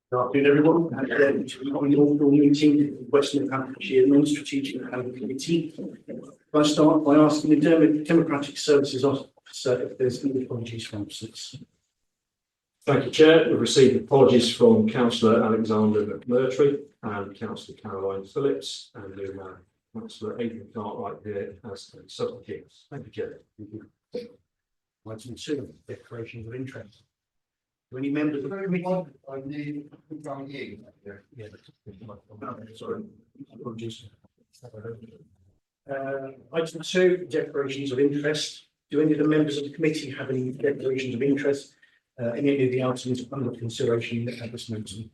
Good afternoon, everyone. On the overall meeting, Western Hampshire Non-Strategic Planning Committee. I start by asking the Democratic Services Officer if there's any apologies for absence. Thank you, Chair. We've received apologies from Councillor Alexander McMurtry and Councillor Caroline Phillips, and we have Councillor Adrian Cartwright here as substitutes. Thank you, Chair. Item 2, declarations of interest. Do any members of the committee? Sorry, apologies. Item 2, declarations of interest. Do any of the members of the committee have any declarations of interest in any of the items under consideration at this meeting?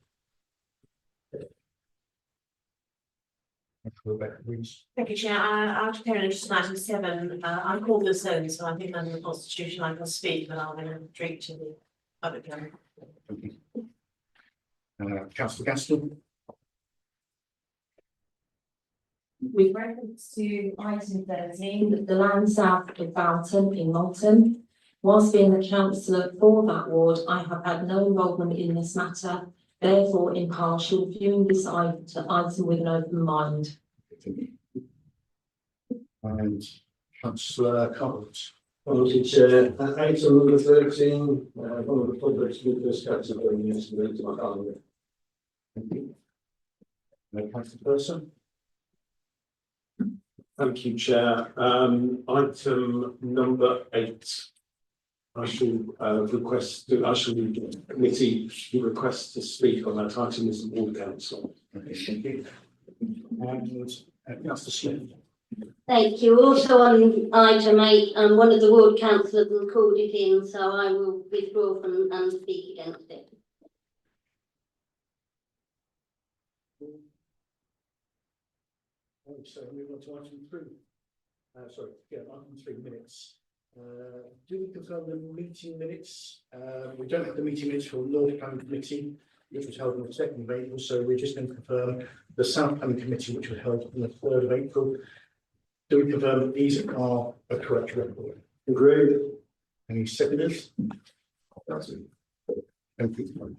Rebecca, please. Thank you, Chair. I'll declare an interest in item 7. I'm called the zone, so I think under the Constitution I can speak, but I'll then retreat to the public hearing. Thank you. Councillor Gaston. With reference to item 13, the land south of Bounton in Malton, whilst being the councillor for that ward, I have had no involvement in this matter, therefore impartial, viewing this item with an open mind. And Councillor Collins. Thank you, Chair. Item number 13, one of the public speakers, Councillor Williams, to my calendar. Thank you. Councillor Person. Thank you, Chair. Item number 8. I shall read the committee request to speak on that item as the Ward Council. Thank you. And Councillor Smith. Thank you. Also on item 8, one of the ward councillors called it in, so I will withdraw from and speak against it. So move on to item 3. Item 3 minutes. Do we confirm the meeting minutes? We don't have the meeting minutes for North Planning Committee, which was held on the 2nd of April, so we're just going to confirm the South Planning Committee, which was held on the 3rd of April. Do we confirm that these are a correct record? Agreed. Any seconders? Thank you.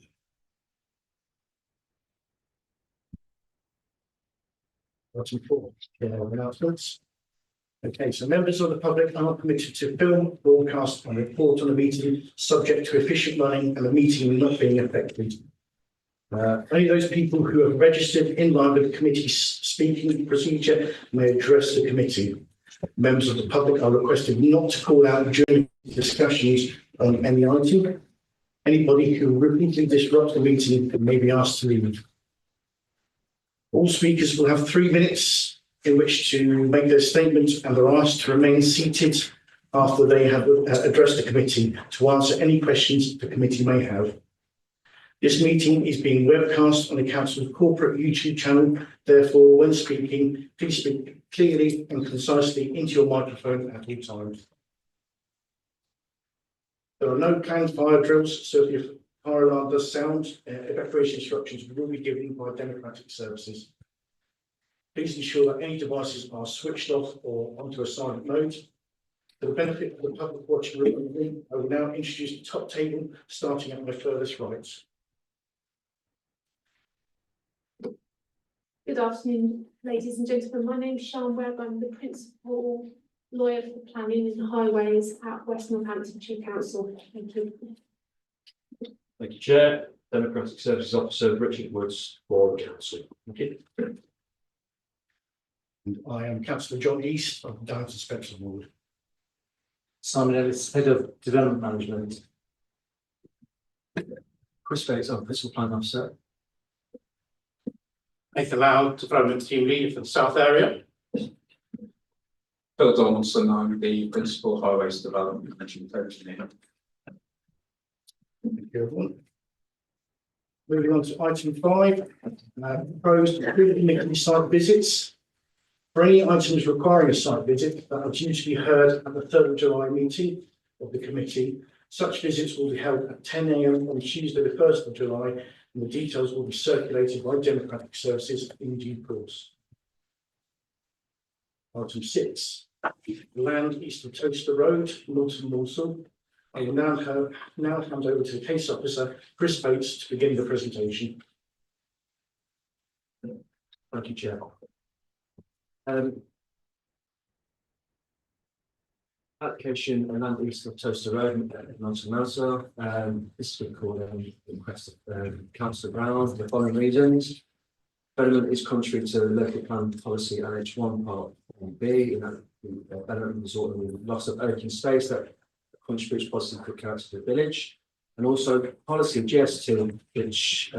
Item 4, announcements. Okay, so members of the public are permitted to film, broadcast and report on the meeting, subject to efficient running and the meeting not being affected. Only those people who have registered in line with the committee's speaking procedure may address the committee. Members of the public are requested not to call out during discussions on any item. Anybody who repeatedly disrupts the meeting may be asked to leave. All speakers will have 3 minutes in which to make their statements and are asked to remain seated after they have addressed the committee to answer any questions the committee may have. This meeting is being webcast on the Council's corporate YouTube channel. Therefore, when speaking, please speak clearly and concisely into your microphone at all times. There are no planned fire drills, so if your fire alarm does sound, evacuation instructions will be given by Democratic Services. Please ensure that any devices are switched off or onto a silent mode. For the benefit of the public watching remotely, I will now introduce the top table, starting at my furthest right. Good afternoon, ladies and gentlemen. My name is Sian Webb. I'm the Principal Lawyer for Planning and Highways at West Northamptonshire Council. Thank you. Thank you, Chair. Democratic Services Officer Richard Woods for the Council. Thank you. And I am Councillor John East of Downton Spencer Ward. Simon Ellis, Head of Development Management. Chris Bates, our Principal Planning Officer. Nathan Lau, Development Team Leader for the South Area. Phil Donaldson, I'm the Principal Highways Development Management Engineer. Thank you, everyone. Moving on to item 5, proposed committee site visits. For any items requiring a site visit that are due to be heard at the 3rd of July meeting of the committee, such visits will be held at 10 AM on Tuesday the 1st of July, and the details will be circulated by Democratic Services in due course. Item 6, land east of Toaster Road, Milton Walsall. I will now hand over to the case officer, Chris Bates, to begin the presentation. Thank you, Chair. Application on land east of Toaster Road, Mountain Mouser. This is called request of Councillor Brown for the following reasons. Development is contrary to local plan policy LH1 Part 1B, in that the development resulting in loss of open space that contributes positively to character to the village, and also policy of GS2, which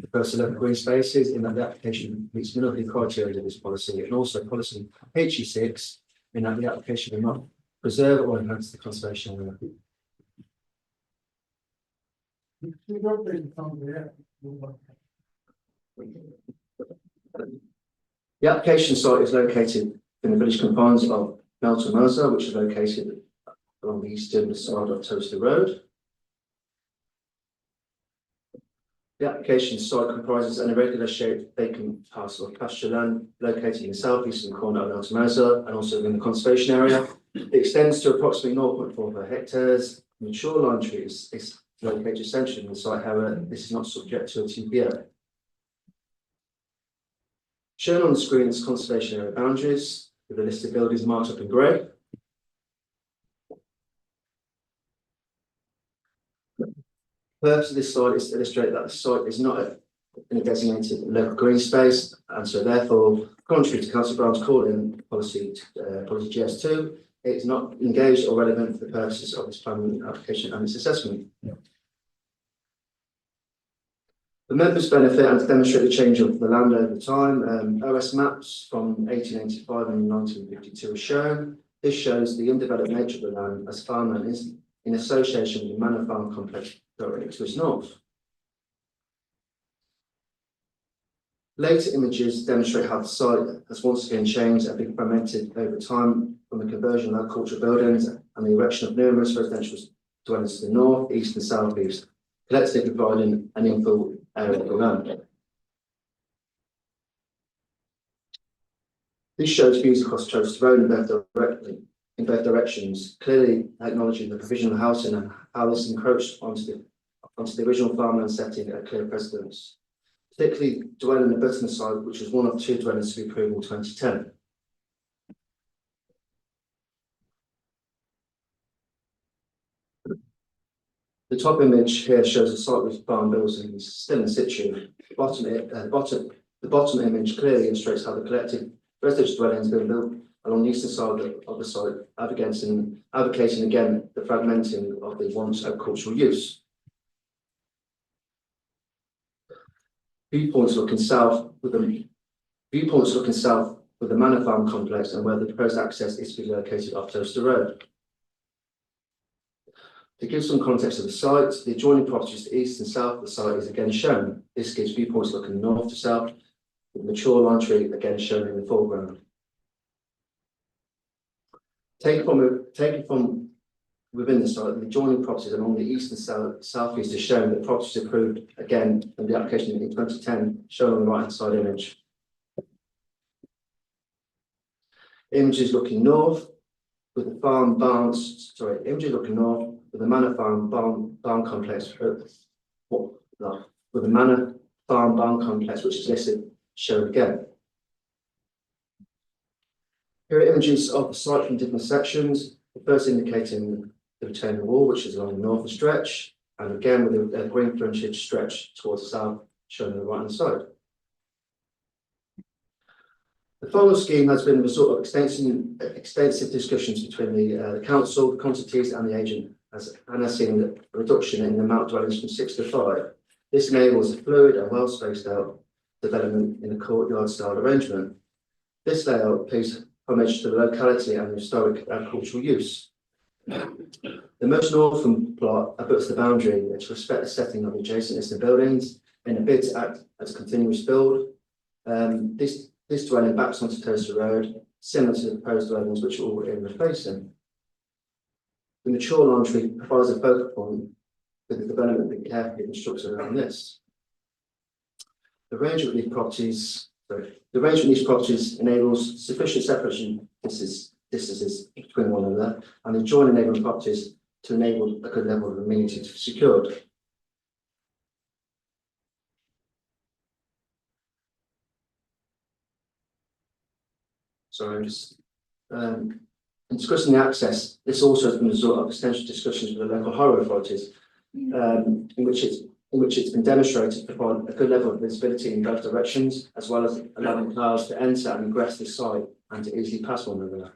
refers to local green spaces, in that the application meets none of the criteria of this policy, and also policy HE6, in that the application will not preserve or enhance the conservation area. The application site is located in the village confines of Melton Mercer, which is located along the eastern side of Toaster Road. The application site comprises an irregular shaped vacant parcel of pasture land located in the southeastern corner of Melton Mercer and also within the conservation area. It extends to approximately 0.45 hectares. Mature lime trees is located centrally in the site, however, this is not subject to a TPO. Shown on the screen is conservation area boundaries with a list of buildings marked up in grey. The purpose of this slide is to illustrate that the site is not in a designated local green space, and so therefore, contrary to Councillor Brown's call-in policy GS2, it is not engaged or relevant for the purposes of this planning application and its assessment. The members benefit and to demonstrate the change of the land over time. OS maps from 1885 and 1952 are shown. This shows the undeveloped nature of the land as farmland is in association with the Manor Farm complex directly to its north. Later images demonstrate how the site has once again changed and been fragmented over time from the conversion of agricultural buildings and the erection of numerous residential dwellings to the north, east and south east, collectively providing an infill area of the land. This shows views across Toaster Road in both directions, clearly acknowledging the provision of housing and how this encroached onto the original farmland setting at clear precedence, particularly dwelling the Button site, which was one of two dwellings to be approved in 2010. The top image here shows a site with farm buildings still in situ. The bottom image clearly illustrates how the collective residential dwellings have been built along the eastern side of the site, advocating again the fragmenting of the once agricultural use. Viewpoints looking south with the Manor Farm complex and where the proposed access is to be located off Toaster Road. To give some context of the site, the adjoining properties to the east and south of the site is again shown. This gives viewpoints looking north to south, with mature lime tree again shown in the foreground. Taken from within the site, the adjoining properties along the east and southeast is shown that properties approved again in the application in 2010, shown on the right hand side image. Images looking north with the Manor Farm barn complex, with the Manor Farm barn complex, which is listed, shown again. Here are images of the site from different sections, the first indicating the retaining wall, which is along the northern stretch, and again with a green frontage stretch towards the south, shown on the right hand side. The final scheme has been the result of extensive discussions between the council, the consultees and the agent, and has seen a reduction in the amount of dwellings from 6 to 5. This enables a fluid and well spaced out development in a courtyard style arrangement. This layout pays homage to the locality and historic agricultural use. The most northern plot abuts the boundary to respect the setting of adjacent listed buildings in a bid to act as a continuous build. This dwelling backs onto Toaster Road, similar to the proposed dwellings which are all in replacing. The mature lime tree provides a focal point with the development being carefully constructed around this. The arrangement of these properties enables sufficient separation distances between one another, and the joint enabling properties to enable a good level of amenity to be secured. So, in discussing the access, this also has been a result of extensive discussions with the local highway authorities, in which it's been demonstrated to provide a good level of visibility in both directions, as well as allowing cars to enter and egress the site and to easily pass one another.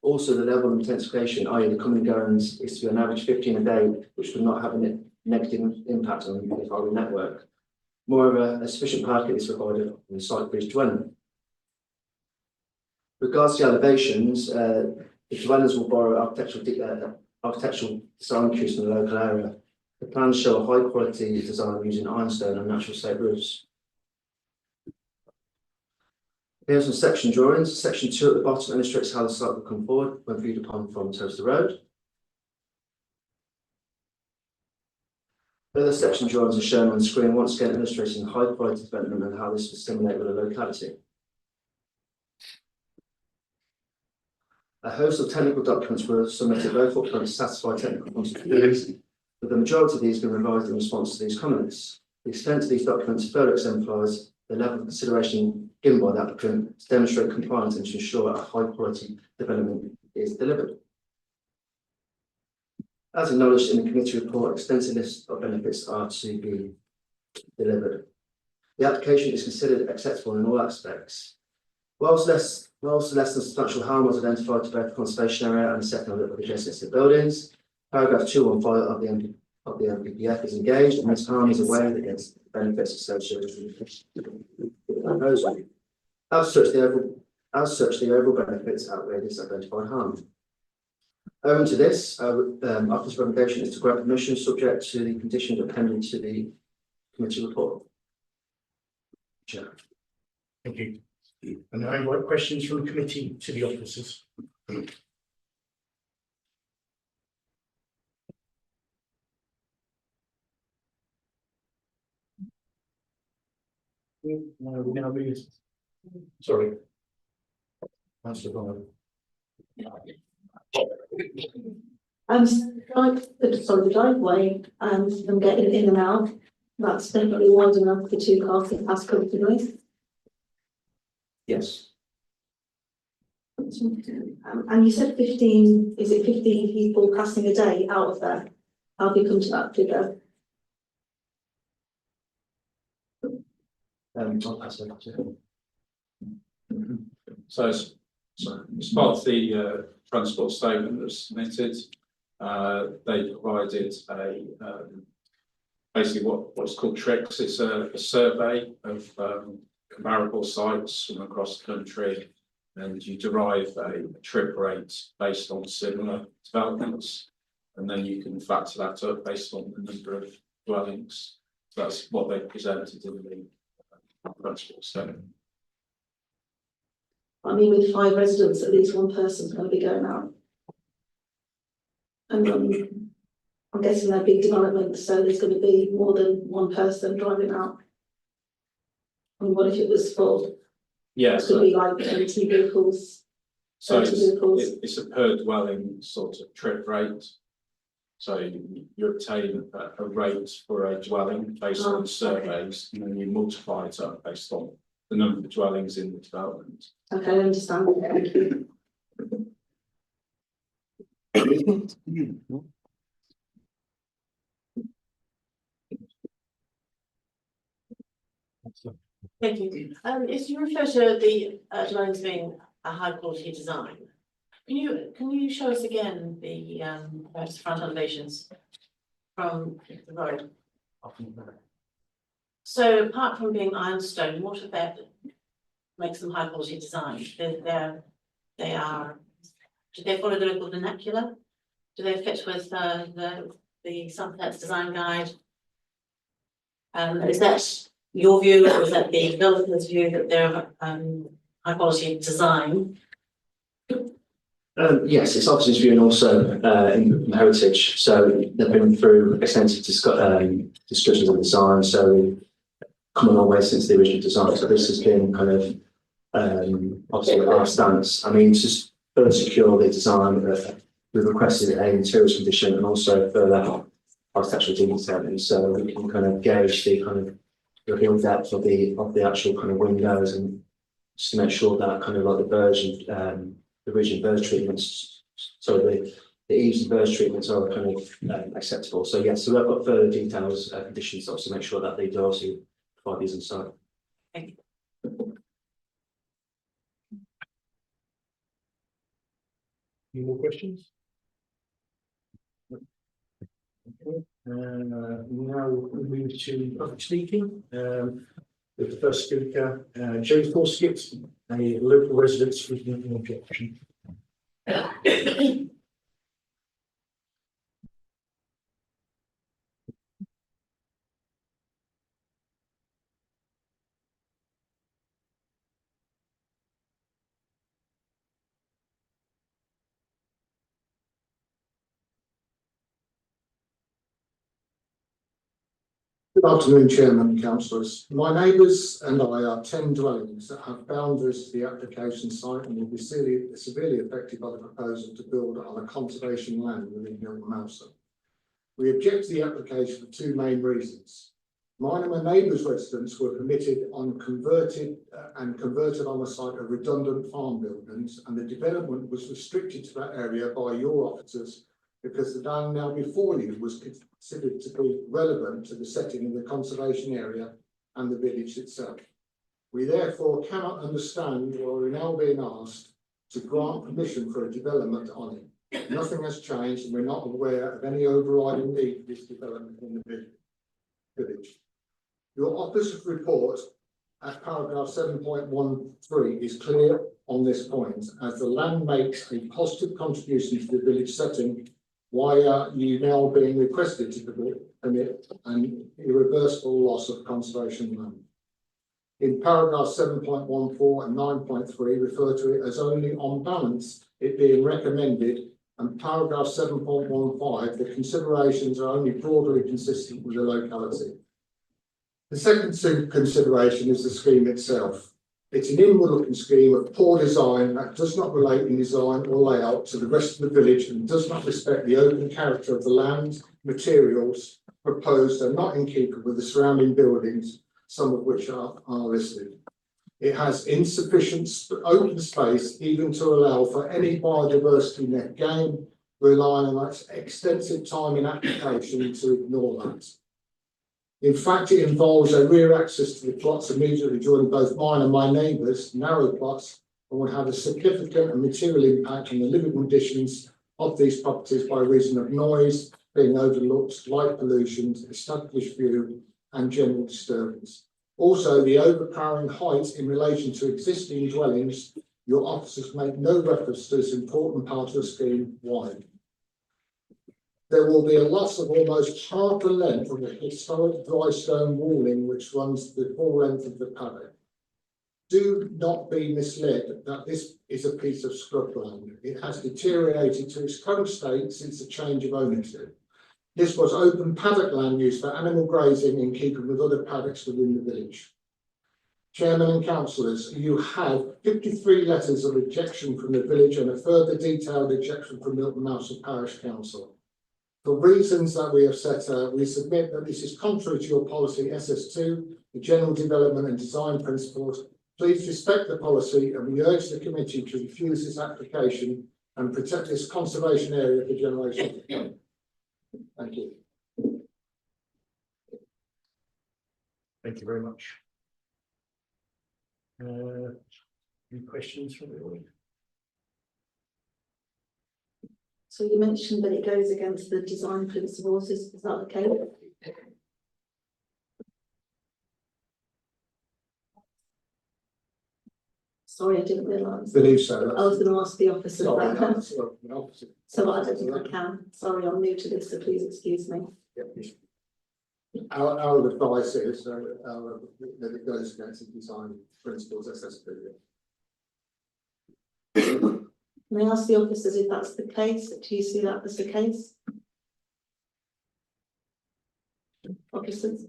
Also, the level of intensification, i.e. the coming and goings, is to be on average 15 a day, which would not have a negative impact on the highway network. Moreover, a sufficient parking is provided on the site for each dwelling. Regards to elevations, the dwellings will borrow architectural design cues from the local area. The plans show a high quality design using ironstone and natural slate roofs. Here's some section drawings. Section 2 at the bottom illustrates how the site will come forward when viewed upon from Toaster Road. Further section drawings are shown on the screen, once again illustrating high quality development and how this will stimulate with the locality. A host of technical documents were submitted both upfront to satisfy technical responsibilities, with the majority of these being revised in response to these comments. The extent of these documents further exemplifies the level of consideration given by the applicant to demonstrate compliance and to ensure a high quality development is delivered. As acknowledged in the committee report, extensive list of benefits are to be delivered. The application is considered acceptable in all aspects. Whilst less than substantial harm was identified to both the conservation area and the second of the adjacent buildings, paragraph 215 of the NPPF is engaged, and this harm is aware against the benefits associated with the proposal. As such, the overall benefits outweigh this identified harm. Owing to this, office recommendation is to grant permission subject to the conditions appended to the committee report. Chair. Thank you. And I invite questions from the committee to the officers. No, we now move. Sorry. Councillor Bonham. The driveway, them getting in and out, that's definitely wide enough for two cars to pass comfortably. Yes. And you said 15, is it 15 people passing a day out of there? How do you come to that figure? I'll pass over to So as part of the transport statement that's submitted, they provided a basically what's called TRIX. It's a survey of comparable sites from across the country, and you derive a trip rate based on similar developments, and then you can factor that up based on the number of dwellings. So that's what they presented in the transport statement. I mean, with 5 residents, at least one person's going to be going out. And I'm guessing they're big developments, so there's going to be more than one person driving out. And what if it was full? Yeah, It could be like 20 vehicles. so 30 vehicles. it's a per dwelling sort of trip rate. So you obtain a rate for a dwelling based on surveys, and then you multiply it up based on the number of dwellings in the development. Okay, I understand. Thank you. Thank you. If you refer to the dwellings being a high quality design, can you show us again the perhaps front elevations from the road? So apart from being ironstone, what about makes them high quality design? They are. Do they follow the local vernacular? Do they fit with the Sunflex design guide? Is that your view, or is that the developer's view that they're high quality design? yes, it's officers' view and also in heritage. So they've been through extensive discussions of design. So we've come a long way since the original design. So this has been kind of obviously our stance. I mean, just further secure the design, we've requested a materials condition and also further architectural detail, so we can kind of gauge the kind of reveal depth of the actual kind of windows, and just to make sure that kind of like the ridge and verge treatments, so the eaves and verge treatments are kind of acceptable. So yes, so I've got further details, conditions, also make sure that they do also provide these on site. Thank Any more questions? Okay, now we'll move to public speaking, with the first speaker, Joe Forskett, a local resident with no objection. Good afternoon, Chairman and Councillors. My neighbours and I are 10 dwellings that have boundaries to the application site and will be severely affected by the proposal to build on a conservation land within Milton Mouser. We object to the application for two main reasons. Mine and my neighbours' residents were permitted on converted on the site of redundant farm buildings, and the development was restricted to that area by your officers because the land now before you was considered to be relevant to the setting of the conservation area and the village itself. We therefore cannot understand why we're now being asked to grant permission for a development on it. Nothing has changed and we're not aware of any overriding need for this development in the village. Your officer's report at paragraph 7.13 is clear on this point, as the land makes a positive contribution to the village setting. Why are you now being requested to permit an irreversible loss of conservation land? In paragraph 7.14 and 9.3 refer to it as only on balance, it being recommended, and paragraph 7.15, the considerations are only broadly consistent with the locality. The second consideration is the scheme itself. It's an inward-looking scheme of poor design that does not relate in design or layout to the rest of the village and does not respect the open character of the land. Materials proposed are not in keeping with the surrounding buildings, some of which are listed. It has insufficient open space even to allow for any biodiversity net gain, relying on extensive time in application to ignore that. In fact, it involves a rear access to the plots immediately joining both mine and my neighbours, narrow plots, and would have a significant and material impact on the living conditions of these properties by reason of noise, being overlooked, light pollution, established view, and general disturbance. Also, the overpowering height in relation to existing dwellings, your officers make no reference to this important part of the scheme. Why? There will be a loss of almost half the length of the historic dry stone walling which runs the full length of the paddock. Do not be misled that this is a piece of scrubland. It has deteriorated to its current state since the change of ownership. This was open paddock land used for animal grazing in keeping with other paddocks within the village. Chairman and councillors, you have 53 letters of rejection from the village and a further detailed rejection from Milton Mouser Parish Council. For reasons that we have set out, we submit that this is contrary to your policy SS2, the General Development and Design Principles. Please respect the policy and we urge the committee to refuse this application and protect this conservation area for generations to come. Thank you. Thank you very much. Any questions from the audience? So you mentioned that it goes against the design principles, is that the case? Sorry, I didn't realise. Believe so. I was going to ask the officer Sorry, about that. that's the opposite. So I don't think I can. Sorry, I'm new to this, so please excuse me. Our advice is that it goes against the design principles SS2. May I ask the officers if that's the case? Do you see that as the case? Officers?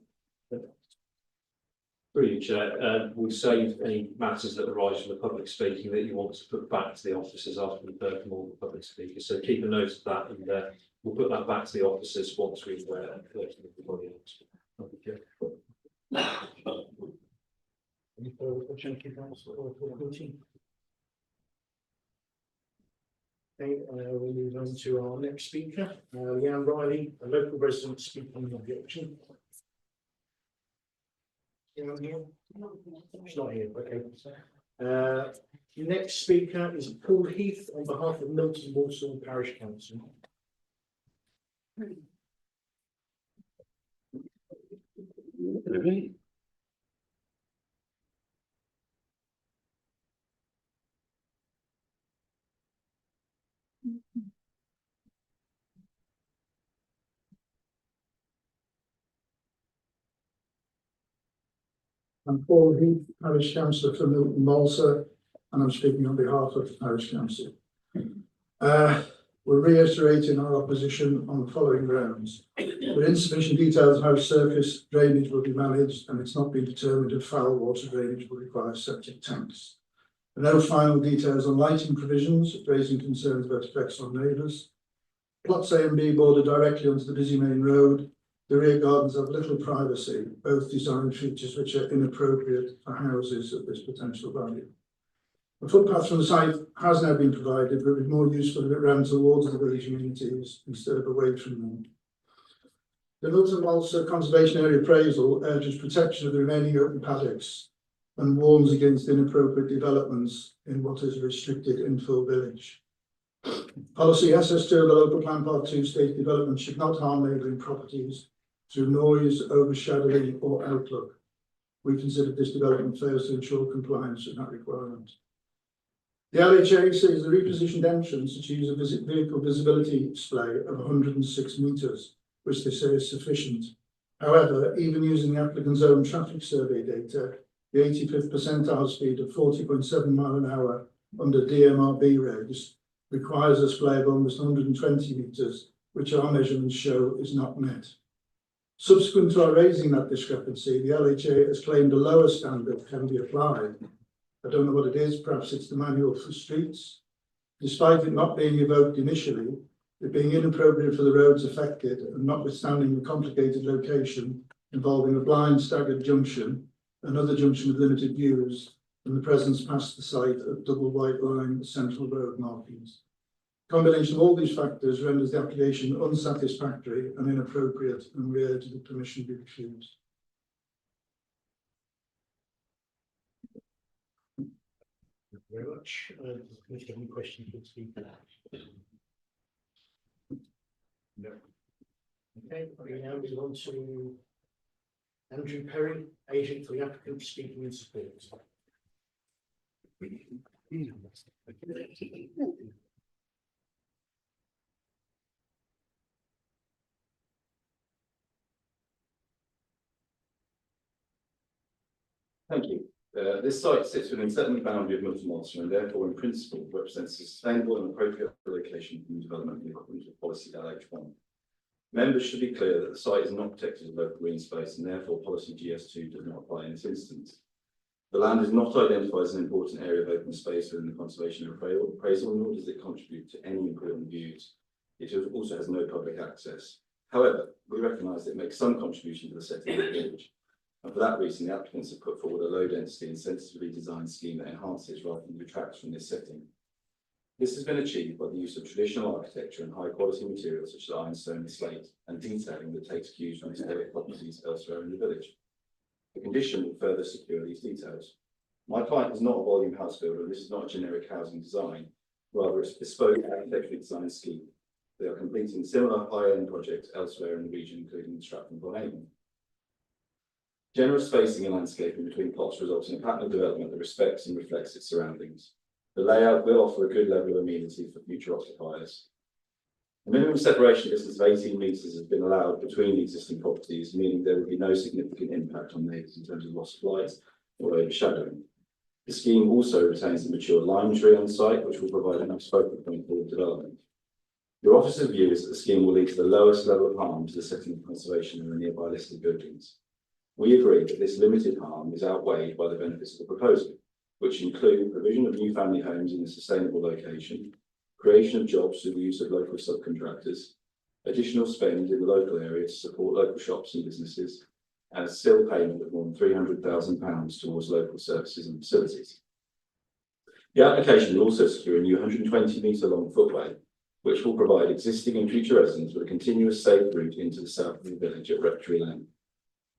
Through you, Chair, we'll save any matters that arise from the public speaking that you want to put back to the officers after we've heard from all the public speakers. So keep a note of that, and we'll put that back to the officers once we've heard from everybody else. Thank you, Chair. Any further questions, councillor, or for the meeting? Okay, we'll move on to our next speaker, Leanne Riley, a local resident speaking on the objection. Anyone here? She's not here, okay. Next speaker is Paul Heath on behalf of Milton Walsall Parish Council. I'm Paul Heath, Parish Councillor for Milton Walsall, and I'm speaking on behalf of the Parish Council. We're reiterating our opposition on the following grounds. With insufficient details of how surface drainage will be managed, and it's not been determined if foul water drainage will require septic tanks. There are no final details on lighting provisions, raising concerns about effects on neighbours. Plots A and B border directly onto the busy main road. The rear gardens have little privacy, both design features which are inappropriate for houses of this potential value. A footpath from the site has now been provided, but it's more useful if it ran towards the village amenities instead of away from them. The Milton Walsall Conservation Area Appraisal urges protection of the remaining open paddocks and warns against inappropriate developments in what is a restricted infill village. Policy SS2 of the local plan part 2 state development should not harm neighbouring properties through noise, overshadowing or outlook. We consider this development fails to ensure compliance with that requirement. The LHA says the repositioned entrance achieves a vehicle visibility display of 106 metres, which they say is sufficient. However, even using the applicant's own traffic survey data, the 85th percentile speed of 40.7 miles an hour under DMRB regs requires a display of almost 120 metres, which our measurements show is not met. Subsequent to our raising that discrepancy, the LHA has claimed a lower standard can be applied. I don't know what it is, perhaps it's the manual for streets. Despite it not being evoked initially, it being inappropriate for the roads affected and notwithstanding the complicated location involving a blind staggered junction, another junction with limited views, and the presence past the site of double white line central road markings. Combination of all these factors renders the application unsatisfactory and inappropriate, and we urge that permission be refused. Thank you very much. If you have any questions, please speak. No. Okay, we now move on to Andrew Perry, agent for the applicant, speaking in support. Thank you. This site sits within settlement boundary of Milton Walsall and therefore in principle represents a sustainable and appropriate location for development in accordance with policy LH1. Members should be clear that the site is not protected as local green space and therefore policy GS2 does not apply in this instance. The land is not identified as an important area of open space within the conservation appraisal, nor does it contribute to any important views. It also has no public access. However, we recognise that it makes some contribution to the setting of the village. And for that reason, the applicants have put forward a low density and sensitively designed scheme that enhances rather than detracts from this setting. This has been achieved by the use of traditional architecture and high quality materials such as ironstone and slate, and detailing that takes cues from historic properties elsewhere in the village. The condition will further secure these details. My client is not a volume house builder, and this is not a generic housing design, rather it's a bespoke architecturally designed scheme. They are completing similar high-end projects elsewhere in the region, including Stratford-upon-Avon. Generous spacing and landscaping between plots results in a pattern of development that respects and reflects its surroundings. The layout will offer a good level of amenity for future occupiers. A minimum separation distance of 18 metres has been allowed between the existing properties, meaning there will be no significant impact on neighbours in terms of loss of light or overshadowing. The scheme also retains the mature lime tree on site, which will provide enough focal point for development. Your officer's view is that the scheme will lead to the lowest level of harm to the setting of conservation in the nearby listed buildings. We agree that this limited harm is outweighed by the benefits of the proposal, which include provision of new family homes in a sustainable location, creation of jobs through the use of local subcontractors, additional spend in the local area to support local shops and businesses, and a still payment of more than £300,000 towards local services and facilities. The application will also secure a new 120-metre long footway, which will provide existing and future residents with a continuous safe route into the south of the village at Rectory Lane.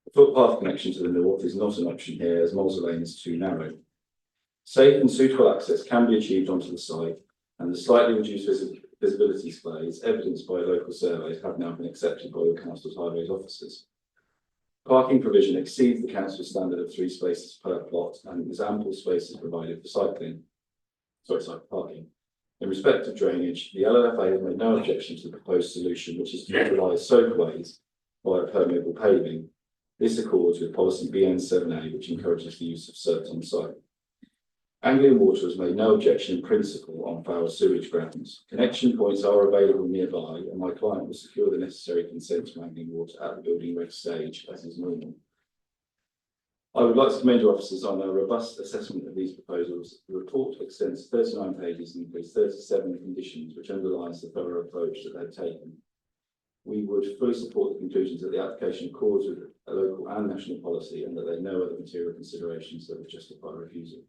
The footpath connection to the north is not an option here, as Moser Lane is too narrow. Safe and suitable access can be achieved onto the site, and the slightly reduced visibility displays, evidenced by local surveys, have now been accepted by the council's highways officers. Parking provision exceeds the council's standard of 3 spaces per plot, and there's ample spaces provided for parking. In respect of drainage, the LLFA have made no objection to the proposed solution, which is to utilise soakways via permeable paving. This accords with policy BN7A, which encourages the use of SERT on site. Anglian Water has made no objection in principle on foul sewage grounds. Connection points are available nearby, and my client will secure the necessary consent from Anglian Water at the building reg stage, as is normal. I would like to commend your officers on a robust assessment of these proposals. The report extends 39 pages and includes 37 conditions, which underlines the thorough approach that they've taken. We would fully support the conclusions that the application accords with a local and national policy, and that there are no other material considerations that would justify refusal.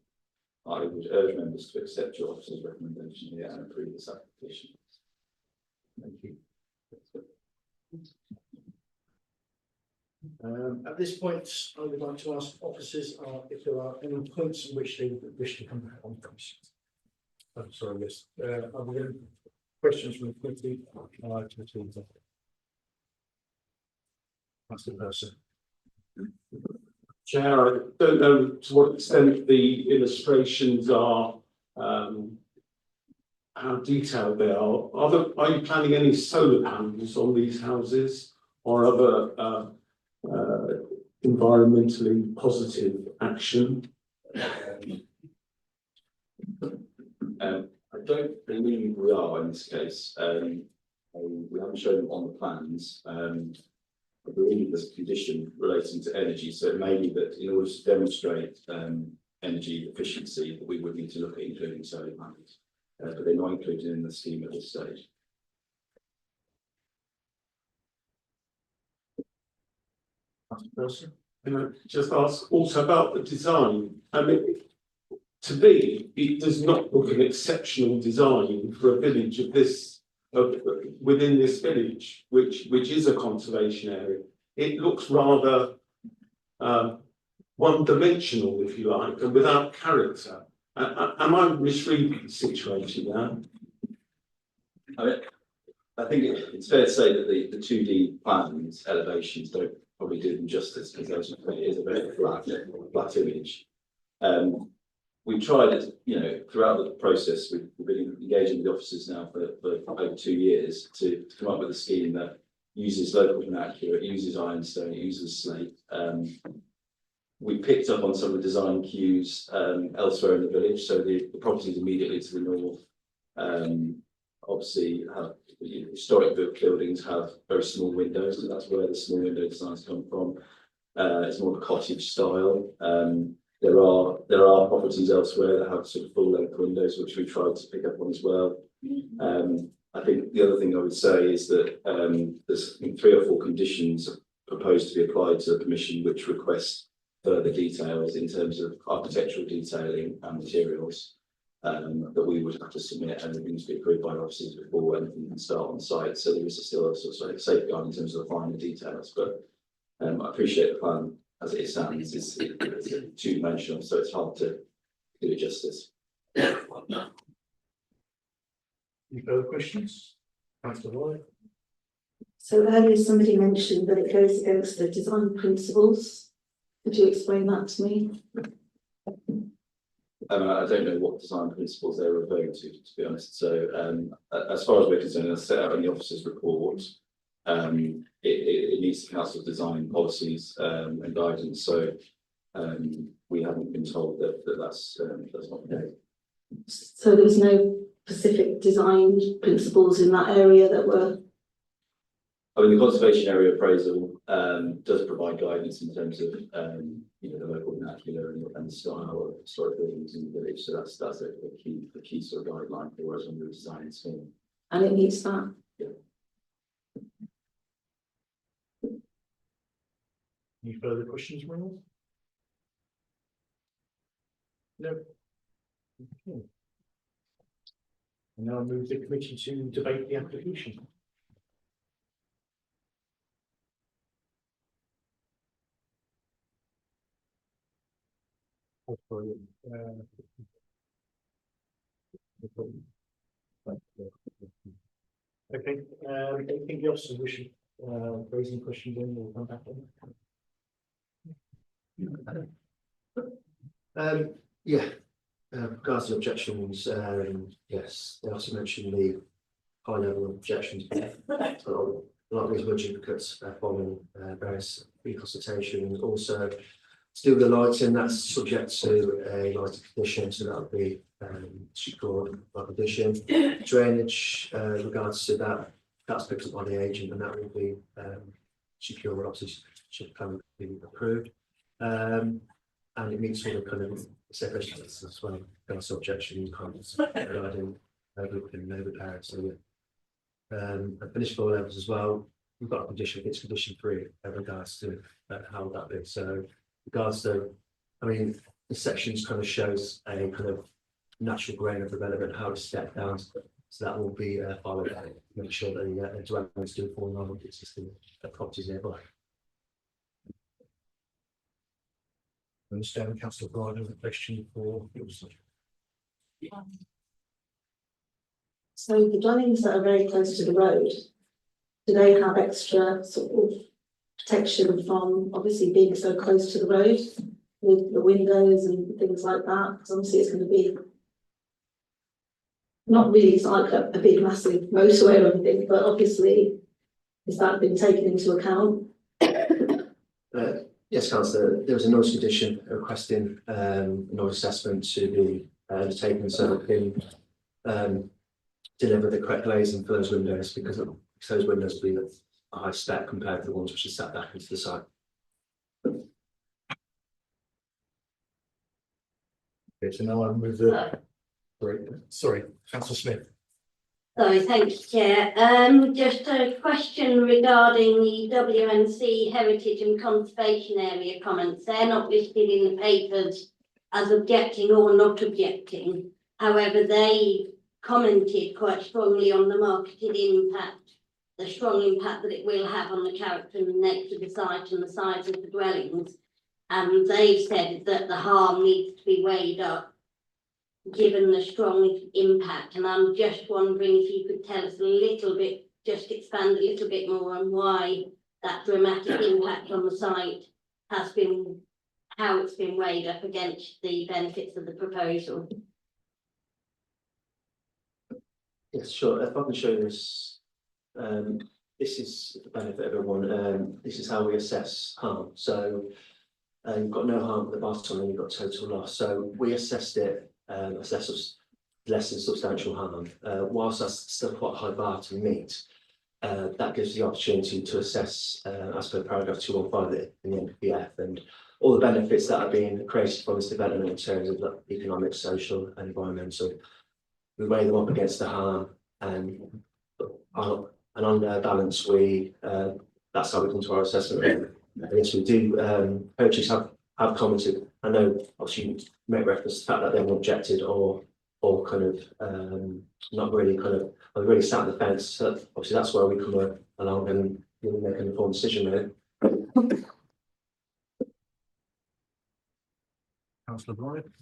I would urge members to accept your officer's recommendation here and approve this application. Thank you. At this point, I would like to ask officers if there are any points in which they wish to come back on questions. I'm sorry, yes. Are there any questions from the committee? That's the person. Chair, I don't know to what extent the illustrations are, how detailed they are. Are you planning any solar panels on these houses or other environmentally positive action? I don't believe we are in this case. We haven't shown them on the plans. I believe there's a condition relating to energy, so it may be that in order to demonstrate energy efficiency, that we would need to look at including solar panels, but they're not included in the scheme at this stage. Can I just ask also about the design? I mean, to me, it does not look an exceptional design for a village of this. Within this village, which is a conservation area, it looks rather one-dimensional, if you like, and without character. Am I misreading the situation there? I mean, I think it's fair to say that the 2D plans elevations don't probably do them justice, because it is a very flat image. We've tried it, throughout the process. We've been engaging with the officers now for over 2 years to come up with a scheme that uses local vernacular, it uses ironstone, it uses slate. We picked up on some of the design cues elsewhere in the village. So the properties immediately to the north, obviously, have historic buildings have very small windows, so that's where the small window designs come from. It's more of a cottage style. There are properties elsewhere that have sort of full length windows, which we tried to pick up on as well. I think the other thing I would say is that there's 3 or 4 conditions proposed to be applied to the permission, which request further details in terms of architectural detailing and materials that we would have to submit, and things to be approved by officers before anything can start on site. So there is still a sort of safeguard in terms of the finer details, but I appreciate the plan as it stands. It's 2-dimensional, so it's hard to do it justice. Any further questions? Councillor Lloyd. So earlier somebody mentioned that it goes against the design principles. Could you explain that to me? I don't know what design principles they're referring to be honest. So as far as we're concerned, as set out in the officer's report, it needs the council design policies and guidance. So we haven't been told that's not the case. So there was no specific design principles in that area that were. I mean, the conservation area appraisal does provide guidance in terms of the local vernacular and style of historic buildings in the village. So that's a key sort of guideline for us when we're designing scheme. And it meets that. Any further questions, Ronald? No. Okay. And now I move the committee to debate the application. Okay, anything else you wish raising questions on, we'll come back on. Yeah, regards to objections, yes, they also mentioned the high level of objections. A lot of these were duplicates following various reconsultations. Also, still the lighting, that's subject to a lighting condition, so that'll be secured by condition. Drainage, regards to that, that's picked up by the agent, and that will be secure, obviously should plan be approved. And it meets all the kind of separation as well. There's objection comments regarding overlooking neighbour areas. So and finished floor levels as well. We've got a condition, it's condition 3 in regards to how that is. So regards to, I mean, the sections kind of shows a kind of natural grain of development, how it's stepped down. So that will be followed. Make sure that the dwellings do fall on existing properties nearby. I understand Councillor Bryan has a question for yours. So the dwellings that are very close to the road, do they have extra sort of protection from obviously being so close to the road with the windows and things like that? Because obviously it's going to be not really, it's like a big massive motorway or anything, but obviously has that been taken into account? Yes, Councillor, there was a notice condition requesting noise assessment to be undertaken so that we can deliver the correct glazing for those windows, because those windows will be a high spec compared to the ones which are set back into the site. Okay, so now I move the. Sorry, Councillor Smith. Sorry, thanks, Chair. Just a question regarding the WNC Heritage and Conservation Area comments. They're not listed in the papers as objecting or not objecting. However, they commented quite strongly on the marketed impact, the strong impact that it will have on the character and the nature of the site and the size of the dwellings. And they've said that the harm needs to be weighed up given the strong impact. And I'm just wondering if you could tell us a little bit, just expand a little bit more on why that dramatic impact on the site has been, how it's been weighed up against the benefits of the proposal. Yes, sure. If I can show this, this is the benefit of everyone. This is how we assess harm. So you've got no harm at the bottom and you've got total loss. So we assessed it, assess less than substantial harm. Whilst that's still quite a high bar to meet, that gives the opportunity to assess, as per paragraph 215 in the NPF, and all the benefits that are being created from this development in terms of the economic, social, and environmental. We weigh them up against the harm, and on their balance, we that's how we come to our assessment. Yes, we do. Coaches have commented. I know, obviously, you make reference to the fact that they haven't objected or kind of not really kind of really sat on the fence. So obviously, that's where we come along and really make an informed decision. Really. Councillor Bryan.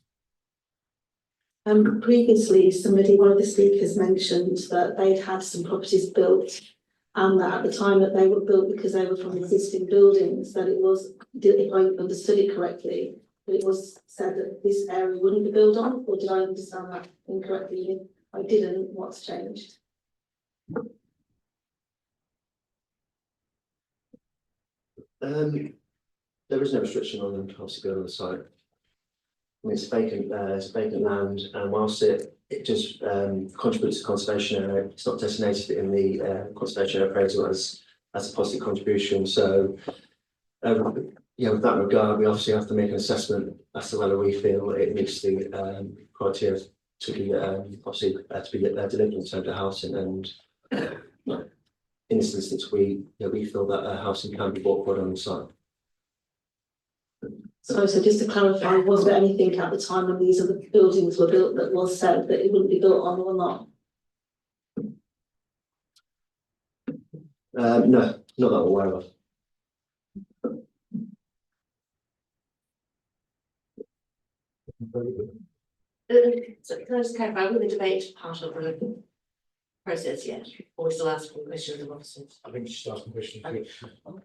Previously, one of the speakers mentioned that they'd had some properties built, and that at the time that they were built, because they were from existing buildings, that it was, if I understood it correctly, that it was said that this area wouldn't be built on, or did I understand that incorrectly? If I didn't, what's changed? There is no restriction on them obviously building on the site. I mean, it's vacant land, and whilst it just contributes to conservation area, it's not designated in the conservation area appraisal as as a positive contribution. So, yeah, with that regard, we obviously have to make an assessment as to whether we feel it meets the criteria to be obviously to be delivered in terms of housing. And in this instance, we feel that housing can be brought forward on the site. So just to clarify, was there anything at the time when these other buildings were built that was said that it wouldn't be built on or not? No, not that I'm aware of. So can I just clarify, with the debate part of the process yet, or we still asking questions of officers? I think just asking questions.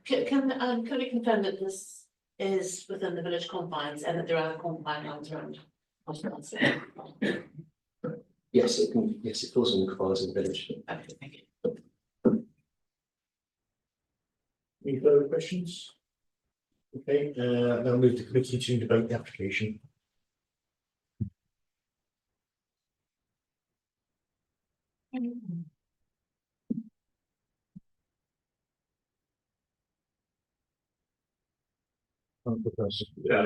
Can we confirm that this is within the village confines and that there are confine lines around? Yes, it can. Yes, it falls in the confines of the village. Okay, thank you. Any further questions? Okay, now move the committee to debate the application. Yeah,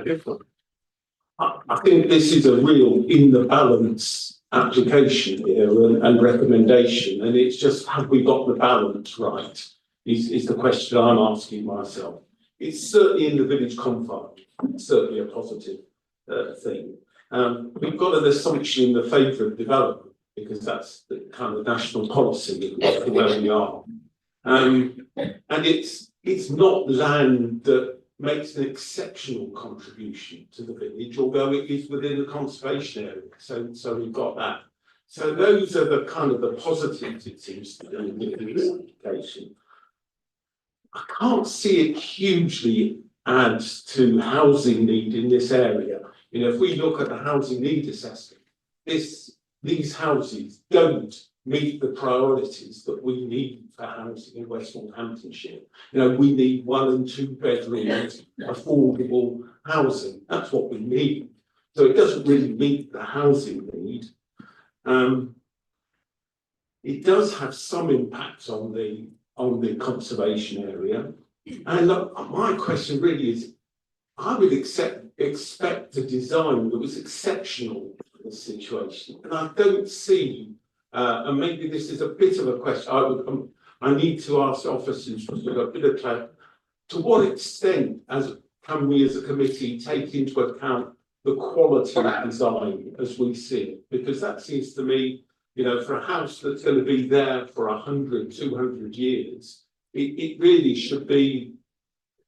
I think this is a real in the balance application here and recommendation, and it's just, have we got the balance right? Is the question I'm asking myself. It's certainly in the village confines, certainly a positive thing. We've got an assumption in the favour of development because that's the kind of national policy of where we are. And it's not land that makes an exceptional contribution to the village, although it is within the conservation area. So we've got that. So those are the kind of the positives, it seems to be, in this application. I can't see it hugely adds to housing need in this area. You know, if we look at the housing need assessment, these houses don't meet the priorities that we need for housing in West Northamptonshire. You know, we need 1 and 2 bedrooms, affordable housing. That's what we need. So it doesn't really meet the housing need. It does have some impact on the conservation area. And my question really is, I would expect a design that was exceptional for this situation. And I don't see, and maybe this is a bit of a question, I need to ask officers for a bit of clarity. To what extent can we as a committee take into account the quality of design as we see it? Because that seems to me, you know, for a house that's going to be there for 100, 200 years, it really should be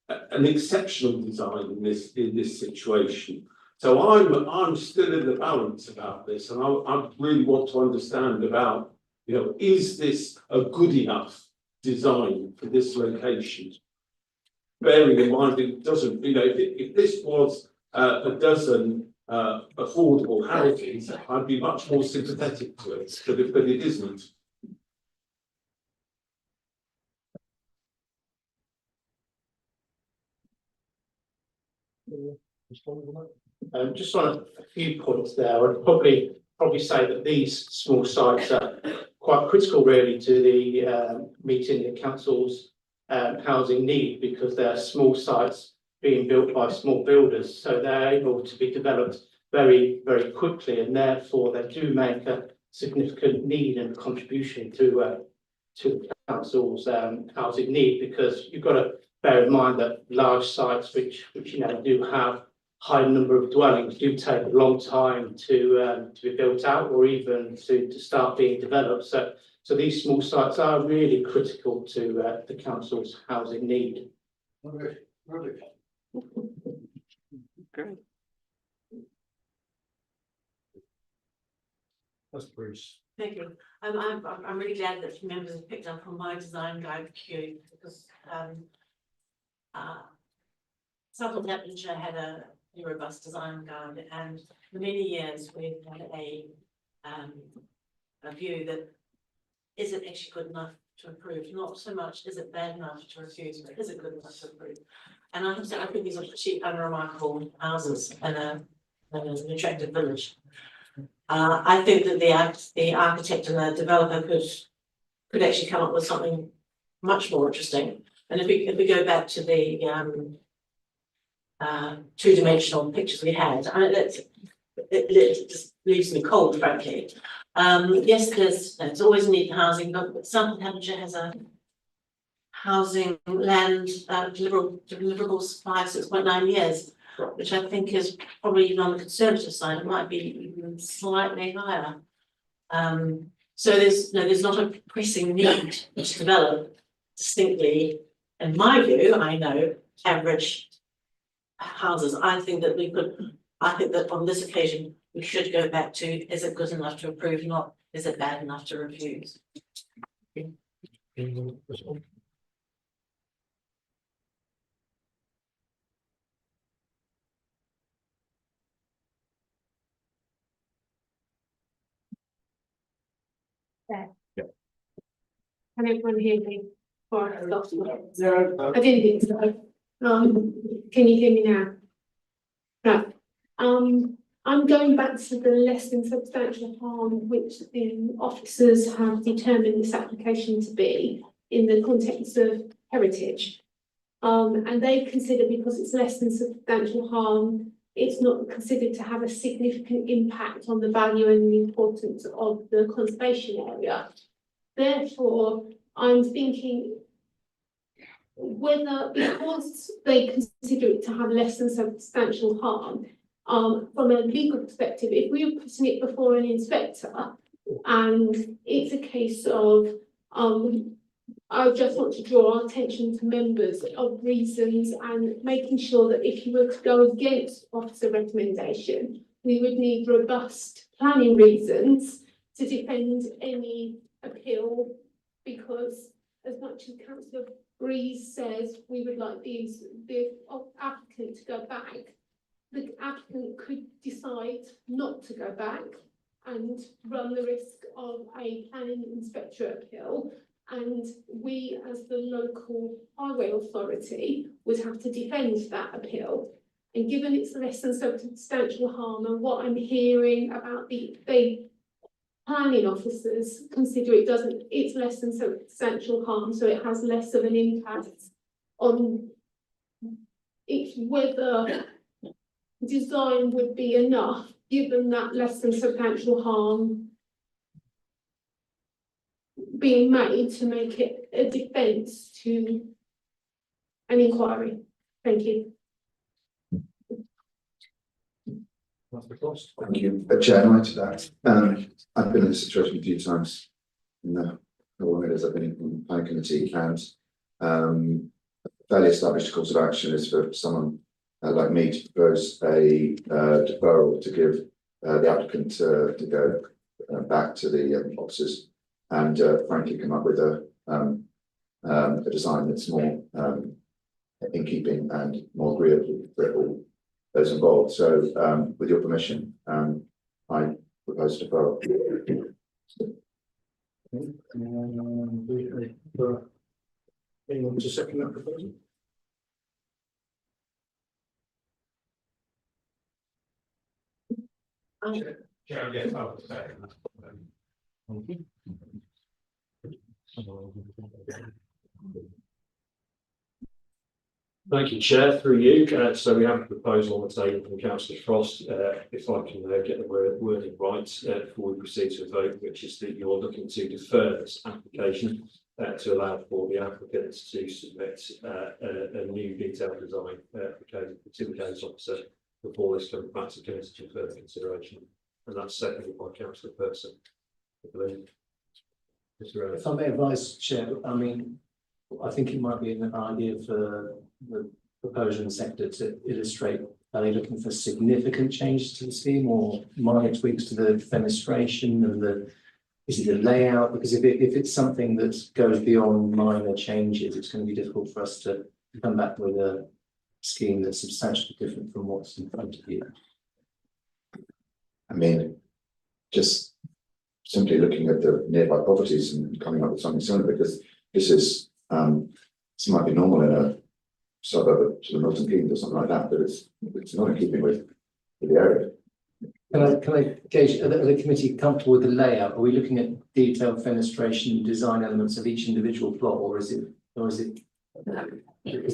an exceptional design in this situation. So I'm still in the balance about this, and I really want to understand about, you know, is this a good enough design for this location? Bearing in mind it doesn't, you know, if this was a dozen affordable houses, I'd be much more sympathetic to it, but it isn't. Just on a few points there, I'd probably say that these small sites are quite critical really to the meeting the council's housing need, because they're small sites being built by small builders, so they're able to be developed very, very quickly, and therefore they do make a significant need and contribution to the council's housing need, because you've got to bear in mind that large sites which you know do have high number of dwellings do take a long time to be built out, or even to start being developed. So these small sites are really critical to the council's housing need. Great. That's Bruce. Thank you. I'm really glad that members have picked up on my design guide Q, because South Northamptonshire had a robust design guide, and for many years we've had a view that is it actually good enough to approve? Not so much is it bad enough to refuse, but is it good enough to approve? And I have to say, I think these are pretty unremarkable houses and an attractive village. I think that the architect and the developer could actually come up with something much more interesting. And if we go back to the two-dimensional pictures we had, it just leaves me cold, frankly. Yes, there's always a need for housing, but Hertfordshire has a housing land deliverable supply of 6.9 years, which I think is probably even on the conservative side, it might be even slightly higher. So there's not a pressing need to develop distinctly, in my view, I know, average houses. I think that on this occasion, we should go back to, is it good enough to approve, not is it bad enough to refuse? Can everyone hear me? Or I lost my- I didn't think so. Can you hear me now? Right. I'm going back to the less than substantial harm which the officers have determined this application to be in the context of heritage. And they consider, because it's less than substantial harm, it's not considered to have a significant impact on the value and the importance of the conservation area. Therefore, I'm thinking whether, because they consider it to have less than substantial harm, from a legal perspective, if we were putting it before an inspector and it's a case of, I just want to draw our attention to members of reasons and making sure that if you were to go against officer recommendation, we would need robust planning reasons to defend any appeal, because as much as Councillor Breeze says we would like the applicant to go back, the applicant could decide not to go back and run the risk of a planning inspector appeal, and we as the local highway authority would have to defend that appeal. And given it's less than substantial harm, and what I'm hearing about the planning officers consider it's less than substantial harm, so it has less of an impact on it's whether design would be enough, given that less than substantial harm being made to make it a defence to an inquiry. Thank you. Thank you. Chair, and to that, I've been in this situation a few times in the years I've been in the planning committee, and fairly established course of action is for someone like me to propose a deferral to give the applicant to go back to the officers and frankly come up with a design that's more in keeping and more agreeable for all those involved. So with your permission, I propose deferral. Anyone to second that proposal? Thank you, Chair, through you. So we have a proposal on the table from Councillor Frost. If I can get the wording right before we proceed to a vote, which is that you're looking to defer this application to allow for the applicants to submit a new detailed design to the case officer before this comes back to committee for further consideration. And that's seconded by Councillor Person. If I may advise, Chair, I mean, I think it might be an idea for the proposer and sector to illustrate, are they looking for significant changes to the scheme or minor tweaks to the fenestration and is it the layout? Because if it's something that goes beyond minor changes, it's going to be difficult for us to come back with a scheme that's substantially different from what's in front of you. I mean, just simply looking at the nearby properties and coming up with something similar, because this might be normal in a suburb of Milton Keynes or something like that, but it's not in keeping with the area. Can I gauge, are the committee comfortable with the layout? Are we looking at detailed fenestration and design elements of each individual plot, or is the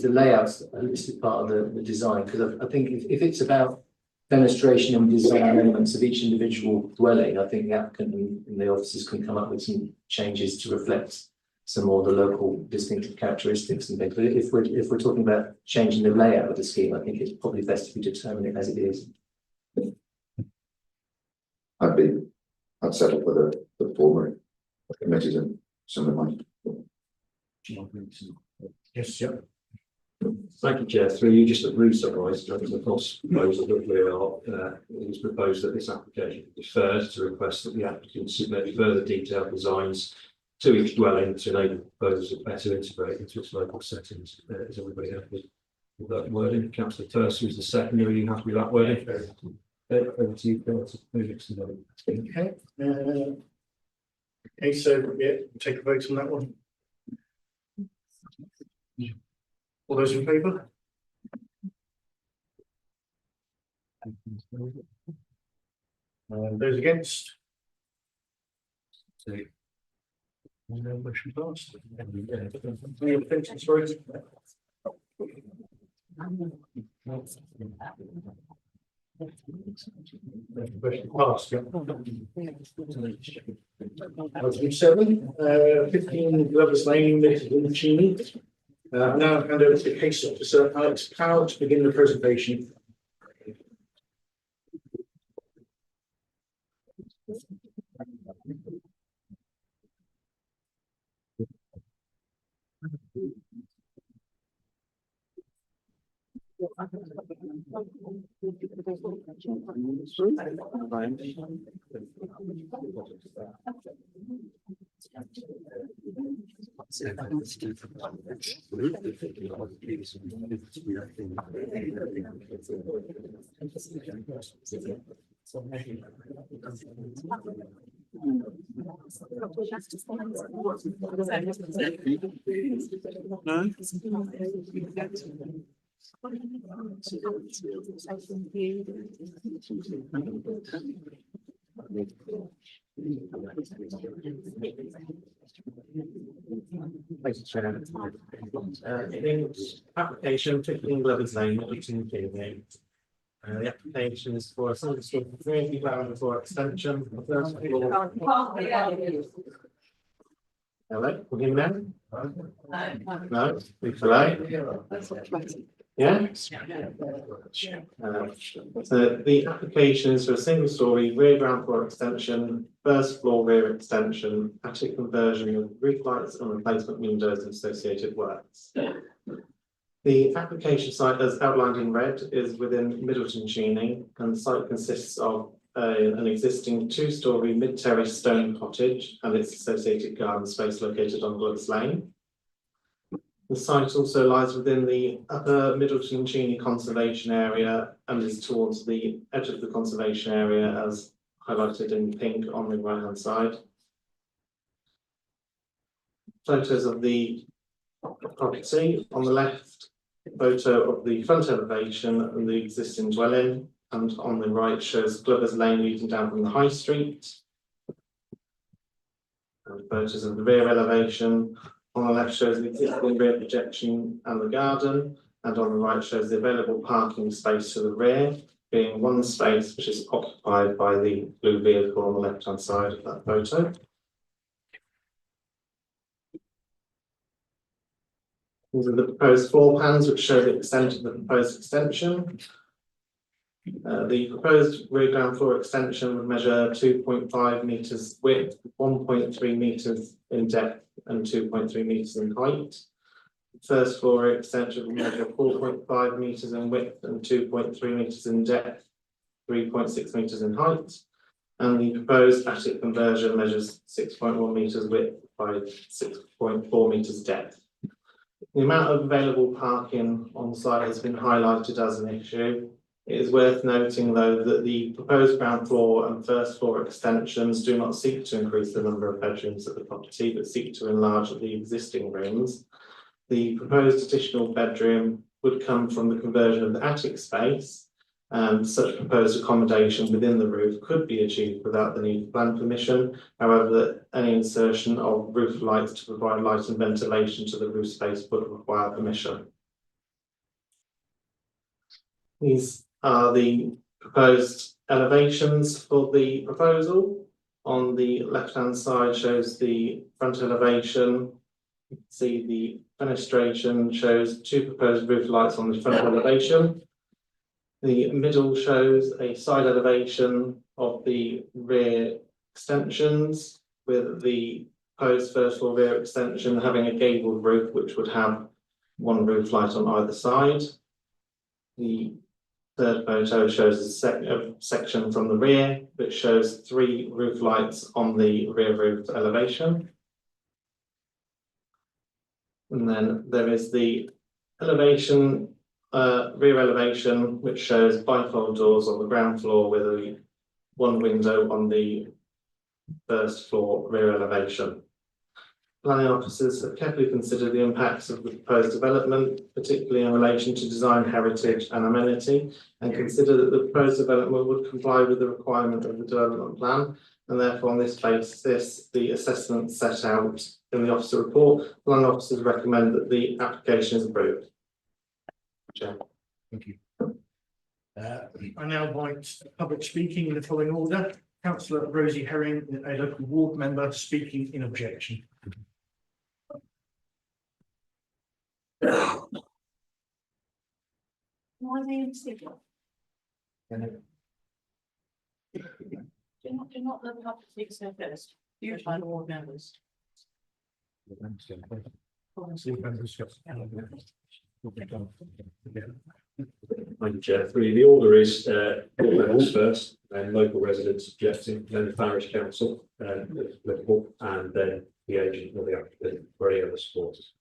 layout a listed part of the design? Because I think if it's about fenestration and design elements of each individual dwelling, I think the applicant and the officers can come up with some changes to reflect some more of the local distinctive characteristics and things. But if we're talking about changing the layout of the scheme, I think it's probably best if we determine it as it is. I'd settle for the former committees and some of mine. Yes, yeah. Thank you, Chair. Through you, just to re-summarise, the cost proposal that we are, it is proposed that this application be deferred to request that the applicant submit further detailed designs to each dwelling to enable proposals to better integrate into its local settings. Is everybody happy with that wording? Councillor Tursi is the second. Are you happy with that wording? Over to you, Bill, to move it to the vote. Okay. Okay, so yeah, take a vote on that one. All those in favour? Those against? Motion passed. Any abstentions, sorry? Motion passed, yeah. Item 7, 15 Glover's Lane, Little Cheney. Now hand over to the case officer, Alex Powell, to begin the presentation. Thanks, Chair. Application 15 Glover's Lane, Eaton King. The application is for a single story ground floor extension. First floor. Hello, can you hear me now? No, we yeah. So the application is for a single story rear ground floor extension, first floor rear extension, attic conversion of roof lights and replacement windows and associated works. The application site, as outlined in red, is within Middleton Cheney, and the site consists of an existing 2-story mid-terrace stone cottage and its associated garden space located on Glover's Lane. The site also lies within the upper Middleton Cheney conservation area and is towards the edge of the conservation area as highlighted in pink on the right hand side. Photos of the property on the left, photo of the front elevation and the existing dwelling, and on the right shows Glover's Lane leading down from the High Street. And photos of the rear elevation. On the left shows the existing rear projection and the garden, and on the right shows the available parking space to the rear, being one space which is occupied by the blue vehicle on the left hand side of that photo. These are the proposed floor plans which show the extent of the proposed extension. The proposed rear ground floor extension would measure 2.5 metres width, 1.3 metres in depth and 2.3 metres in height. The first floor extension would measure 4.5 metres in width and 2.3 metres in depth, 3.6 metres in height. And the proposed attic conversion measures 6.1 metres width by 6.4 metres depth. The amount of available parking on site has been highlighted as an issue. It is worth noting, though, that the proposed ground floor and first floor extensions do not seek to increase the number of bedrooms at the property, but seek to enlarge the existing rooms. The proposed additional bedroom would come from the conversion of the attic space, Such proposed accommodation within the roof could be achieved without the need for plan permission. However, any insertion of roof lights to provide light and ventilation to the roof space would require permission. These are the proposed elevations for the proposal. On the left-hand side shows the front elevation. You can see the fenestration shows 2 proposed roof lights on the front elevation. The middle shows a side elevation of the rear extensions, with the proposed first floor rear extension having a gabled roof, which would have 1 roof light on either side. The third photo shows a section from the rear, which shows 3 roof lights on the rear roof elevation. And then there is the elevation, rear elevation, which shows bifold doors on the ground floor with 1 window on the first floor rear elevation. Planning officers have carefully considered the impacts of the proposed development, particularly in relation to design, heritage and amenity, and consider that the proposed development would comply with the requirement of the development plan, and therefore on this basis, the assessment set out in the officer report, planning officers recommend that the application is approved. Chair. Thank you. I now invite public speaking in the following order. Councillor Rosie Herring, a local ward member, speaking in objection. Why are they in civil? Do not let the public speak so first. You try the ward members. Thank you, Chair. The order is ward members first, then local residents objecting, then the parish council, applicable, and then the agent or the applicant for any other supporters.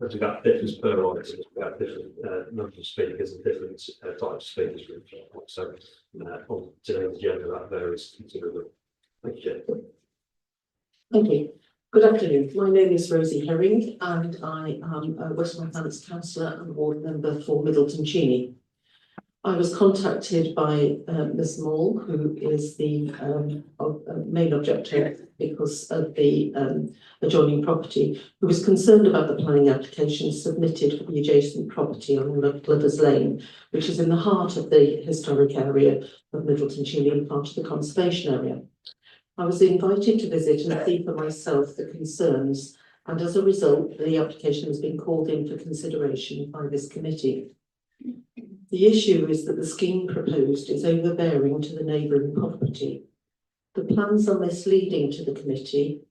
As that differs per item, we have different numbers of speakers and different types of speakers. So on today's agenda that varies considerably. Thank you, Chair. Thank you. Good afternoon. My name is Rosie Herring and I am a West Northants councillor and ward member for Middleton Cheney. I was contacted by Ms Moore, who is the main objector because of the adjoining property, who was concerned about the planning application submitted for the adjacent property on Lovers Lane, which is in the heart of the historic area of Middleton Cheney and part of the conservation area. I was invited to visit and see for myself the concerns, and as a result, the application has been called in for consideration by this committee. The issue is that the scheme proposed is overbearing to the neighbouring property. The plans are misleading to the committee.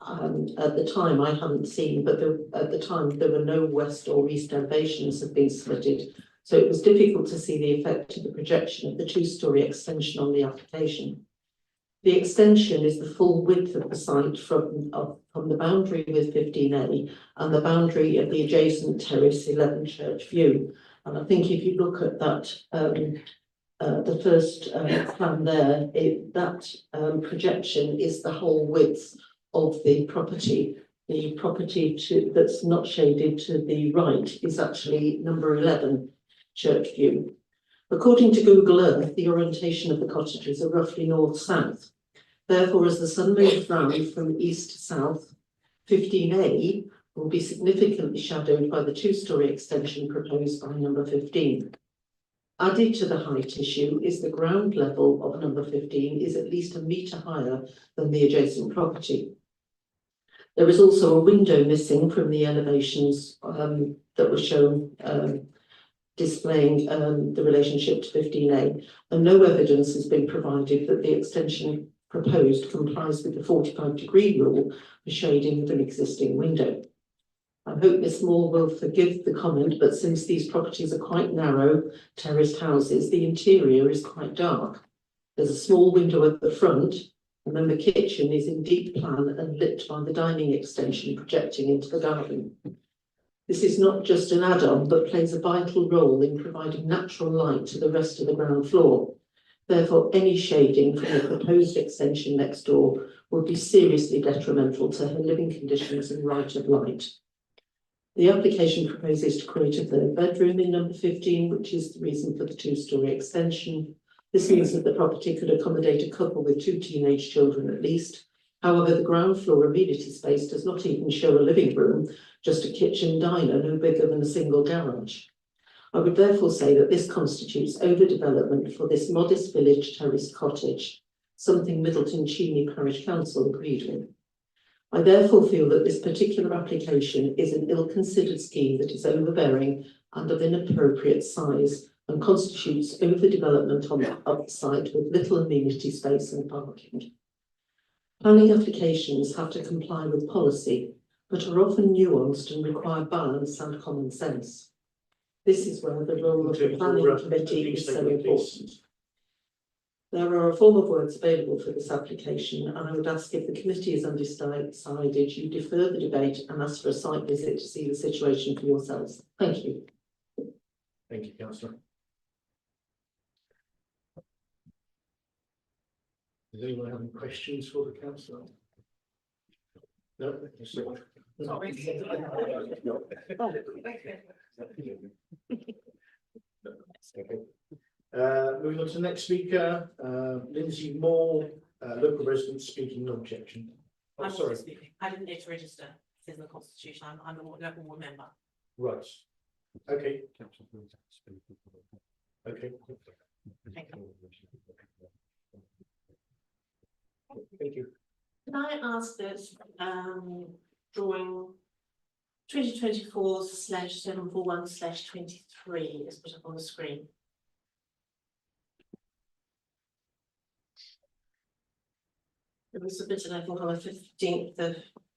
At the time I hadn't seen, but at the time there were no west or east elevations had been submitted, so it was difficult to see the effect of the projection of the 2-storey extension on the application. The extension is the full width of the site from the boundary with 15A and the boundary of the adjacent terrace 11 Church View. And I think if you look at that, the first plan there, that projection is the whole width of the property. The property that's not shaded to the right is actually number 11 Church View. According to Google Earth, the orientation of the cottages are roughly north-south. Therefore, as the sun moves round from east to south, 15A will be significantly shadowed by the 2-storey extension proposed by number 15. Added to the height issue is the ground level of number 15 is at least 1 metre higher than the adjacent property. There is also a window missing from the elevations that were shown displaying the relationship to 15A, and no evidence has been provided that the extension proposed complies with the 45-degree rule for shading of an existing window. I hope Miss Moore will forgive the comment, but since these properties are quite narrow, terraced houses, the interior is quite dark. There's a small window at the front, and then the kitchen is in deep plan and lit by the dining extension projecting into the garden. This is not just an add-on, but plays a vital role in providing natural light to the rest of the ground floor. Therefore, any shading from the proposed extension next door would be seriously detrimental to her living conditions and right of light. The application proposes to create a third bedroom in number 15, which is the reason for the two-storey extension. This means that the property could accommodate a couple with 2 teenage children at least. However, the ground floor amenity space does not even show a living room, just a kitchen diner no bigger than a single garage. I would therefore say that this constitutes overdevelopment for this modest village terraced cottage, something Middleton Cheney Parish Council agreed with. I therefore feel that this particular application is an ill-considered scheme that is overbearing and of inappropriate size and constitutes overdevelopment on the other side with little amenity space and parking. Planning applications have to comply with policy, but are often nuanced and require balance and common sense. This is where the role of the planning committee is so important. There are a form of words available for this application, and I would ask if the committee is undecided, you defer the debate and ask for a site visit to see the situation for yourselves. Thank you. Thank you, councillor. Does anyone have any questions for the councillor? No? Okay. Moving on to the next speaker, Lindsay Moore, local resident speaking no objection. Oh, I'm sorry. also speaking. I didn't need to register. It's in the constitution. I'm a local ward member. Right. Okay. Okay. Thank you. Thank you. Can I ask that drawing 2024/741/23 is put up on the screen? It was submitted, I think, on the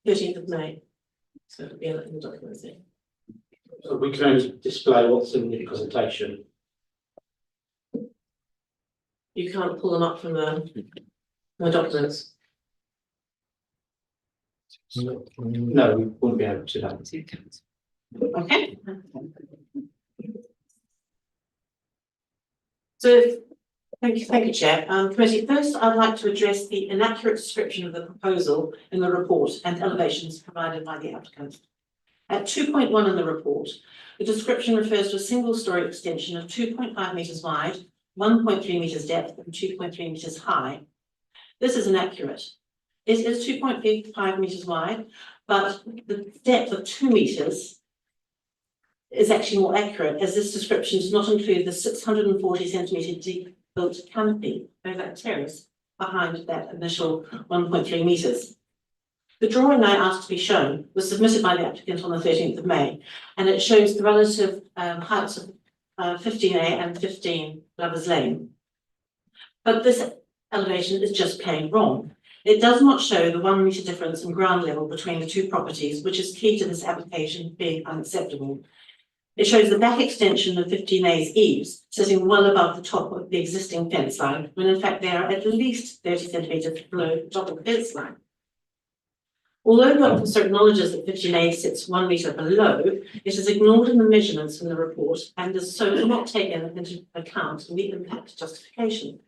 13th of May. So it'll be in the document there. So we can only display what's in the presentation. You can't pull them up from the documents. No, we wouldn't be able to do that. Okay. So, thank you, Chair. Committee, first I'd like to address the inaccurate description of the proposal in the report and elevations provided by the applicant. At 2.1 in the report, the description refers to a single-storey extension of 2.5 metres wide, 1.3 metres depth and 2.3 metres high. This is inaccurate. It is 2.5 metres wide, but the depth of 2 metres is actually more accurate, as this description does not include the 640 centimetre deep built canopy over a terrace behind that initial 1.3 metres. The drawing I asked to be shown was submitted by the applicant on the 13th of May, and it shows the relative heights of 15A and 15 Lovers Lane. But this elevation is just plain wrong. It does not show the 1 metre difference in ground level between the two properties, which is key to this application being unacceptable. It shows the back extension of 15A's eaves sitting well above the top of the existing fence line, when in fact they are at least 30 centimetres below the top of the fence line. Although the officer acknowledges that 15A sits 1 metre below, it is ignored in the measurements in the report and is so not taken into account in the impact justification.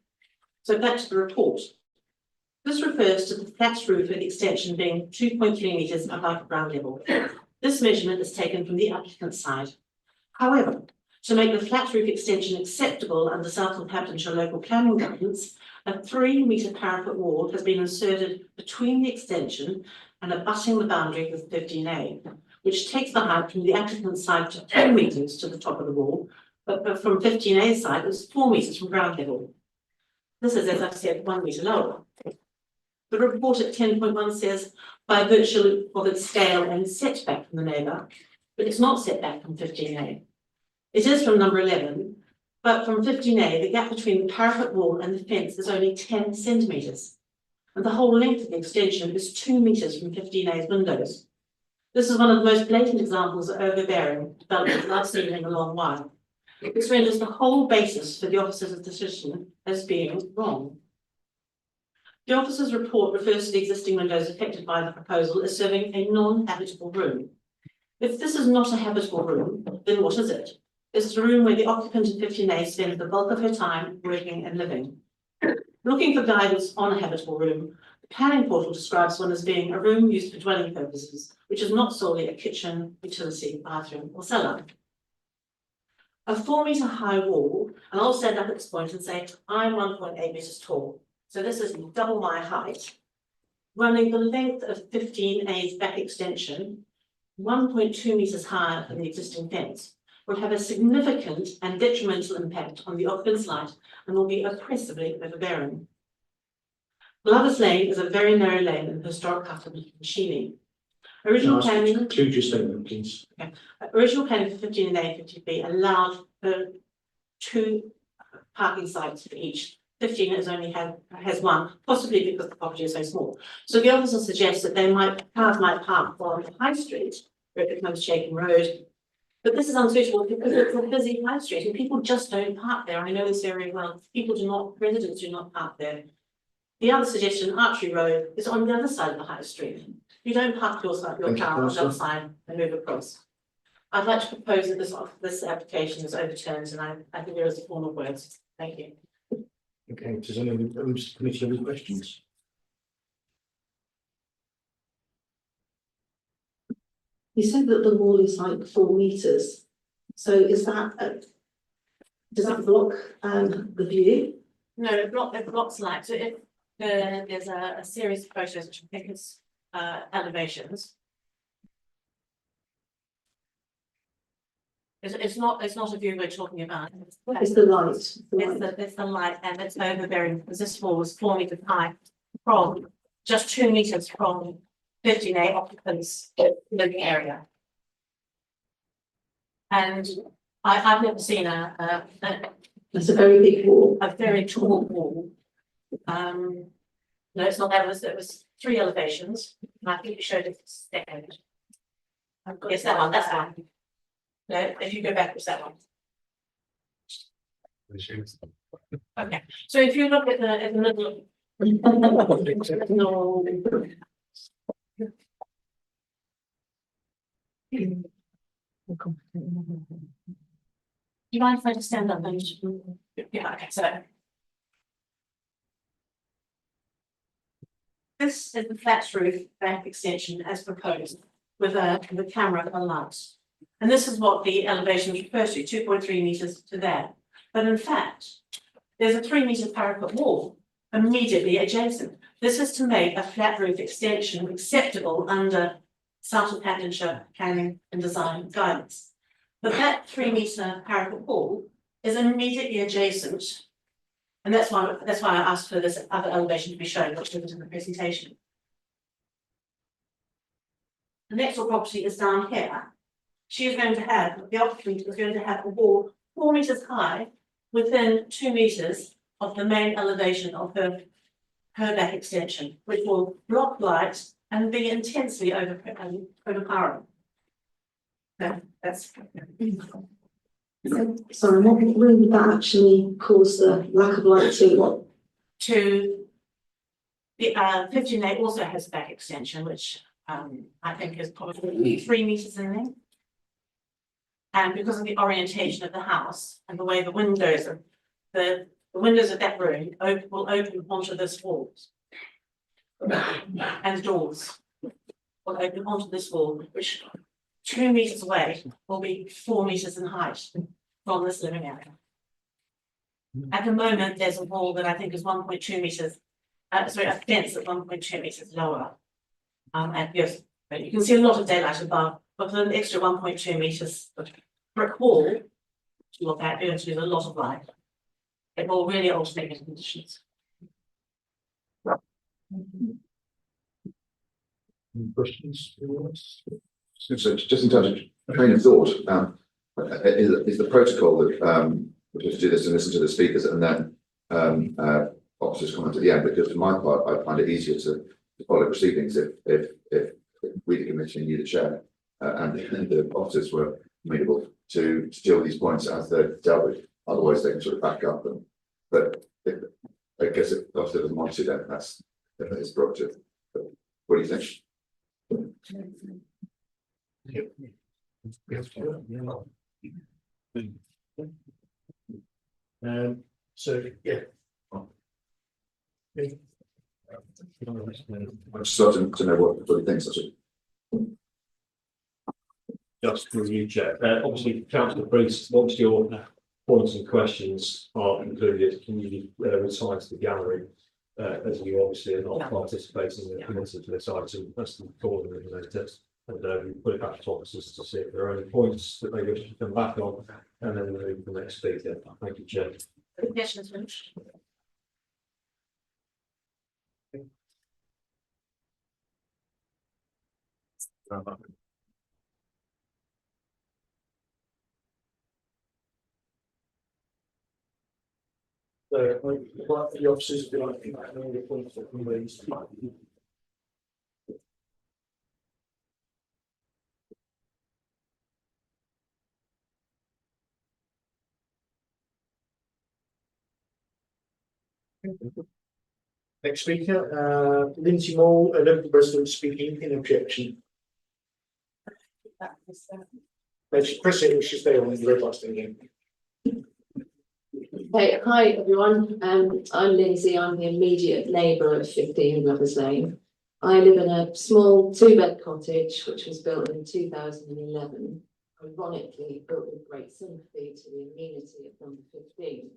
So back to the report. This refers to the flat roof of the extension being 2.3 metres above ground level. This measurement is taken from the applicant's side. However, to make the flat roof extension acceptable under South Northamptonshire local planning guidance, a 3 metre parapet wall has been inserted between the extension and abutting the boundary with 15A, which takes the height from the applicant's side to 10 metres to the top of the wall, but from 15A's side, it's 4 metres from ground level. This is, as I've said, 1 metre lower. The report at 10.1 says, by virtue of its scale and setback from the neighbour, but it's not set back from 15A. It is from number 11, but from 15A, the gap between the parapet wall and the fence is only 10 centimetres, and the whole length of the extension is 2 metres from 15A's windows. This is one of the most blatant examples of overbearing development I've seen in a long while. This renders the whole basis for the officer's decision as being wrong. The officer's report refers to the existing windows affected by the proposal as serving a non-habitable room. If this is not a habitable room, then what is it? It's a room where the occupant of 15A spends the bulk of her time working and living. Looking for guidance on a habitable room, the planning portal describes one as being a room used for dwelling purposes, which is not solely a kitchen, utility, bathroom or cellar. A 4 metre high wall, and I'll stand up at this point and say, I'm 1.8 metres tall. So this is double my height. Running the length of 15A's back extension, 1.2 metres higher than the existing fence, will have a significant and detrimental impact on the occupant's light and will be oppressively overbearing. Lovers Lane is a very narrow lane in the historic cut of Machine. Original planning. Conclude your statement, please. Original planning for 15A and 50B allowed for 2 parking sites for each. 15 has 1, possibly because the property is so small. So the officer suggests that cars might park on the high street, where it becomes Shaken Road. But this is unsuitable because it's a busy high street and people just don't park there. I know this area well. Residents do not park there. The other suggestion, Archery Road, is on the other side of the high street. You don't park your car on the other side and move across. I'd like to propose that this application is overturned, and I think there is a form of words. Thank you. Okay, does any members of the committee have any questions? You said that the wall is like 4 metres. So is that, does that block the view? No, it blocks light. So if there's a series of photos which I think is elevations. It's not a view we're talking about. It's the light. It's the light, and it's overbearing because this wall was 4 metres high from just 2 metres from 15A occupants living area. And I've never seen It's a very big wall. A very tall wall. No, it's not that. It was 3 elevations, and I think you showed it second. Yes, that one. That's that one. No, if you go back, it's that one. Okay, so if you look at the middle. Do you mind if I just stand up and yeah, okay, so. This is the flat roof back extension as proposed with a camera and lights. And this is what the elevation refers to, 2.3 metres to that. But in fact, there's a 3 metre parapet wall immediately adjacent. This is to make a flat roof extension acceptable under Southern-Patternshire planning and design guidance. But that 3 metre parapet wall is immediately adjacent. And that's why I asked for this other elevation to be shown, which isn't in the presentation. The next door property is down here. She is going to have, the occupant is going to have a wall 4 metres high within 2 metres of the main elevation of her back extension, which will block light and be intensely overpowering. So that's. Sorry, what room would that actually cause the lack of light to? What? To the 15A also has back extension, which I think is probably 3 metres in length. And because of the orientation of the house and the way the windows are, the windows of that room will open onto this wall. And the doors will open onto this wall, which 2 metres away will be 4 metres in height from this living area. At the moment, there's a wall that I think is 1.2 metres, sorry, a fence at 1.2 metres lower. And yes, you can see a lot of daylight above, but for an extra 1.2 metres of brick wall to look at, you're going to lose a lot of light. It will really alter the conditions. Any questions? So just in terms of train of thought, is the protocol that we just do this and listen to the speakers and then officers comment at the end, because for my part, I find it easier to follow proceedings if we the committee and you the chair and the officers were amenable to deal with these points as they're dealt with. Otherwise, they can sort of back up them. But I guess if the officer doesn't want to, then that's his prerogative. But what do you think? So yeah. I'm starting to know what he thinks, actually. Just for you, Chair. Obviously, councillor Priest, once your points and questions are included, can you retire to the gallery? As you obviously are not participating in the committee to this item, that's the call of the notice. And we put it back to officers to see if there are any points that they wish to come back on, and then we'll move to the next speaker. Thank you, Chair. Questions, Rich? The officers be like, the points that we raised. Next speaker, Lindsay Moore, a local resident speaking in objection. Let's press it, we should stay on the red light again. Okay, hi everyone, I'm Lindsay, I'm the immediate neighbour of 15 Lovers Lane. I live in a small 2-bed cottage which was built in 2011, ironically built with great sympathy to the amenity of number 15.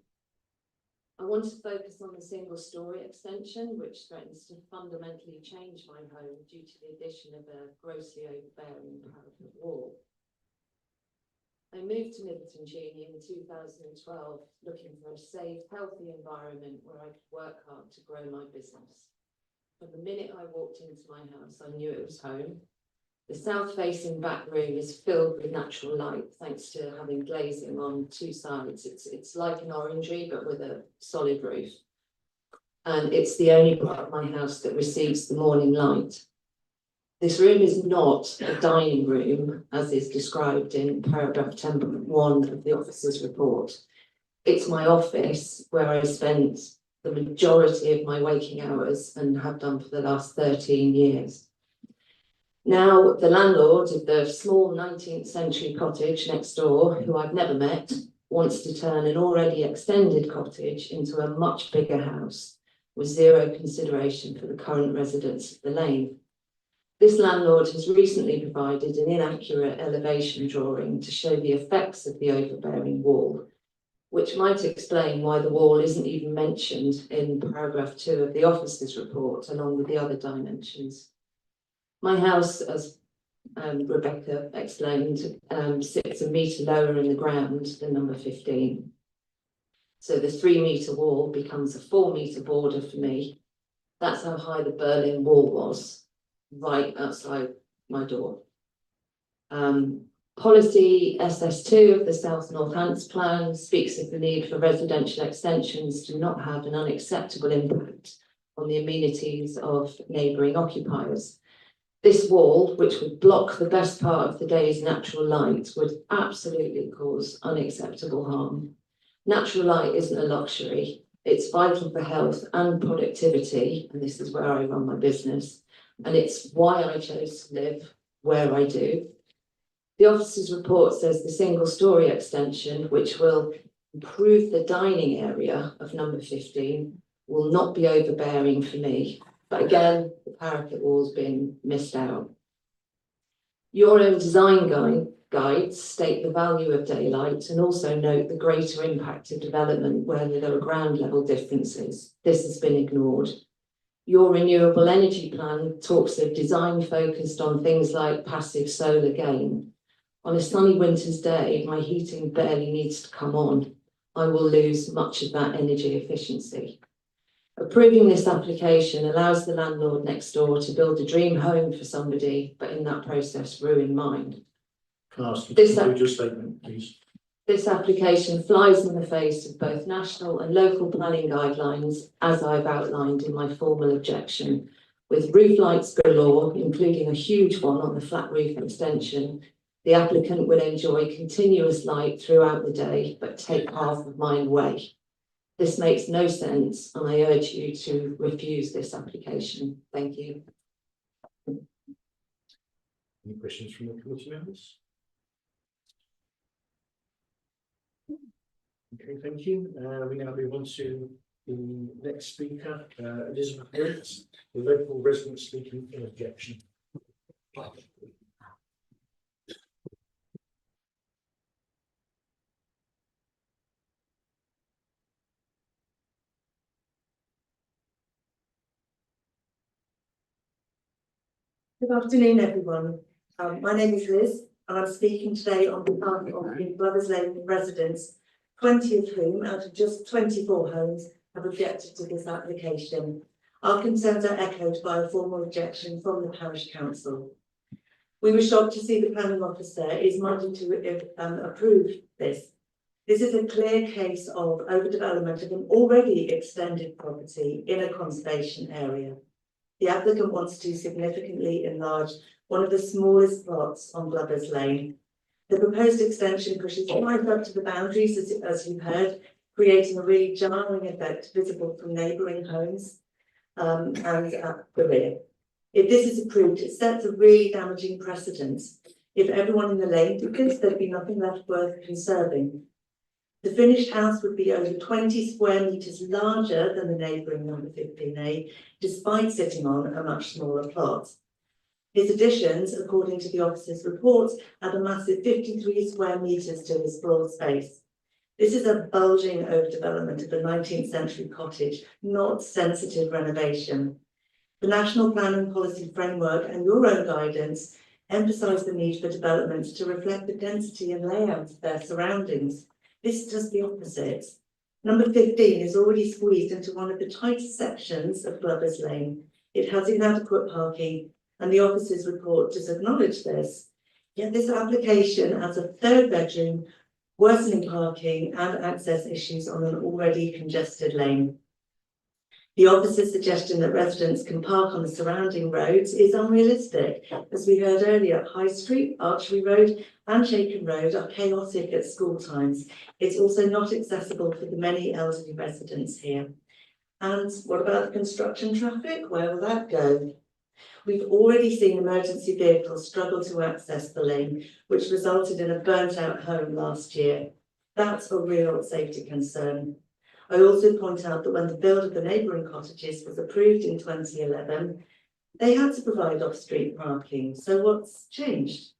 I want to focus on the single-storey extension which threatens to fundamentally change my home due to the addition of a grossly overbearing parapet wall. I moved to Middleton Cheney in 2012, looking for a safe, healthy environment where I could work hard to grow my business. From the minute I walked into my house, I knew it was home. The south-facing back room is filled with natural light, thanks to having glazing on 2 sides. It's like an orangery, but with a solid roof. And it's the only part of my house that receives the morning light. This room is not a dining room, as is described in paragraph 10.1 of the officer's report. It's my office where I spent the majority of my waking hours and have done for the last 13 years. Now, the landlord of the small 19th century cottage next door, who I've never met, wants to turn an already extended cottage into a much bigger house with zero consideration for the current residents of the lane. This landlord has recently provided an inaccurate elevation drawing to show the effects of the overbearing wall, which might explain why the wall isn't even mentioned in paragraph 2 of the officer's report, along with the other dimensions. My house, as Rebecca explained, sits a metre lower in the ground than number 15. So the 3-metre wall becomes a 4-metre border for me. That's how high the Berlin Wall was, right outside my door. Policy SS2 of the South Northants Plan speaks of the need for residential extensions to not have an unacceptable impact on the amenities of neighbouring occupiers. This wall, which would block the best part of the day's natural light, would absolutely cause unacceptable harm. Natural light isn't a luxury. It's vital for health and productivity, and this is where I run my business. And it's why I chose to live where I do. The officer's report says the single-storey extension, which will improve the dining area of number 15, will not be overbearing for me. But again, the parapet wall's been missed out. Your own design guides state the value of daylight and also note the greater impact of development where there are ground level differences. This has been ignored. Your renewable energy plan talks of design focused on things like passive solar gain. On a sunny winter's day, my heating barely needs to come on. I will lose much of that energy efficiency. Approving this application allows the landlord next door to build a dream home for somebody, but in that process ruin mine. Can I ask you to conclude your statement, please? This application flies in the face of both national and local planning guidelines, as I've outlined in my formal objection, with roof lights galore, including a huge one on the flat roof extension. The applicant will enjoy continuous light throughout the day, but take half of mine away. This makes no sense, and I urge you to refuse this application. Thank you. Any questions from the committee members? Okay, thank you. We now move on to The next speaker, Elizabeth Briggs, the local resident speaking in objection. Good afternoon, everyone. My name is Liz, and I'm speaking today on behalf of the Brothers Lane residents, 20 of whom, out of just 24 homes, have objected to this application. Our concerns are echoed by a formal objection from the parish council. We were shocked to see the planning officer is minded to approve this. This is a clear case of overdevelopment of an already extended property in a conservation area. The applicant wants to significantly enlarge one of the smallest plots on Glover's Lane. The proposed extension pushes right up to the boundaries, as you've heard, creating a really jarring effect visible from neighbouring homes and at the rear. If this is approved, it sets a really damaging precedent. If everyone in the lane because there'd be nothing left worth conserving. The finished house would be over 20 square metres larger than the neighbouring number 15A, despite sitting on a much smaller plot. His additions, according to the officer's report, add a massive 53 square metres to his floor space. This is a bulging overdevelopment of a 19th century cottage, not sensitive renovation. The National Planning Policy Framework and your own guidance emphasise the need for developments to reflect the density and layout of their surroundings. This does the opposite. Number 15 is already squeezed into one of the tightest sections of Glover's Lane. It has inadequate parking, and the officer's report does acknowledge this. Yet this application adds a third bedroom, worsening parking and access issues on an already congested lane. The officer's suggestion that residents can park on the surrounding roads is unrealistic. As we heard earlier, High Street, Archery Road and Shaken Road are chaotic at school times. It's also not accessible for the many elderly residents here. And what about the construction traffic? Where will that go? We've already seen emergency vehicles struggle to access the lane, which resulted in a burnt out home last year. That's a real safety concern. I also point out that when the build of the neighbouring cottages was approved in 2011, they had to provide off-street parking. So what's changed?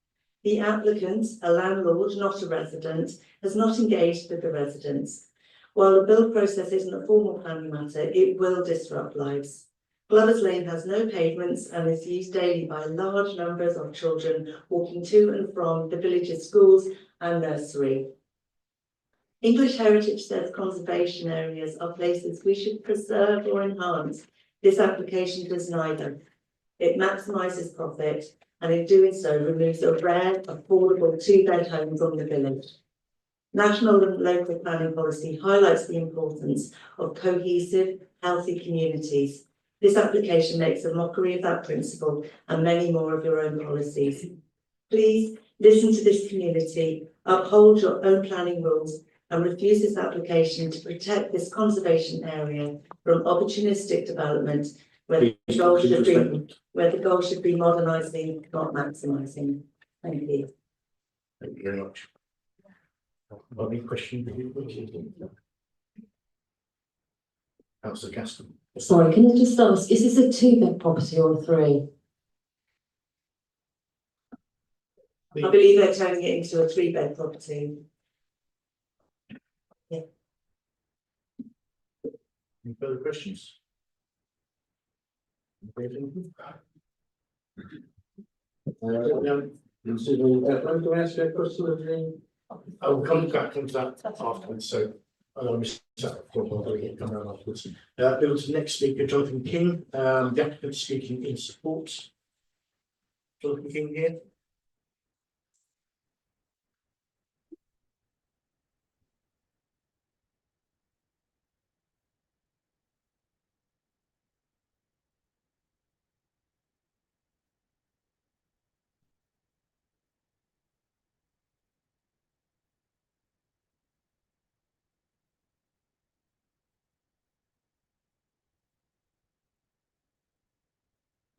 The applicant, a landlord, not a resident, has not engaged with the residents. While the build process isn't a formal planning matter, it will disrupt lives. Glover's Lane has no pavements and is used daily by large numbers of children walking to and from the village's schools and nursery. English Heritage says conservation areas are places we should preserve or enhance. This application does neither. It maximises profit and in doing so removes a rare, affordable two-bed home from the village. National and local planning policy highlights the importance of cohesive, healthy communities. This application makes a mockery of that principle and many more of your own policies. Please listen to this community, uphold your own planning rules and refuse this application to protect this conservation area from opportunistic development where the goal should be modernising, not maximising. Thank you. Thank you very much. Any question? Councillor Gaston. Sorry, can I just ask, is this a two-bed property or a three? I believe they're turning it into a three-bed property. Yeah. Any further questions? I'll come back to that afterwards, so I'll miss that. Come around afterwards. Bill to the next speaker, Jonathan King, the applicant speaking in support. Jonathan King here.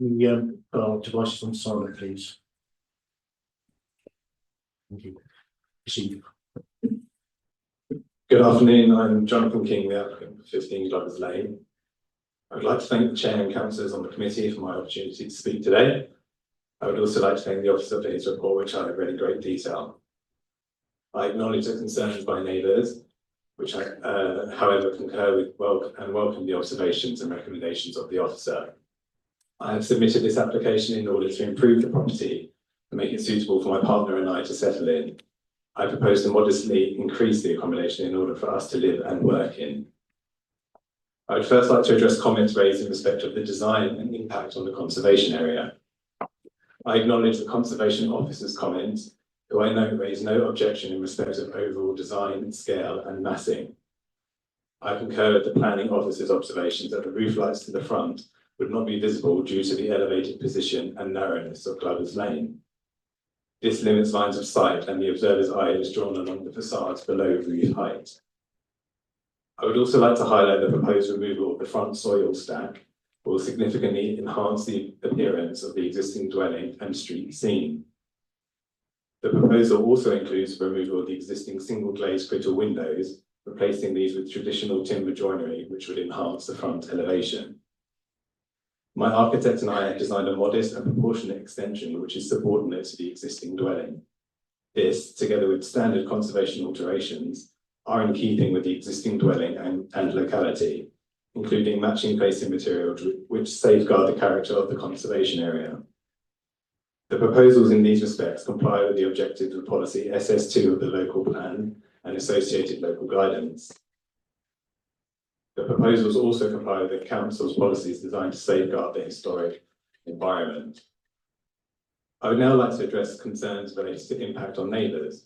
The our devices on silent, please. Thank you. Proceed. Good afternoon, I'm Jonathan King, the applicant for 15 Glovers Lane. I would like to thank the chair and councillors on the committee for my opportunity to speak today. I would also like to thank the officer for his report, which I have read in great detail. I acknowledge the concerns by neighbours, which I, however, concur with and welcome the observations and recommendations of the officer. I have submitted this application in order to improve the property and make it suitable for my partner and I to settle in. I propose to modestly increase the accommodation in order for us to live and work in. I would first like to address comments raised in respect of the design and impact on the conservation area. I acknowledge the Conservation Officer's comments, who I know raise no objection in respect of overall design, scale and massing. I concur with the Planning Officer's observations that the roof lights to the front would not be visible due to the elevated position and narrowness of Glovers Lane. This limits lines of sight and the observer's eye is drawn along the facades below roof height. I would also like to highlight the proposed removal of the front soil stack will significantly enhance the appearance of the existing dwelling and street scene. The proposal also includes the removal of the existing single glazed critter windows, replacing these with traditional timber joinery, which would enhance the front elevation. My architect and I have designed a modest and proportionate extension which is subordinate to the existing dwelling. This, together with standard conservation alterations, are in keeping with the existing dwelling and locality, including matching facing materials which safeguard the character of the conservation area. The proposals in these respects comply with the objectives of policy SS2 of the local plan and associated local guidance. The proposals also comply with the council's policies designed to safeguard the historic environment. I would now like to address concerns related to impact on neighbours.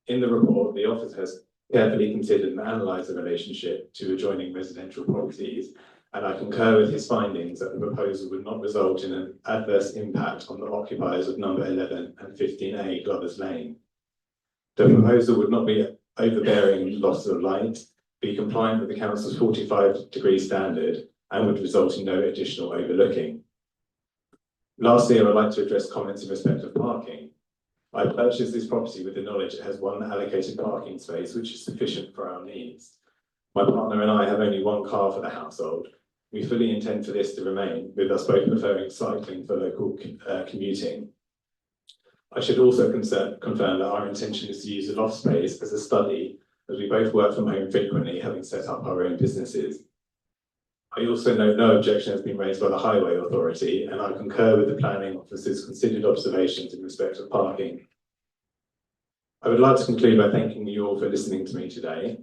In the report, the office has carefully considered and analysed the relationship to adjoining residential properties, and I concur with his findings that the proposal would not result in an adverse impact on the occupiers of number 11 and 15A Glovers Lane. The proposal would not be overbearing loss of light, be compliant with the council's 45-degree standard, and would result in no additional overlooking. Lastly, I would like to address comments in respect of parking. I purchased this property with the knowledge it has one allocated parking space, which is sufficient for our needs. My partner and I have only one car for the household. We fully intend for this to remain, with us both preferring cycling for local commuting. I should also confirm that our intention is to use the loft space as a study, as we both work from home frequently, having set up our own businesses. I also note no objection has been raised by the Highway Authority, and I concur with the Planning Officer's considered observations in respect of parking. I would like to conclude by thanking you all for listening to me today.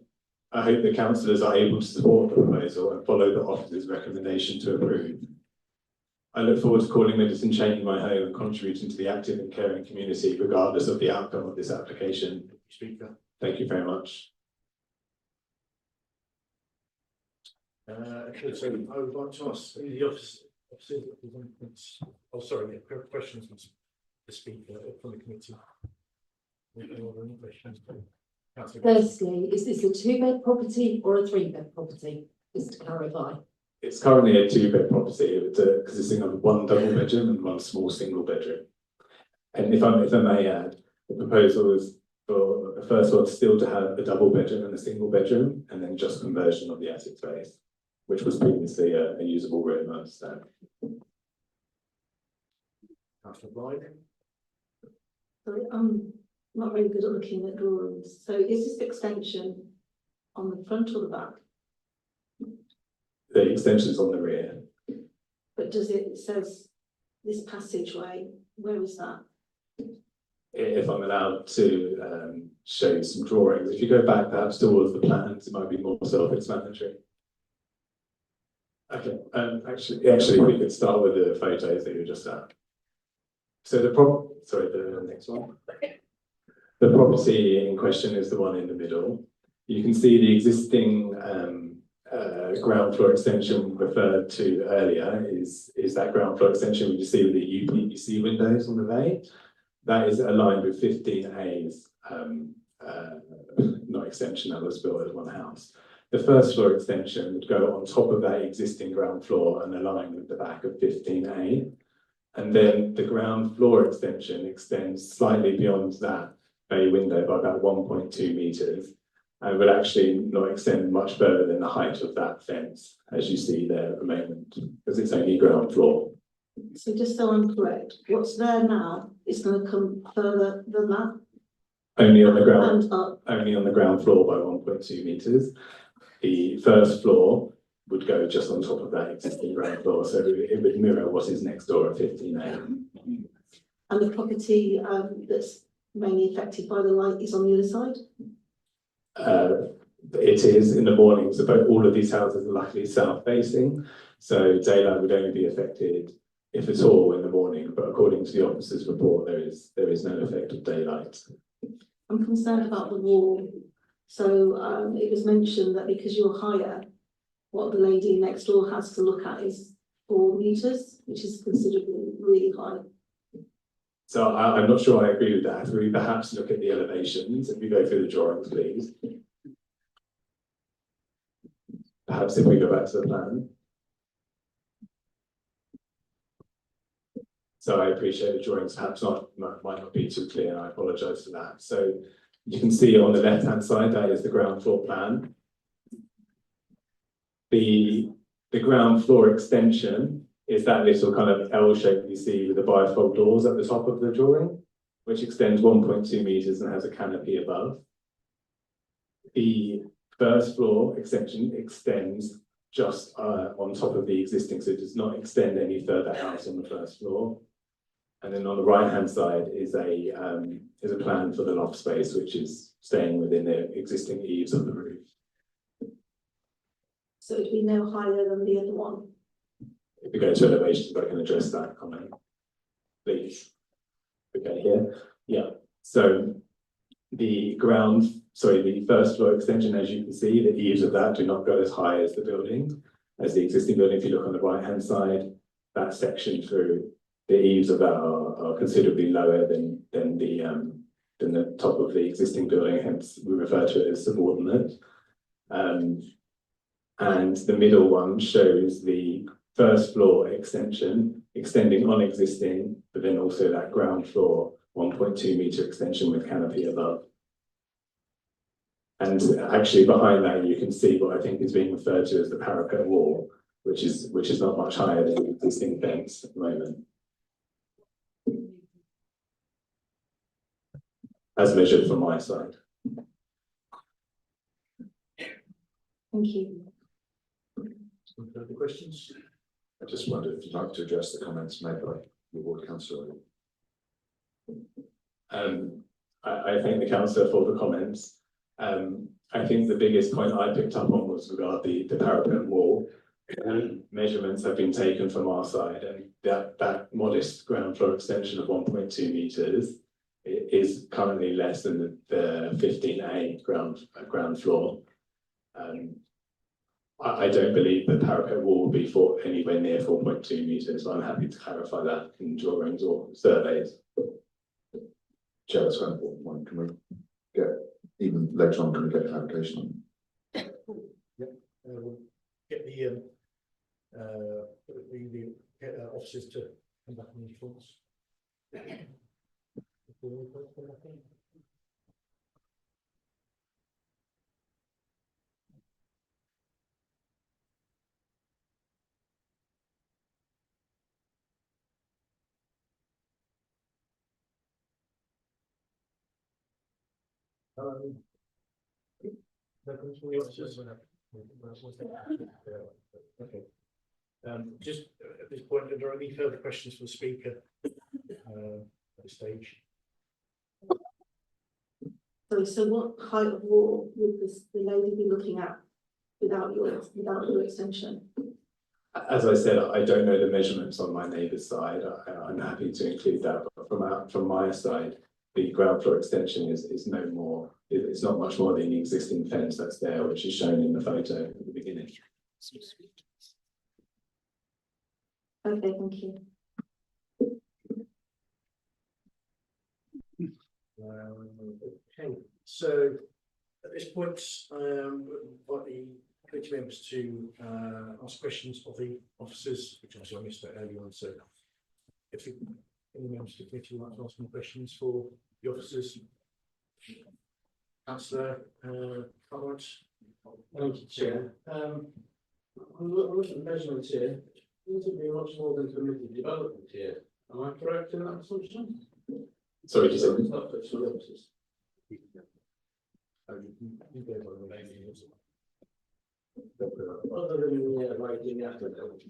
I hope the councillors are able to support the proposal and follow the officer's recommendation to approve. I look forward to calling Middleton Cheney my home and contributing to the active and caring community regardless of the outcome of this application. Speaker. Thank you very much. Okay, so I would like to ask the officer, oh, sorry, yeah, questions from the speaker from the committee. Any questions? Firstly, is this a 2-bed property or a 3-bed property? Just to clarify. It's currently a 2-bed property. It's consisting of one double bedroom and one small single bedroom. And if I may add, the proposal is for the first one still to have a double bedroom and a single bedroom, and then just conversion of the attic space, which was previously a usable room, I understand. Councillor Blythe. Sorry, I'm not really good at looking at drawings. So is this extension on the front or the back? The extension's on the rear. But does it says this passageway, where is that? If I'm allowed to show you some drawings, if you go back perhaps towards the plans, it might be more self-explanatory. Okay, actually, we could start with the photos that you just at. So the next one. The property in question is the one in the middle. You can see the existing ground floor extension referred to earlier is that ground floor extension you see with the UPVC windows on the bay. That is aligned with 15A's not extension that was built as one house. The first floor extension would go on top of that existing ground floor and align with the back of 15A. And then the ground floor extension extends slightly beyond that bay window by about 1.2 metres and would actually not extend much further than the height of that fence, as you see there at the moment, because it's only ground floor. So just so I'm correct, what's there now is going to come further than that Only on the ground, and up. only on the ground floor by 1.2 meters. The first floor would go just on top of that existing ground floor, so it would mirror what is next door at 15A. And the property that's mainly affected by the light is on the other side? It is in the mornings, but all of these houses are luckily south facing, so daylight would only be affected, if at all, in the morning. But according to the officer's report, there is no effect of daylight. I'm concerned about the wall. So it was mentioned that because you're higher, what the lady next door has to look at is 4 meters, which is considerably really high. So I'm not sure I agree with that. We perhaps look at the elevations. If we go through the drawings, please. Perhaps if we go back to the plan. So I appreciate the drawings perhaps might not be too clear, and I apologise for that. So you can see on the left-hand side, that is the ground floor plan. The ground floor extension is that little kind of L shape you see with the bifold doors at the top of the drawing, which extends 1.2 meters and has a canopy above. The first floor extension extends just on top of the existing, so it does not extend any further out on the first floor. And then on the right-hand side is a plan for the loft space, which is staying within the existing eaves of the roof. So it'd be no higher than the other one. If we go to elevations, I can address that comment, please. Okay, here, yeah. So the first floor extension, as you can see, the eaves of that do not go as high as the building, as the existing building. If you look on the right-hand side, that section through, the eaves of that are considerably lower than the top of the existing building, hence we refer to it as subordinate. And the middle one shows the first floor extension extending on existing, but then also that ground floor 1.2 meter extension with canopy above. And actually behind that you can see what I think is being referred to as the parapet wall, which is not much higher than the existing fence at the moment, as measured from my side. Thank you. Some further questions? I just wondered if you'd like to address the comments made by the ward councillor. I thank the councillor for the comments. I think the biggest point I picked up on was regarding the parapet wall. Measurements have been taken from our side, and that modest ground floor extension of 1.2 meters is currently less than the 15A ground floor. I don't believe the parapet wall will be anywhere near 4.2 meters. So I'm happy to clarify that in drawings or surveys. Chair, that's quite an important one. Can we get, even later on, can we get clarification? We'll get the officers to come back on response. Okay. Just at this point, are there any further questions for the speaker at this stage? So what height of wall would the lady be looking at without your extension? As I said, I don't know the measurements on my neighbour's side. I'm happy to include that, but from my side, the ground floor extension is no more. It's not much more than the existing fence that's there, which is shown in the photo at the beginning. Okay, thank you. Okay, so at this point, invite the committee members to ask questions of the officers, which obviously I missed that earlier on. So if any members of the committee would like to ask any questions for the officers. Councillor, comments? Thank you, Chair. I'm looking at measurements here. There doesn't be much more than permitted development here. Am I correct in that assumption? Sorry, just It's not for services. Other than, writing after that.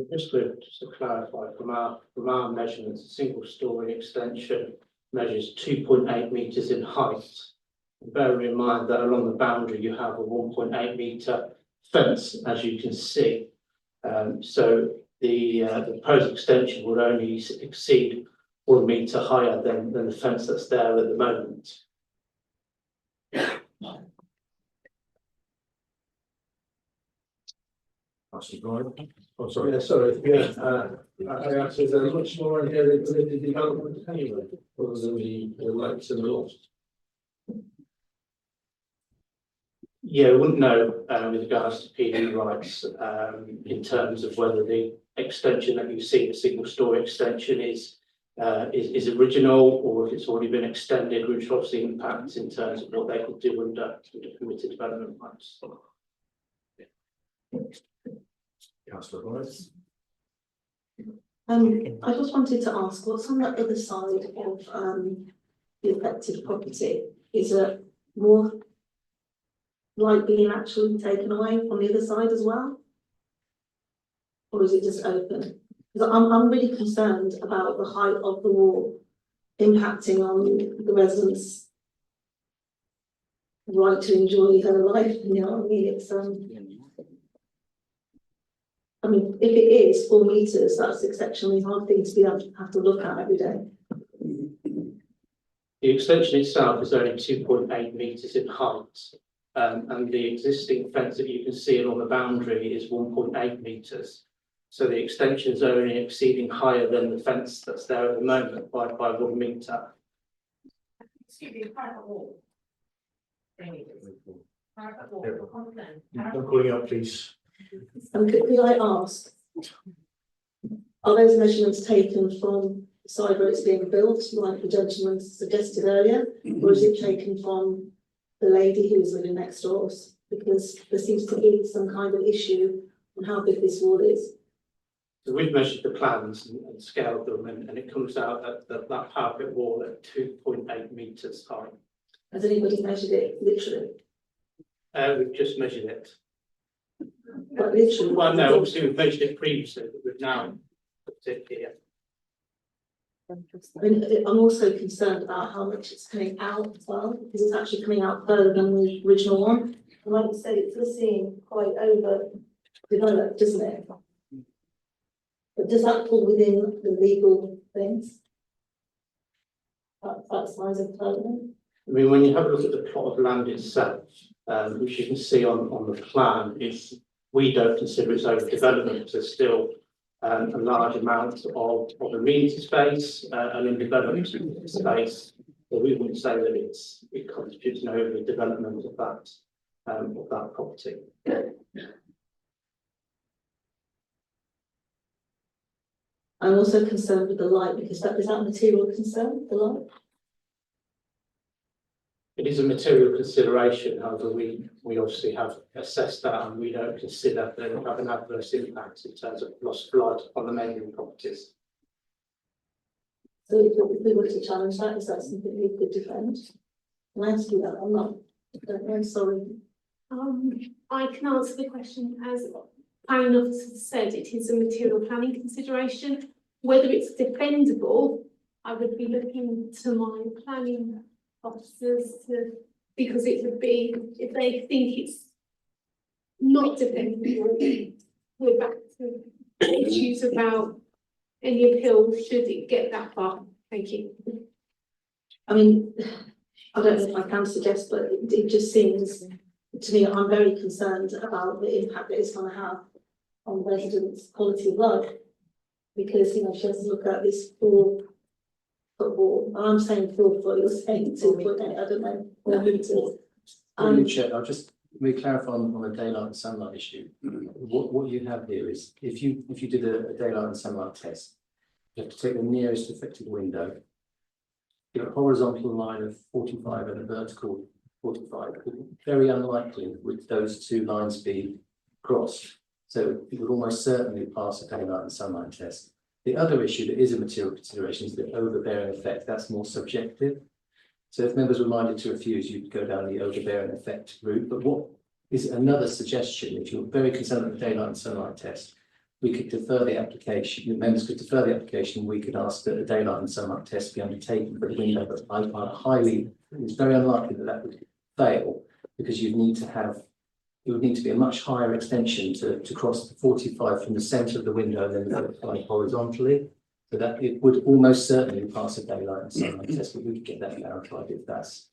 Just to clarify, from our measurements, a single story extension measures 2.8 metres in height. Bearing in mind that along the boundary you have a 1.8 metre fence, as you can see. So the proposed extension would only exceed 1 metre higher than the fence that's there at the moment. Oh, sorry. Yeah, sorry. Yeah, I asked, is there much more in here than permitted development anyway? Other than the lights and the laws? Yeah, we wouldn't know with regards to PD rights in terms of whether the extension that you see, the single story extension is original or if it's already been extended, which obviously impacts in terms of what they could do under permitted development rights. Councillor Rice. I just wanted to ask, what's on the other side of the affected property? Is it more light being actually taken away on the other side as well? Or is it just open? Because I'm really concerned about the height of the wall impacting on the residents' right to enjoy their life, you know what I mean? It's I mean, if it is 4 metres, that's an exceptionally hard thing to be able to have to look at every day. The extension itself is only 2.8 metres in height, and the existing fence that you can see along the boundary is 1.8 metres. So the extension is only exceeding higher than the fence that's there at the moment by 1 metre. Excuse me, private wall. Private wall, content. I'm calling out, please. Could I ask, are those measurements taken from the side where it's being built, like the gentleman suggested earlier, or is it taken from the lady who is living next door? Because there seems to be some kind of issue on how big this wall is. So we've measured the plans and scaled them, and it comes out that parapet wall at 2.8 metres high. Has anybody measured it literally? We've just measured it. But literally? Well, no, obviously we've measured it previously, but we've now put it here. I mean, I'm also concerned about how much it's coming out as well, because it's actually coming out further than the original one. And like I said, it does seem quite overdeveloped, doesn't it? But does that fall within the legal things? That size of development? I mean, when you have a look at the plot of land itself, which you can see on the plan, we don't consider it's overdevelopment, because there's still a large amount of amenity space and in development space. So we wouldn't say that it constitutes an overdevelopment of that property. I'm also concerned with the light, because is that a material concern, the light? It is a material consideration, however, we obviously have assessed that, and we don't consider that it will have an adverse impact in terms of lost blood on the neighbouring properties. So if we were to challenge that, is that something we could defend? Can I ask you that? I don't know, sorry. I can answer the question as planning officer said, it is a material planning consideration. Whether it's defendable, I would be looking to my planning officers because it would be, if they think it's not defendable, we're back to issues about any appeal should it get that far. Thank you. I mean, I don't know if I can suggest, but it just seems to me, I'm very concerned about the impact that it's going to have on residents' quality of life. Because, you know, she has to look at this 4 foot wall, I'm saying 4 foot, you're saying 2.8, I don't know, what it is. Through you, Chair, I'll just clarify on the daylight and sunlight issue. What you have here is, if you did a daylight and sunlight test, you have to take the nearest affected window, get a horizontal line of 45 and a vertical 45. Very unlikely would those two lines be crossed. So it would almost certainly pass a daylight and sunlight test. The other issue that is a material consideration is the overbearing effect. That's more subjective. So if members were minded to refuse, you'd go down the overbearing effect route. But what is another suggestion, if you're very concerned with the daylight and sunlight test, we could defer the application, members could defer the application, we could ask that a daylight and sunlight test be undertaken for the window, but it's very unlikely that that would fail, because you'd need to have, it would need to be a much higher extension to cross the 45 from the centre of the window and then apply horizontally. So that it would almost certainly pass a daylight and sunlight test, but we could get that clarified if that's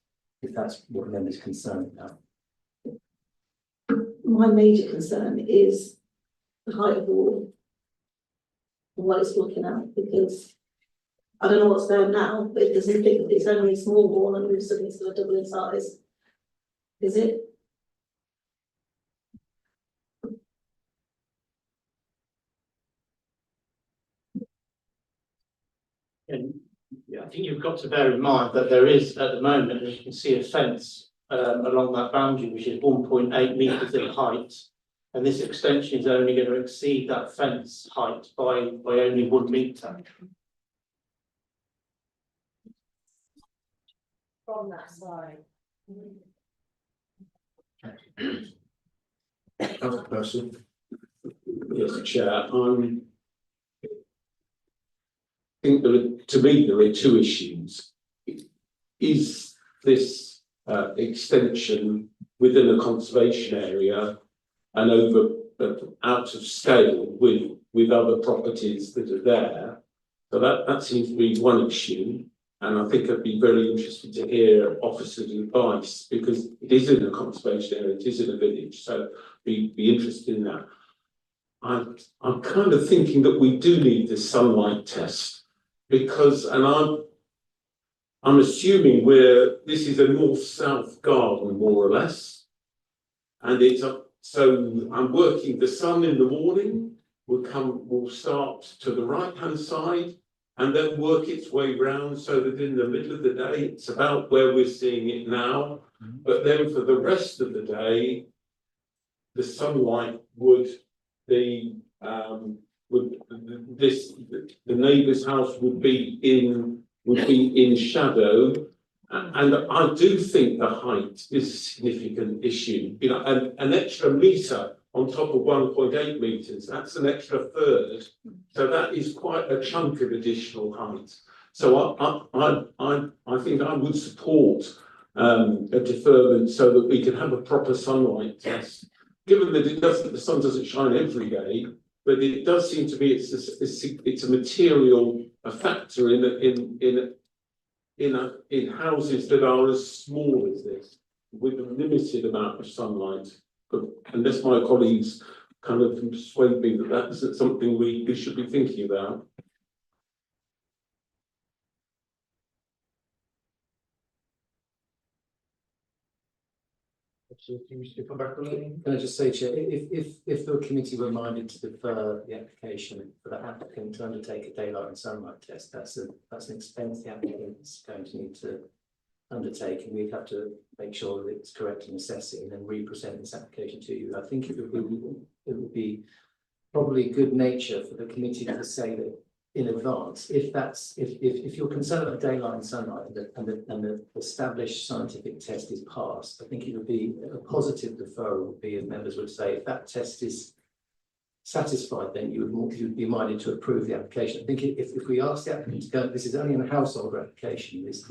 what members' concerned about. My major concern is the height of the wall and what it's looking at, because I don't know what's there now, but if it's only a small wall and we've suddenly sort of double in size, is it? And yeah, I think you've got to bear in mind that there is at the moment, as you can see, a fence along that boundary, which is 1.8 metres in height. And this extension is only going to exceed that fence height by only 1 metre. From that side. Other person. Yes, Chair, I think to me there are two issues. Is this extension within a conservation area and out of scale with other properties that are there? So that seems to be one issue. And I think I'd be very interested to hear officers' advice, because it is in a conservation area, it is in a village, so be interested in that. I'm kind of thinking that we do need this sunlight test, because, and I'm assuming this is a north-south garden, more or less, and so I'm working, the sun in the morning will start to the right-hand side, and then work its way round so that in the middle of the day, it's about where we're seeing it now. But then for the rest of the day, the sunlight the neighbour's house would be in shadow. And I do think the height is a significant issue. You know, an extra metre on top of 1.8 metres, that's an extra third. So that is quite a chunk of additional height. So I think I would support a deferment so that we can have a proper sunlight test. Given that the sun doesn't shine every day, but it does seem to be it's a material factor in houses that are as small as this, with a limited amount of sunlight. But unless my colleagues kind of persuade me that that isn't something we should be thinking about. Can I just say, Chair, if the committee were minded to defer the application for the applicant to undertake a daylight and sunlight test, that's an expense the applicant is going to need to undertake, and we'd have to make sure that it's correct and assess it and then re-present this application to you. I think it would be probably good nature for the committee to say that in advance, if you're concerned about daylight and sunlight and the established scientific test is passed, I think it would be a positive deferral would be if members would say if that test is satisfied, then you would be minded to approve the application. I think if we ask the applicant to go, this is only a householder application, this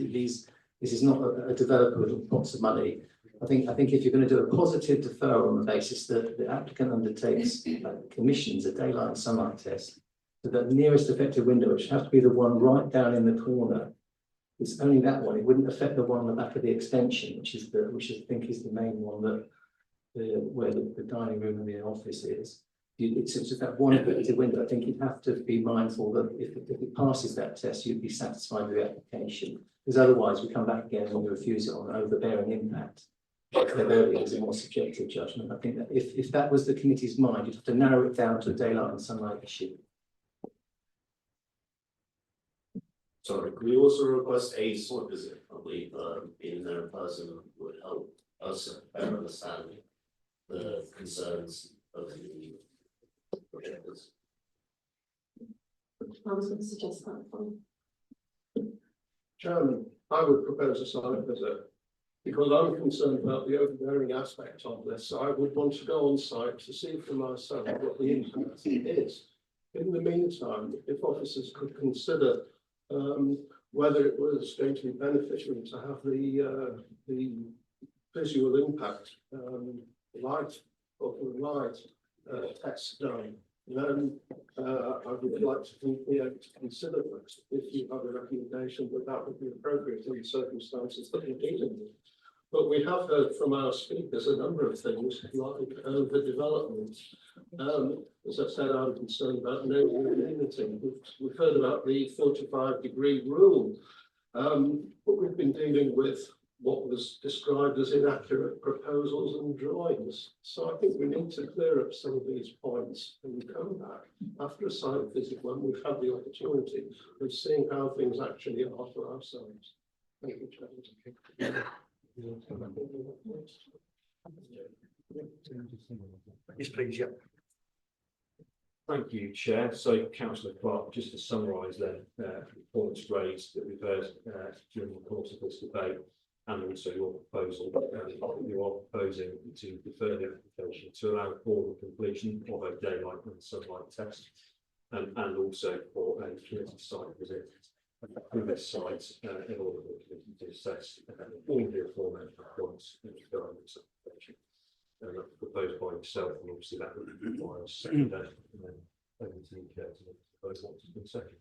is not a developer with lots of money. I think if you're going to do a positive deferral on the basis that the applicant undertakes commissions a daylight and sunlight test, so that nearest effective window, which has to be the one right down in the corner, it's only that one. It wouldn't affect the one on the back of the extension, which I think is the main one that where the dining room and the office is. it's just that one effective window. I think you'd have to be mindful that if it passes that test, you'd be satisfied with the application. Because otherwise we come back again when we refuse it on overbearing impact. There is a more subjective judgment. I think that if that was the committee's mind, you'd have to narrow it down to a daylight and sunlight issue. Sorry, could we also request a site visit? I believe being there in person would help us better understand the concerns of the projectors. I was going to suggest that one. Chairman, I would propose a site visit because I'm concerned about the overbearing aspect of this. I would want to go on site to see for myself what the impact is. In the meantime, if officers could consider whether it was going to be beneficial to have the visual impact light test done, then I would like to be able to consider that if you have a recommendation that would be appropriate in the circumstances that we're dealing with. But we have heard from our speakers a number of things like overdevelopment. As I said, I'm concerned about neighbourhood community. We've heard about the 45-degree rule, but we've been dealing with what was described as inaccurate proposals and drawings. So I think we need to clear up some of these points and come back after a site visit when we've had the opportunity of seeing how things actually are for ourselves. Thank you, Chairman. Yes, please, yeah. Thank you, Chair. So, Councillor Clark, just to summarise then, points raised that we've heard during the course of this debate, and also your proposal. You are proposing to defer the application to allow formal completion of a daylight and sunlight test, and also for a community site visit with this site in order for the committee to assess all the aforementioned points in regard to this application. And that's proposed by yourself, and obviously that would require a second day, and then over to you, Chair, to propose what's been seconded.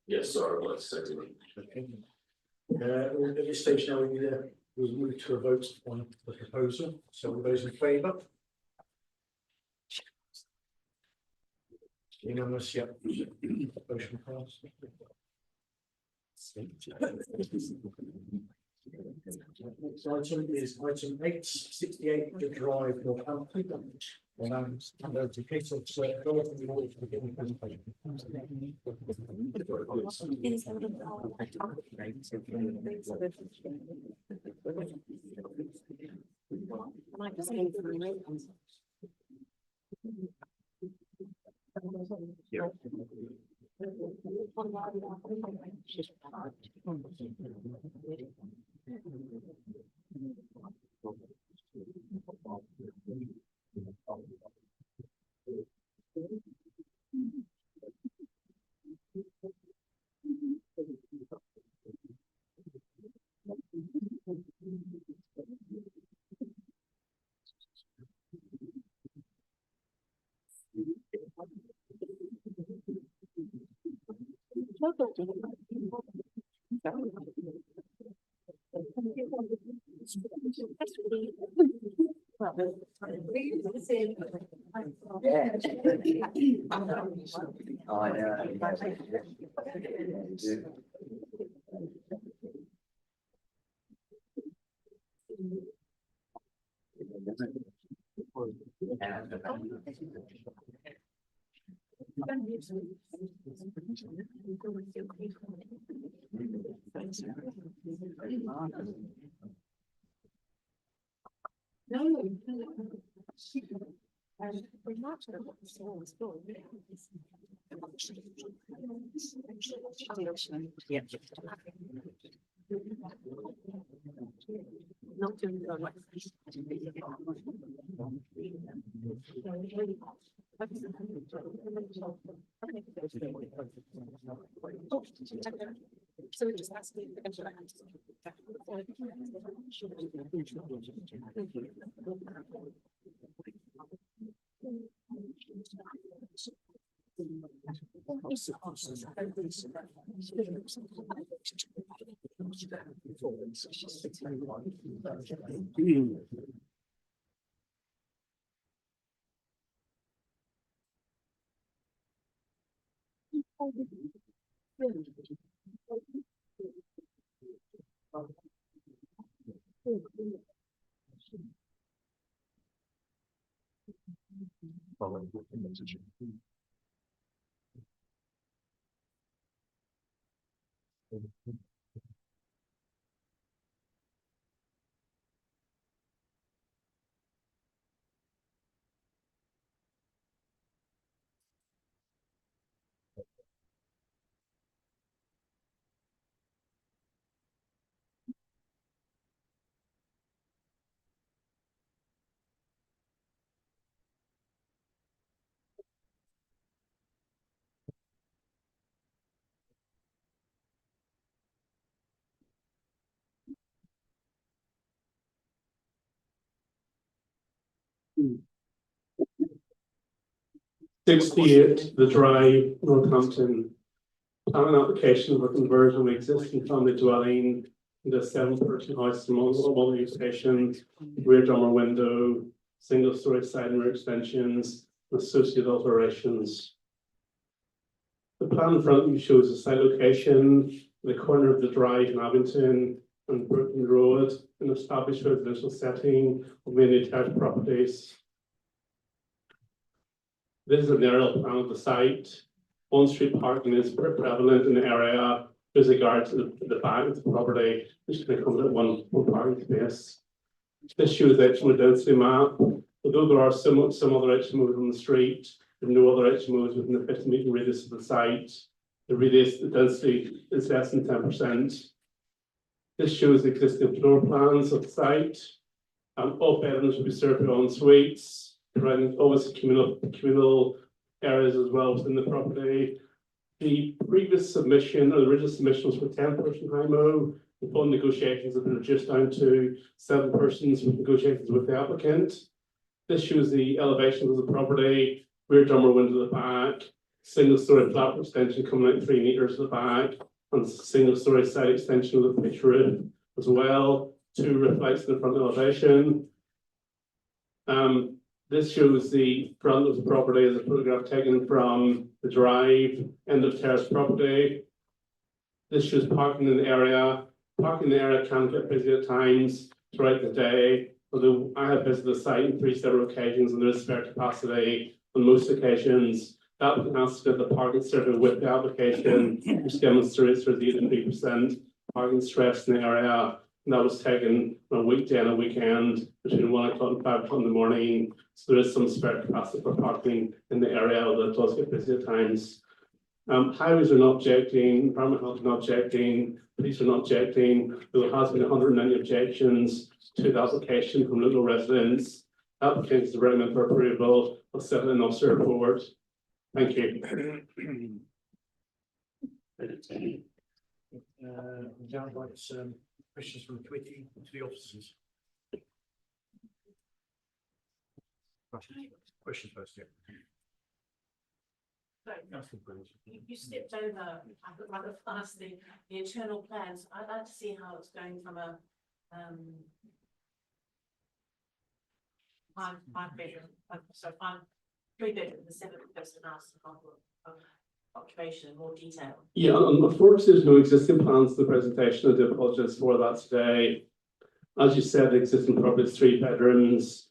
Yes, sorry, I'd like to say to you. At this stage now, we'll move to a vote on the proposal. So all those in favour? Unanimous, yeah. Motion passed. Next item is item 8, 68 The Drive, Northampton. And over to Kate of Dorothy in order to begin the presentation. Yeah. Not doing the right. So we just ask the 68, The Drive, Northampton. Planning application for conversion of existing family dwelling into a 7-person house in multi-location, rear dormer window, single-story side and rear extensions, and associated alterations. The plan in front of you shows the site location, the corner of the drive in Abington and Brooklyn Road, an established residential setting of mainly detached properties. This is an aerial plan of the site. On-street parking is prevalent in the area with regard to the back of the property, which can accommodate one parking space. This shows the HMO density map. Although there are some other HMOs on the street, there are no other HMOs within the 50-metre radius of the site. The radius, the density is less than 10%. This shows the existing floor plans of the site. All bedrooms will be served with en suites, providing obviously communal areas as well within the property. The previous submission, or the original submission, was for 10-person HIMO. The full negotiations have been reduced down to 7 persons with negotiations with the applicant. This shows the elevation of the property, rear dormer window at the back, single-story flat extension coming out 3 meters at the back, and single-story side extension of the pitch roof as well. 2 roof lights in the front elevation. This shows the front of the property as a photograph taken from the drive, end of terrace property. This shows parking in the area. Parking in the area can get busy at times throughout the day, although I have visited the site on 3 separate occasions and there is spare capacity on most occasions. The applicant has to get the parking survey with the application, which demonstrates there's 83% parking stress in the area. And that was taken on a weekday and a weekend between 1 o'clock and 5 o'clock in the morning. So there is some spare capacity for parking in the area, although it does get busy at times. Highways are not objecting, Environment Health are not objecting, police are not objecting. There has been 190 objections to the application from local residents. Applicants to recommend for approval of settling officer report. Thank you. Down by some questions from the committee to the officers. Questions first, yeah. You skipped over, I might have asked the internal plans. I'd like to see how it's going from a five bedroom, so 3 bedroom, the 7-person house of occupation in more detail. Yeah, unfortunately, there's no existing plans in the presentation. I do apologise for that today. As you said, the existing property is 3 bedrooms.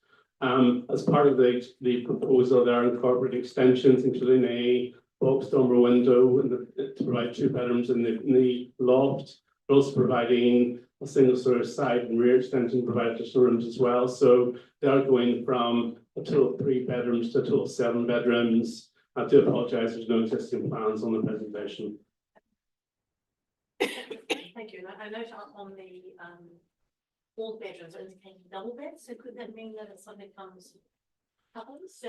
As part of the proposal, there are incorporated extensions, including a box dormer window to provide 2 bedrooms in the loft. We're also providing a single-story side and rear extension to provide additional rooms as well. So they are going from a total of 3 bedrooms to a total of 7 bedrooms. I do apologise, there's no existing plans on the presentation. Thank you. I note on the all bedrooms are indicating double beds, so could that mean that if something comes couples?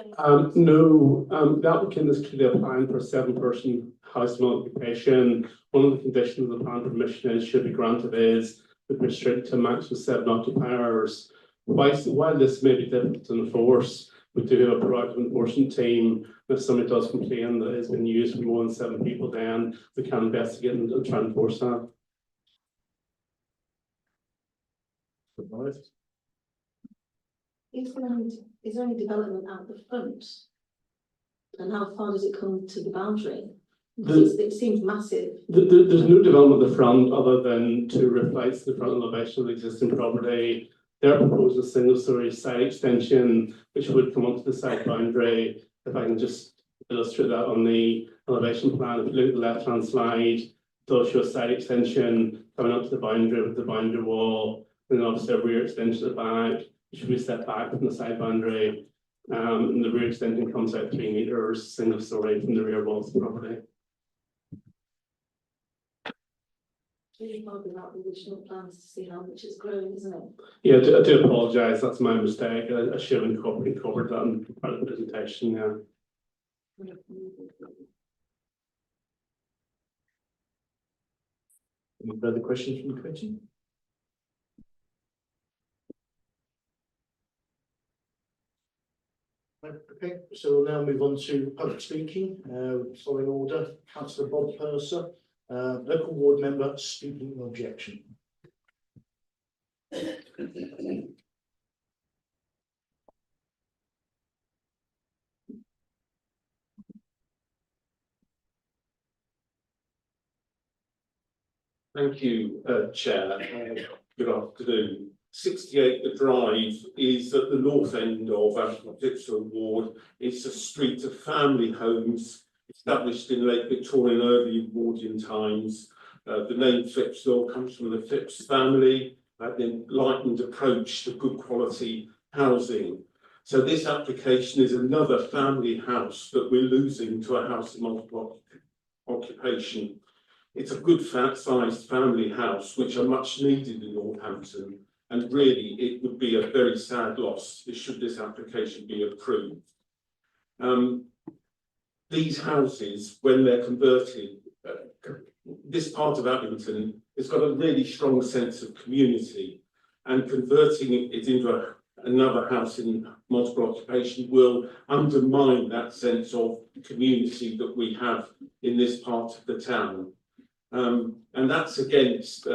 No, the applicant is clearly applying for a 7-person house occupation. One of the conditions of the plan permission is should be granted is with restrict to a maximum 7 occupiers. While this may be difficult to enforce, we do have a proactive enforcement team. If somebody does complain that it's been used for more than 7 people, then we can investigate and try and enforce that. Is there any development out the front? And how far does it come to the boundary? It seems massive. There's no development at the front other than 2 roof lights in the front elevation of the existing property. They're proposing a single-story side extension, which would come onto the side boundary. if I can just illustrate that on the elevation plan, if you look at the left-hand slide, does show a side extension coming up to the boundary with the boundary wall, and then obviously a rear extension at the back, it should be set back from the side boundary. And the rear extension comes out 3 metres, single story from the rear walls of the property. Really hard without the original plans to see how much it's grown, isn't it? Yeah, I do apologise, that's my mistake. I should have incorporated that in part of the presentation, yeah. Any further questions from the committee? Okay, so we'll now move on to public speaking, following order, councillor Bob Purser, local ward member speaking in objection. Thank you, Chair. Good afternoon. 68 The Drive is at the north end of Fitzroy Ward. It's a street of family homes established in late Victorian, early Edwardian times. The name Phipswell comes from the Phipps family, the enlightened approach to good quality housing. So this application is another family house that we're losing to a house of multiple occupation. It's a good sized family house, which are much needed in Northampton. And really, it would be a very sad loss should this application be approved. These houses, when they're converted, this part of Abington has got a really strong sense of community, and converting it into another house in multiple occupation will undermine that sense of community that we have in this part of the town. And that's against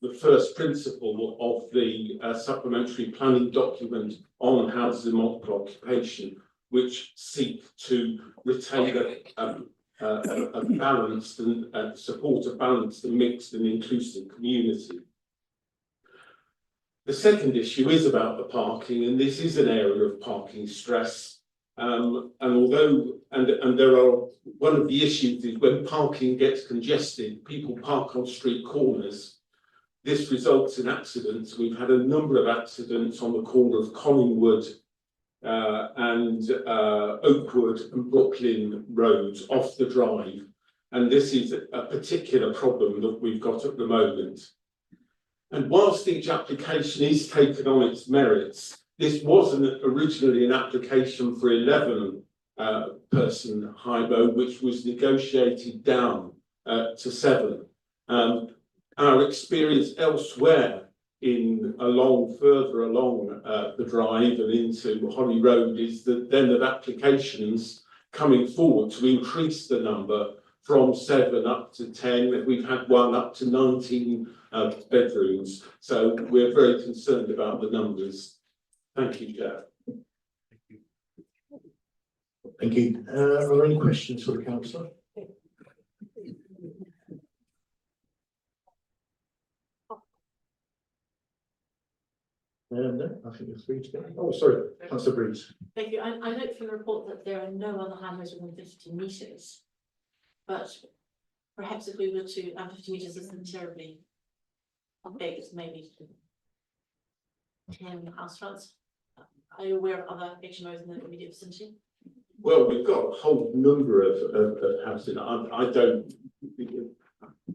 the first principle of the supplementary planning document on houses in multiple occupation, which seek to retain a balanced and support a balanced and mixed and inclusive community. The second issue is about the parking, and this is an area of parking stress. And there are, one of the issues is when parking gets congested, people park on street corners. This results in accidents. We've had a number of accidents on the corner of Collingwood and Oakwood and Brooklyn roads off the drive. And this is a particular problem that we've got at the moment. And whilst each application is taken on its merits, this wasn't originally an application for 11 person HIMO, which was negotiated down to 7. Our experience elsewhere further along the drive and into Holly Road is that then of applications coming forward to increase the number from 7 up to 10. We've had one up to 19 bedrooms. So we're very concerned about the numbers. Thank you, Chair. Thank you. Are there any questions for the councillor? No, I think you're free to go. Oh, sorry, councillor Breeze. Thank you. I note from the report that there are no other highways within 50 metres. But perhaps if we were to, 50 metres isn't terribly big, it's maybe 10 house fronts. Are you aware of other HMOs in the immediate vicinity? Well, we've got a whole number of houses. I don't.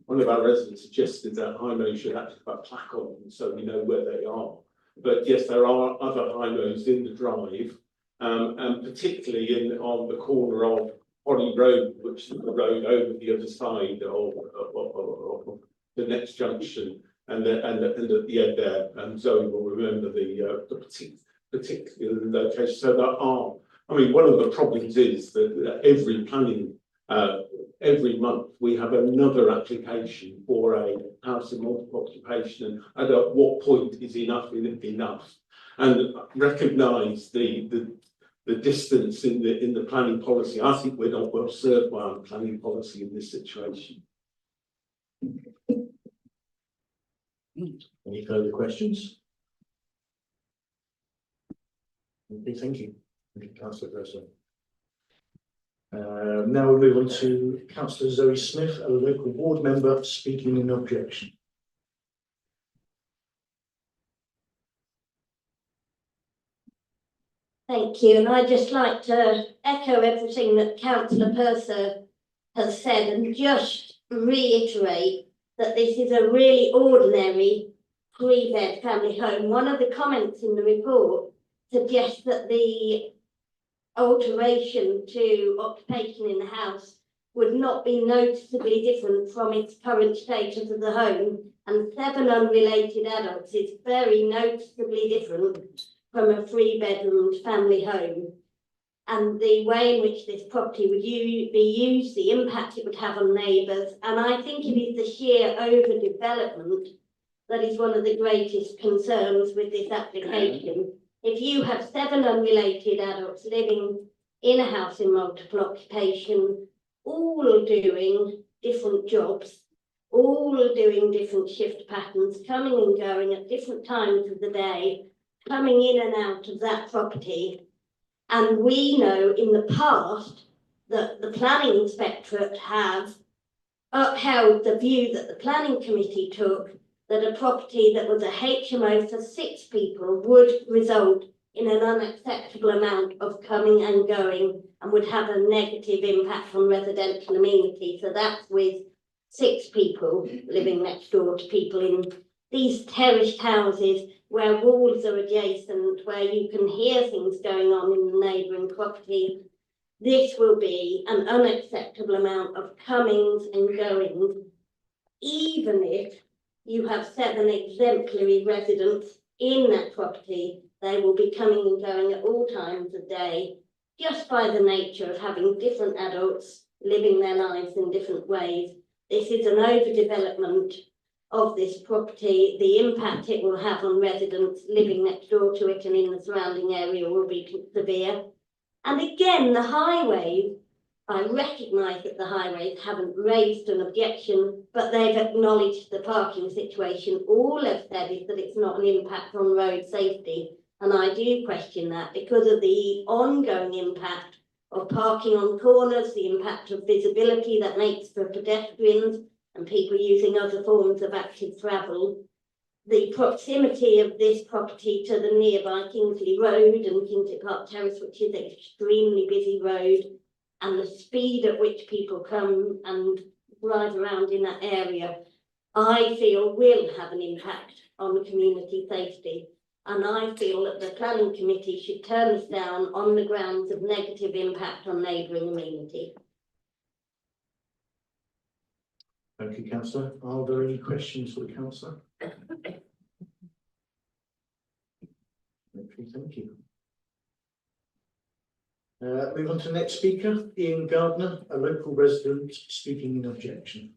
One of our residents suggested that HIMO should actually put a plaque on them so we know where they are. But yes, there are other HIMOs in the drive, and particularly on the corner of Holly Road, which is the road over the other side of the next junction, and at the end there. And Zoe will remember the particular location. So there are. I mean, one of the problems is that every month we have another application for a house in multiple occupation, and at what point is enough enough? And recognise the distance in the planning policy. I think we're not well served by our planning policy in this situation. Any further questions? Okay, thank you. Councillor Grosser. Now we move on to councillor Zoe Smith, a local ward member, speaking in objection. Thank you, and I'd just like to echo everything that councillor Purser has said and just reiterate that this is a really ordinary three-bed family home. One of the comments in the report suggests that the alteration to occupation in the house would not be noticeably different from its current status of the home, and 7 unrelated adults is very noticeably different from a 3-bedroom family home. And the way in which this property would be used, the impact it would have on neighbours, and I think it is the sheer overdevelopment that is one of the greatest concerns with this application. If you have 7 unrelated adults living in a house in multiple occupation, all doing different jobs, all doing different shift patterns, coming and going at different times of the day, coming in and out of that property. And we know in the past that the planning inspectorate have upheld the view that the planning committee took, that a property that was a HMO for 6 people would result in an unacceptable amount of coming and going and would have a negative impact on residential amenity. So that's with 6 people living next door to people in these terraced houses where walls are adjacent, where you can hear things going on in the neighbouring property. This will be an unacceptable amount of comings and goings, even if you have 7 exemplary residents in that property. They will be coming and going at all times of day, just by the nature of having different adults living their lives in different ways. This is an overdevelopment of this property. The impact it will have on residents living next door to it and in the surrounding area will be severe. And again, the highways, I recognise that the highways haven't raised an objection, but they've acknowledged the parking situation. All they've said is that it's not an impact on road safety. And I do question that because of the ongoing impact of parking on corners, the impact of visibility that makes for pedestrians and people using other forms of active travel. The proximity of this property to the nearby Kingsley Road and Kingsley Park Terrace, which is an extremely busy road, and the speed at which people come and drive around in that area, I feel will have an impact on community safety. And I feel that the planning committee should turn this down on the grounds of negative impact on neighbouring amenity. Thank you, councillor. Are there any questions for the councillor? Okay, thank you. Move on to the next speaker, Ian Gardner, a local resident, speaking in objection.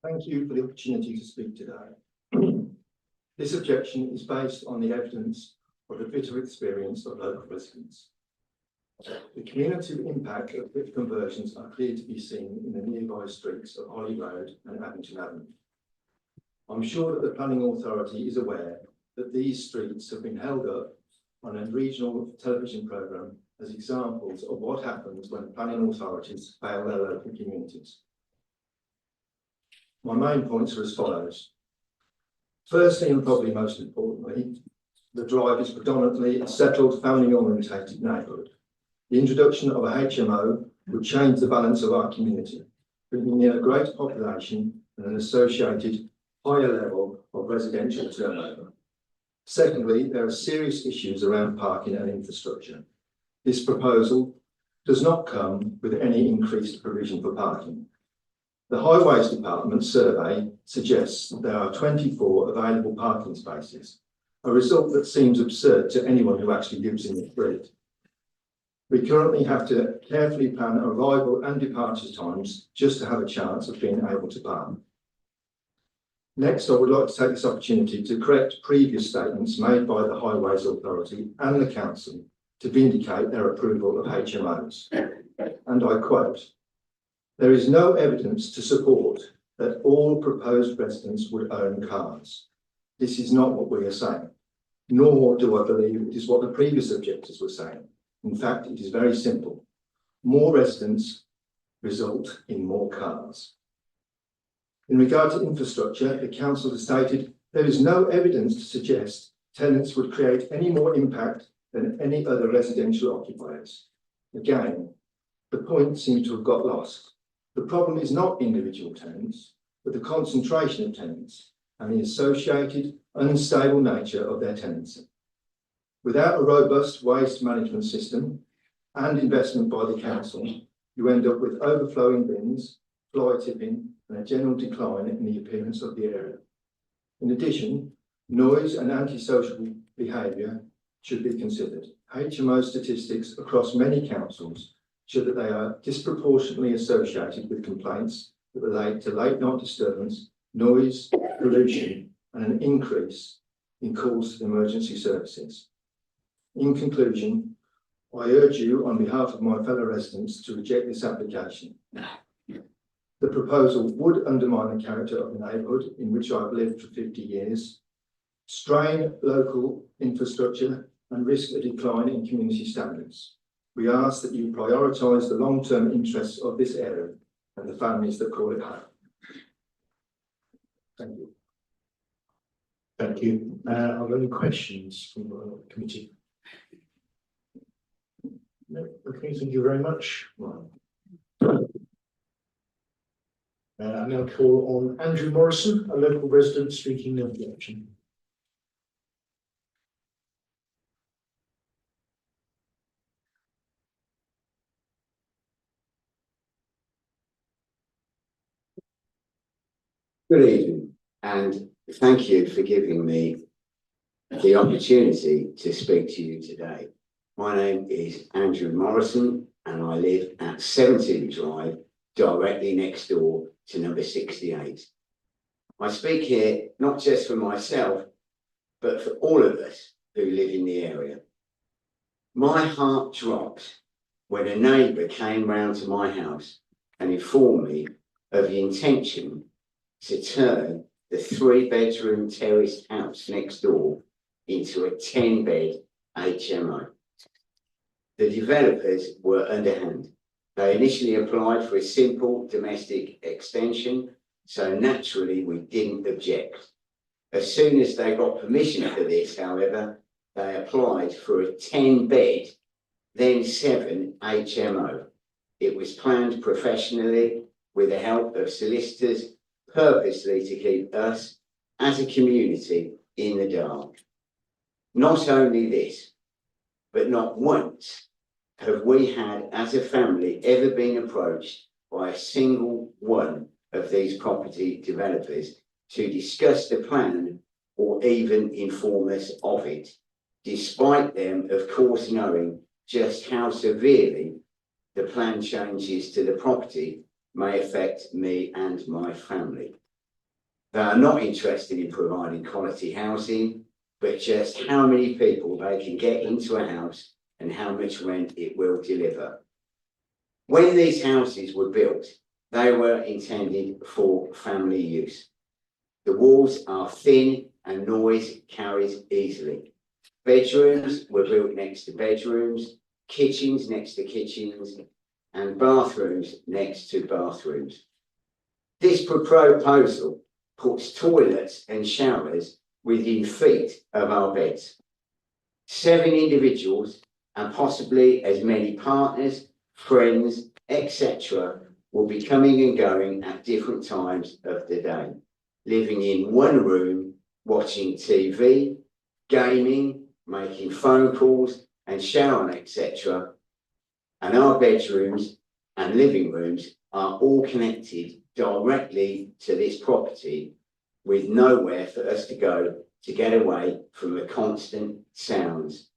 Thank you for the opportunity to speak today. This objection is based on the evidence of the bitter experience of local residents. The community impact of lift conversions are clear to be seen in the nearby streets of Holly Road and Abington Avenue. I'm sure that the planning authority is aware that these streets have been held up on a regional television programme as examples of what happens when planning authorities fail their local communities. My main points are as follows. Firstly, and probably most importantly, the drive is predominantly a settled, family-orientated neighbourhood. The introduction of a HMO would change the balance of our community, bringing in a greater population and an associated higher level of residential turnover. Secondly, there are serious issues around parking and infrastructure. This proposal does not come with any increased provision for parking. The Highways Department survey suggests that there are 24 available parking spaces, a result that seems absurd to anyone who actually lives in the street. We currently have to carefully plan arrival and departure times just to have a chance of being able to park. Next, I would like to take this opportunity to correct previous statements made by the Highways Authority and the Council to vindicate their approval of HMOs. And I quote, "There is no evidence to support that all proposed residents would own cars. This is not what we are saying, nor do I believe it is what the previous objectors were saying. In fact, it is very simple. More residents result in more cars." In regard to infrastructure, the council has stated there is no evidence to suggest tenants would create any more impact than any other residential occupiers. Again, the point seems to have got lost. The problem is not individual tenants, but the concentration of tenants and the associated unstable nature of their tenancy. Without a robust waste management system and investment by the council, you end up with overflowing bins, fly tipping, and a general decline in the appearance of the area. In addition, noise and antisocial behaviour should be considered. HMO statistics across many councils show that they are disproportionately associated with complaints that relate to late night disturbance, noise, pollution, and an increase in calls to emergency services. In conclusion, I urge you on behalf of my fellow residents to reject this application. The proposal would undermine the character of the neighbourhood in which I've lived for 50 years, strain local infrastructure and risk a decline in community standards. We ask that you prioritise the long-term interests of this area and the families that call it home. Thank you. Thank you. Are there any questions from the committee? No, okay, thank you very much. I now call on Andrew Morrison, a local resident speaking of the action. Good evening, and thank you for giving me the opportunity to speak to you today. My name is Andrew Morrison, and I live at 17 Drive, directly next door to number 68. I speak here not just for myself, but for all of us who live in the area. My heart dropped when a neighbour came round to my house and informed me of the intention to turn the 3-bedroom terraced house next door into a 10-bed HMO. The developers were underhand. They initially applied for a simple domestic extension, so naturally we didn't object. As soon as they got permission for this, however, they applied for a 10-bed, then 7 HMO. It was planned professionally with the help of solicitors, purposely to keep us as a community in the dark. Not only this, but not once have we had as a family ever been approached by a single one of these property developers to discuss the plan or even inform us of it, despite them of course knowing just how severely the plan changes to the property may affect me and my family. They are not interested in providing quality housing, but just how many people they can get into a house and how much rent it will deliver. When these houses were built, they were intended for family use. The walls are thin and noise carries easily. Bedrooms were built next to bedrooms, kitchens next to kitchens, and bathrooms next to bathrooms. This proposal puts toilets and showers within feet of our beds. 7 individuals and possibly as many partners, friends, etc. will be coming and going at different times of the day, living in one room, watching TV, gaming, making phone calls and showering, etc. And our bedrooms and living rooms are all connected directly to this property with nowhere for us to go to get away from the constant sounds.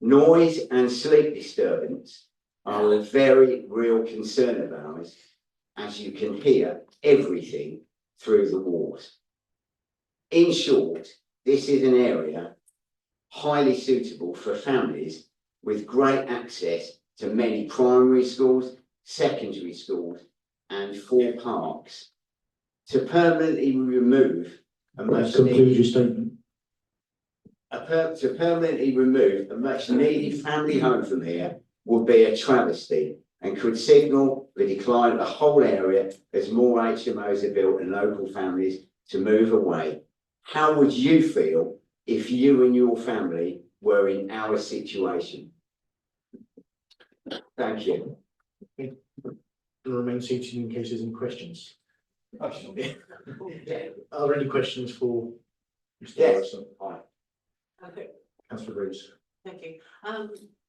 Noise and sleep disturbance are a very real concern of ours, as you can hear everything through the walls. In short, this is an area highly suitable for families with great access to many primary schools, secondary schools, and 4 parks. To permanently remove a much Conclude needed, your statement. to permanently remove a much needed family home from here would be a travesty and could signal the decline of the whole area as more HMOs are built and local families to move away. How would you feel if you and your family were in our situation? Thank you. Remain seated in case there's any questions. Are there any questions for Mr. Yes. Morrison? Okay, Councillor Rees. thank you.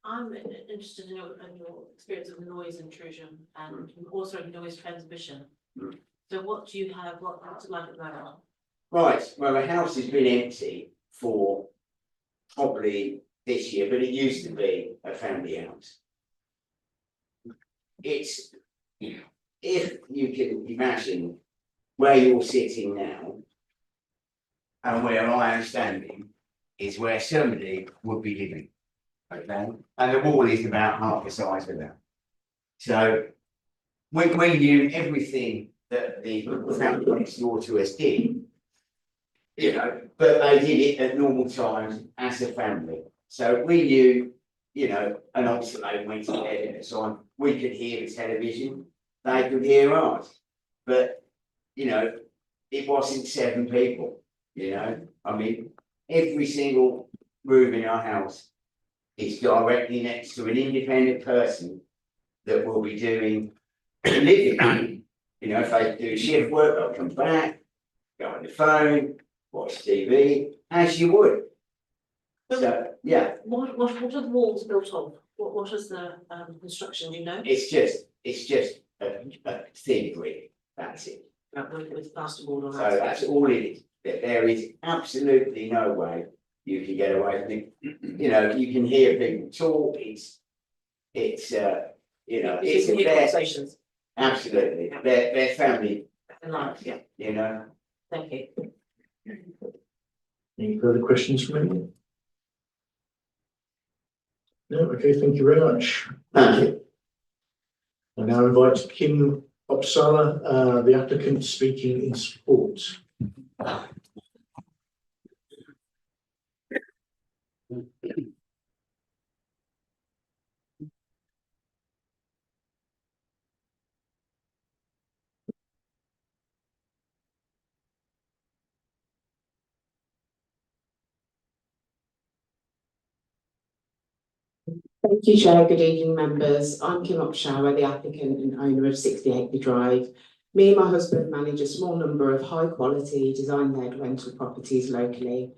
I'm interested in your experience of noise intrusion and also noise transmission. Mm. So what do you have, what's it like at the moment? Right, well, the house has been empty for probably this year, but it used to be a family house. It's, if you can imagine where you're sitting now and where I am standing is where somebody would be living. Okay, and the wall is about half the size of that. So we knew everything that the family next door to us did, you know, but they did it at normal times as a family. So we knew, you know, and obviously they went to bed at the time, we could hear the television, they could hear ours. But, you know, it wasn't 7 people, you know, I mean, every single room in our house is directly next to an independent person that will be doing living. You know, if they do shift work, they'll come back, go on the phone, watch TV, as you would. So, yeah, What are the walls built of? What is the construction, do you know? it's just a thin brick, that's it. With plasterboard on So that. that's all it is. There is absolutely no way you can get away from it. You know, you can hear people talk, it's you know, it's You can hear their, conversations. absolutely, their family, And life, yeah, you know. thank you. Any further questions from anyone? No, okay, thank you very much. Thank you. I now invite Kim Opsala, the applicant, speaking in support. Thank you, Chair. Good evening, members. I'm Kim Opshawer, the applicant and owner of 60 Acre Drive. Me and my husband manage a small number of high-quality, design-led rental properties locally.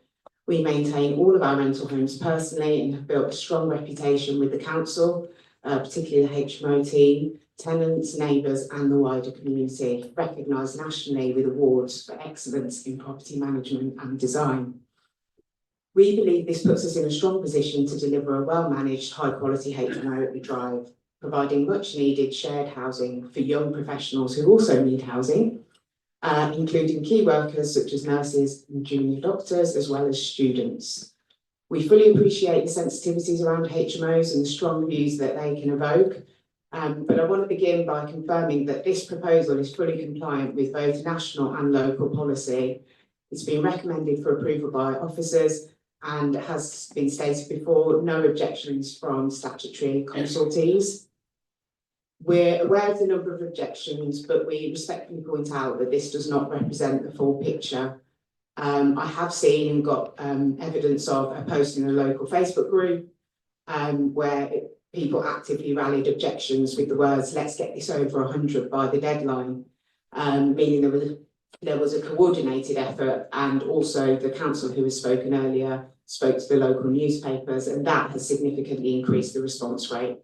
We maintain all of our rental homes personally and have built a strong reputation with the council, particularly the HMO team, tenants, neighbours and the wider community, recognised nationally with awards for excellence in property management and design. We believe this puts us in a strong position to deliver a well-managed, high-quality HMO at the Drive, providing much-needed shared housing for young professionals who also need housing, including key workers such as nurses and junior doctors, as well as students. We fully appreciate the sensitivities around HMOs and the strong views that they can evoke, but I want to begin by confirming that this proposal is fully compliant with both national and local policy. It's been recommended for approval by officers and has been stated before, no objections from statutory consultees. We're aware of the number of objections, but we respectfully point out that this does not represent the full picture. I have seen and got evidence of a post in a local Facebook group where people actively rallied objections with the words, let's get this over 100 by the deadline, meaning there was a coordinated effort, and also the council who has spoken earlier spoke to the local newspapers, and that has significantly increased the response rate.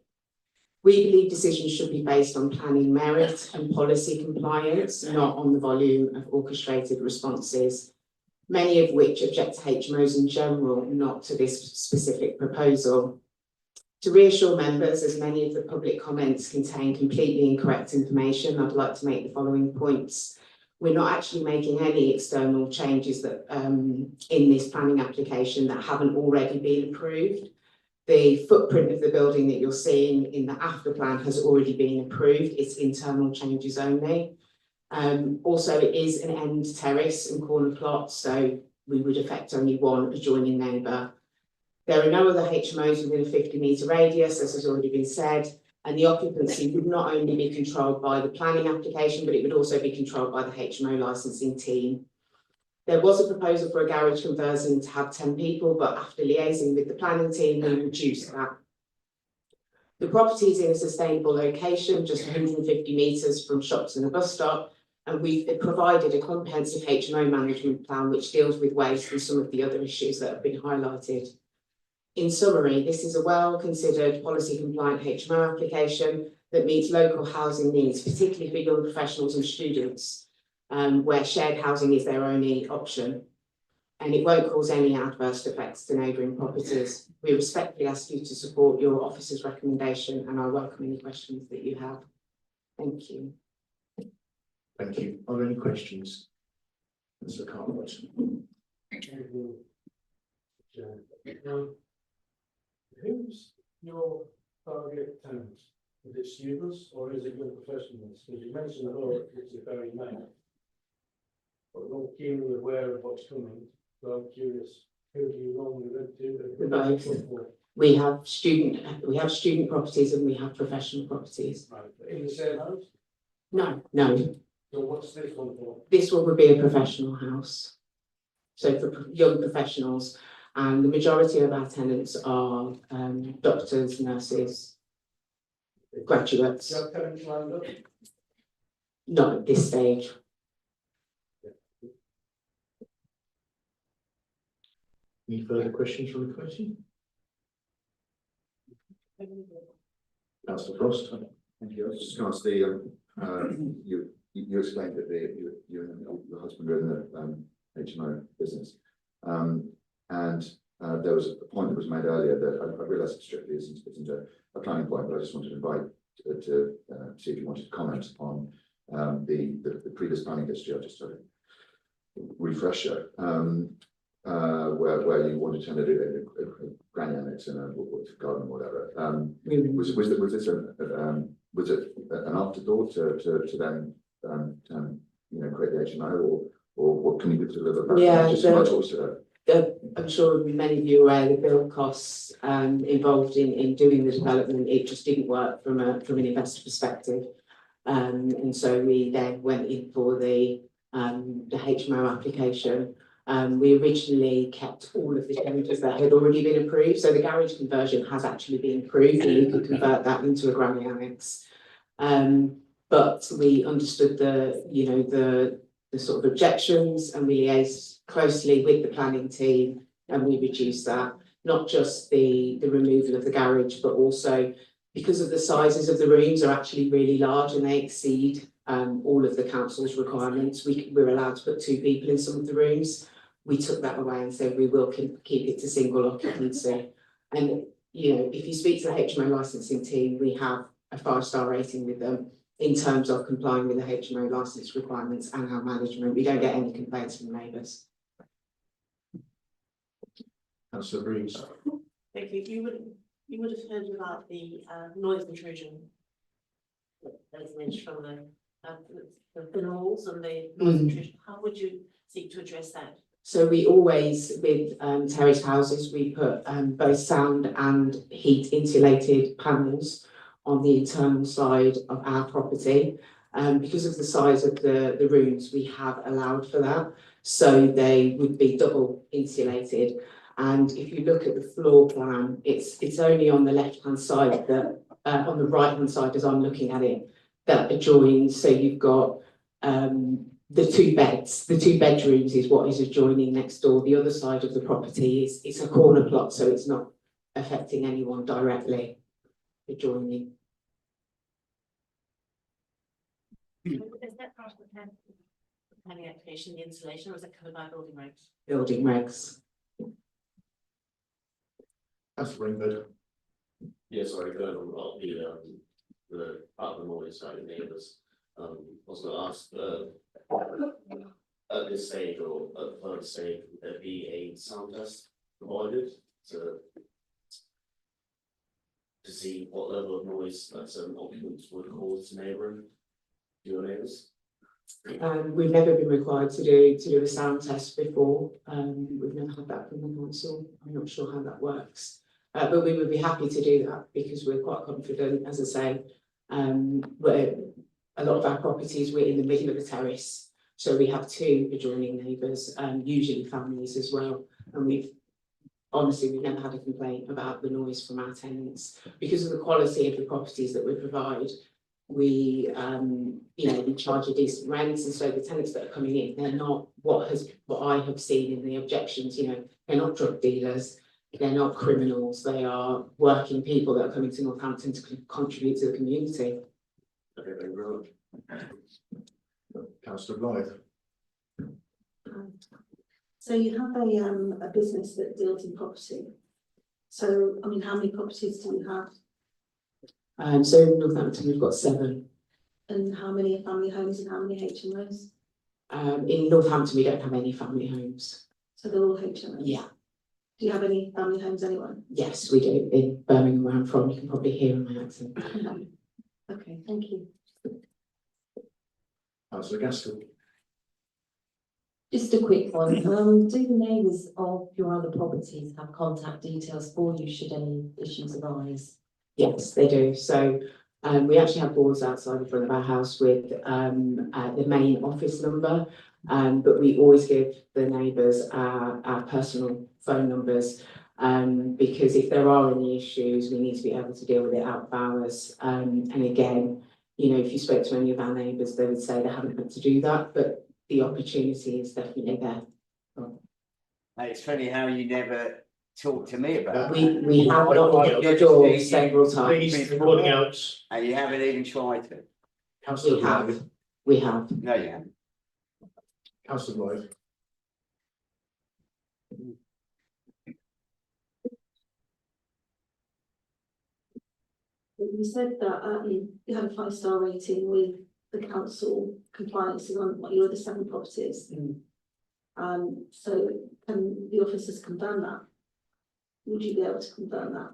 We believe decisions should be based on planning merit and policy compliance, not on the volume of orchestrated responses, many of which object to HMOs in general, not to this specific proposal. To reassure members, as many of the public comments contain completely incorrect information, I'd like to make the following points. We're not actually making any external changes that in this planning application that haven't already been approved. The footprint of the building that you're seeing in the after plan has already been approved. It's internal changes only. Also, it is an end terrace and corner plot, so we would affect only one adjoining neighbour. There are no other HMOs within a 50-metre radius, as has already been said, and the occupancy would not only be controlled by the planning application, but it would also be controlled by the HMO licensing team. There was a proposal for a garage conversion to have 10 people, but after liaising with the planning team, we reduced that. The property is in a sustainable location, just 150 metres from shops and a bus stop, and we've provided a comprehensive HMO management plan which deals with waste and some of the other issues that have been highlighted. In summary, this is a well-considered, policy-compliant HMO application that meets local housing needs, particularly for young professionals and students, where shared housing is their only option. And it won't cause any adverse effects to neighbouring properties. We respectfully ask you to support your officer's recommendation, and I welcome any questions that you have. Thank you. Thank you. Are there any questions? Mr. Cartwright. Who's your target tenant? Is it students or is it young professionals? Because you mentioned that it's a very name. But we're all keenly aware of what's coming, so I'm curious, who do you normally rent to? We have student properties and we have professional properties. Right, but in the same house? No. So what's this one for? This one would be a professional house. So for young professionals, and the majority of our tenants are doctors, nurses, graduates. Do you have tenants lined up? Not at this stage. Any further questions from the committee? Councillor Frost. Thank you. I was just going to ask the, you explained that you and your husband are in the HMO business. There was a point that was made earlier that I realise it strictly isn't a planning point, but I just wanted to invite to see if you wanted to comment on the previous planning history. I just had a refresher where you wanted to turn it into a granny annex and a garden or whatever. Was it an afterthought to then create the HMO, or what can you do to deliver that? Yeah, I'm sure many of you are aware the build costs involved in doing the development. It just didn't work from an investor perspective, and so we then went in for the HMO application. We originally kept all of the changes that had already been approved, so the garage conversion has actually been approved, and you could convert that into a granny annex. But we understood the sort of objections, and we liaised closely with the planning team, and we reduced that, not just the removal of the garage, but also because of the sizes of the rooms are actually really large and they exceed all of the council's requirements. We're allowed to put 2 people in some of the rooms. We took that away and said we will keep it to single occupancy. And if you speak to the HMO licensing team, we have a 5-star rating with them in terms of complying with the HMO licence requirements and our management. We don't get any complaints from neighbours. Councillor Breeze. Thank you. You would have heard about the noise intrusion. There's an inch from the walls and the noise intrusion. How would you seek to address that? So we always, with terraced houses, we put both sound and heat insulated panels on the internal side of our property. Because of the size of the rooms, we have allowed for that. So they would be double insulated. And if you look at the floor plan, it's only on the left-hand side that, on the right-hand side as I'm looking at it, that adjoins. So you've got the 2 beds, the 2 bedrooms is what is adjoining next door. The other side of the property it's a corner plot, so it's not affecting anyone directly adjoining. Is that part of the planning application, the insulation, or is it covered by building regs? Building regs. That's very good. Yes, sorry, going on the part of the morning side of neighbours. I was going to ask at this stage or at further stage, would there be a sound test provided to to see what level of noise that certain occupants would cause to neighbouring, your neighbours? We've never been required to do a sound test before. We've never had that from the council. I'm not sure how that works. But we would be happy to do that because we're quite confident, as I say. Where a lot of our properties, we're in the middle of a terrace. So we have two adjoining neighbours, usually families as well. And we've never had a complaint about the noise from our tenants. Because of the quality of the properties that we provide, we we charge a decent rent, and so the tenants that are coming in, they're not what I have seen in the objections, they're not drug dealers, they're not criminals, they are working people that are coming to Northampton to contribute to the community. Okay, thank you very much. Councillor Blythe. So you have a business that deals in property. So, I mean, how many properties do you have? So in Northampton, we've got 7. And how many are family homes and how many HMOs? In Northampton, we don't have any family homes. So they're all HMOs? Yeah. Do you have any family homes anywhere? Yes, we do. In Birmingham, where I'm from, you can probably hear in my accent. Okay, thank you. Councillor Gaskell. Just a quick one. Do the neighbours of your other properties have contact details for you should any issues arise? Yes, they do. So we actually have boards outside the front of our house with the main office number, but we always give the neighbours our personal phone numbers because if there are any issues, we need to be able to deal with it out of hours. And again, if you spoke to any of our neighbours, they would say they haven't had to do that, but the opportunity is definitely there. It's funny how you never talk to me about We have knocked at your door several times. Please, recording out. and you haven't even tried to. Councillor Blythe. We have. No, you haven't. Councillor Blythe. You said that you had a 5-star rating with the council compliance on what your other 7 properties. So can the officers confirm that? Would you be able to confirm that?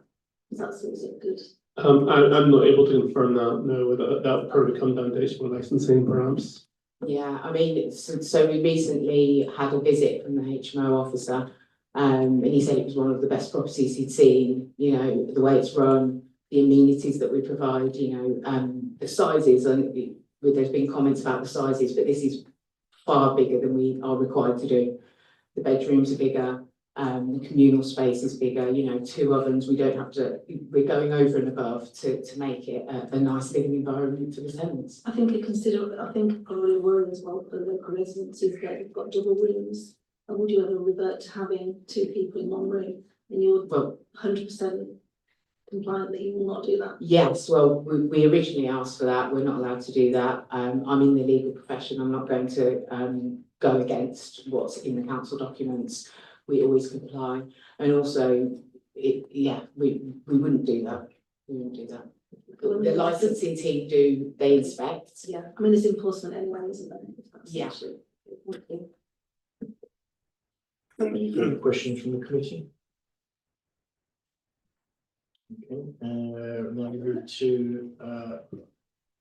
Is that sort of good? I'm not able to confirm that, no, that would probably come down to HMO licensing perhaps. Yeah, I mean, so we recently had a visit from the HMO officer, and he said it was one of the best properties he'd seen, the way it's run, the amenities that we provide, the sizes, and there's been comments about the sizes, but this is far bigger than we are required to do. The bedrooms are bigger, the communal space is bigger, 2 ovens, we're going over and above to make it a nice living environment for the tenants. I think probably a worry as well for the local residents is that you've got double rooms. And would you ever revert to having 2 people in one room? And you're 100% compliant that you will not do that? Yes, well, we originally asked for that. We're not allowed to do that. I'm in the legal profession. I'm not going to go against what's in the council documents. We always comply. And also, we wouldn't do that. We wouldn't do that. The licensing team they inspect. Yeah, I mean, there's enforcement anyway, isn't there? Yeah. Any questions from the committee? Okay, now we move to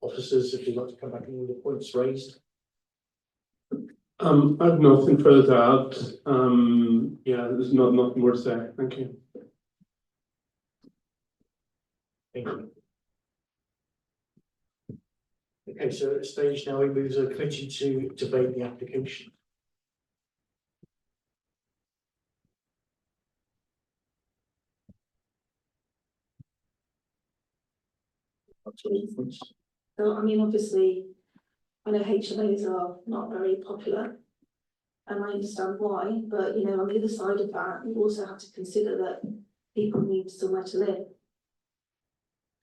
officers, if you'd like to come back and all the points raised. I've nothing further to add. Yeah, there's nothing more to say. Thank you. Thank you. Okay, so at this stage now we move the committee to debate the application. So, I mean, obviously, I know HMOs are not very popular. And I understand why, but on the other side of that, you also have to consider that people need somewhere to live.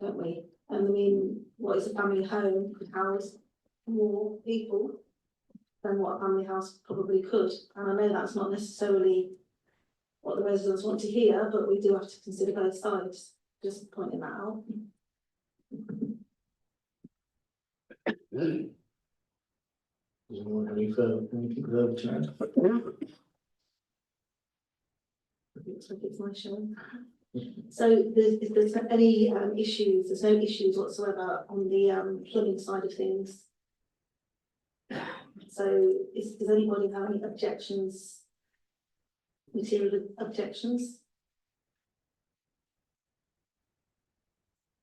Don't we? And I mean, what is a family home could house more people than what a family house probably could. And I know that's not necessarily what the residents want to hear, but we do have to consider both sides, just pointing that out. Does anyone have anything further to add? Looks like it's my show. So if there's any issues, there's no issues whatsoever on the plumbing side of things. So does anybody have any objections? Material objections?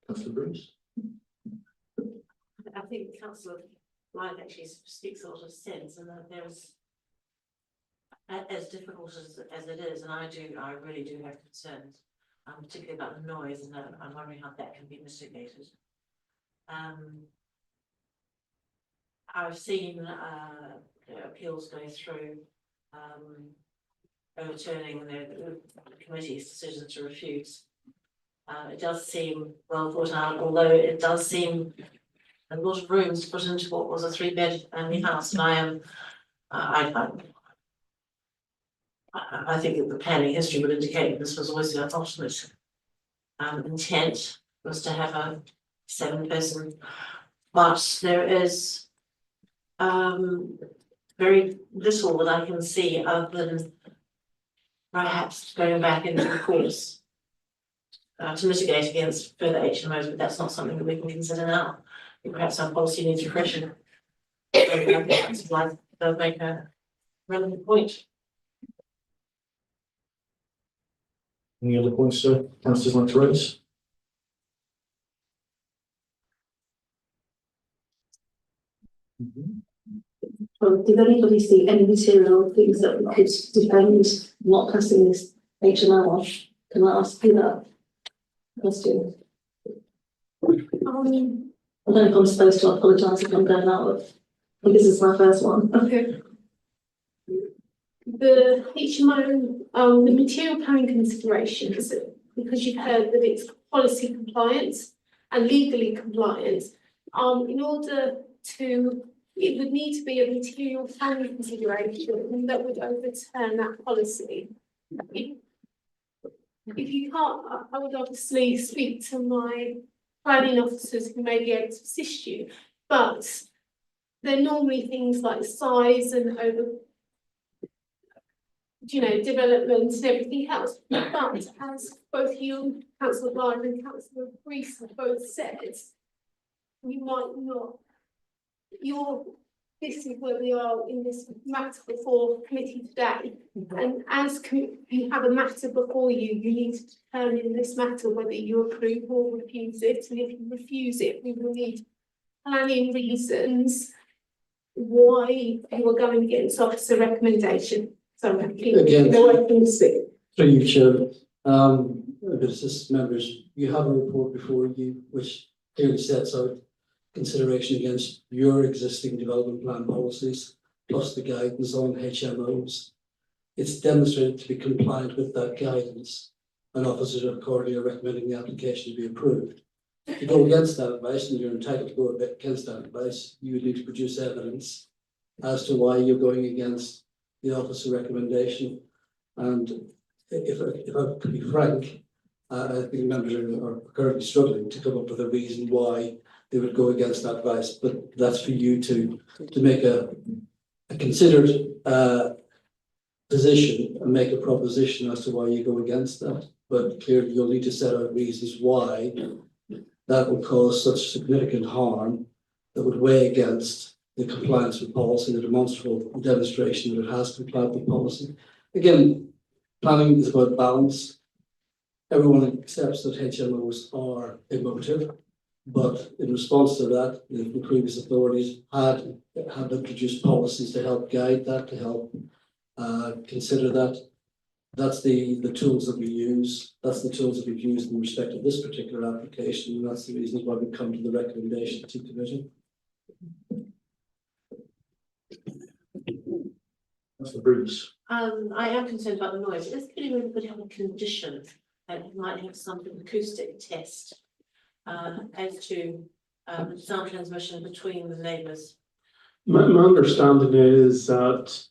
Councillor Bruce? I think councillor Lyne actually speaks a lot of sense, and that there is, as difficult as it is, and I really do have concerns, particularly about the noise, and I'm wondering how that can be mitigated. I've seen appeals go through, overturning the committee's decision to refuse. It does seem well thought out, although it does seem a lot of rooms put into what was a 3-bed family house, and I think that the planning history would indicate that this was always the ultimate intent, was to have a 7-person, but there is very little that I can see other than perhaps going back into the course to mitigate against further HMOs, but that's not something that we can consider now. Perhaps our policy needs refreshing. I think that's like they'll make a relevant point. Any other points, councillors want to raise? Well, did anybody see any material things that we could defend not passing this HMO off? Can I ask you that question? I don't know if I'm supposed to apologise if I'm going out of, but this is my first one. Okay. The HMO, the material planning considerations, because you've heard that it's policy compliant and legally compliant, in order to, it would need to be a material planning consideration that would overturn that policy. If you can't, I would obviously speak to my planning officers who may be able to assist you, but they're normally things like size and over, development and everything else. But as both you, Councillor Lyne and Councillor Rees have both said, you might not, this is where we are in this matter before committee today. And as you have a matter before you, you need to determine this matter whether you approve or refuse it. And if you refuse it, we will need planning reasons why you are going against officer recommendation. So again, through you, Chair, business members, you have a report before you which clearly sets out consideration against your existing development plan policies, plus the guidance on HMOs. It's demonstrated to be compliant with that guidance, and officers accordingly are recommending the application to be approved. If you go against that advice, and you're entitled to go against that advice, you would need to produce evidence as to why you're going against the officer recommendation. And if I could be frank, I think members are currently struggling to come up with a reason why they would go against that advice, but that's for you to make a considered position and make a proposition as to why you go against that. But clearly you'll need to set out reasons why that would cause such significant harm that would weigh against the compliance with policy, the demonstrable demonstration that it has complied with policy. Again, planning is about balance. Everyone accepts that HMOs are emotive, but in response to that, the previous authorities had introduced policies to help guide that, to help consider that. That's the tools that we use. That's the tools that we've used in respect of this particular application, and that's the reasons why we come to the recommendation to committee. That's the Bruce. I am concerned about the noise. This could have a condition that it might have some acoustic test as to sound transmission between the neighbours. My understanding is that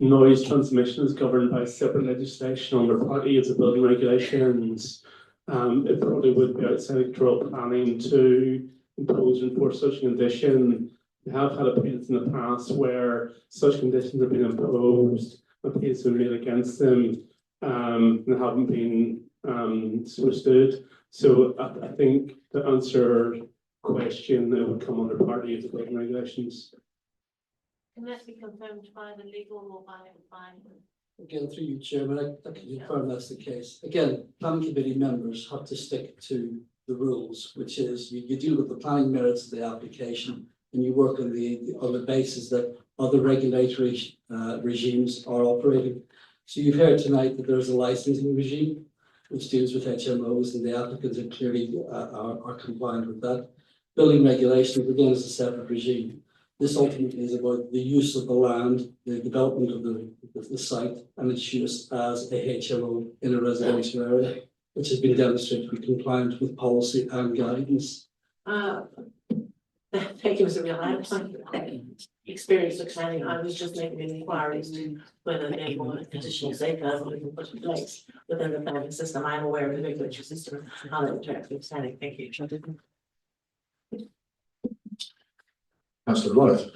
noise transmission is governed by separate legislation under Part E of the building regulations. It probably would be outside of control planning to impose and enforce such a condition. We have had appeals in the past where such conditions have been imposed, appeals have been made against them, and haven't been understood. So I think to answer question, it would come under party of the building regulations. Can that be confirmed by the legal or by? Again, through you, Chairman, I can confirm that's the case. Again, planning committee members have to stick to the rules, which is you deal with the planning merits of the application and you work on the basis that other regulatory regimes are operating. So you've heard tonight that there's a licensing regime which deals with HMOs, and the applicants are clearly are compliant with that. Building regulations, again, is a separate regime. This ultimately is about the use of the land, the development of the site, and its use as a HMO in a residential area, which has been demonstrated to be compliant with policy and guidance. Thank you, Mr. Real. I have experience of planning. I was just making an inquiry as to whether they were additional safeguards we can put in place within the planning system. I'm aware of the regulatory system, how that interacts with planning. Thank you. Councillor Wallace.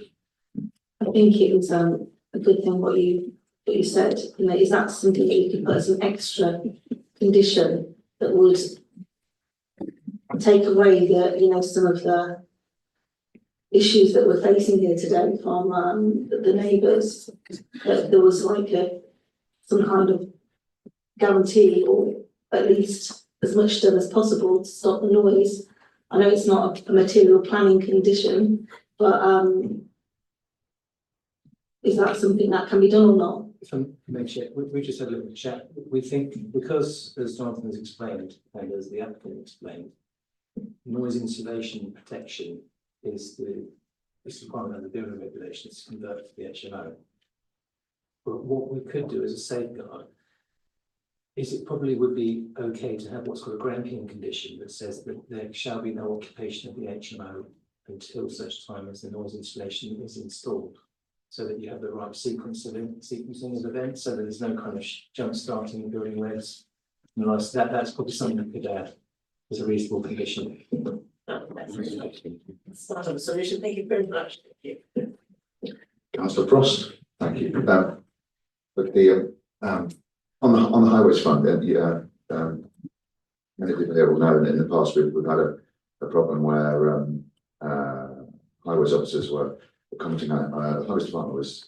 I think it was a good thing what you said, you know, is that something that you could put as an extra condition that would take away the, you know, some of the issues that we're facing here today from the neighbours, that there was like some kind of guarantee, or at least as much done as possible to stop the noise. I know it's not a material planning condition, but is that something that can be done or not? If I may check, we just had a little chat. We think because, as Jonathan has explained, and as the applicant explained, noise insulation protection is the requirement of the building regulations to convert to the HMO. But what we could do as a safeguard is it probably would be okay to have what's called a granting condition that says that there shall be no occupation of the HMO until such time as the noise insulation is installed, so that you have the right sequencing of events, so that there's no kind of jump starting the building regs. That's probably something we could add as a reasonable condition. Start of the solution. Thank you very much. Thank you. Councillor Frost, thank you. But the on the highways front, many people here will know that in the past we've had a problem where highways officers were commenting on the highways department was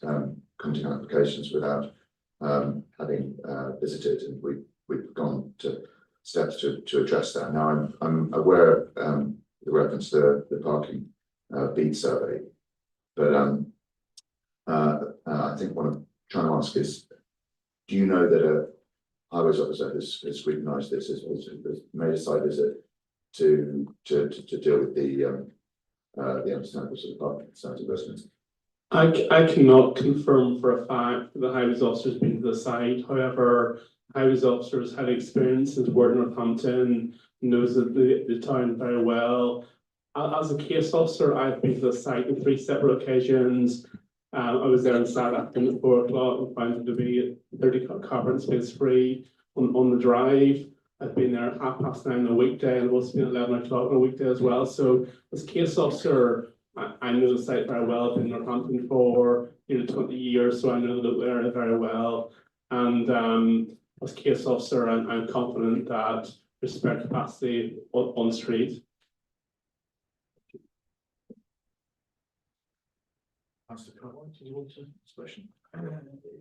commenting on applications without having visited, and we've gone to steps to address that. Now I'm aware of the reference to the parking beat survey, but I think what I'm trying to ask is, do you know that a highways officer has scrutinised this, has made a site visit to deal with the understandable sort of parking concerns of residents? I cannot confirm for a fact that the highways officer's been to the site. However, highways officers had experience in Northampton, knows the town very well. As a case officer, I've been to the site on 3 separate occasions. I was there on Saturday afternoon at 4 o'clock and found it to be 30 car parking space free on the drive. I've been there at 9:30 on a weekday, and I've also been at 11 o'clock on a weekday as well. So as a case officer, I know the site very well. I've been in Northampton for 20 years, so I know the area very well. And as case officer, I'm confident that there's spare capacity on street. Councillor Conroy, do you want to expression?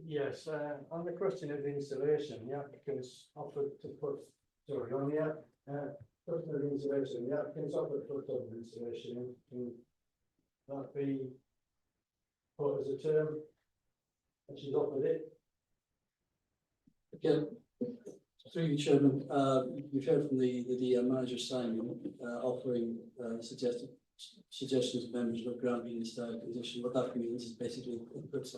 Yes, on the question of installation, the applicants offered to put, sorry, on the question of installation, the applicants offered to put up installation, can that be put as a term? And she's offered it. Again, through you, Chairman, you've heard from the DM manager Simon offering suggestions members of granting this condition. What that means is basically it puts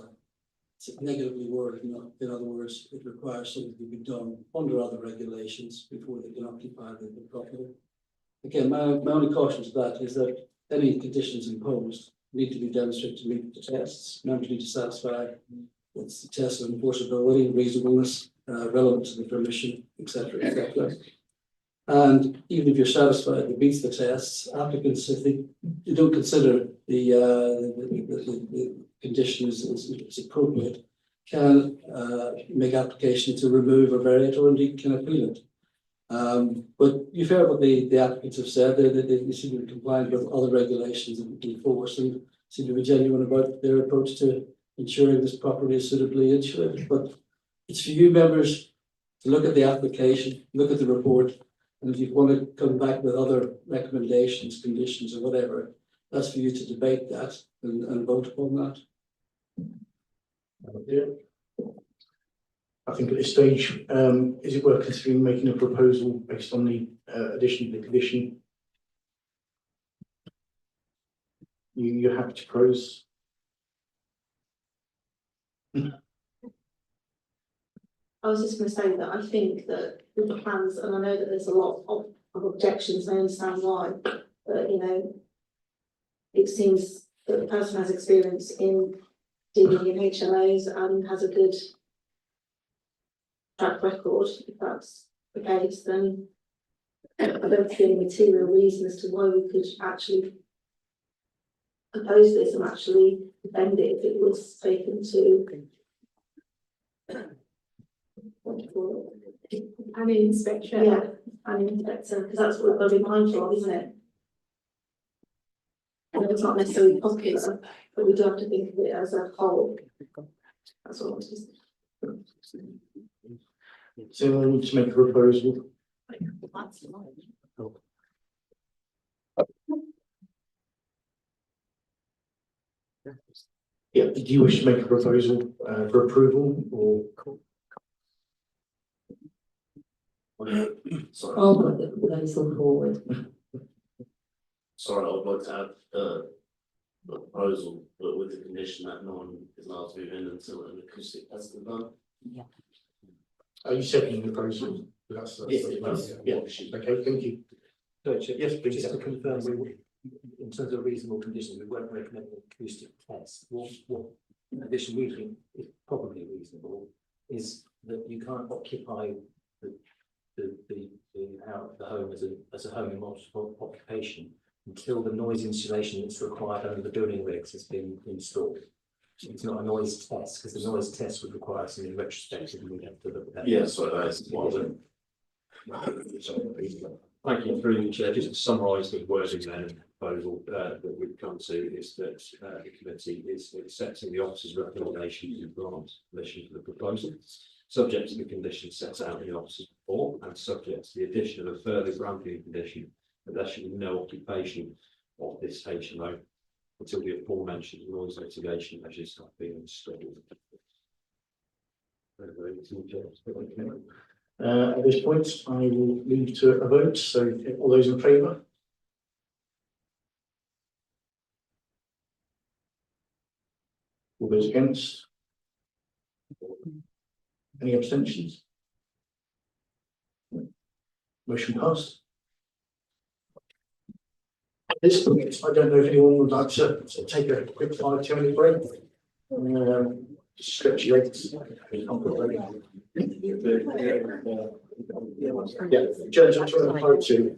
it's negatively worded. In other words, it requires something to be done under other regulations before they can occupy the property. Again, my only caution to that is that any conditions imposed need to be demonstrated to meet the tests. Members need to satisfy with the test of enforceability, reasonableness, relevant to the permission, etc., etc. And even if you're satisfied it meets the tests, applicants, if they don't consider the condition is appropriate, can make application to remove or vary it, or indeed can appeal it. But you've heard what the applicants have said, they seem to be compliant with other regulations that we can enforce and seem to be genuine about their approach to ensuring this property is suitably insulated. But it's for you members to look at the application, look at the report, and if you want to come back with other recommendations, conditions or whatever, that's for you to debate that and vote upon that. I think at this stage, is it worth considering making a proposal based on the addition of the condition? You're happy to propose? I was just going to say that I think that with the plans, and I know that there's a lot of objections, I understand why, but you know, it seems that the person has experience in dealing in HMOs and has a good track record. If that's the case, then I don't see any material reason as to why we could actually oppose this and actually defend it if it was taken to An inspection. yeah, an inspector, because that's what we've got to be mindful of, isn't it? And it's not necessarily pockets, but we do have to think of it as a whole. That's all it is. So I need to make a proposal. Yeah, do you wish to make a proposal for approval or? Sorry, I'll put the proposal forward. sorry, I'd like to add, the proposal, but with the condition that no one is allowed to move in until an acoustic test is done. Are you seconding the proposal? Yeah, okay, thank you. Yes, please. Just to confirm, in terms of reasonable conditions, we won't recommend an acoustic test. What addition we think is probably reasonable is that you can't occupy the home as a home in multiple occupation until the noise insulation that's required under the building regs has been installed. So it's not a noise test, because the noise test would require something retrospective and we'd have to look at that. Yeah, sorry, that is what Thank you, through the chair. Just to summarise the wording then of the proposal that we've come to is that the committee is accepting the officer's recommendation to grant permission for the proposal, subject to the conditions set out in the officer's report and subject to the addition of a further granting condition that there should be no occupation of this HMO until the aforementioned noise mitigation measures have been installed. At this point, I will leave to a vote. So, all those in favour? All those against? Any abstentions? Motion passed. At this point, I don't know if anyone would like to take a quick 5-10 minute break. Stretch your legs. Yeah, Judge, I'm trying to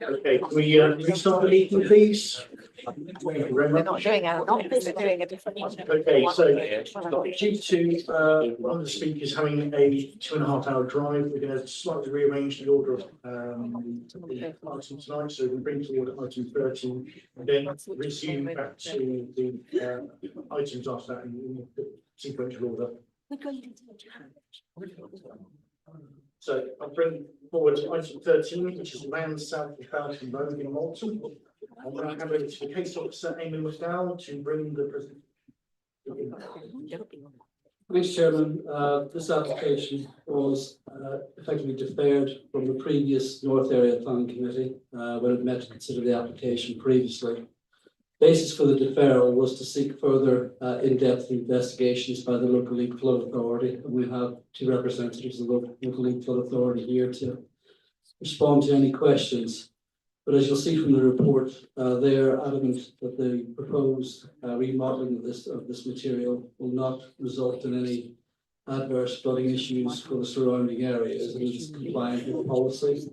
Okay, can we restart the meeting, please? We're not doing our, not doing a different one. Okay, so due to one of the speakers having a 2.5 hour drive, we're going to slightly rearrange the order of the item tonight. So we bring to order item 13 and then resume back to the items after that in sequential order. So I'll bring forward item 13, which is land south of Fountain Road in Malton. I'm going to hand over to the case officer, Amy McDowell, to bring the presentation. Thanks, Chairman. This application was effectively deferred from the previous North Area Planning Committee when it met to consider the application previously. Basis for the deferral was to seek further in-depth investigations by the Local League Flood Authority, and we have two representatives of the Local League Flood Authority here to respond to any questions. But as you'll see from the report, they are adamant that the proposed remodeling of this material will not result in any adverse flooding issues for the surrounding areas and is compliant with policy.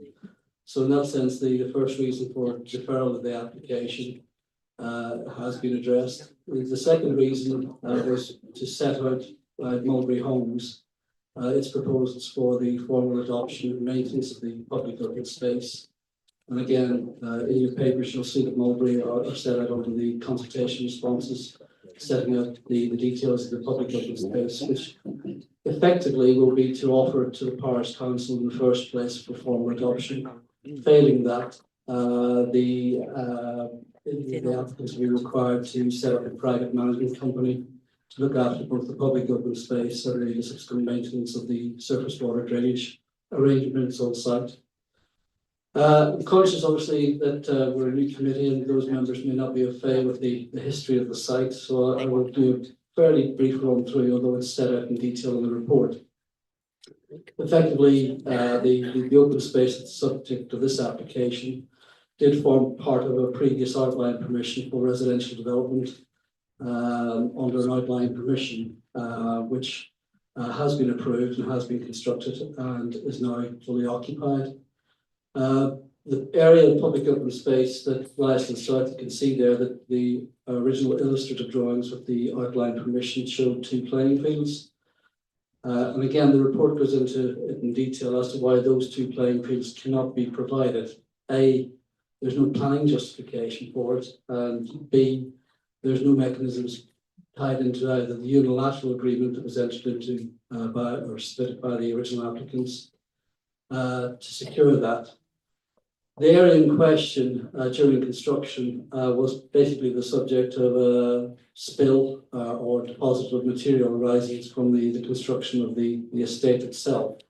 So in that sense, the first reason for deferral of the application has been addressed. The second reason was to set out by Mulberry Homes its proposals for the formal adoption and maintenance of the public open space. And again, in your papers, you'll see that Mulberry are set out under the consultation responses, setting out the details of the public open space, which effectively will be to offer it to the Parish Council in the first place for formal adoption. Failing that, the applicants will be required to set up a private management company to look after both the public open space and the subsequent maintenance of the surface water drainage arrangements on site. I'm conscious, obviously, that we're a new committee and those members may not be au fait with the history of the site, so I will do a fairly brief run through, although it's set out in detail in the report. Effectively, the open space that's subject to this application did form part of a previous outline permission for residential development under an outline permission, which has been approved and has been constructed and is now fully occupied. The area of public open space that lies to the south, you can see there that the original illustrative drawings with the outline permission showed 2 playing fields. And again, the report goes into it in detail as to why those 2 playing fields cannot be provided. A, there's no planning justification for it, and B, there's no mechanisms tied into either the unilateral agreement that was entered into by or submitted by the original applicants to secure that. The area in question during construction was basically the subject of a spill or deposit of material arising from the construction of the estate itself.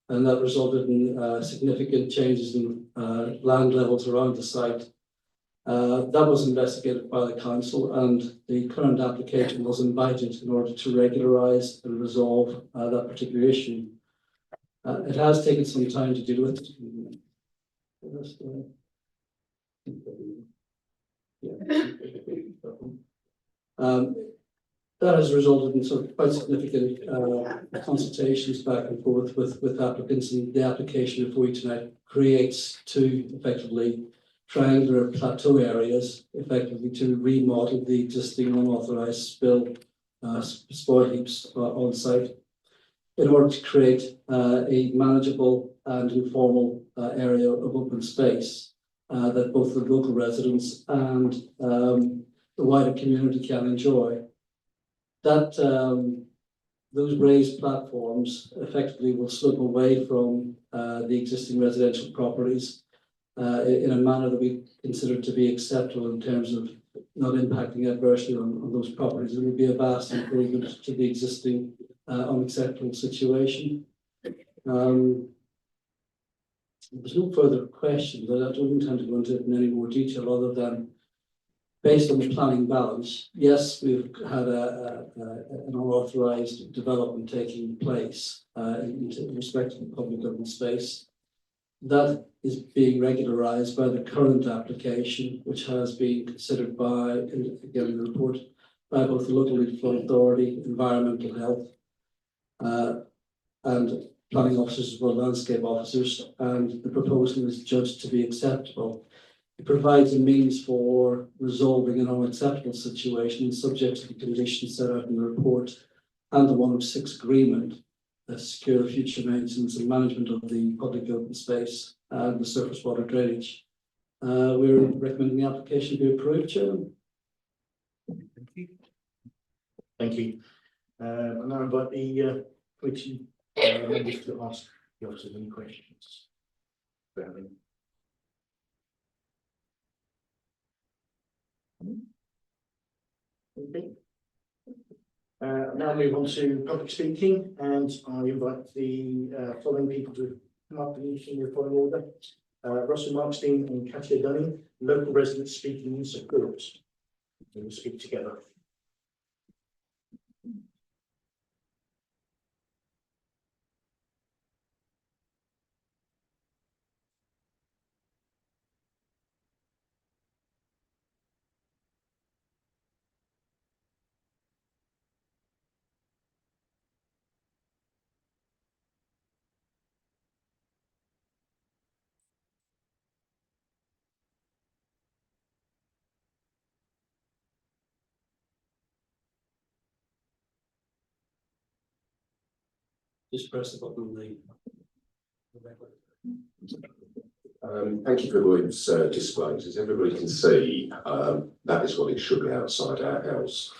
And that resulted in significant changes in land levels around the site. That was investigated by the council, and the current application was invited in order to regularise and resolve that particular issue. It has taken some time to deal with. That has resulted in sort of quite significant consultations back and forth with applicants, and the application before you tonight creates 2 effectively triangular plateau areas, effectively to remodel the existing unauthorised spoil heaps on site in order to create a manageable and informal area of open space that both the local residents and the wider community can enjoy. That those raised platforms effectively will slope away from the existing residential properties in a manner that we consider to be acceptable in terms of not impacting adversely on those properties. It would be a vast improvement to the existing unacceptable situation. There's no further questions. I don't intend to go into it in any more detail other than based on the planning balance. Yes, we've had an unauthorised development taking place in respect to the public open space. that is being regularised by the current application, which has been considered by, again, in the report, by both the local flood authority, environmental health, and planning officers as well, landscape officers, and the proposal is judged to be acceptable. It provides a means for resolving an unacceptable situation subject to the conditions set out in the report and the 106 agreement that secure future maintenance and management of the public open space and the surface water drainage. We're recommending the application be approved, Chairman. Thank you. Thank you. And now invite the committee members to ask the officers any questions. Okay. Now move on to public speaking, and I invite the following people to come up and in the following order. Russell Markstein and Katia Dunning, local residents speaking in support. We will speak together. Just press the button on the record. Thank you for those displays. As everybody can see, that is what it should be outside our house.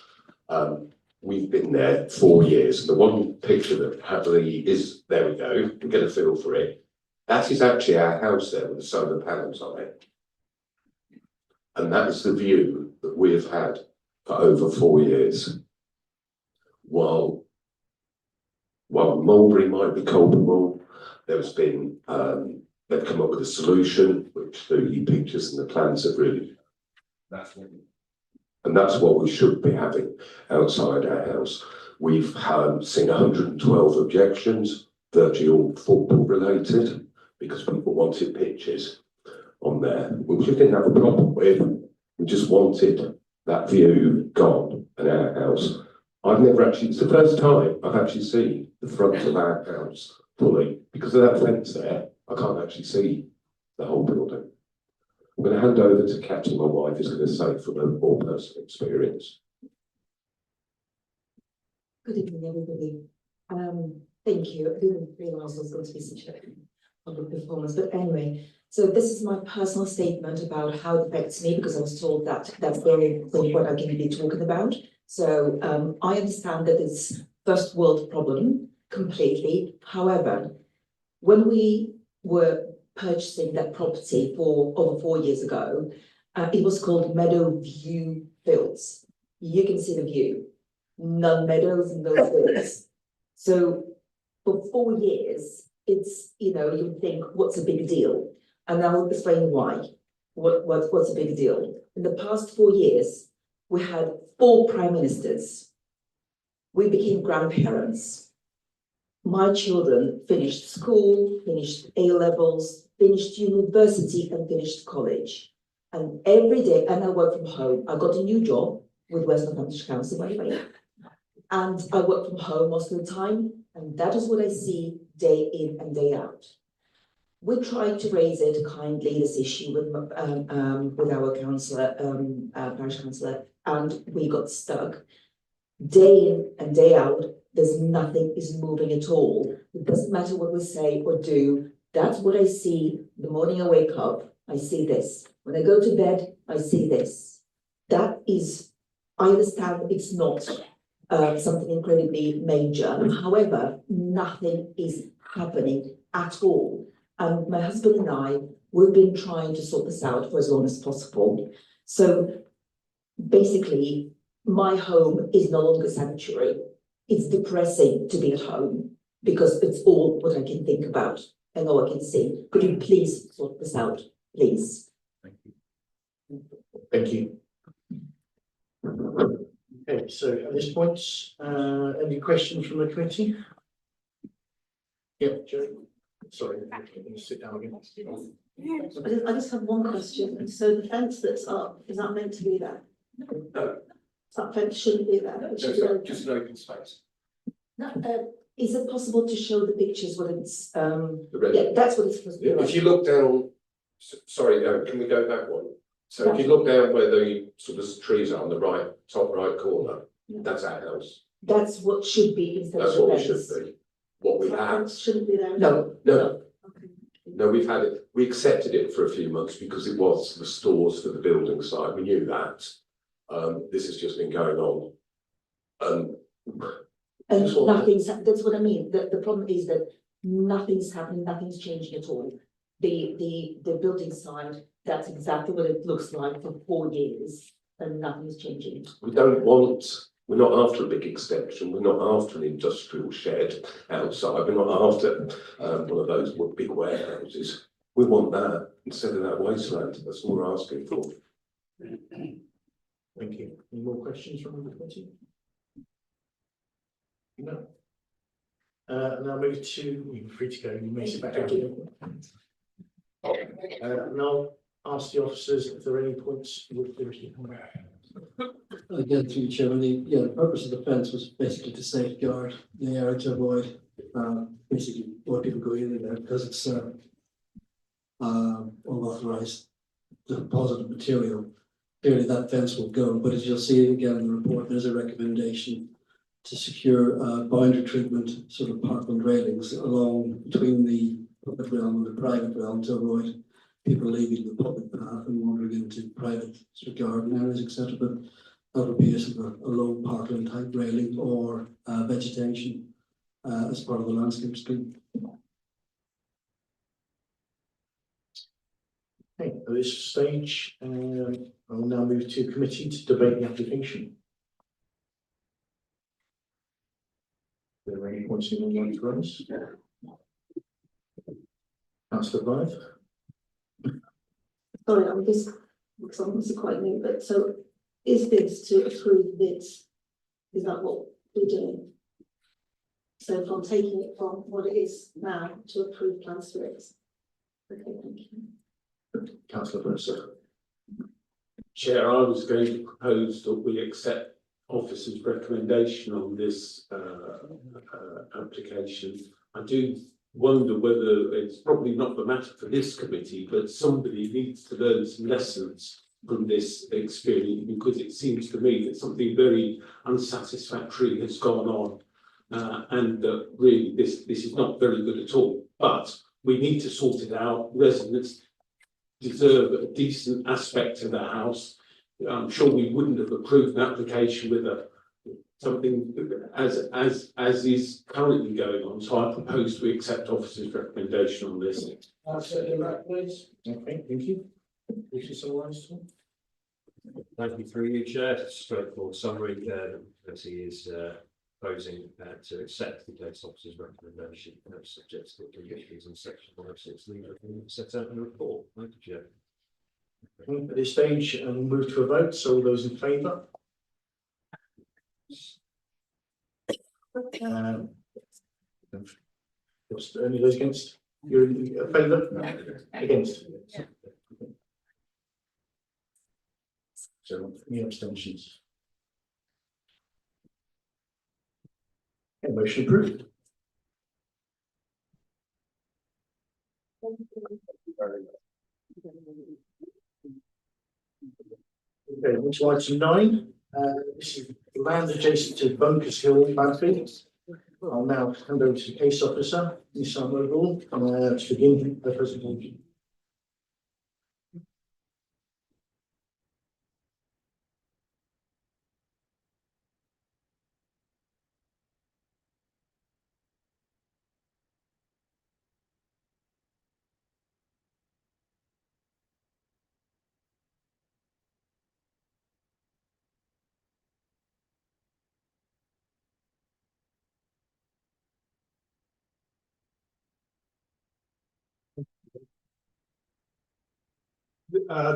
We've been there 4 years, and the one picture that happily is, there we go, we get a feel for it. That is actually our house there with the solar panels on it. And that is the view that we have had for over 4 years. While Mulberry might be culpable, there's been, they've come up with a solution, which the pictures and the plans have really, and that's what we should be having outside our house. We've seen 112 objections, virtually all football related, because people wanted pictures on there, which we didn't have a problem with. We just wanted that view gone in our house. I've never actually, it's the first time I've actually seen the front of our house fully. Because of that fence there, I can't actually see the whole building. I'm going to hand over to Katie, my wife, who's going to say from a more personal experience. Good evening, everybody. Thank you. I didn't realise there was going to be such a public performance, but anyway, so this is my personal statement about how it affects me, because I was told that that's the only thing what I can be talking about. So I understand that it's first world problem completely. However, when we were purchasing that property for over 4 years ago, it was called Meadow View Fields. You can see the view, none meadows and no fields. So for 4 years, it's, you know, you would think, what's a big deal? And I will explain why. What's a big deal? In the past 4 years, we had 4 prime ministers. We became grandparents. My children finished school, finished A-levels, finished university and finished college. And every day, and I work from home. I got a new job with West Northamptonshire Council, by the way. And I work from home most of the time. And that is what I see day in and day out. We tried to raise it kindly, this issue with our councillor, parish councillor, and we got stuck. Day in and day out, there's nothing is moving at all. It doesn't matter what we say or do. That's what I see the morning I wake up. I see this. When I go to bed, I see this. That is, I understand it's not something incredibly major. However, nothing is happening at all. And my husband and I, we've been trying to sort this out for as long as possible. So basically, my home is no longer sanctuary. It's depressing to be at home because it's all what I can think about and all I can see. Could you please sort this out, please? Thank you. Thank you. Okay, so at this point, any questions from the committee? Yep, Joe. Sorry, sit down again. I just have one question. So the fence that's up, is that meant to be there? No. That fence shouldn't be there. It should be open. Just an open space. No, is it possible to show the pictures what it's, The red. yeah, that's what it's supposed to be If like. you look down, sorry, can we go back one? So if you look down where the sort of trees are on the right, top right corner, that's our house. That's what should be instead of That's the what we fence. should be. What we That had. fence shouldn't be there. No, No. No, we've had it, we accepted it for a few months because it was the stores for the building site, we knew that. This has just been going on. and Just want to- nothing's, that's what I mean, the problem is that nothing's happening, nothing's changing at all. The building side, that's exactly what it looks like for 4 years, and nothing's changing. We don't want, we're not after a big extension, we're not after an industrial shed outside, we're not after one of those big warehouses. We want that instead of that wasteland, that's all we're asking for. Thank you. Any more questions from the committee? No. Now move to, you're free to go, you may sit back down. Now ask the officers if there are any points you would wish to come back. Again, through you, Chairman, the purpose of the fence was basically to safeguard the area to avoid, basically, more people going in there because it's, unauthorized deposit of material. Clearly that fence will go, but as you'll see again in the report, there's a recommendation to secure, boundary treatment, sort of parkland railings along between the public realm and the private realm to avoid people leaving the public path and wandering into private sort of garden areas, etc. But that would be a sort of a low parkland type railing or vegetation as part of the landscape scheme. Okay, at this stage, I will now move to committee to debate the application. Are there any points you want to raise? Councillor Blythe? Sorry, I'm just, because I'm also quite new, but so is this to approve this? Is that what we're doing? So from taking it from what it is now to approve plans for it? Okay, thank you. Councillor Brewster. Chair, I was going to propose that we accept officer's recommendation on this application. I do wonder whether it's probably not the matter for this committee, but somebody needs to learn some lessons from this experience, because it seems to me that something very unsatisfactory has gone on, and that really this is not very good at all. But we need to sort it out. Residents deserve a decent aspect to the house. I'm sure we wouldn't have approved an application with something as is currently going on. So I propose we accept officer's recommendation on this. I'll second that, please. Okay, thank you. This is summarised. Thank you through you, Chair. Straightforward summary. The committee is proposing to accept the case officer's recommendation, subject to the conditions in section 106 legal set out in the report. Thank you, Chair. At this stage, I'll move to a vote. So all those in favour? Any of those against? You're in favour? Against? So any abstentions? Okay, motion approved. Okay, on to item 9. This is land adjacent to Bunkers Hill, Banfield. I'll now hand over to the case officer, Ms. Summerall, to begin the presentation.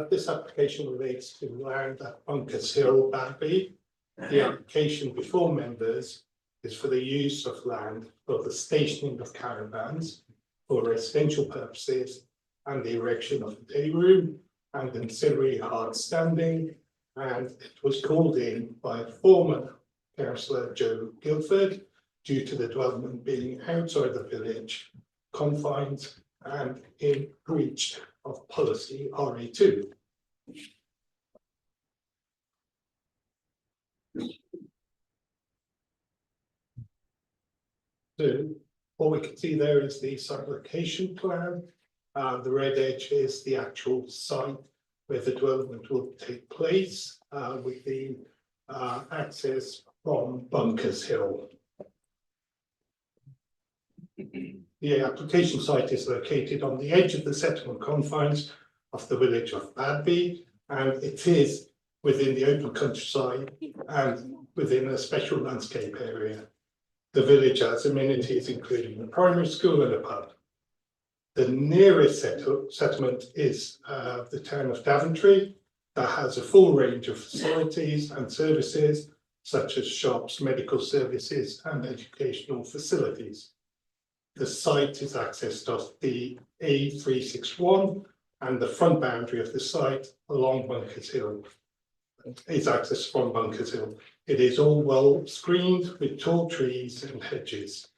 This application relates to land at Bunkers Hill, Banby. The application before members is for the use of land for the stationing of caravans for residential purposes and the erection of a day room and ancillary hard standing. And it was called in by former councillor Joe Guildford due to the development being outside the village confines and in breach of policy RA2. So what we can see there is the site location plan. The red edge is the actual site where the development will take place with the access from Bunkers Hill. The application site is located on the edge of the settlement confines of the village of Badby, and it is within the open countryside and within a special landscape area. The village has amenities including a primary school and a pub. The nearest settlement is the town of Daventry, that has a full range of facilities and services such as shops, medical services and educational facilities. The site is accessed off the A361 and the front boundary of the site along Bunkers Hill is accessed from Bunkers Hill. It is all well screened with tall trees and hedges.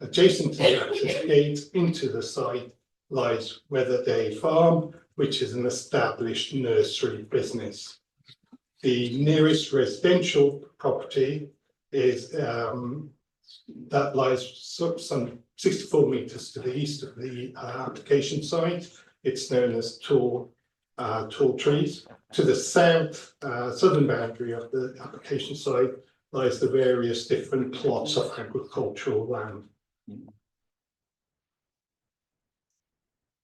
Adjacent to the access gate into the site lies Weatherday Farm, which is an established nursery business. The nearest residential property is that lies some 64 metres to the east of the application site. It's known as Tall Trees. To the south, southern boundary of the application site lies the various different plots of agricultural land.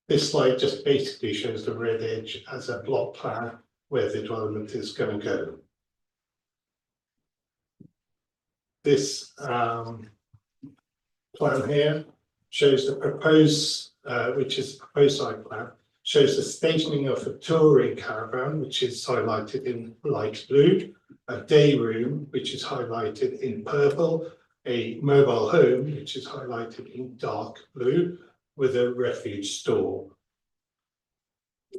This slide just basically shows the red edge as a block plan where the development is going to go. This plan here shows the proposed, which is the proposed site plan, shows the stationing of a touring caravan, which is highlighted in light blue, a day room, which is highlighted in purple, a mobile home, which is highlighted in dark blue, with a refuge store.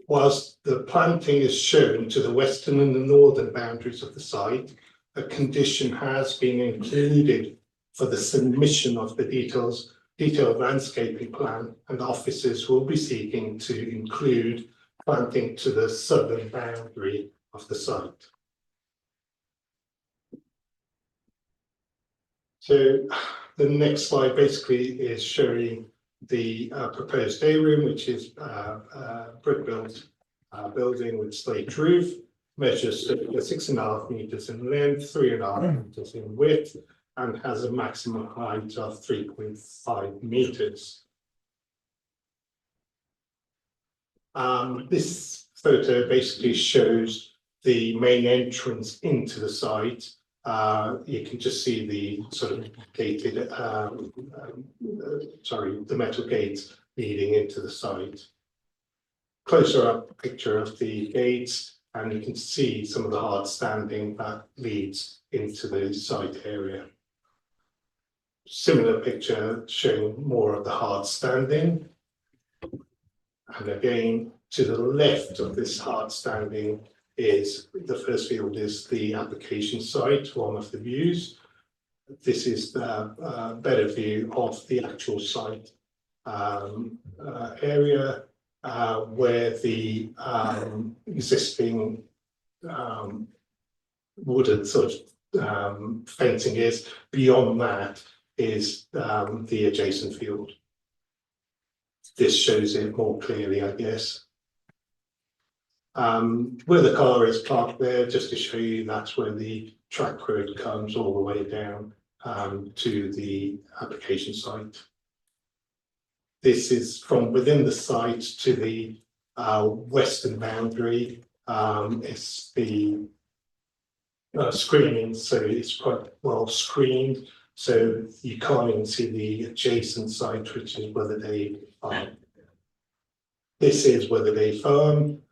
Whilst the planting is shown to the western and the northern boundaries of the site, a condition has been included for the submission of the detailed landscaping plan, and officers will be seeking to include planting to the southern boundary of the site. So the next slide basically is showing the proposed day room, which is brick built building with slate roof, measures 6.5 meters in length, 3.5 meters in width, and has a maximum height of 3.5 meters. This photo basically shows the main entrance into the site. You can just see the sort of gated, the metal gates leading into the site. Closer up picture of the gates, and you can see some of the hard standing that leads into the site area. Similar picture showing more of the hard standing. And again, to the left of this hard standing is the first field is the application site, one of the views. This is the better view of the actual site area where the existing wooden sort of fencing is. Beyond that is the adjacent field. This shows it more clearly, I guess. Where the car is parked there, just to show you, that's where the track road comes all the way down to the application site. This is from within the site to the western boundary. It's the screening, so it's quite well screened. So you can't even see the adjacent site, which is Weatherday Farm. This is Weatherday Farm,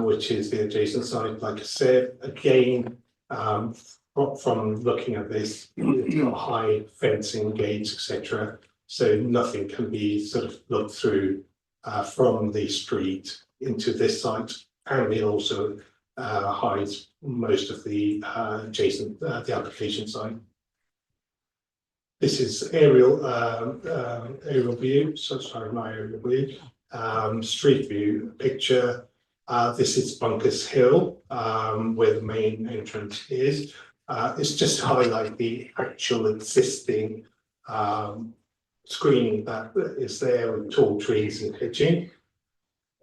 which is the adjacent site. Like I said, again, from looking at this, it's got high fencing, gates, etc. so nothing can be sort of looked through from the street into this site, and it also hides most of the adjacent the application site. This is aerial view, so sorry, my aerial view, street view picture. This is Bunkers Hill, where the main entrance is. It's just to highlight the actual existing screening that is there with tall trees and hedging.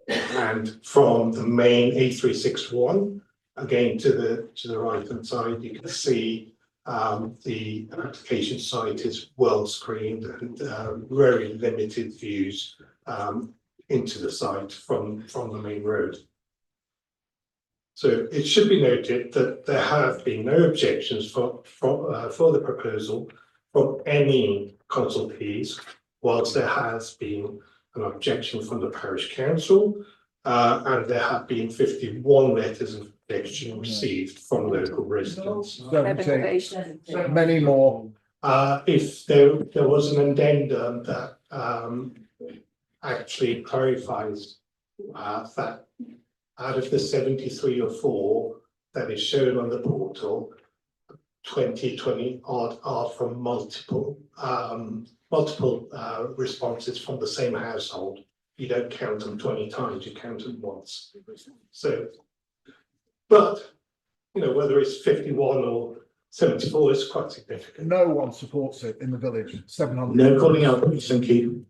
And from the main A361, again to the right hand side, you can see the application site is well screened and very limited views into the site from the main road. So it should be noted that there have been no objections for the proposal from any consultees, whilst there has been an objection from the parish council, and there have been 51 letters of objection received from local residents. Many more. If there was an addendum that actually clarifies that out of the 73 or 4 that is shown on the portal, 20 odd are from multiple responses from the same household. You don't count them 20 times, you count them once. So, but you know, whether it's 51 or 74 is quite significant. No one supports it in the village. 700. No calling out, thank you.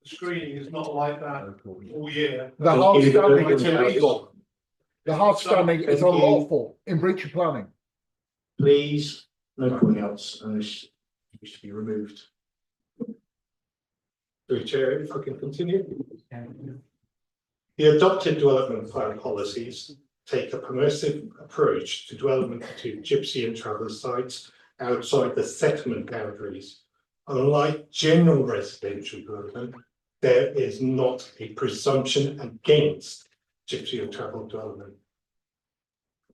Screening is not like that all year. The hard standing is illegal. The hard standing is unlawful in breach of planning. Please, no calling outs, and this should be removed. Through Chair, if I can continue. The adopted development plan policies take a permissive approach to development to gypsy and traveller sites outside the settlement boundaries. Unlike general residential development, there is not a presumption against gypsy and travel development.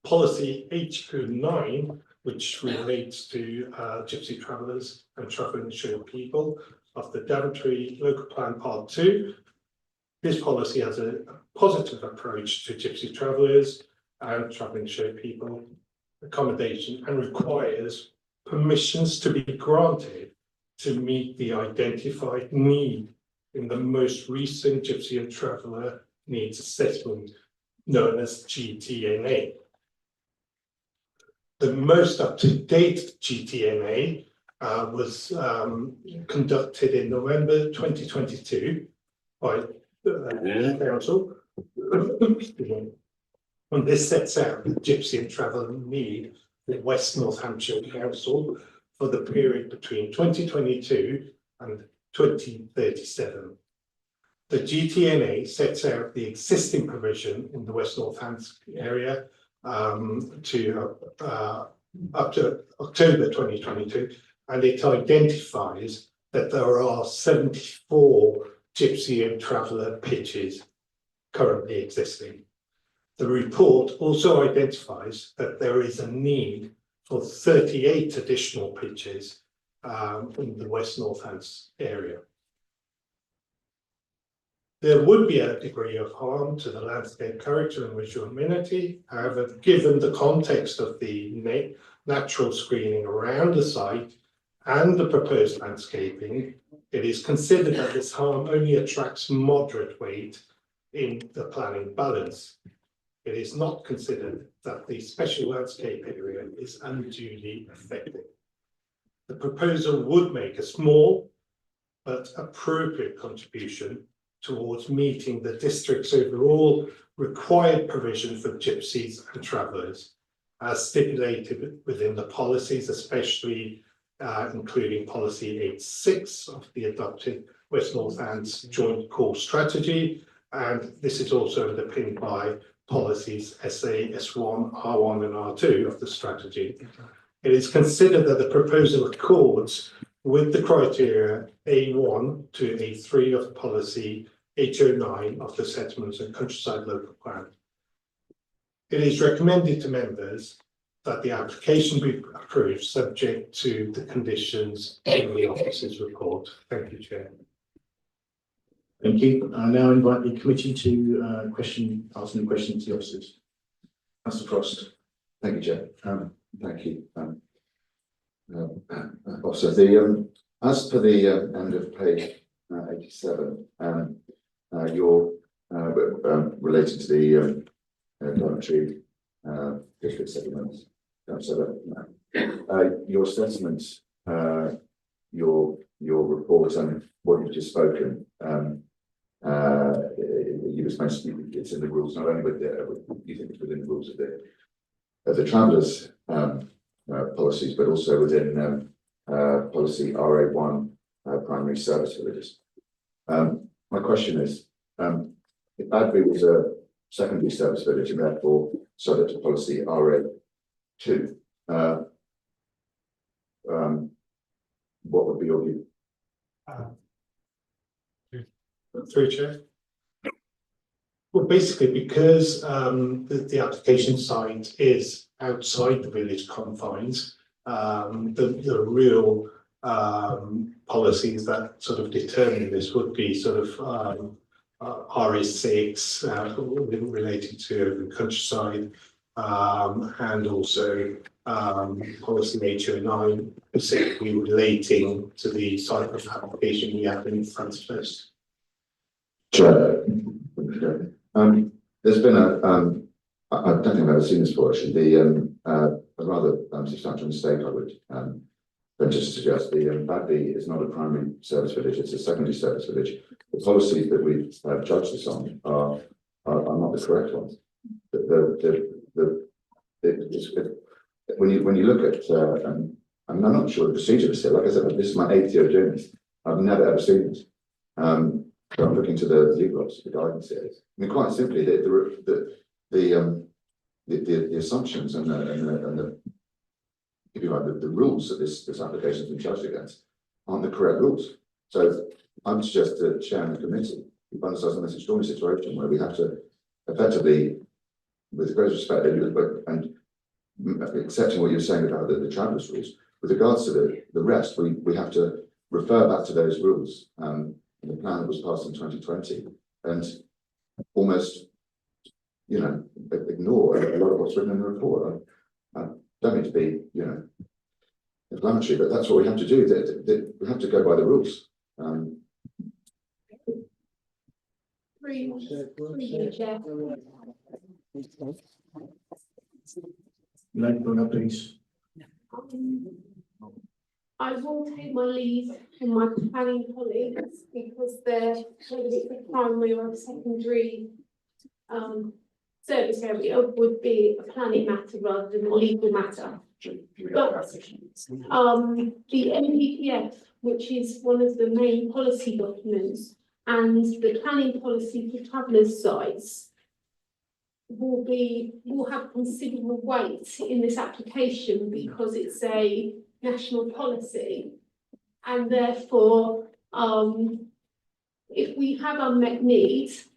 Policy HO9, which relates to gypsy travellers and travelling insured people of the Daventry Local Plan Part 2. This policy has a positive approach to gypsy travellers and travelling insured people accommodation and requires permissions to be granted to meet the identified need in the most recent gypsy and traveller needs assessment known as GTNA. The most up-to-date GTNA was conducted in November 2022 by the council. And this sets out the gypsy and traveller need for West North Hampshire Council for the period between 2022 and 2037. The GTNA sets out the existing provision in the West Northampton area to up to October 2022, and it identifies that there are 74 gypsy and traveller pitches currently existing. The report also identifies that there is a need for 38 additional pitches in the West Northants area. There would be a degree of harm to the landscape character and visual amenity. However, given the context of the natural screening around the site and the proposed landscaping, it is considered that this harm only attracts moderate weight in the planning balance. It is not considered that the special landscape area is unduly affected. The proposal would make a small but appropriate contribution towards meeting the district's overall required provision for gypsies and travellers, as stipulated within the policies, especially including policy 86 of the adopted West Northants Joint Core Strategy, and this is also underpinned by policies SA, S1, R1 and R2 of the strategy. It is considered that the proposal accords with the criteria A1 to A3 of policy HO9 of the Settlements and Countryside Local Plan. It is recommended to members that the application be approved, subject to the conditions in the officer's report. Thank you, Chair. Thank you. I now invite the committee to ask any questions to the officers. Councillor Frost. Thank you, Chair. Thank you. Also, as per the end of page 87, your related to the Coventry district settlements, your assessment, your report, and what you've just spoken. You just mentioned it's in the rules, not only with you think it's within the rules of the travellers policies, but also within policy RA1 primary service villages. My question is, if Badby was a secondary service village and therefore subject to policy RA2, what would be your view? Through Chair. Well, basically, because the application site is outside the village confines, the real policies that sort of determine this would be sort of RA6 relating to the countryside, and also policy HO9 specifically relating to the site of application we have in front of us. Chair, there's been I don't think I've ever seen this before actually, a rather substantial mistake I would venture to suggest. The Badby is not a primary service village, it's a secondary service village. The policies that we've judged this on are not the correct ones. When you look at, I'm not sure the procedure is here. Like I said, this is my 8th year of doing this. I've never ever seen this. So I'm looking to the legal officer, the guidance here. I mean, quite simply, the assumptions and the if you like the rules that this application has been judged against aren't the correct rules. So I'm suggest to chair the committee, we find ourselves in this extraordinary situation where we have to effectively, with great respect and accepting what you're saying about the travellers rules, with regards to the rest, we have to refer back to those rules. The plan that was passed in 2020 and almost, ignore a lot of what's written in the report. I don't mean to be, inflammatory, but that's what we have to do. We have to go by the rules. Please. I will take my leave from my planning colleagues because they're whether it's a primary or a secondary service area would be a planning matter rather than a legal matter. But the NPPF, which is one of the main policy documents, and the planning policy for travellers' sites will have considerable weight in this application because it's a national policy, and therefore if we have unmet needs,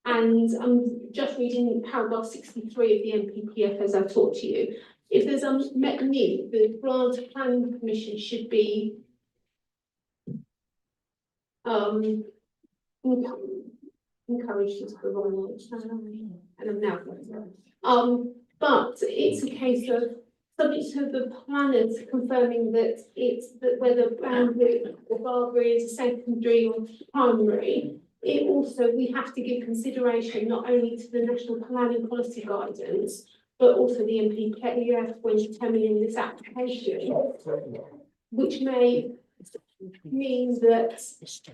and I'm just reading paragraph 63 of the NPPF as I talk to you, if there's unmet need, the grant of planning permission should be encouraged is the wrong word, and I'm now but it's a case of subject to the planners confirming that whether Boundary or Barbary is a secondary or primary, it also, we have to give consideration not only to the national planning policy guidance, but also the NPPF when determining this application, which may mean that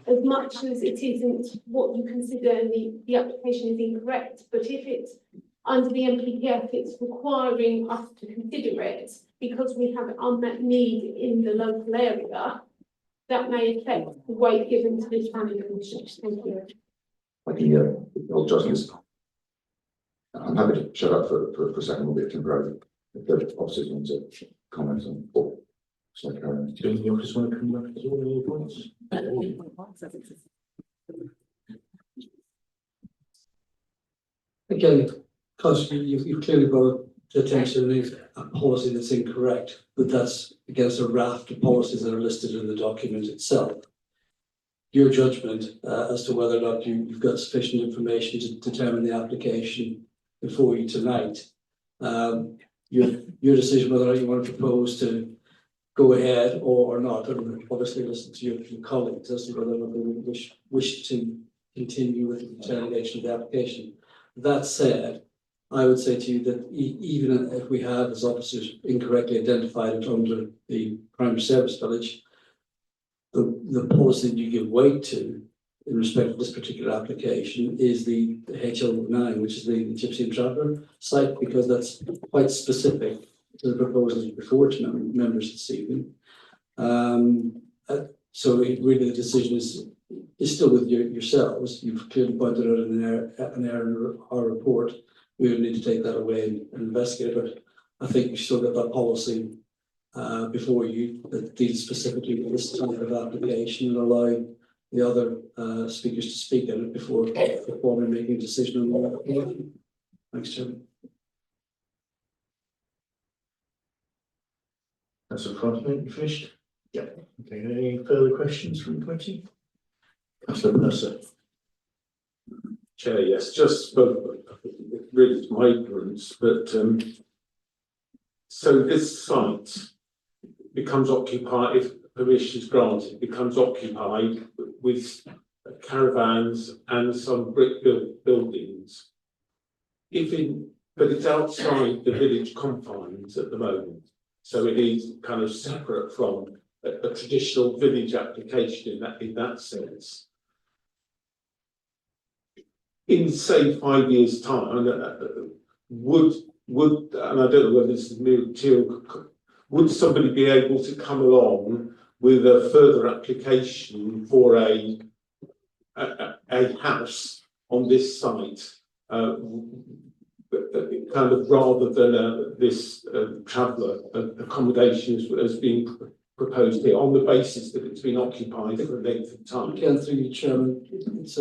as much as it isn't what you consider and the application is incorrect, but if it's under the NPPF, it's requiring us to consider it because we have an unmet need in the local area, that may affect the weight given to this planning commission. Thank you. Thank you, old justice. I'm happy to shut up for a second, we'll be temporarily. If the officers want to comment on or so carry. Do the officers want to come back to all the points? Again, because you've clearly brought to attempt to leave a policy that's incorrect, but that's against a raft of policies that are listed in the document itself. Your judgment as to whether or not you've got sufficient information to determine the application before you tonight. Your decision whether or not you want to propose to go ahead or not, and obviously listen to your colleagues as to whether or not they wish to continue with the determination of the application. That said, I would say to you that even if we have, as officers, incorrectly identified it under the primary service village, the policy that you give weight to in respect of this particular application is the HL9, which is the Gypsy and Traveller site, because that's quite specific to the proposals before to members this evening. So really the decision is still with yourselves. You've clearly pointed out an error in our report. We would need to take that away and investigate it, but I think we still got that policy before you that deals specifically with this type of application and allow the other speakers to speak on it before we're making a decision on the application. Thanks, Chairman. That's a front, you finished? Yeah. Okay, any further questions from the committee? Councillor Mercer. Chair, yes, just for really my ignorance, but so this site becomes occupied, if permission is granted, becomes occupied with caravans and some brick buildings. But it's outside the village confines at the moment, so it is kind of separate from a traditional village application in that sense. In say 5 years' time, would and I don't know whether this is material, would somebody be able to come along with a further application for a house on this site, kind of rather than this traveller accommodation as being proposed here, on the basis that it's been occupied for a length of time? Again, through you, Chairman, it's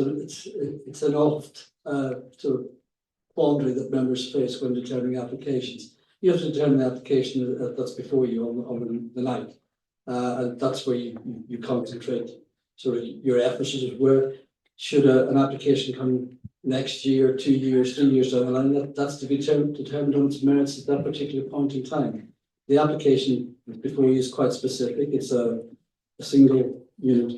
an oft sort of quandary that members face when determining applications. You have to determine the application that's before you on the night, and that's where you concentrate sort of your efforts. Where should an application come next year, 2 years, 3 years down the line? That's to be determined on its merits at that particular point in time. The application before you is quite specific. It's a single unit.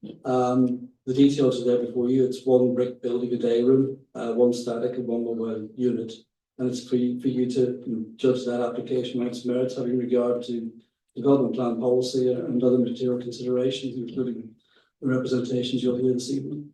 The details are there before you. It's one brick building, a day room, one static and one mobile unit. And it's for you to judge that application on its merits, having regard to development plan policy and other material considerations, including the representations you'll hear this evening.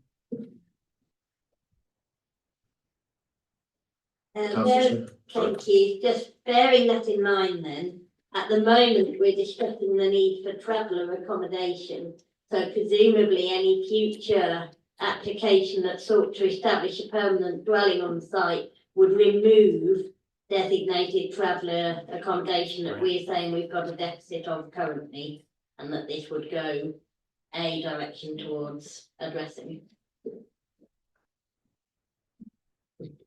Thank you. Just bearing that in mind then, at the moment we're discussing the need for traveller accommodation. So presumably any future application that sought to establish a permanent dwelling on site would remove designated traveller accommodation that we're saying we've got a deficit of currently, and that this would go a direction towards addressing.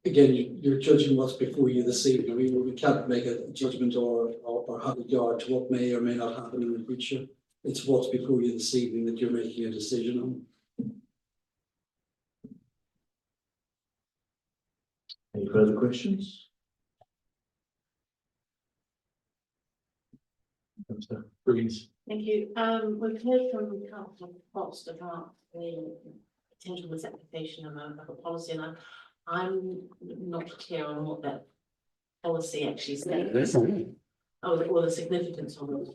Again, you're judging what's before you this evening. We can't make a judgment or have regard to what may or may not happen in the future. It's what's before you this evening that you're making a decision on. Any further questions? Please. Thank you. We've heard from Councillor Foster about the potential misapplication of a policy, and I'm not clear on what that policy actually says. Or the significance of it.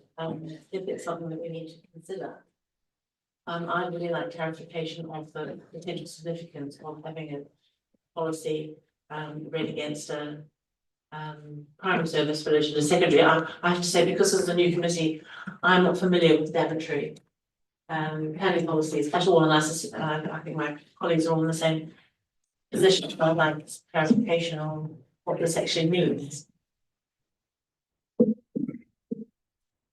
If it's something that we need to consider. I'd really like clarification of the potential significance of having a policy read against a primary service village and a secondary. I have to say, because as a new committee, I'm not familiar with Daventry planning policies at all, and I think my colleagues are all in the same position. So I'd like clarification on what this actually means.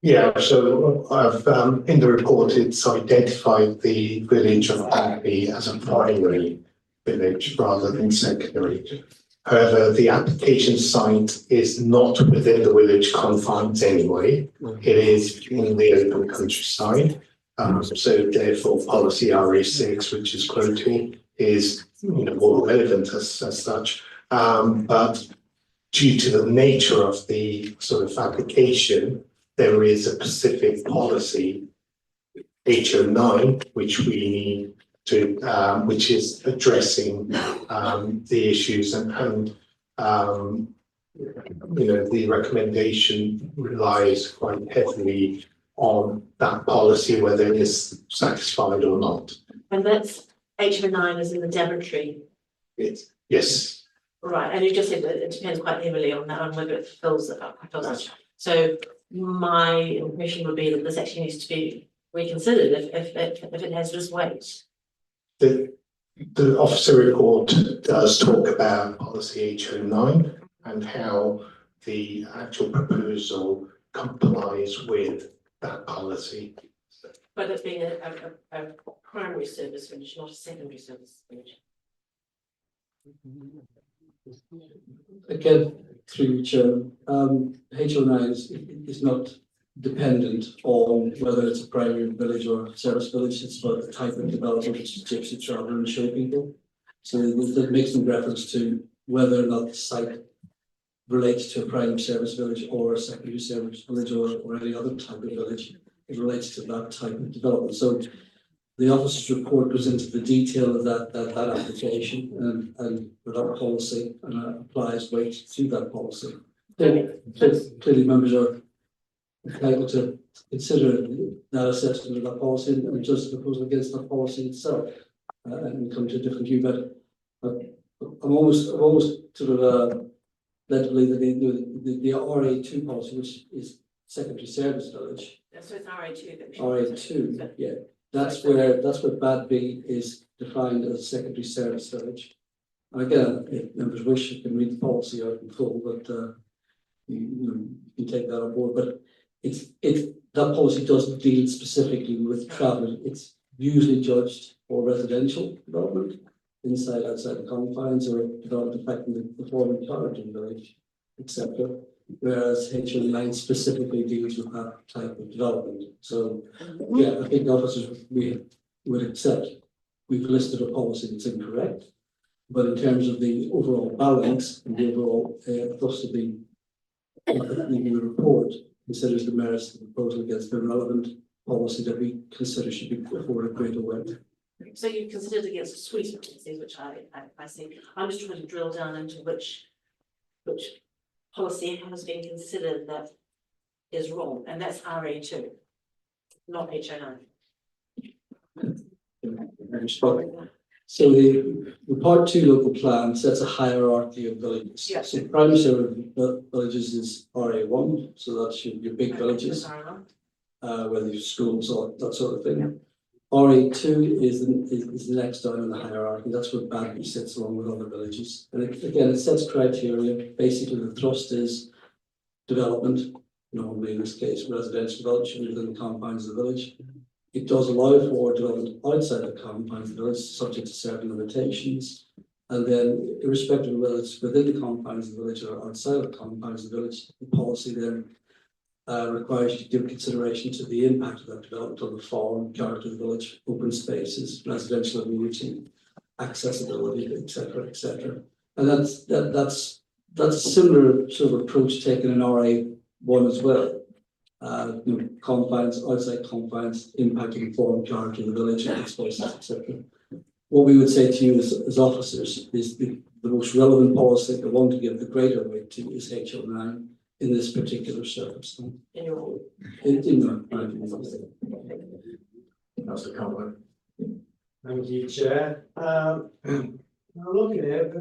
Yeah, so I've in the report, it's identified the village of Abbey as a primary village rather than secondary. However, the application site is not within the village confines anyway. It is in the open countryside. So therefore, policy RA6, which is quoting, is more relevant as such. But due to the nature of the sort of application, there is a specific policy, H09, which we need to, which is addressing the issues and the recommendation relies quite heavily on that policy, whether it is satisfied or not. And that's H09 is in the Daventry. Yes. Right, and you just said that it depends quite heavily on that, on whether it fulfills it. So my impression would be that this actually needs to be reconsidered if it has this weight. The officer report does talk about policy H09 and how the actual proposal complies with that policy. But it being a primary service village, not a secondary service village. Again, through Chair, H09 is not dependent on whether it's a primary village or a service village. It's about the type of development, which is gypsy travel and show people. So that makes no reference to whether or not the site relates to a primary service village or a secondary service village or any other type of village. It relates to that type of development. So the officer's report goes into the detail of that application and with our policy and applies weight to that policy. Clearly members are entitled to consider that assessment of that policy and just proposal against that policy itself and come to a different view. But I'm almost sort of led to believe that the RA2 policy, which is secondary service village. So it's RA2. RA2, yeah. That's where Bad B is defined as a secondary service village. And again, if members wish, you can read the policy out in full, but you can take that on board. But that policy doesn't deal specifically with travel. It's usually judged for residential development, inside, outside the confines, or development affecting the performing character in the village, etc. Whereas H09 specifically deals with that type of development. So yeah, I think the officers we would accept we've listed a policy that's incorrect, but in terms of the overall balance and the overall thrust of the report considers the merits of the proposal against the relevant policy that we consider should be afforded greater weight. So you considered against a suite of policies, which I see. I'm just trying to drill down into which policy has been considered that is wrong, and that's RA2, not H09. So the part 2 local plan sets a hierarchy of villages. Yes. So primary service villages is RA1, so that's your big villages, whether you schools or that sort of thing. RA2 is the next down in the hierarchy. That's where Badby sits along with other villages. And again, it sets criteria. Basically, the thrust is development, normally in this case residential development within the confines of the village. It does allow for development outside the confines of the village, subject to certain limitations. And then, irrespective of whether it's within the confines of the village or outside of the confines of the village, the policy then requires you to give consideration to the impact of that development on the form, character of the village, open spaces, residential amenity, accessibility, etc., etc. And that's a similar sort of approach taken in RA1 as well. Confines, outside confines, impacting the form, character of the village, open spaces, etc. What we would say to you as officers is the most relevant policy, the one to give the greater weight to, is H09. In this particular circumstance. In your That's the comment. Thank you, Chair. I'm looking at it,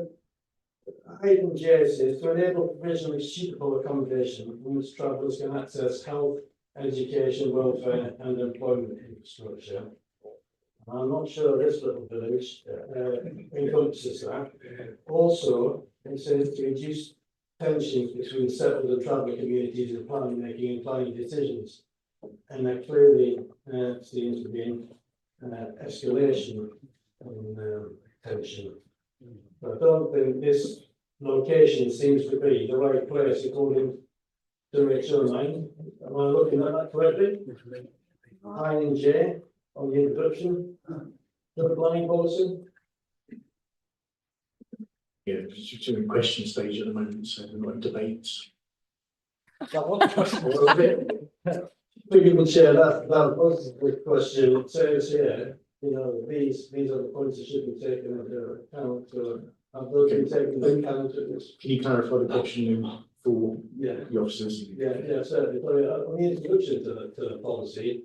item J says to enable provision of suitable accommodation from which travellers can access health, education, welfare and employment infrastructure. I'm not sure this little village encompasses that. Also, it says to reduce tensions between settled and traveller communities in planning making and planning decisions. And there clearly seems to be escalation in tension. But I don't think this location seems to be the right place according to HO9. Am I looking at that correctly? I and J on the introduction to the planning policy. Yeah, it's in question stage at the moment, so we're not in debates. Thank you, Chair. That was the question. It says here, you know, these are the points that should be taken into account. Have those been taken into account in this? Can you clarify the question for Yeah. the officers? Yeah, certainly. So, on the introduction to the policy,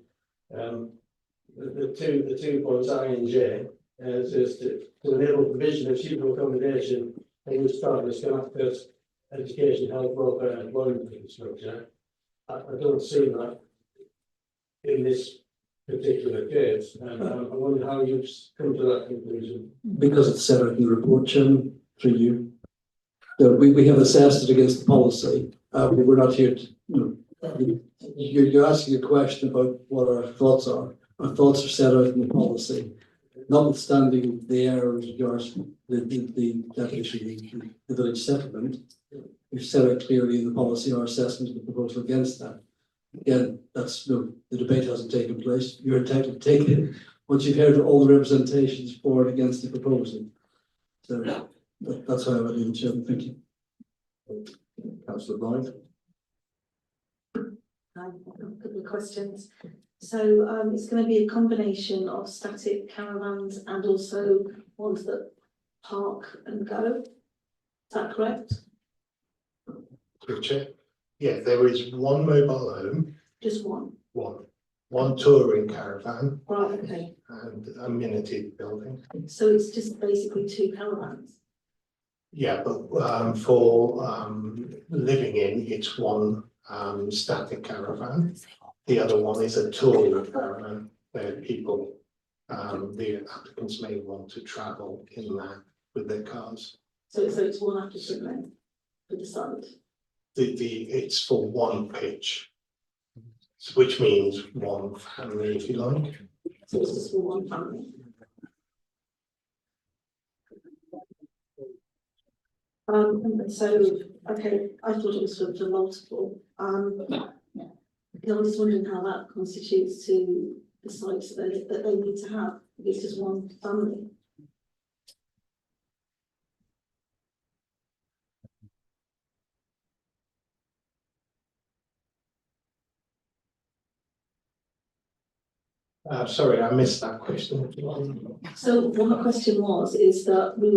the two points I and J, says to enable provision of suitable accommodation in which travellers can access education, health, welfare, and employment infrastructure. I don't see that in this particular case, and I wonder how you've come to that conclusion. Because it's set out in the report, Chairman, through you. We have assessed it against the policy. We're not here to, you're asking a question about what our thoughts are. Our thoughts are set out in the policy, notwithstanding the error as regards the definition of the village settlement. We've set out clearly in the policy our assessment of the proposal against that. Again, the debate hasn't taken place. You're entitled to take it once you've heard all the representations for and against the proposal. So that's how I would leave it, Chairman. Thank you. Councillor Blythe. I've got a couple of questions. So it's going to be a combination of static caravans and also ones that park and go. Is that correct? Chair. Yeah, there is one mobile home, Just one? one touring caravan Right, okay. and amenity building. So it's just basically two caravans? Yeah, but for living in, it's one static caravan. The other one is a touring caravan where people, the applicants may want to travel in that with their cars. So it's one applicant then for the site? It's for one pitch, which means one family, if you like. So it's just for one family? And so, okay, I thought it was for multiple. I was just wondering how that constitutes to the sites that they need to have. If it's just one family. Sorry, I missed that question. So what my question was, is that we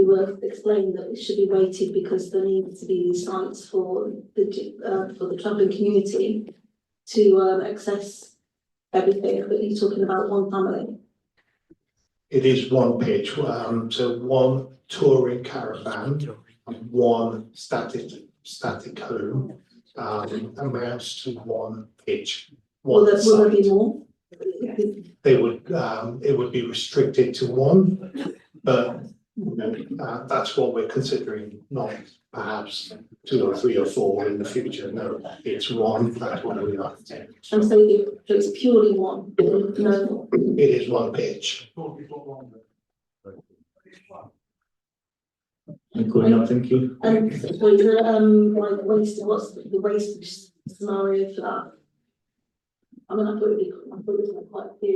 were explaining that it should be weighted because there needs to be these sites for the travelling community to access everything, but you're talking about one family. It is one pitch, so one touring caravan, one static home, amounts to one pitch. Will there be more? They would, it would be restricted to one, but that's what we're considering, not perhaps 2 or 3 or 4 in the future. No, it's one, that's what we are. And so it's purely one, no. It is one pitch. Thank you. And so like waste, what's the waste scenario for that? I mean, I thought it was quite a few.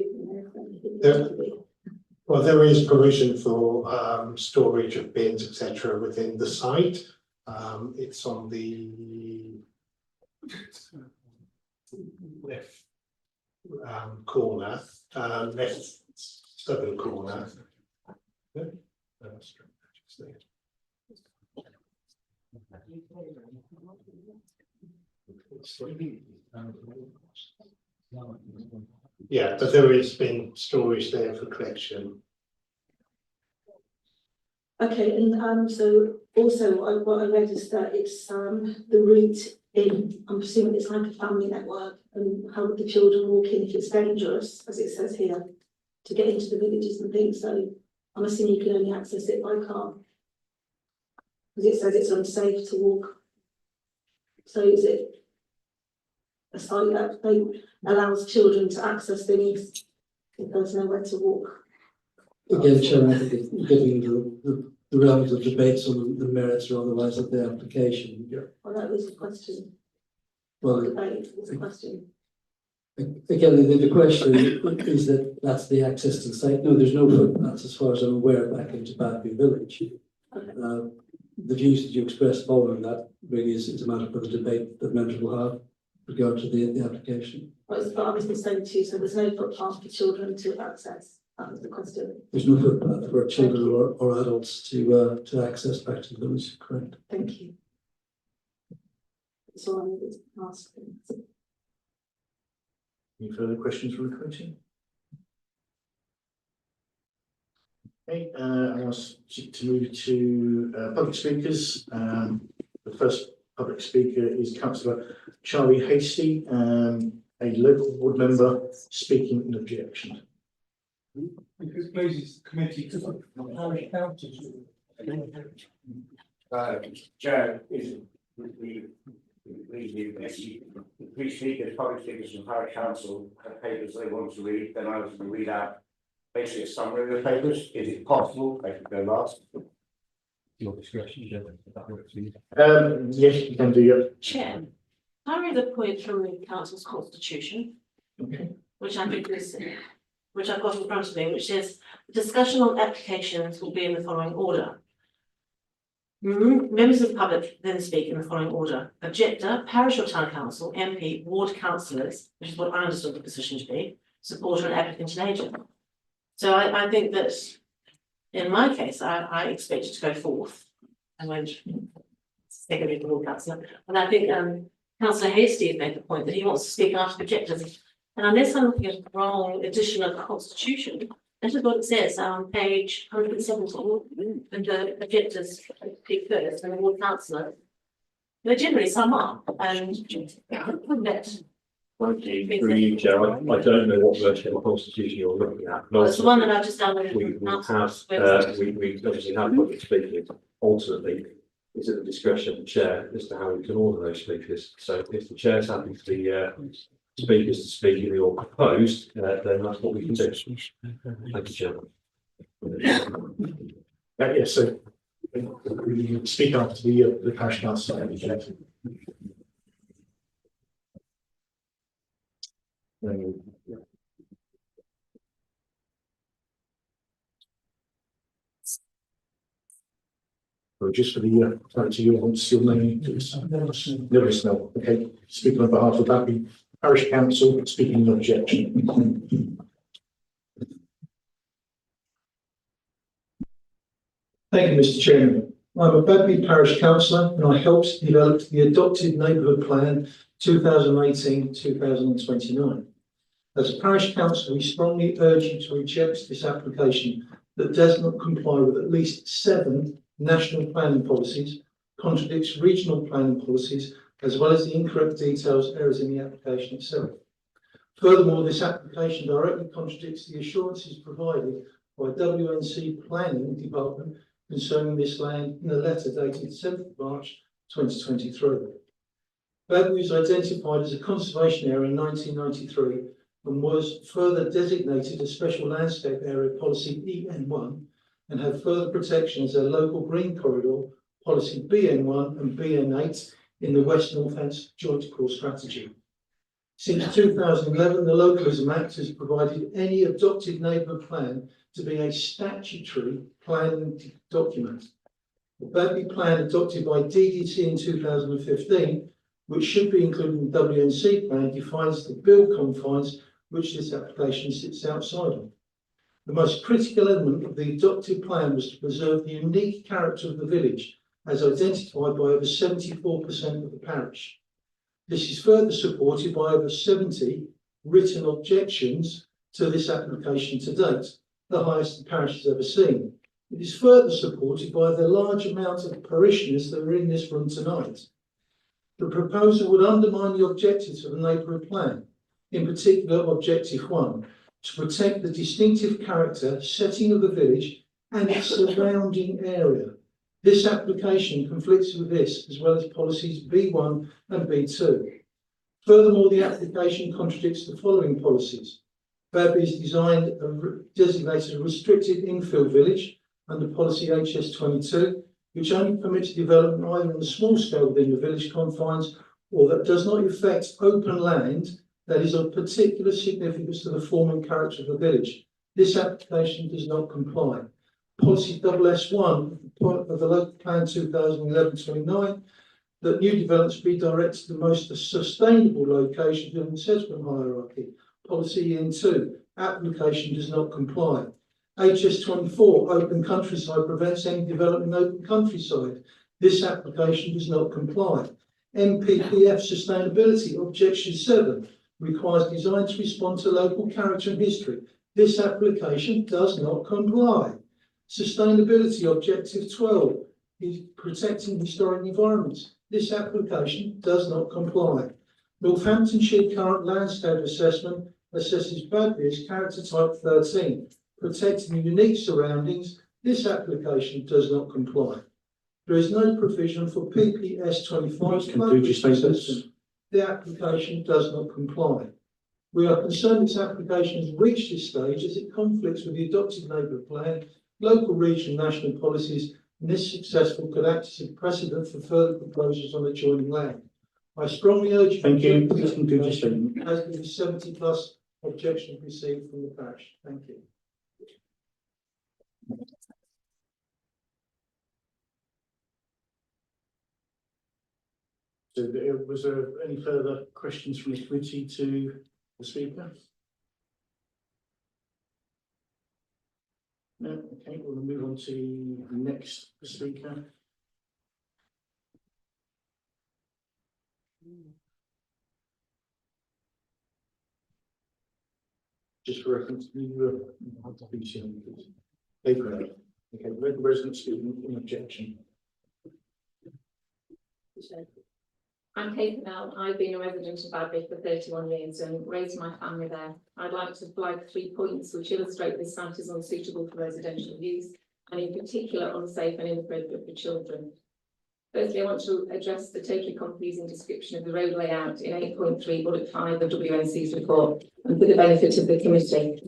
Well, there is provision for storage of bins, etc., within the site. It's on the left corner, left southern corner. Yeah, but there has been storage there for collection. Okay, and so also what I read is that it's the route in, I'm assuming it's like a family network, and how would the children walk in if it's dangerous, as it says here, to get into the villages and things, so I'm assuming you can only access it by car. Because it says it's unsafe to walk. So is it a site that allows children to access things if there's nowhere to walk? Again, Chairman, I think it's giving the we're having some debates on the merits or otherwise of the application. Well, that was a question. Well, Debate was a question. again, the question is that that's the access to the site. No, there's no footpaths as far as I'm aware back into Badby Village. The views that you expressed following that really is a matter for the debate that members will have with regard to the application. Well, it's what I was just saying to you, so there's no footpath for children to access. That was the question. There's no footpath for children or adults to access back to the village, correct? Thank you. That's all I needed to ask. Any further questions from the committee? Okay, I ask to move to public speakers. The first public speaker is Councillor Charlie Hasty, a local board member speaking in objection. If it pleases the committee to parish council. Chair, is the three speakers, public speakers from parish council have papers they want to read, then I was going to read out basically a summary of the papers. Is it possible I could go last? Your discretion, Chair, if that works for you. Yes, you can do it. Chair, I read a point from the council's constitution, Okay. which I think is, which I've got in front of me, which says discussion on applications will be in the following order. Members of the public then speak in the following order: objector, parish or town council, MP, ward councillors, which is what I understood the position to be, supporter and applicant and agent. So I think that in my case, I expected to go forth and went second reading ward councillor. And I think Councillor Hasty made the point that he wants to speak after objectors. And unless I'm looking at the wrong edition of the constitution, that is what it says on page 117, and the objectors speak first and the ward councillor. They're generally sum up and that. Through you, Chair, I don't know what version of the constitution you're looking at. Well, it's the one that I've just downloaded. We obviously have public speaking. Ultimately, it's at the discretion of the chair as to how we can order those speakers. So if the chair's happy for the speakers to speak in your proposed, then that's what we can do. Thank you, Chair. Yes, so we speak after the parish council. So just for the clarity, you want your name, please? Never smell. Okay, speaking on behalf of that, parish council, speaking in objection. Thank you, Mr. Chairman. I'm a Badby Parish Councillor and I helped develop the Adopted Neighbourhood Plan 2018-2029. As a parish council, we strongly urge you to reject this application that does not comply with at least 7 national planning policies, contradicts regional planning policies, as well as the incorrect details, errors in the application itself. Furthermore, this application directly contradicts the assurances provided by WNC Planning Department concerning this land in a letter dated 7th March 2023. Badby was identified as a conservation area in 1993 and was further designated a special landscape area policy EN1 and had further protection as a local green corridor policy BN1 and BN8 in the West Northants Joint Core Strategy. Since 2011, the Localism Act has provided any adopted neighbourhood plan to be a statutory planning document. The Badby plan adopted by DDT in 2015, which should be included in the WNC plan, defines the bill confines which this application sits outside of. The most critical element of the adopted plan was to preserve the unique character of the village, as identified by over 74% of the parish. This is further supported by over 70 written objections to this application to date, the highest the parish has ever seen. It is further supported by the large amount of parishioners that are in this room tonight. The proposal would undermine the objectives of the neighbourhood plan, in particular Objective 1, to protect the distinctive character, setting of the village and its surrounding area. This application conflicts with this, as well as policies B1 and B2. Furthermore, the application contradicts the following policies. Badby is designated a restricted infill village under policy HS 22, which only permits development either on a small scale within the village confines or that does not affect open land that is of particular significance to the form and character of the village. This application does not comply. Policy SS1 of the local plan 2011-29 that new developments be directed to the most sustainable locations in the assessment hierarchy. Policy EN2 application does not comply. HS 24 open countryside prevents any development in open countryside. This application does not comply. MPPF sustainability objection 7 requires design to respond to local character and history. This application does not comply. Sustainability objective 12 is protecting historic environments. This application does not comply. Northamptonshire current landscape assessment assesses Badby as character type 13, protecting the unique surroundings. This application does not comply. There is no provision for PPS 25. Conclude your statements. The application does not comply. We are concerned this application has reached this stage as it conflicts with the adopted neighbourhood plan, local, regional, national policies, and this successful could act as a precedent for further proposals on adjoining land. I strongly urge you. Thank you. Please conclude your statement. As with the 70+ objection received from the parish. Thank you. So was there any further questions from the committee to the speaker? No, okay, we'll move on to the next speaker. Just for reference, you have to be seen. Okay, read the resident student in objection. I'm Kate Pennell. I've been a resident of Badby for 31 years and raised my family there. I'd like to flag 3 points which illustrate this site is unsuitable for residential use and in particular unsafe and inappropriate for children. Firstly, I want to address the totally confusing description of the road layout in 8.3 bullet 5 of WNC's report and for the benefit of the committee.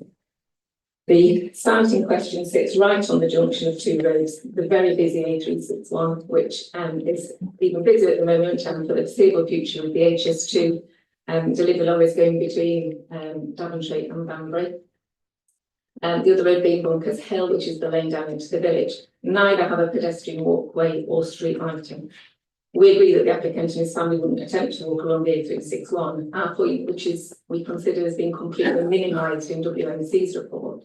The site in question sits right on the junction of 2 roads, the very busy A361, which is even busier at the moment and for the foreseeable future with the HS2 delivery lorries going between Daventry and Banbury. The other road being Bunkers Hill, which is the lane down into the village. Neither have a pedestrian walkway or street lighting. We agree that the applicant and his family wouldn't attempt to walk along the A361. Our point, which is we consider as being completely minimised in WNC's report,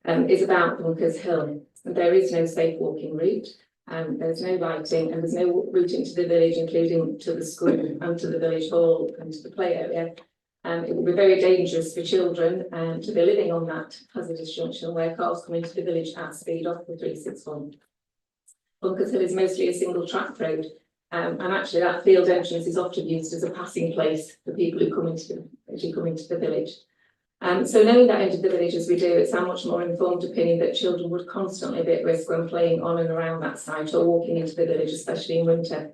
is about Bunkers Hill. There is no safe walking route, there's no lighting, and there's no route into the village, including to the school and to the village hall and to the play area. It would be very dangerous for children to be living on that hazardous junction where cars come into the village at speed off the 361. Bunkers Hill is mostly a single track road, and actually that field entrance is often used as a passing place for people who come into the village. So knowing that end of the village as we do, it's our much more informed opinion that children would constantly be at risk when playing on and around that site or walking into the village, especially in winter.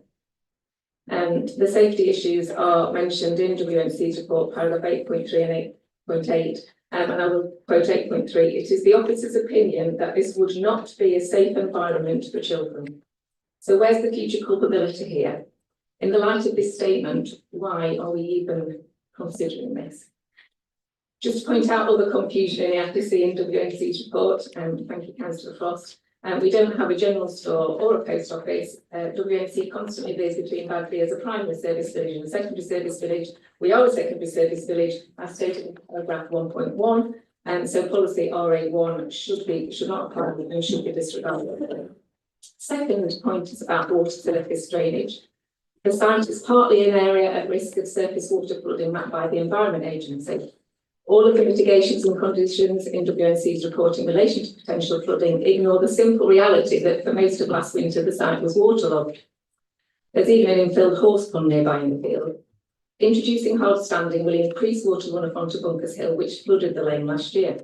The safety issues are mentioned in WNC's report, paragraph 8.3 and 8.8, and I will quote 8.3. It is the officer's opinion that this would not be a safe environment for children. So where's the future culpability here? In the light of this statement, why are we even considering this? Just to point out all the confusion in the accuracy in WNC's report, and thank you, Councillor Frost. We don't have a general store or a post office. WNC constantly veers between Badby as a primary service village and a secondary service village. We are a secondary service village, as stated in paragraph 1.1, and so policy RA1 should not apply and should be disregarded. Second point is about water surface drainage. The site is partly an area at risk of surface water flooding mapped by the Environment Agency. All of the mitigations and conditions in WNC's report in relation to potential flooding ignore the simple reality that for most of last winter the site was waterlogged. There's even an infilled horse pond nearby in the field. Introducing hard standing will increase water runoff onto Bunkers Hill, which flooded the lane last year.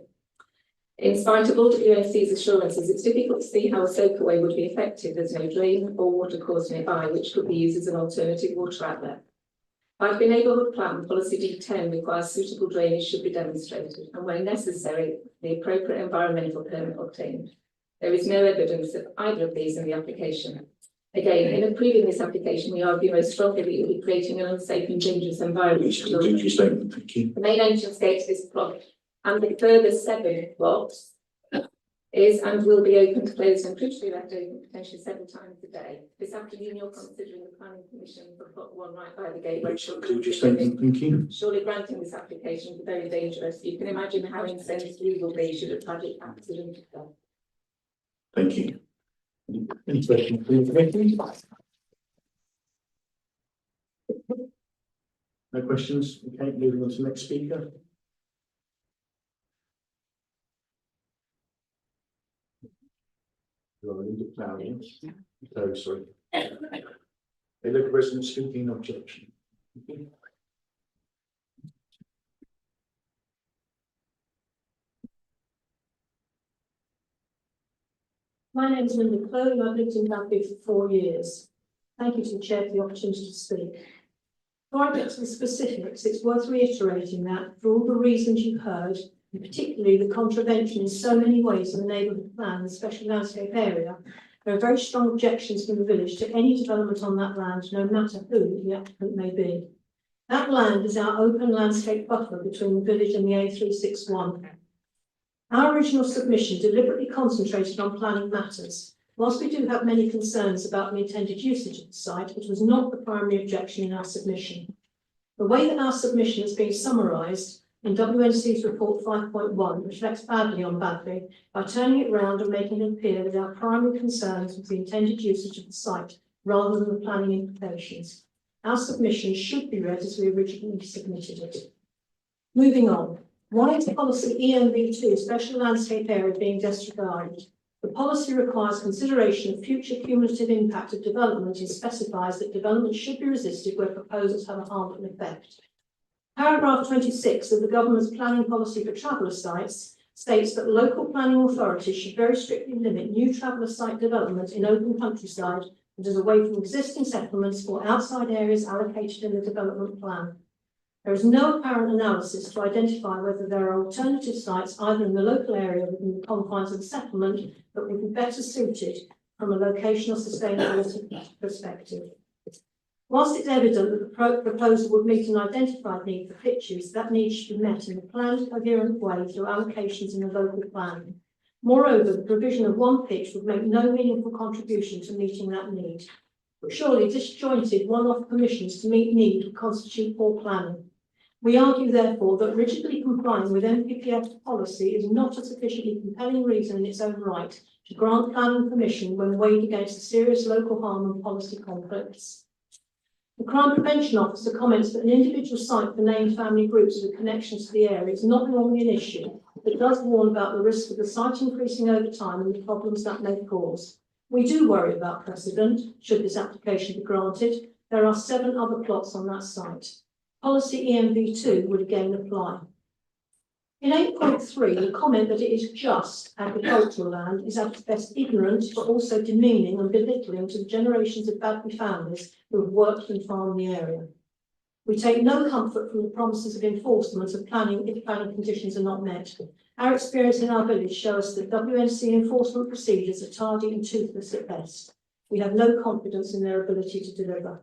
In spite of all WNC's assurances, it's difficult to see how a soakaway would be effective. There's no drain or water course nearby, which could be used as an alternative water outlet. Badby Neighbourhood Plan Policy D10 requires suitable drainage should be demonstrated and where necessary, the appropriate environmental permit obtained. There is no evidence of either of these in the application. Again, in approving this application, we argue most strongly that it will be creating an unsafe and dangerous environment. Please conclude your statement, thank you. The main entrance gate to this plot and the further 7 plots is and will be open to players and crucially left open potentially 7 times a day. This afternoon, you're considering the planning permission for plot 1 right by the gateway. Please conclude your statement, thank you. Surely granting this application would be very dangerous. You can imagine how incensed we will be should a tragic accident occur. Thank you. Any questions from the committee? No questions? Okay, moving on to the next speaker. So, sorry. The local resident speaking objection. My name is Linda Clow, and I've lived in Rugby for 4 years. Thank you to the Chair for the opportunity to speak. Before I get to the specifics, it's worth reiterating that for all the reasons you've heard, and particularly the contravention in so many ways of the neighbourhood plan and special landscape area, there are very strong objections from the village to any development on that land, no matter who the applicant may be. That land is our open landscape buffer between the village and the A361. Our original submission deliberately concentrated on planning matters. Whilst we do have many concerns about the intended usage of the site, it was not the primary objection in our submission. The way that our submission has been summarised in WNC's report 5.1 reflects badly on Badby by turning it round and making it appear that our primary concerns was the intended usage of the site rather than the planning implications. Our submission should be read as we originally submitted it. Moving on. Why is policy EMV2 special landscape area being disregarded? The policy requires consideration of future cumulative impact of development and specifies that development should be resisted where proposals have a harmful effect. Paragraph 26 of the government's planning policy for traveller sites states that local planning authorities should very strictly limit new traveller site development in open countryside that is away from existing settlements or outside areas allocated in the development plan. There is no apparent analysis to identify whether there are alternative sites either in the local area within the confines of the settlement that would be better suited from a locational sustainability perspective. Whilst it's evident that the proposal would meet an identified need for pitches, that need should be met in a planned, coherent way through allocations in the local plan. Moreover, the provision of one pitch would make no meaningful contribution to meeting that need. But surely disjointed one-off permissions to meet need would constitute poor planning. We argue, therefore, that rigidly complying with NPPF policy is not a sufficiently compelling reason in its own right to grant planning permission when weighed against the serious local harm and policy conflicts. The Crime Prevention Officer comments that an individual site for named family groups with connections to the area is not normally an issue, but does warn about the risk of the site increasing over time and the problems that may cause. We do worry about precedent, should this application be granted. There are 7 other plots on that site. Policy EMV2 would again apply. In 8.3, the comment that it is just agricultural land is at its best ignorant, but also demeaning and belittling to the generations of Badby families who have worked and farmed the area. We take no comfort from the promises of enforcement of planning if planning conditions are not met. Our experience in our village shows us that WNC enforcement procedures are tardy and toothless at best. We have no confidence in their ability to deliver.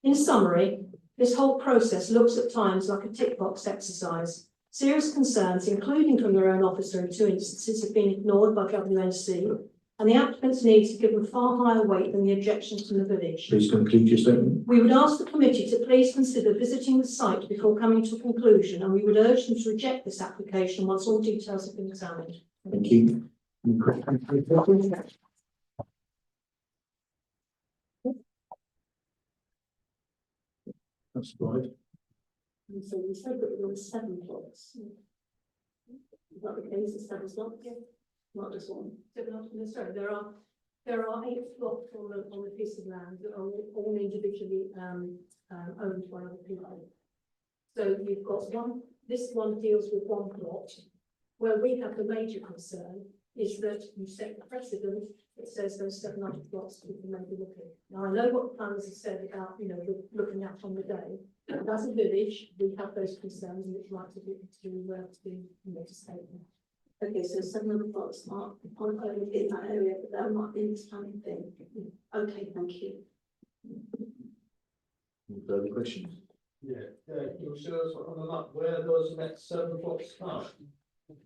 In summary, this whole process looks at times like a tick box exercise. Serious concerns, including from their own officer in 2 instances, have been ignored by WNC, and the applicants' needs are given far higher weight than the objections from the village. Please conclude your statement. We would ask the committee to please consider visiting the site before coming to a conclusion, and we would urge them to reject this application once all details have been examined. Thank you. That's right. And so we said that there were 7 plots. Is that the case? It's 7 plots? Yeah. Not just one. No, sorry, there are 8 plots on the piece of land that are all individually owned by other people. So you've got one. This one deals with 1 plot. Where we have the major concern is that you set the precedent. It says those 7 other plots people may be looking. Now I know what the planners have said about looking at on the day. But as a village, we have those concerns and it's right to state them. Okay, so 7 of the plots are on in that area, but they're not in this planning thing. Okay, thank you. Further questions? Yeah, you'll show us on the map where those next 7 plots are.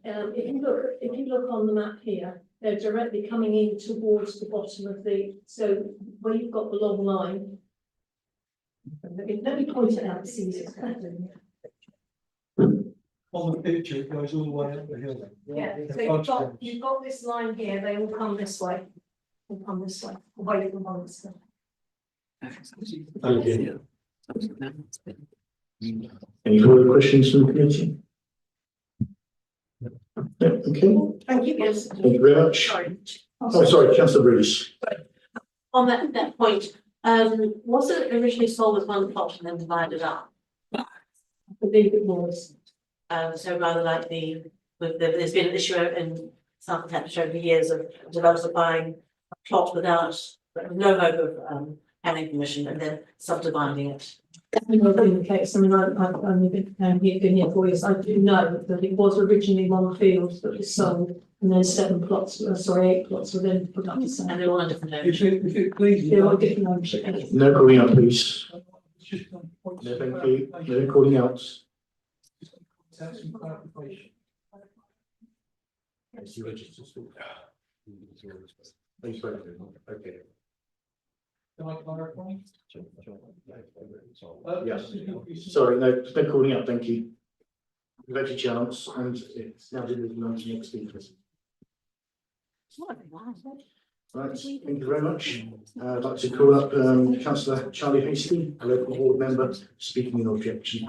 If you look on the map here, they're directly coming in towards the bottom of so where you've got the long line. Let me point it out, see it's better. On the picture, it goes all the way up the hill. Yeah, so you've got this line here, they all come this way. All come this way, away from one side. Thank you. Any further questions from the committee? Yeah, okay, Thank you, yes. thank you very much. Sorry. Oh, sorry, councillor Bruce. On that point, was it originally sold as one plot and then divided up? I believe it was. So rather like there's been an issue in Southampton over the years of developers buying a plot without, no hope of planning permission and then subdividing it. Definitely not been the case. I mean, I've only been here 4 years. I do know that it was originally one field that was sold, and then 8 plots were then put up for sale. And they're all on different ownership. If it pleases. They're all different ownership. No calling out, please. No, thank you. No calling out. Some clarification. Okay. Can I clarify? Yes. Sorry, no calling out, thank you. You've had your chance and it's now delivered on to next speakers. Right, thank you very much. I'd like to call up councillor Charlie Hasty, a local board member, speaking in objection.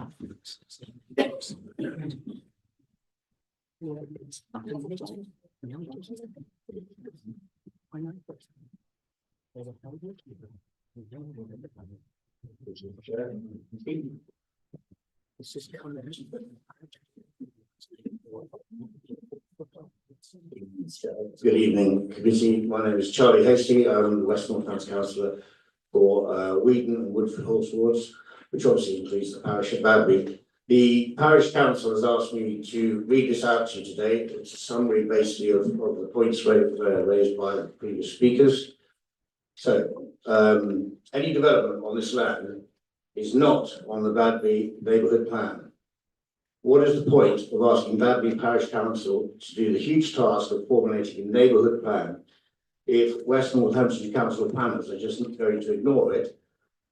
Good evening, committee. My name is Charlie Hasty. I'm the West Northampton councillor for Wheaton and Woodford Horse Wards, which obviously includes the parish of Badby. The parish council has asked me to read this out to you today. It's a summary basically of the points raised by the previous speakers. So, any development on this land is not on the Badby neighbourhood plan. What is the point of asking Badby Parish Council to do the huge task of formulating a neighbourhood plan if West Northampton Council planners are just going to ignore it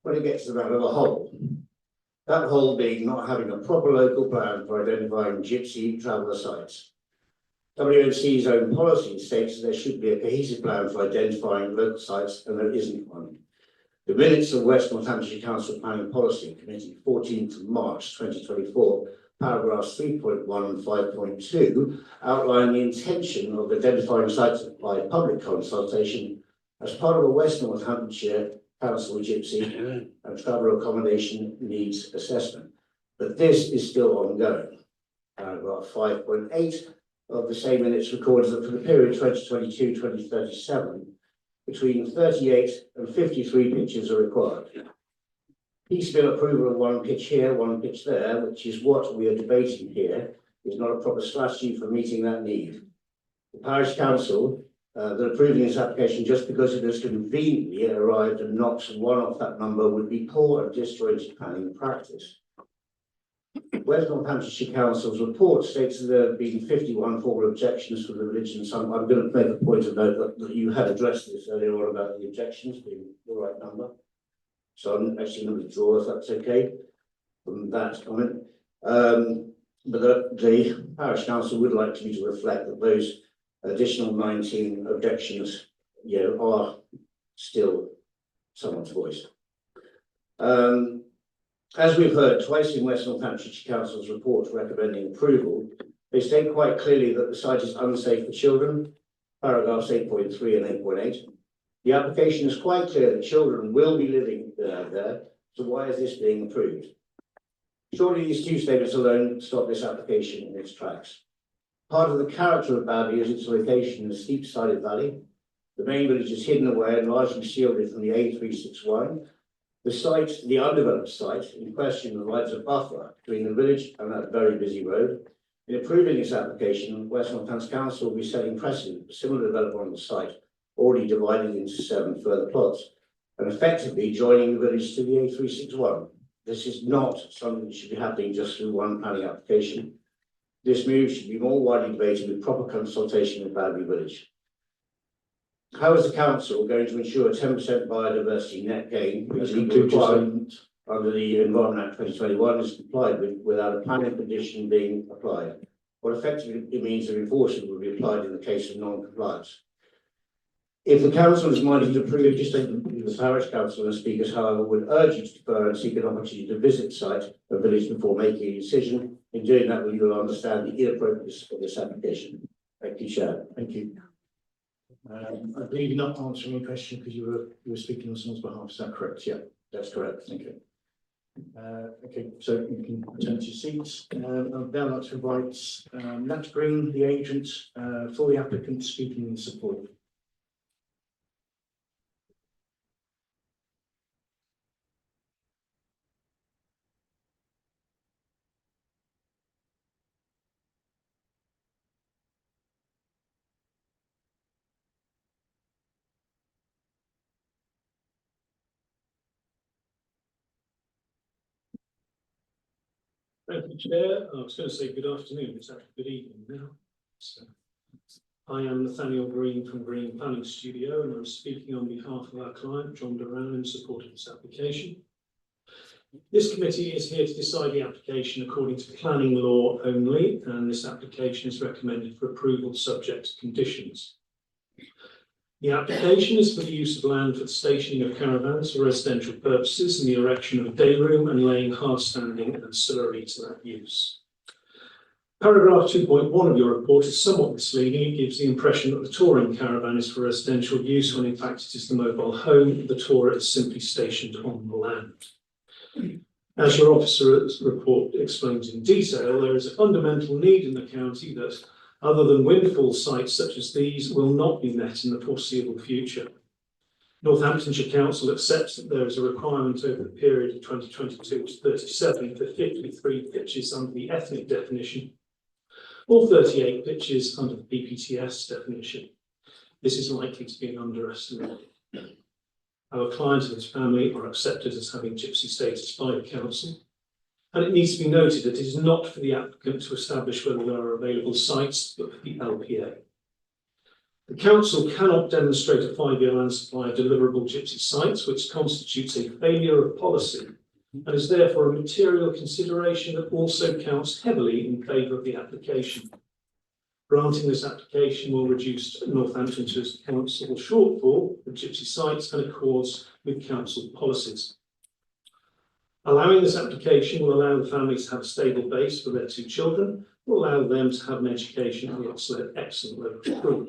when it gets to the matter of a hole? That hole being not having a proper local plan for identifying gypsy traveller sites. WNC's own policy states that there should be a cohesive plan for identifying local sites, and there isn't one. The minutes of West Northamptonshire Council Planning Policy Committee 14th of March 2024, paragraphs 3.1 and 5.2 outline the intention of identifying sites by public consultation as part of a West Northamptonshire Council Gypsy and traveller accommodation needs assessment. But this is still ongoing. Paragraph 5.8 of the same minutes records that for the period 2022-2037, between 38 and 53 pitches are required. Piecemeal approval of one pitch here, one pitch there, which is what we are debating here, is not a proper strategy for meeting that need. The parish council that approving this application just because it has conveniently arrived and knocks one off that number would be poor and disjointed planning practice. West Northamptonshire Council's report states that there have been 51 formal objections from the village, and some. I'm going to make a point of note that you had addressed this earlier on about the objections being the right number. So I'm actually going to withdraw if that's okay from that comment. But the parish council would like me to reflect that those additional 19 objections, are still someone's voice. As we've heard twice in West Northamptonshire Council's report recommending approval, they state quite clearly that the site is unsafe for children, paragraphs 8.3 and 8.8. The application is quite clear that children will be living there, so why is this being approved? Surely these two statements alone stop this application in its tracks. Part of the character of Badby is its location in a steep-sided valley. The main village is hidden away and largely shielded from the A361. The site, the undeveloped site in question, provides a buffer between the village and that very busy road. In approving this application, West Northants Council will be setting precedent for similar development on the site, already divided into 7 further plots, and effectively joining the village to the A361. This is not something that should be happening just through one planning application. This move should be more widely debated with proper consultation with Badby Village. How is the council going to ensure 10% biodiversity net gain, which legal requirement under the Environment Act 2021 is complied with without a planning condition being applied? What effectively it means that enforcement will be applied in the case of non-compliance. If the council is minded to approve this statement, the parish council and speakers, however, would urge you to defer and seek an opportunity to visit the site and village before making a decision. In doing that, you will understand the inappropriateness of this application. Thank you, Chair. Thank you. I believe you're not answering any question because you were speaking on someone's behalf. Is that correct? Yeah, That's correct. thank you. Okay, so you can return to your seats. I'd now like to invite Nat Green, the agent, for the applicant, speaking in support. Thank you, Chair. I was going to say good afternoon, it's actually good evening now. So, I am Nathaniel Green from Green Planning Studio, and I'm speaking on behalf of our client, John Duran, in support of this application. This committee is here to decide the application according to planning law only, and this application is recommended for approval subject to conditions. The application is for the use of land for the stationing of caravans for residential purposes and the erection of a day room and laying hard-standing ancillary to that use. Paragraph 2.1 of your report is somewhat misleading. It gives the impression that the touring caravan is for residential use when in fact it is the mobile home. The tourer is simply stationed on the land. As your officer's report explains in detail, there is a fundamental need in the county that other than windfall sites such as these will not be met in the foreseeable future. Northamptonshire Council accepts that there is a requirement over the period of 2022 to 37 for 53 pitches under the ethnic definition, or 38 pitches under the PPTS definition. This is likely to be an underestimate. Our client and his family are accepted as having gypsy status by the council. And it needs to be noted that it is not for the applicant to establish whether there are available sites, but for the LPA. The council cannot demonstrate a 5-year land supply of deliverable gypsy sites, which constitutes a failure of policy and is therefore a material consideration that also counts heavily in favour of the application. Granting this application will reduce Northamptonshire's council shortfall for gypsy sites and accords with council policies. Allowing this application will allow the families to have a stable base for their 2 children, will allow them to have an education at the excellent level of school.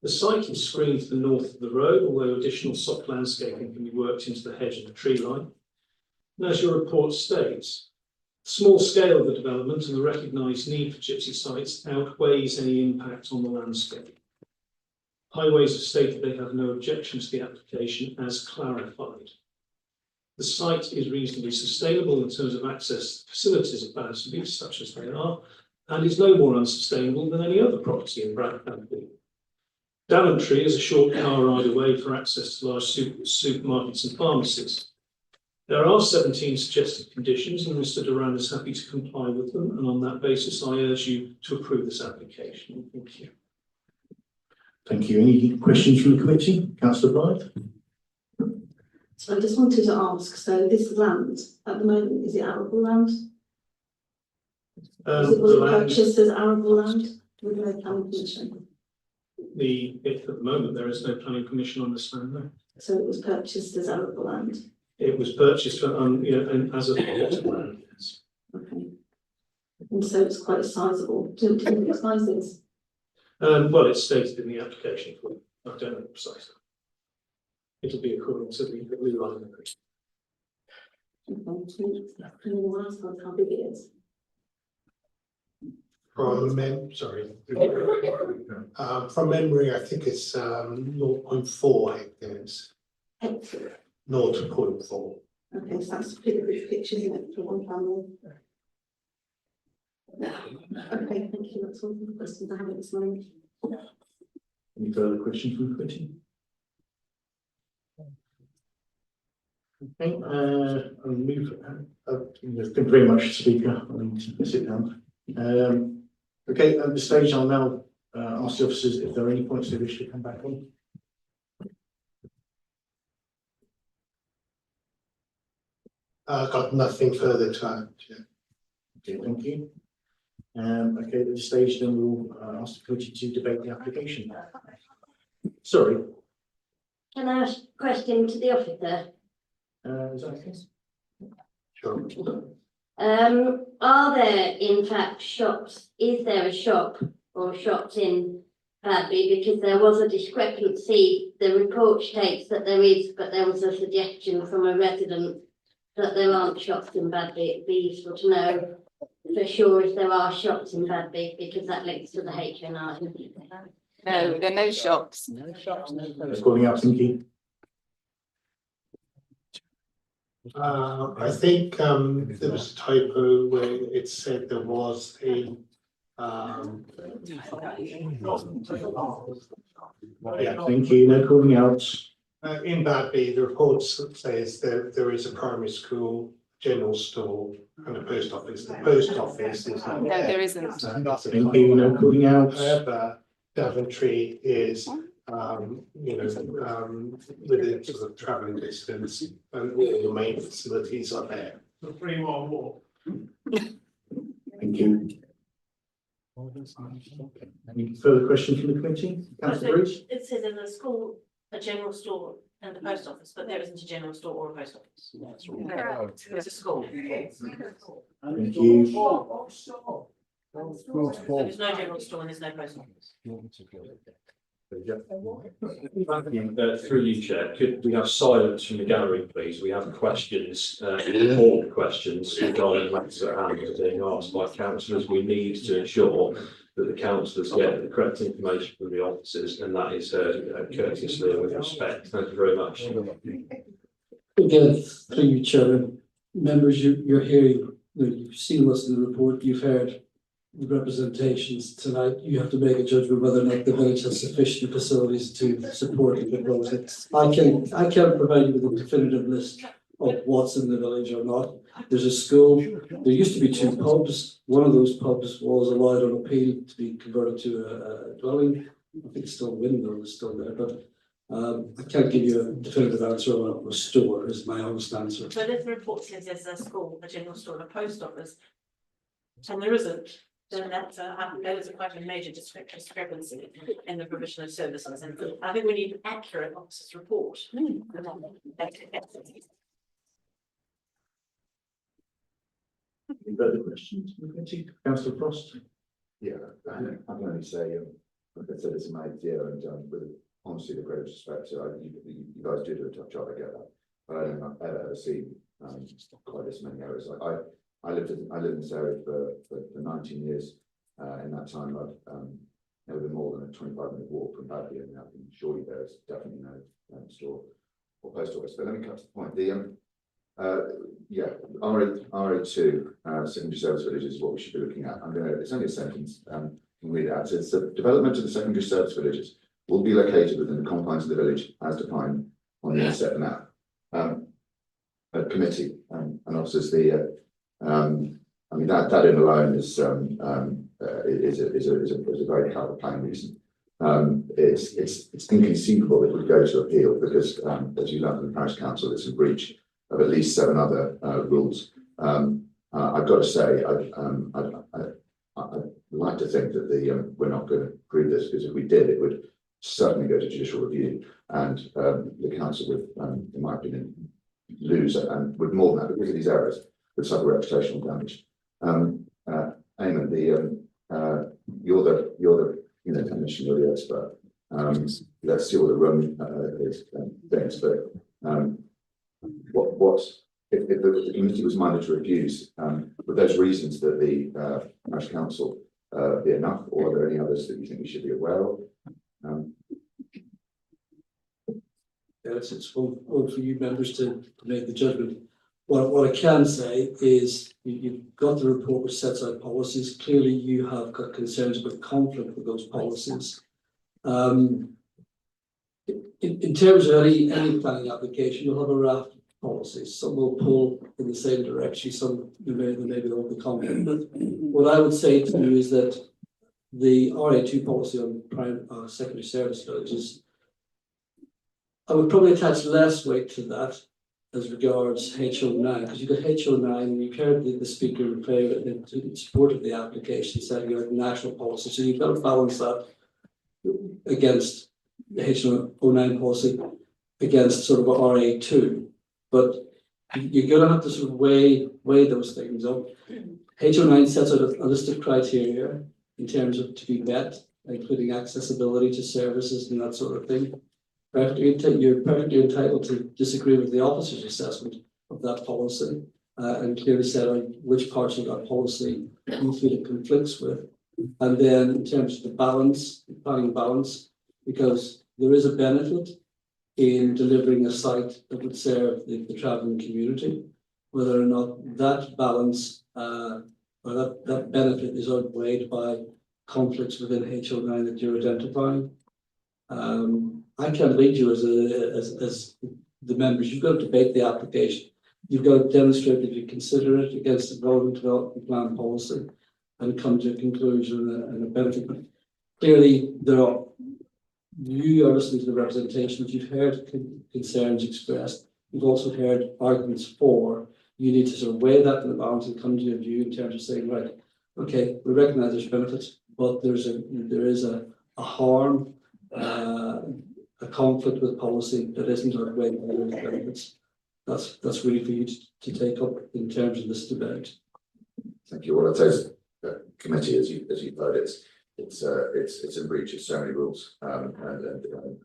The site is screened to the north of the road, although additional soft landscaping can be worked into the hedge and the tree line. And as your report states, the small scale of the development and the recognised need for gypsy sites outweighs any impact on the landscape. Highways have stated they have no objection to the application as clarified. The site is reasonably sustainable in terms of access to facilities at Badby, such as they are, and is no more unsustainable than any other property in Badby. Daventry is a short car ride away for access to large supermarkets and pharmacies. There are 17 suggested conditions, and Mr. Duran is happy to comply with them, and on that basis I urge you to approve this application. Thank you. Thank you. Any questions from the committee? Councillor Blythe? So I just wanted to ask, so this land, at the moment, is it arable land? Was it purchased as arable land with no planning permission? At the moment, there is no planning permission on this land, no. So it was purchased as arable land? It was purchased for, as a land, yes. Okay. And so it's quite sizable. Do you know what size it is? Well, it's stated in the application form. I don't know precisely. It'll be according to the blue line agreement. Okay. How big it is? From memory, I think it's 0.4 hectares. Hectare. 0.4. Okay, so that's a pretty good picture, isn't it, for one family? Okay, thank you, that's all the questions I have at this moment. Any further questions from the committee? Okay, I'll move, thank you very much, Speaker, I need to sit down. Okay, at this stage, I'll now ask the officers if there are any points they wish to come back on. Got nothing further to add. Yeah. Okay, thank you. Okay, at this stage, then we'll ask the committee to debate the application. Sorry, Can I ask a question to the officer? is that okay? Sure. Are there in fact shops, is there a shop or shops in Badby? Because there was a discrepancy, the report states that there is, but there was a suggestion from a resident that there aren't shops in Badby. It'd be useful to know for sure if there are shops in Badby, because that links to the HNI. No, there are no shops. Just calling out, thank you. I think there was a typo where it said there was a Yeah, thank you, no calling out. in Badby, the report says that there is a primary school, general store and a post office. The post office is not No, there isn't. Thank you, no calling out. However, Daventry is, within sort of travelling distance and all the main facilities are there. Three more. Thank you. Any further questions from the committee? Councillor Bruce? It says in the school, a general store and a post office, but there isn't a general store or a post office. Correct. It's a school. Thank you. So there's no general store and there's no post office. Through you, Chair, could we have silence from the gallery, please? We have questions, important questions regarding matters at hand that are being asked by councillors. We need to ensure that the councillors get the correct information from the officers, and that is courteously and with respect. Thank you very much. Again, through you, Chairman, members, you're hearing, you've seen what's in the report, you've heard the representations tonight. You have to make a judgment whether or not the village has sufficient facilities to support the project. I can't provide you with a definitive list of what's in the village or not. There's a school, there used to be 2 pubs. One of those pubs was allowed on appeal to be converted to a dwelling. I think it's still Windmill is still there, but I can't give you a definitive answer on a store is my honest answer. So if the report says there's a school, a general store and a post office, and there isn't, then that's there is quite a major discrepancy in the provision of services, and I think we need an accurate officer's report. Any further questions from the committee? Councillor Frost? Yeah, I can only say, like I said, it's my idea, and with honestly the greatest respect, you guys do do a tough job, I get that. But I don't know, I've ever seen quite this many errors. I lived in this area for 19 years. In that time, I've never been more than a 25-minute walk from Badby, and I can assure you there is definitely no store or post office. But let me cut to the point. Yeah, RA2 secondary service villages is what we should be looking at. It's only a sentence. Can read it out. So it's the development of the secondary service villages will be located within the confines of the village as defined on the asset map. Committee and officers, I mean that in alone is a very clever planning reason. It's inconceivable that we go to appeal because as you learned from the parish council, it's in breach of at least 7 other rules. I've got to say, I'd like to think that we're not going to approve this, because if we did, it would certainly go to judicial review, and the council would, in my opinion, lose and would more than that because of these errors would suffer reputational damage. Eamon, you're the commission, you're the expert. Let's see what the room thinks, but if the committee was minded to refuse, would those reasons that the parish council be enough, or are there any others that you think we should be aware of? Yes, it's all for you members to make the judgment. What I can say is you've got the report which sets out policies. Clearly, you have got concerns about conflict with those policies. In terms of any planning application, you'll have a raft of policies. Some will pull in the same direction, some maybe will be conflict. But what I would say to you is that the RA2 policy on secondary service villages, I would probably attach less weight to that as regards HO9, because you've got HO9 and you've heard the speaker in favour in support of the application, setting out national policy. So you've got to balance that against the HO9 policy against sort of RA2. But you're going to have to sort of weigh those things up. HO9 sets out a list of criteria in terms of to be met, including accessibility to services and that sort of thing. You're perfectly entitled to disagree with the officer's assessment of that policy and clearly set out which parts of that policy you feel it conflicts with. And then in terms of the balance, planning balance, because there is a benefit in delivering a site that would serve the travelling community, whether or not that balance or that benefit is outweighed by conflicts within HO9 that you're identifying. I can't lead you as the members. You've got to debate the application. You've got to demonstrate that you consider it against the relevant development plan policy and come to a conclusion and a benefit. But clearly, you are listening to the representations. You've heard concerns expressed. You've also heard arguments for. You need to sort of weigh that in the balance and come to a view in terms of saying, right, okay, we recognise there's benefits, but there is a harm. A conflict with policy that isn't outweighed by those benefits. That's really for you to take up in terms of this debate. Thank you. What I'd say is committee, as you've heard, it's in breach of so many rules, and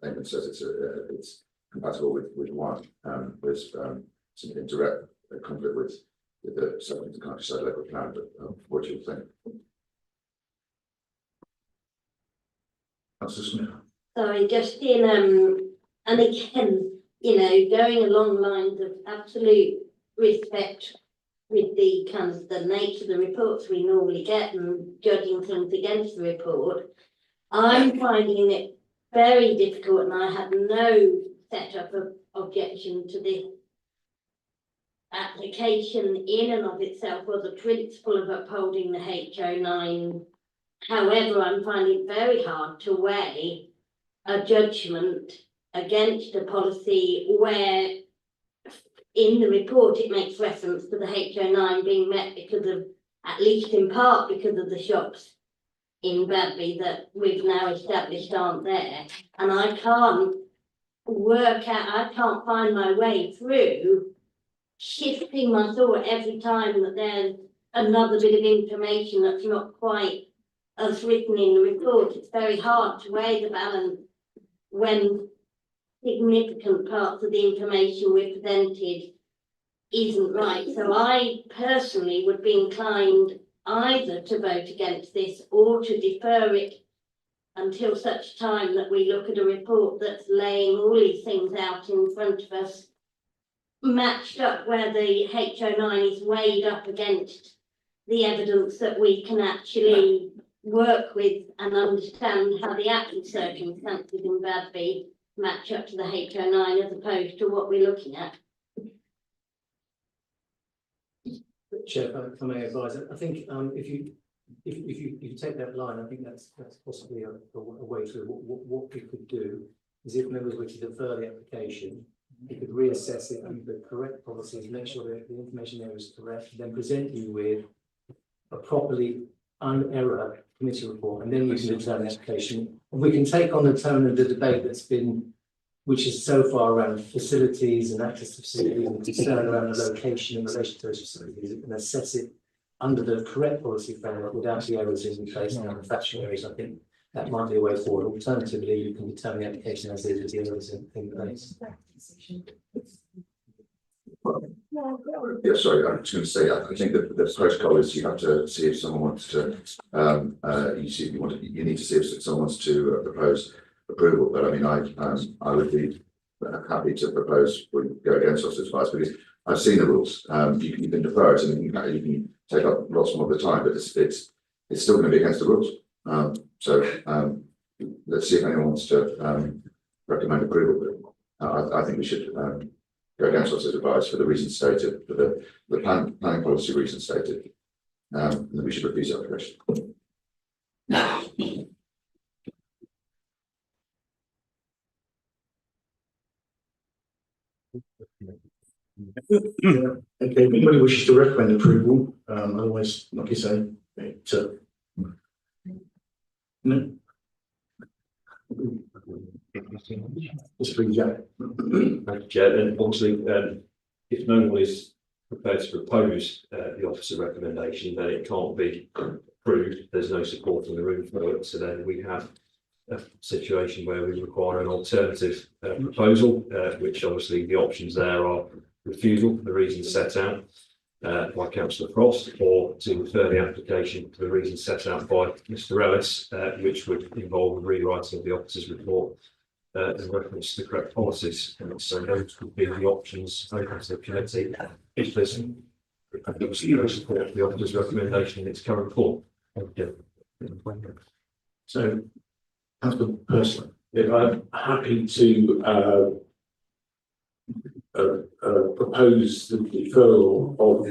Eamon says it's compatible with one, with some indirect conflict with the Southern Countryside local plan. But what do you think? Councillor Smith. Sorry, just in, and again, you know, going along lines of absolute respect with the kind of the nature of the reports we normally get and judging things against the report, I'm finding it very difficult, and I had no setup of objection to this application in and of itself or the principle of upholding the HO9. However, I'm finding it very hard to weigh a judgment against a policy where in the report it makes reference to the HO9 being met because of, at least in part because of the shops in Badby that we've now established aren't there. And I can't find my way through shifting my thought every time that there's another bit of information that's not quite as written in the report. It's very hard to weigh the balance when significant parts of the information we're presented isn't right. So I personally would be inclined either to vote against this or to defer it until such time that we look at a report that's laying all these things out in front of us, matched up where the HO9 is weighed up against the evidence that we can actually work with and understand how the actual circumstances in Badby match up to the HO9 as opposed to what we're looking at. Chair, if I may advise, I think if you take that line, I think that's possibly a way through. What we could do is, if members were to defer the application, we could reassess it under the correct policies, make sure that the information there is correct, then present you with a properly unerror committee report, and then we can determine the application. And we can take on the tone of the debate which is so far around facilities and access to facilities and concern around the location in relation to those facilities, and assess it under the correct policy framework without the errors in place and the factual areas. I think that might be a way forward. Alternatively, you can determine the application as is with the errors in place. Yeah, sorry, I was going to say, I think that the protocol is you have to see if someone wants to, you need to see if someone wants to propose approval. But I mean, I would be happy to propose we go against officer's advice, because I've seen the rules, you can defer it and you can take up lots more of the time, but it's still going to be against the rules. Let's see if anyone wants to recommend approval. I think we should go against what's advised for the reasons stated, for the planning policy reasons stated, and that we should refuse the application. Okay, if anybody wishes to recommend approval, otherwise, like you say, no. Just please, Jack. Thank you, Chair. And obviously, if no one is prepared to propose the officer recommendation, then it can't be approved. There's no support in the room for it. So then we have a situation where we require an alternative proposal, which obviously the options there are refusal for the reasons set out by Councillor Frost, or to refer the application for the reasons set out by Mr. Ellis, which would involve a rewriting of the officer's report in reference to the correct policies. And so those would be the options open to the committee if there's no support for the officer's recommendation in its current form. So, Councillor Pursley. Yeah, I'm happy to propose the deferral of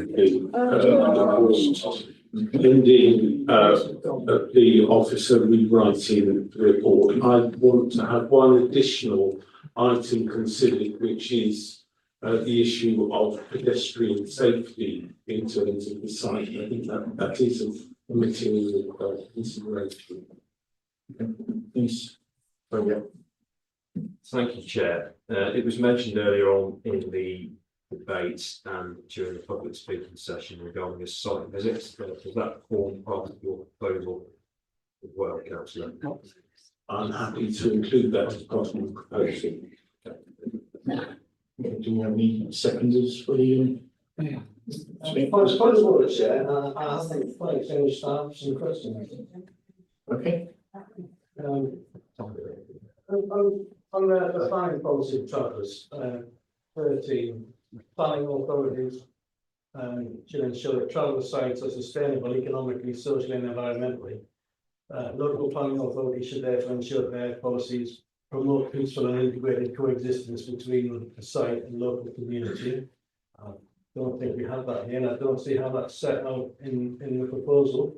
the officer rewriting the report. I want to have one additional item considered, which is the issue of pedestrian safety in terms of the site. I think that is a material consideration. Please. Thank you, Chair. It was mentioned earlier on in the debate and during the public speaking session regarding a site visit. Does that form part of your proposal as well, Councillor? I'm happy to include that as part of the proposal. Do we have any seconders for the? I suppose what the chair, I think quite finished up some questions. Okay. On the planning policy of travellers, 13, planning authorities should ensure that travel sites are sustainable economically, socially and environmentally. Local planning authorities should therefore ensure that their policies promote peaceful and integrated coexistence between the site and local community. I don't think we have that here, and I don't see how that's set out in the proposal.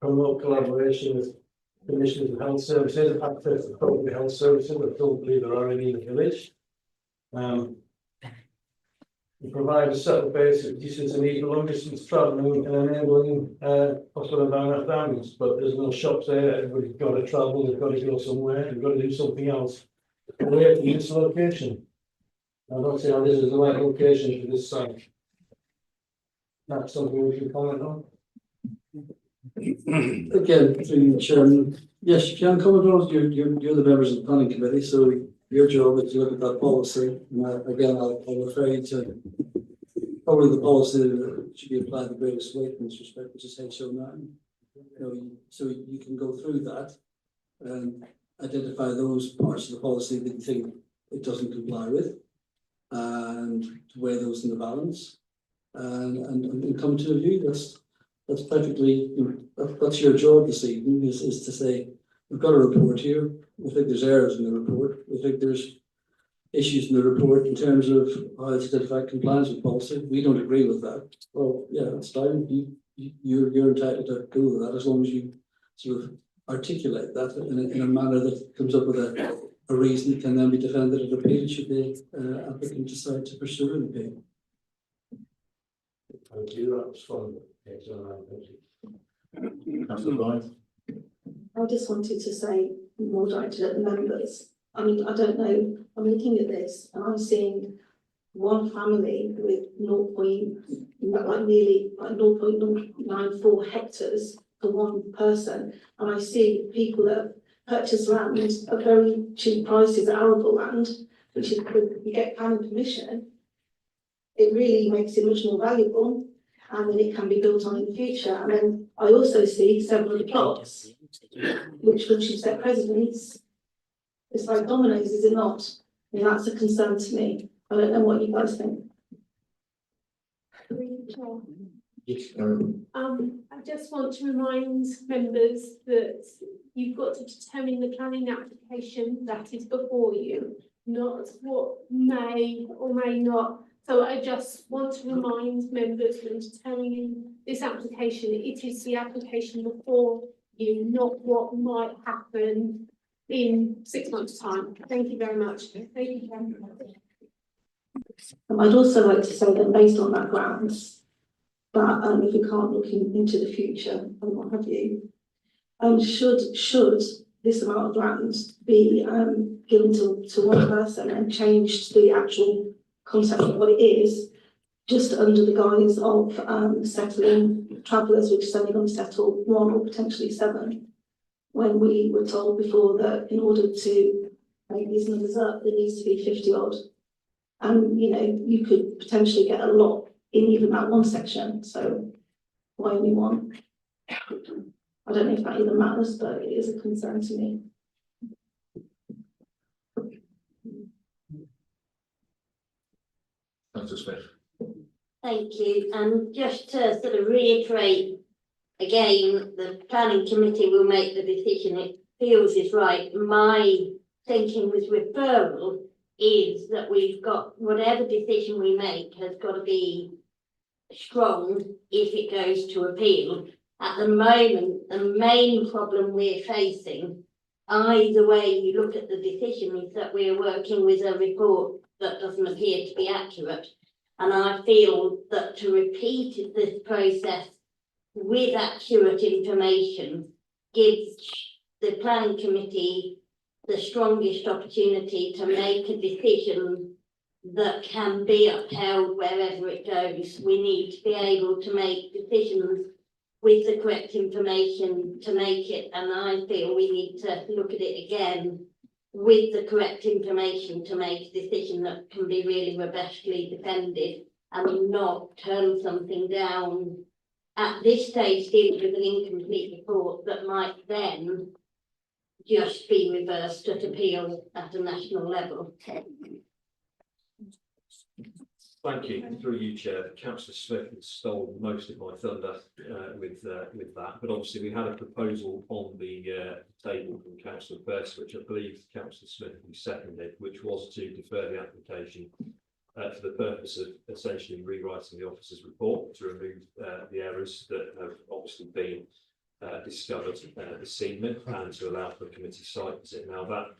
Promote collaboration with commissioners of health services, access to public health services. I don't believe there are any in the village. Provide a set of basic decency needs for long distance travelling and enabling possible environmental damage, but there's no shops there. Everybody's got to travel, they've got to go somewhere, they've got to do something else away from this location. I don't see how this is the right location for this site. That's something we can comment on. Again, through the chairman, yes, you can comment on it. You're the members of the planning committee, so your job is to look at that policy. Again, I'll refer you to probably the policy that should be applied the greatest weight in this respect, which is HO9. So you can go through that and identify those parts of the policy that you think it doesn't comply with, and weigh those in the balance, and come to a view. That's perfectly, that's your job this evening, is to say, we've got a report here, we think there's errors in the report, we think there's issues in the report in terms of how it's identified compliance with policy. We don't agree with that. Well, yeah, that's fine. You're entitled to go with that as long as you sort of articulate that in a manner that comes up with a reason that can then be defended at appeal should the applicant decide to pursue an appeal. Thank you, that was fun. I just wanted to say, more directed at the members. I mean, I don't know, I'm looking at this and I'm seeing one family with nearly 0.94 hectares for one person. And I see people that have purchased land at very cheap prices, arable land, which is, you get planning permission. It really makes it much more valuable, and then it can be built on in the future. And then I also see several plots, which once you set precedents, it's like dominoes, is it not? And that's a concern to me. I don't know what you guys think. I just want to remind members that you've got to determine the planning application that is before you, not what may or may not. So I just want to remind members when determining this application, it is the application before you, not what might happen in 6 months' time. Thank you very much. Thank you. I'd also like to say that based on that grounds, that if we can't look into the future and what have you, should this amount of grants be given to one person and changed the actual concept of what it is, just under the guise of settling travellers, which is only going to settle 1 or potentially 7, when we were told before that in order to make these numbers up, there needs to be 50 odd. And you know, you could potentially get a lot in even that one section, so why only 1? I don't know if that even matters, but it is a concern to me. Councillor Smith. Thank you, and just to sort of reiterate, again, the planning committee will make the decision it feels is right. My thinking with referral is that we've got, whatever decision we make has got to be strong if it goes to appeal. At the moment, the main problem we're facing, either way you look at the decision, is that we're working with a report that doesn't appear to be accurate. And I feel that to repeat this process with accurate information gives the planning committee the strongest opportunity to make a decision that can be upheld wherever it goes. We need to be able to make decisions with the correct information to make it, and I feel we need to look at it again with the correct information to make a decision that can be really robustly defended and not turn something down at this stage dealing with an incomplete report that might then just be reversed at appeal at a national level. Thank you. Through you, Chair. Councillor Smith has stolen most of my thunder with that, but obviously we had a proposal on the table from Councillor Best, which I believe Councillor Smith seconded, which was to defer the application for the purpose of essentially rewriting the officer's report to remove the errors that have obviously been discovered this evening, and to allow for a committee site visit. Now that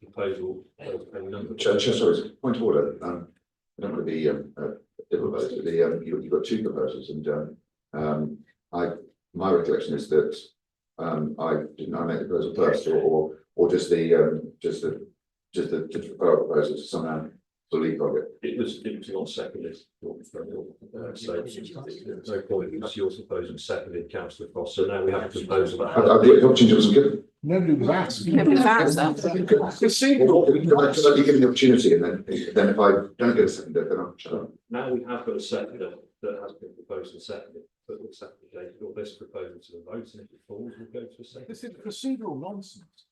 proposal, a number of Sorry, point of order. I don't want to be difficult about it, but you've got 2 proposals, and my recollection is that I didn't make the proposal first, or just the proposal to somehow to leapfrog it. It was not seconded. So there's no point, it was your proposal seconded, Councillor Frost. So now we have a proposal. The opportunity wasn't given. Nobody was asked. Nobody was asked. I'll be given the opportunity, and then if I don't get a second, then I'll shut up. Now we have got a seconder that has been proposed and seconded, but we'll second or this proposal to the vote, and if it falls, we'll go to a second. This is procedural nonsense.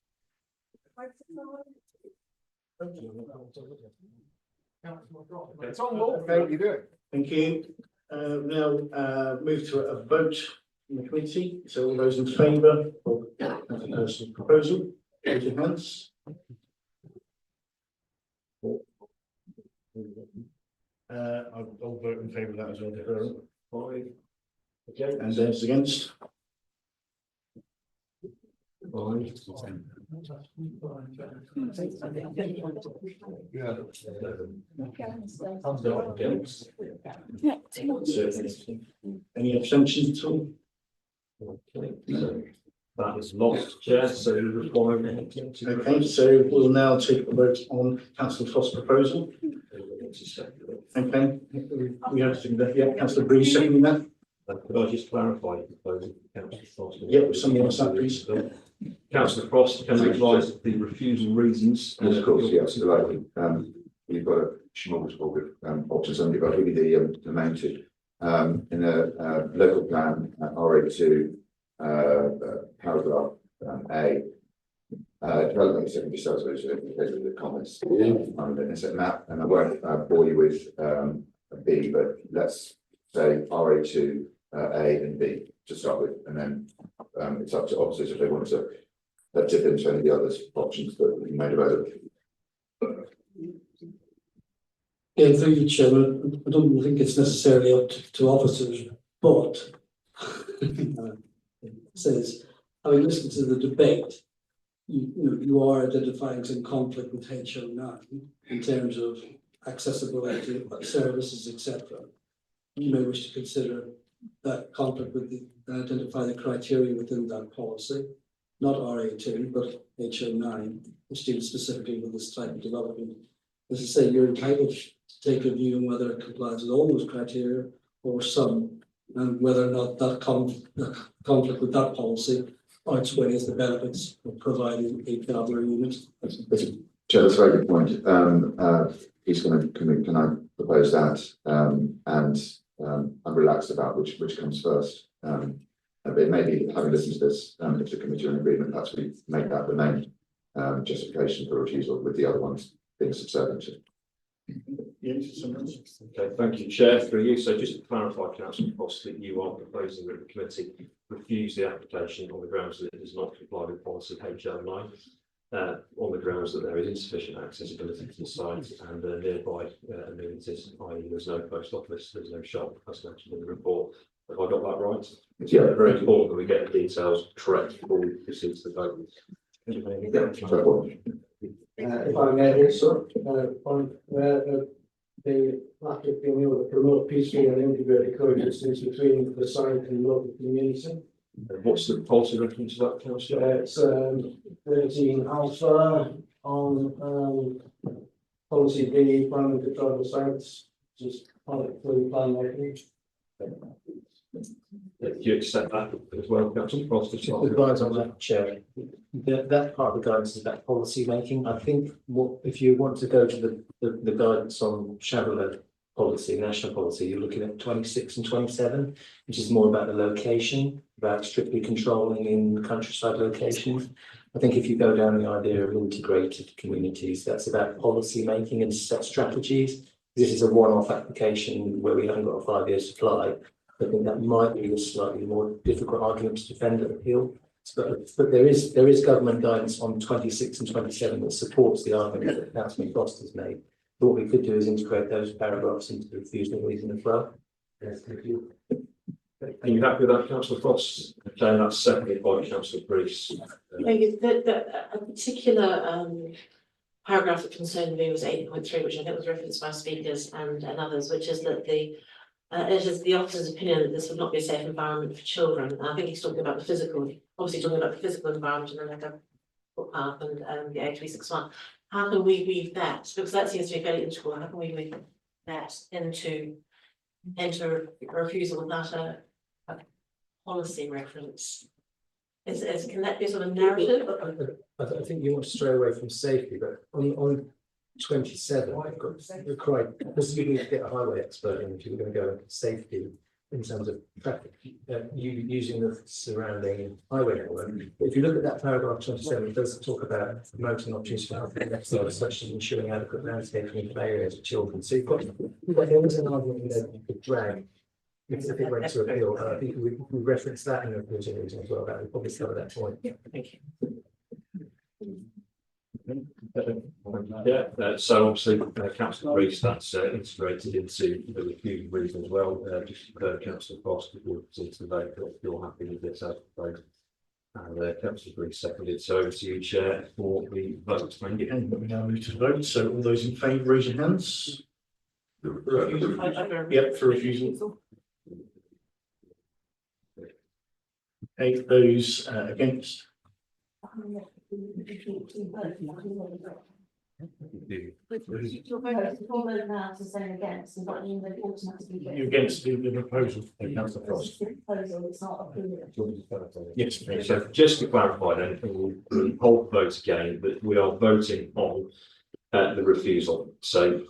It's on law. How you do it? Thank you. Now move to a vote in the committee. So all those in favour of the proposal, raise your hands. I'll vote in favour of that as well. Deferral. 5. Okay, and those against? 5. Yeah. Any abstentions at all? Okay, so that is lost, Chair, so we require. Okay, so we'll now take a vote on Councillor Frost's proposal. Okay, we have to do that. Yeah, Councillor Breeze seconding that. Could I just clarify the proposal, Councillor Frost? Yeah, with someone else that, please. Councillor Frost, can you advise the refusal reasons? Yes, of course, yes, absolutely. You've got a smorgasbord of options, and you've got really the main 2. In a local plan, RA2, paragraph A, Development secondary sales village, those are the comments. It's a map, and I won't bore you with a B, but let's say RA2, A and B to start with, and then it's up to officers if they want to dip into any of the other options that we made available. Yeah, through you, Chairman, I don't think it's necessarily up to officers, but it says, having listened to the debate, you are identifying some conflict with HO9 in terms of accessibility, services, etc. You may wish to consider that conflict with identify the criteria within that policy, not RA2, but HO9, which deals specifically with this type of development. As I say, you're entitled to take a view on whether it complies with all those criteria or some, and whether or not that conflict with that policy outweighs the benefits of providing a traveller unit. Chair, that's a very good point. He's can I propose that? And I'm relaxed about which comes first. But maybe having listened to this, if the committee are in agreement, perhaps we make that the main justification for refusal, with the other ones being subservient to. Okay, thank you, Chair, through you. So just to clarify, Councillor Foss, that you are proposing that the committee refuse the application on the grounds that it does not comply with policy HL9, on the grounds that there is insufficient accessibility to the site and nearby amenities, i.e. there's no post office, there's no shop, as mentioned in the report. Have I got that right? Yeah. Very important that we get the details correct before we proceed to the vote. If I may also, on where the lack of being able to promote peaceful and integrated coexistence between the site and local community. What's the policy reference to that, Councillor? It's 13 alpha on policy B, planning to travel sites, just fully plan making. Do you accept that as well, Councillor Foss? Just advise on that, Chair. That part of the guidance is about policy making. I think if you want to go to the guidance on traveller policy, national policy, you're looking at 26 and 27, which is more about the location, about strictly controlling in countryside locations. I think if you go down the idea of integrated communities, that's about policy making and set strategies. This is a one-off application where we haven't got a 5-year supply. I think that might be a slightly more difficult argument to defend and appeal. But there is government guidance on 26 and 27 that supports the argument that Councillor Foster's made. But what we could do is integrate those paragraphs into the refusal reason as well. Yes, thank you. Are you happy with that, Councillor Foss? Okay, that's seconded by Councillor Brees. A particular paragraph that concerned me was 8.3, which I think was referenced by speakers and others, which is that it is the officer's opinion that this would not be a safe environment for children. And I think he's talking about the physical, obviously talking about the physical environment, and then like a footpath and the A361. How can we weave that? Because that seems to be fairly integral. How can we weave that into a refusal without a policy reference? Can that be a sort of narrative? I think you want to stray away from safety, but on 27, you're correct, because you need to get a highway expert in if you're going to go into safety in terms of traffic, using the surrounding highway network. If you look at that paragraph 27, it does talk about promoting opportunities for health and exercise, such as ensuring adequate landscaping and play areas for children. So there is an argument that you could drag if it went to appeal. And I think we referenced that in the appeal reason as well. That we probably cover that point. Yeah, thank you. Yeah, so obviously Councillor Brees, that's integrated into the refusal reason as well. Just Councillor Foss, before we proceed to the vote, if you're happy with this vote. And Councillor Brees seconded. So over to you, Chair, for the vote. Thank you. And we now move to the vote. So all those in favour, raise your hands. Yep, for refusal. Okay, those against. You're against the proposal, Councillor Frost. Yes, please. So just to clarify then, we'll hold the vote again, but we are voting on the refusal. So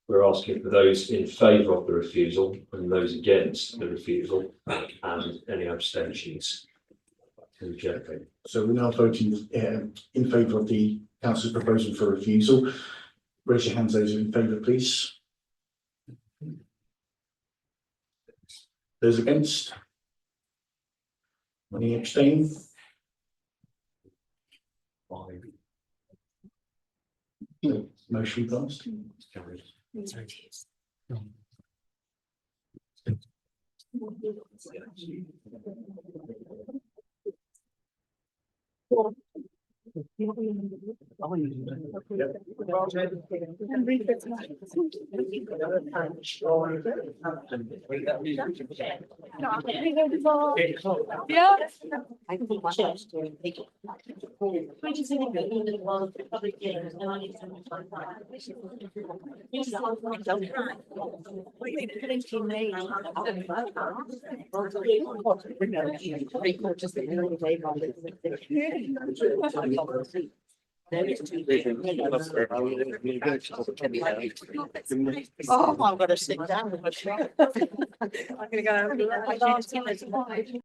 we're asking for those in favour of the refusal and those against the refusal and any abstentions. to the chair. So we're now voting in favour of the council's proposal for refusal. Raise your hands, those in favour, please. Those against? Any abstain? Motion passed. Oh, I'm gonna sit down with my chair. I'm gonna go.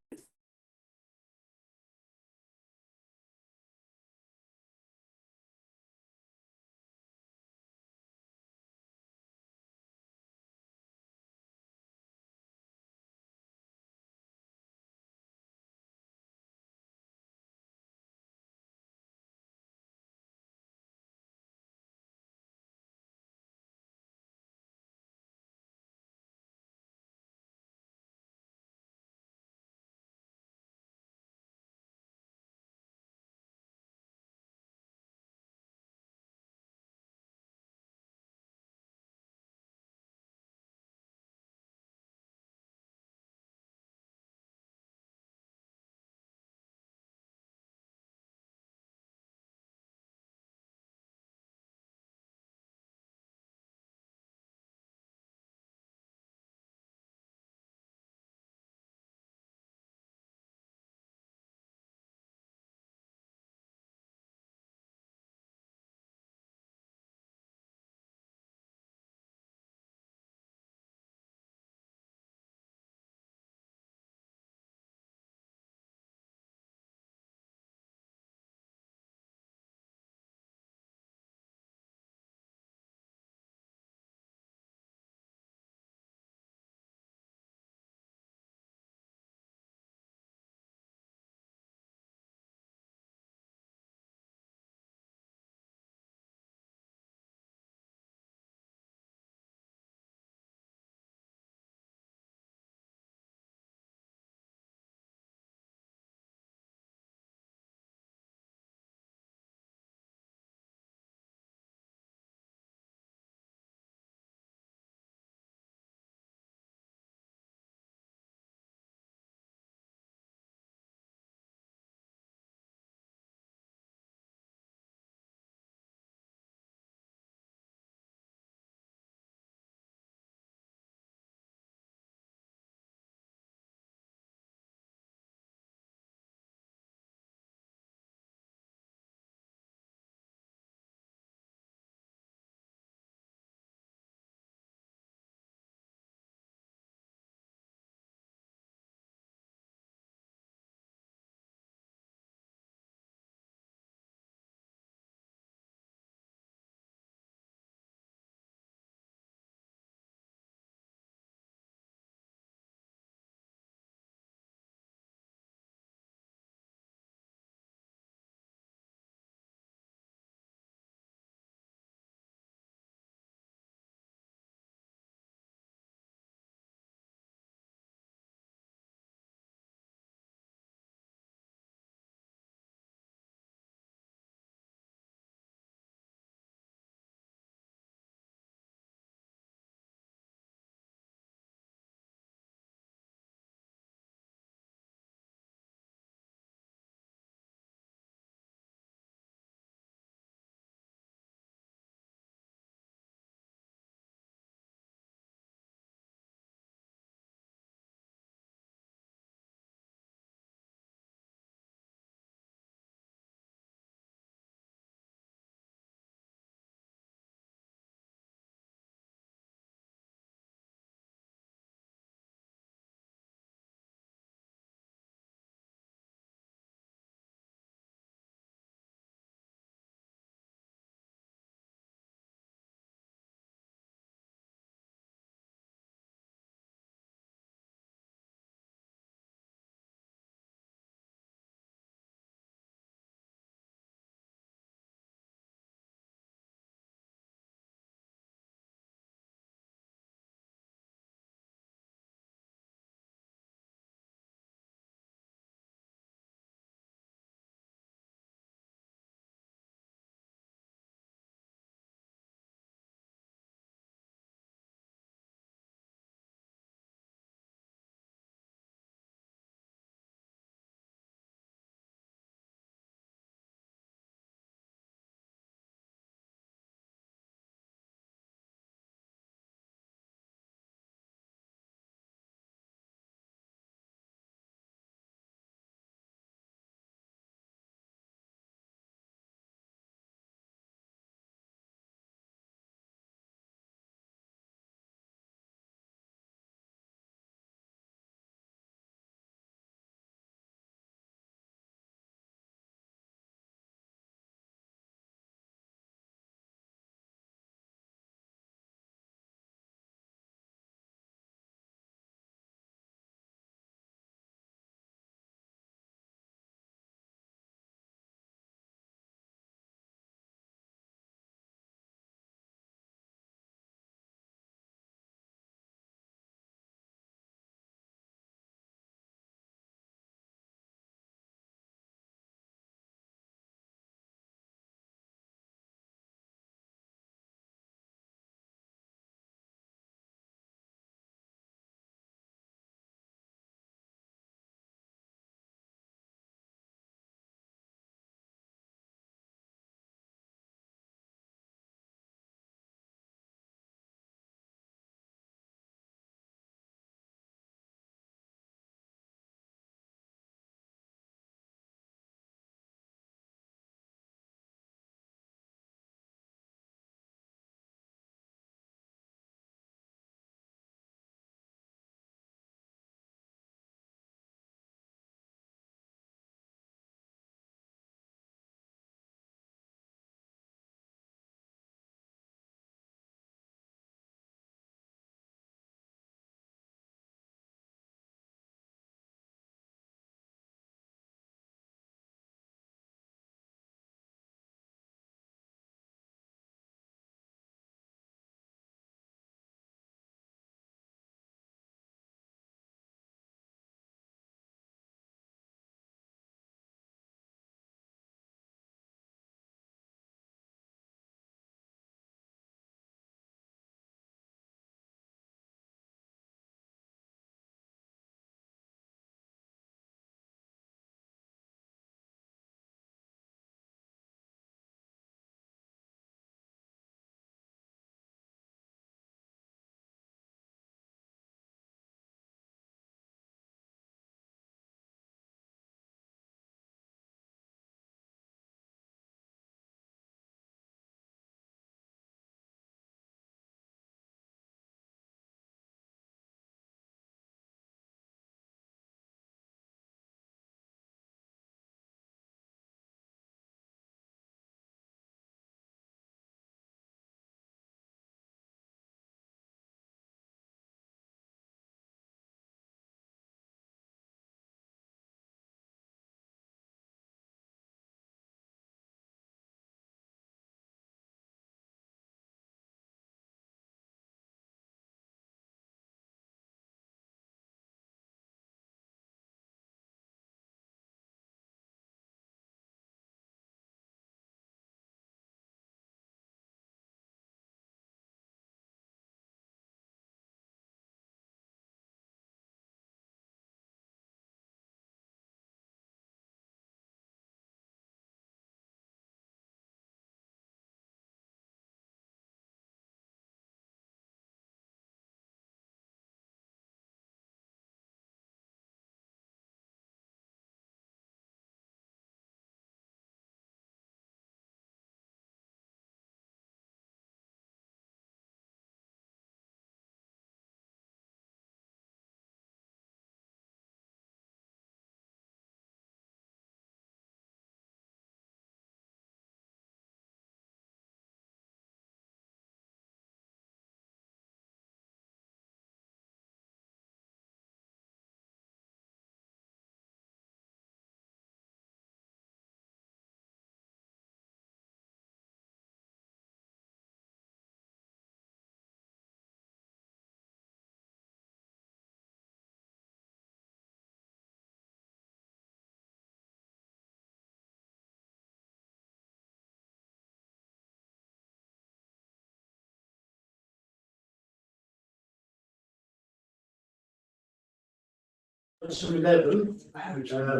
Item 11,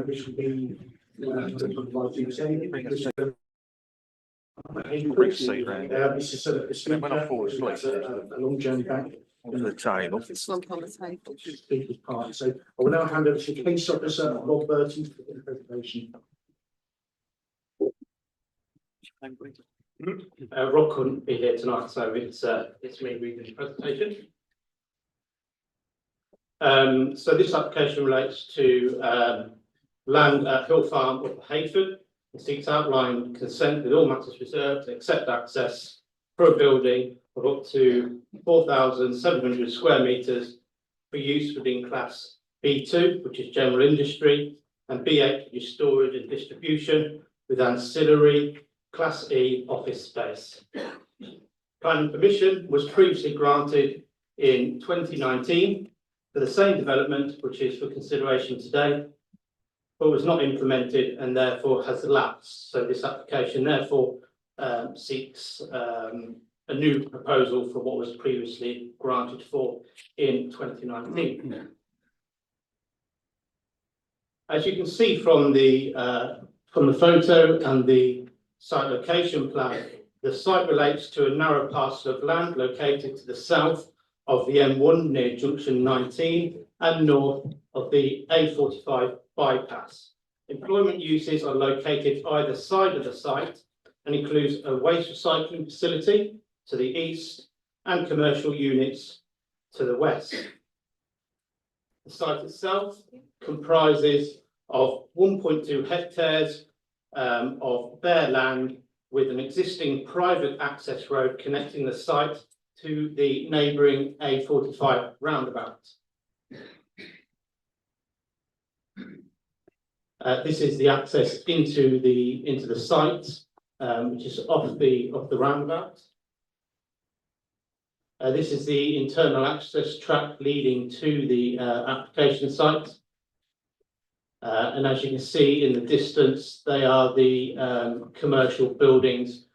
which will be. This is a long journey back. The table. Slump on the table. Speaker's part. So I will now hand over to Case Officer Rob Burton for the presentation. Rob couldn't be here tonight, so it's me reading the presentation. So this application relates to land at Hill Farm up Hayford. It seeks outline consent with all matters reserved to accept access for a building of up to 4,700 square metres for use within class B2, which is general industry, and B8, which is storage and distribution, with ancillary class E office space. Planning permission was previously granted in 2019 for the same development, which is for consideration today, but was not implemented and therefore has lapsed. So this application therefore seeks a new proposal for what was previously granted for in 2019. As you can see from the photo and the site location plan, the site relates to a narrow parcel of land located to the south of the M1 near junction 19 and north of the A45 bypass. Employment uses are located either side of the site and includes a waste recycling facility to the east and commercial units to the west. The site itself comprises of 1.2 hectares of bare land with an existing private access road connecting the site to the neighbouring A45 roundabout. This is the access into the site, which is off the roundabout. This is the internal access track leading to the application site. And as you can see in the distance, they are the commercial buildings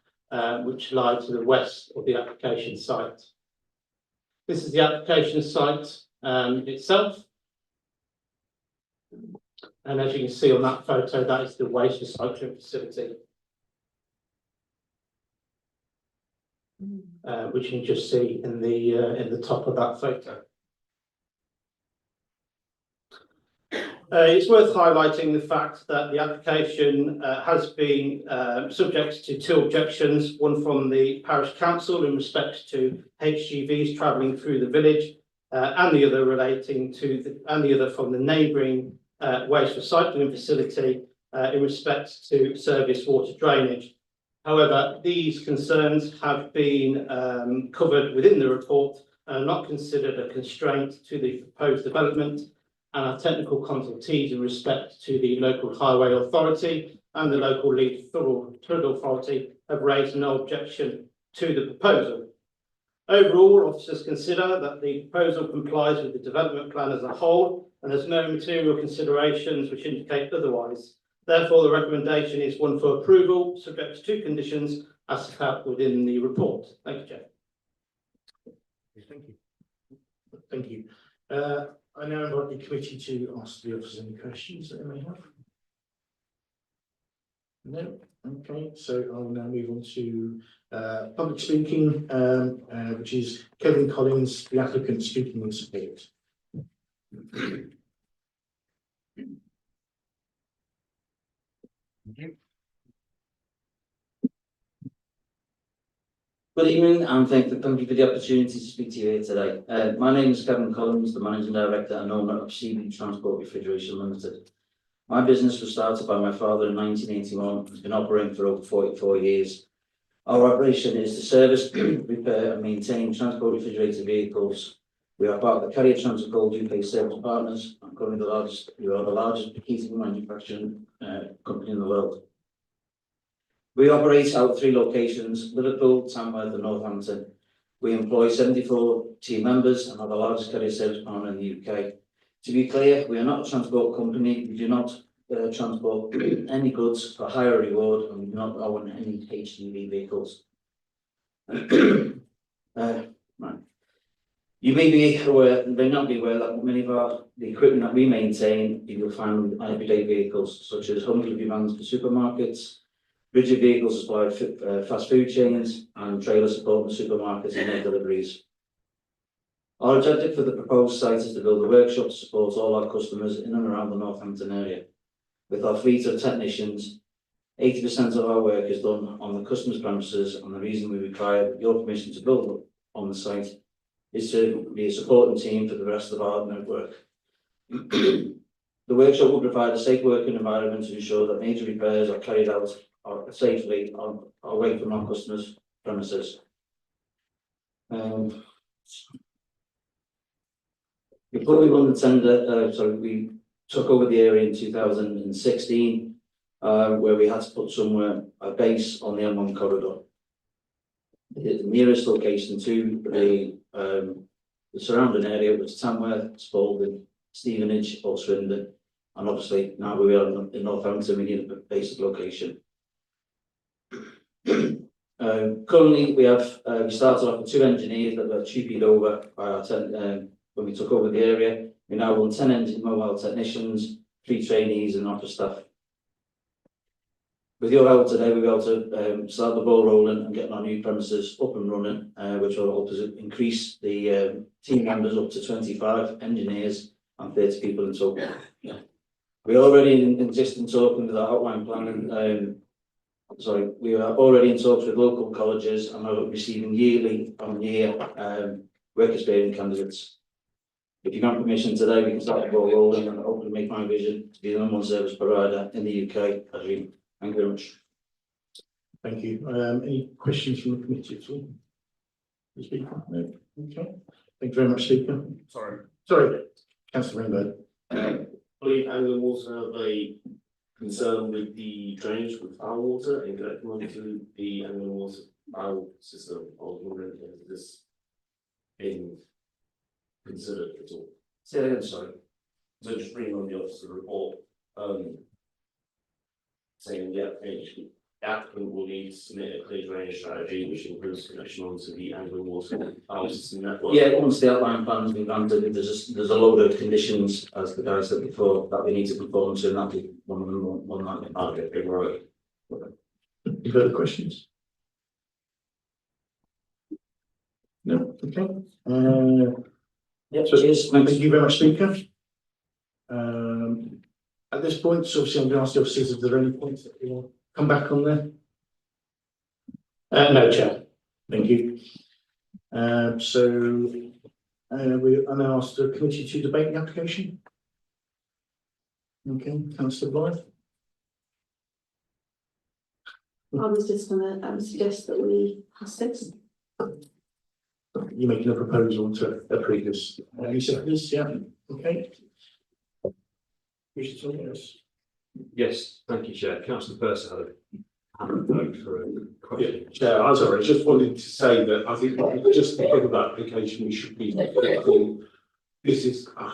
which lie to the west of the application site. This is the application site itself. And as you can see on that photo, that is the waste recycling facility. Which you can just see in the top of that photo. It's worth highlighting the fact that the application has been subject to two objections, one from the parish council in respect to HGVs travelling through the village, and the other relating to the other from the neighbouring waste recycling facility in respect to service water drainage. However, these concerns have been covered within the report and are not considered a constraint to the proposed development, and our technical consultees in respect to the local highway authority and the local lead thorough authority have raised no objection to the proposal. Overall, officers consider that the proposal complies with the development plan as a whole and there's no material considerations which indicate otherwise. Therefore, the recommendation is one for approval, subject to two conditions as set out within the report. Thank you, Chair. Thank you. Thank you. I now invite the committee to ask the officers any questions that they may have. No? Okay, so I will now move on to public speaking, which is Kevin Collins, the applicant, speaking in support. Good evening and thank you for the opportunity to speak to you here today. My name is Kevin Collins, the Managing Director and owner of CB Transport Refrigeration Limited. My business was started by my father in 1981. It's been operating for over 44 years. Our operation is to service, repair and maintain transport refrigerated vehicles. We are part of the Carrier Transit Gold UK Service Partners. I'm currently we are the largest heating manufacturing company in the world. We operate out of 3 locations: Liverpool, Tamworth and Northampton. We employ 74 team members and are the largest carrier service partner in the UK. To be clear, we are not a transport company. We do not transport any goods for hire or reward, and we do not own any HGV vehicles. Right. You may be aware, may not be aware that many of the equipment that we maintain, you will find on everyday vehicles such as home delivery vans for supermarkets, rigid vehicles supply fast food chains, and trailer support for supermarkets and their deliveries. Our objective for the proposed site is to build a workshop to support all our customers in and around the Northampton area. With our fleet of technicians, 80% of our work is done on the customer's premises, and the reason we require your permission to build on the site is to be a supporting team for the rest of our network. The workshop will provide a safe working environment to ensure that major repairs are carried out safely away from our customers' premises. Before we won the tender, we took over the area in 2016, where we had to put a base on the M1 corridor. The nearest location to the surrounding area was Tamworth, Spalding, Stevenage or Swindon, and obviously now we are in Northampton, we need a basic location. Currently we started off with 2 engineers that were TUPE'd over by our when we took over the area. We now run 10 mobile technicians, 3 trainees and office staff. With your help today, we'll be able to start the ball rolling and getting our new premises up and running, which will help us increase the team members up to 25 engineers and 30 people in total. We're already in talking with our outline planning. We are already in talks with local colleges and are receiving yearly on year work experience candidates. If you grant permission today, we can start the ball rolling and hopefully make my vision to be the #1 service provider in the UK as we. Thank you very much. Thank you. Any questions from the committee at all? The speaker? No. Okay. Thank you very much, Speaker. Sorry, Councillor Ringberg. Believe Anglian Water have a concern with the drainage with foul water and connecting onto the Anglian Water foul system. I was wondering if this been considered at all. Say that again, sorry. So just bring on the officer report, saying the applicant will need to submit a clear drainage strategy which includes connection onto the Anglian Water foul system network. Yeah, once the outline plan has been granted, there's a load of conditions, as the guy said before, that we need to conform to, and that'll be one of them. Okay, right. Any further questions? No. Okay. Cheers. Thank you very much, Speaker. At this point, so obviously I'm going to ask the officers if there are any points that you want to come back on there. No, Chair. Thank you. We are now asked the committee to debate the application. Okay, Councillor Blythe. I was just going to suggest that we pass this. You're making a proposal to approve this. You said this, yeah. Okay. Yes, thank you, Chair. Councillor Purser had a vote for a question. Yeah, Chair, I'm sorry, I just wanted to say that I think just the head of application, we should be thinking this is a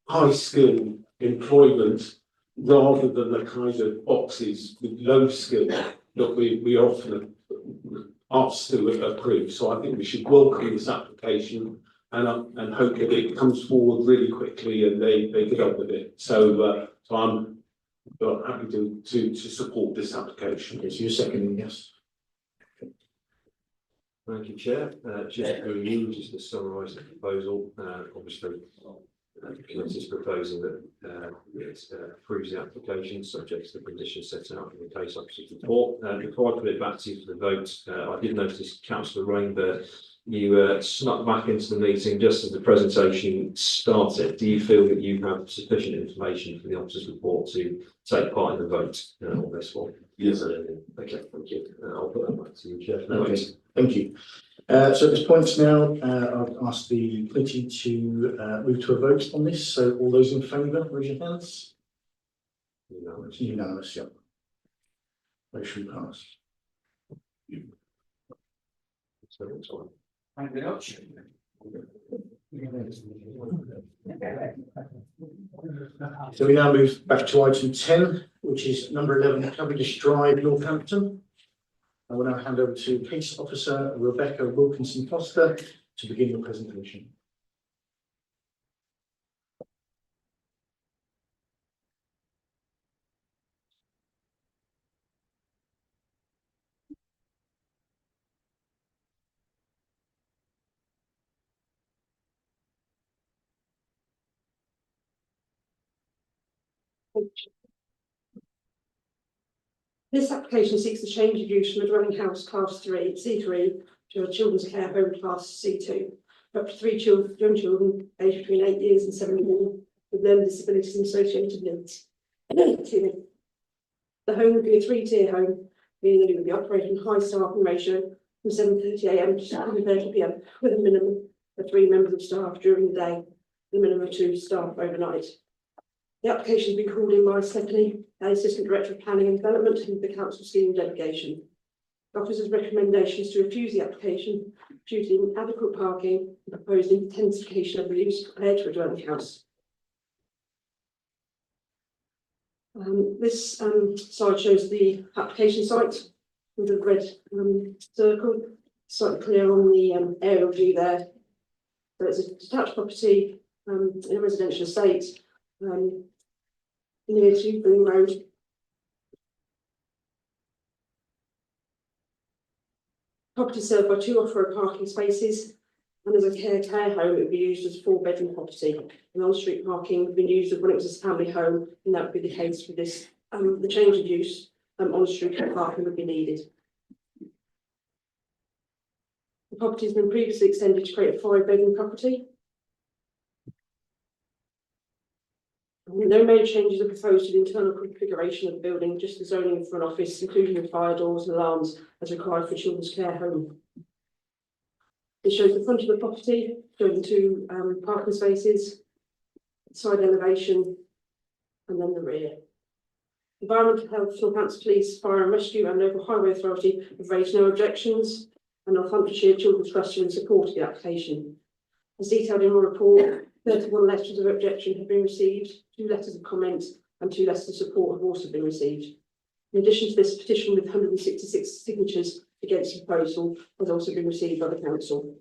high skill employment rather than the kind of boxes with low skill that we often asked to approve. So I think we should welcome this application and hope that it comes forward really quickly and they get on with it. So I'm happy to support this application. Is your second? Yes. Thank you, Chair. Just for you, just to summarise the proposal, obviously, the committee is proposing that it approves the application subject to the conditions set out in the case officer's report. Before I put it back to you for the vote, I did notice Councillor Rainbow, you snuck back into the meeting just as the presentation started. Do you feel that you have sufficient information for the officer's report to take part in the vote on this one? Yes, I do. Okay, thank you. I'll put that back to you, Chair. Okay, thank you. So at this point now, I'll ask the committee to move to a vote on this. So all those in favour, raise your hands. Unanimous. Unanimous, yeah. Motion passed. Thank you very much. So we now move back to item 10, which is number 11, Cavendish Drive, Northampton. I will now hand over to Case Officer Rebecca Wilkinson Foster to begin the presentation. This application seeks the change of use from a dwelling house class 3, C3, to a children's care home class C2. For up to 3 children, young children aged between 8 years and 7 years with learning disabilities and associated needs. Excuse me. The home would be a 3-tier home, meaning that it would be operating high staffing ratio from 7:30 AM to 7:30 PM with a minimum of 3 members of staff during the day, and a minimum of 2 staff overnight. The application has been called in by Stephanie, Assistant Director of Planning and Development and the Council Scheme Delegation. The officer's recommendation is to refuse the application due to inadequate parking and proposed intensification of the use compared to a dwelling house. This slide shows the application site with the red circle, slightly clear on the aerial view there. So it's a detached property in a residential estate near to Boom Road. Property served by 2 off-road parking spaces, and as a care home, it would be used as a 4-bedroom property. And on-street parking would be used when it was a family home, and that would be the case for this. The change of use, on-street parking would be needed. The property has been previously extended to create a 5-bedroom property. No major changes are proposed to the internal configuration of the building, just the zoning for an office, including the fire doors and alarms as required for a children's care home. It shows the front of the property, showing 2 parking spaces, side elevation, and then the rear. Environmental Health, Northampton Police, Fire and Rescue and Local Highway Authority have raised no objections, and Northamptonshire Children's Trust are in support of the application. As detailed in my report, 31 letters of objection have been received, 2 letters of comment and 2 letters of support have also been received. In addition to this, petition with 166 signatures against the proposal has also been received by the council.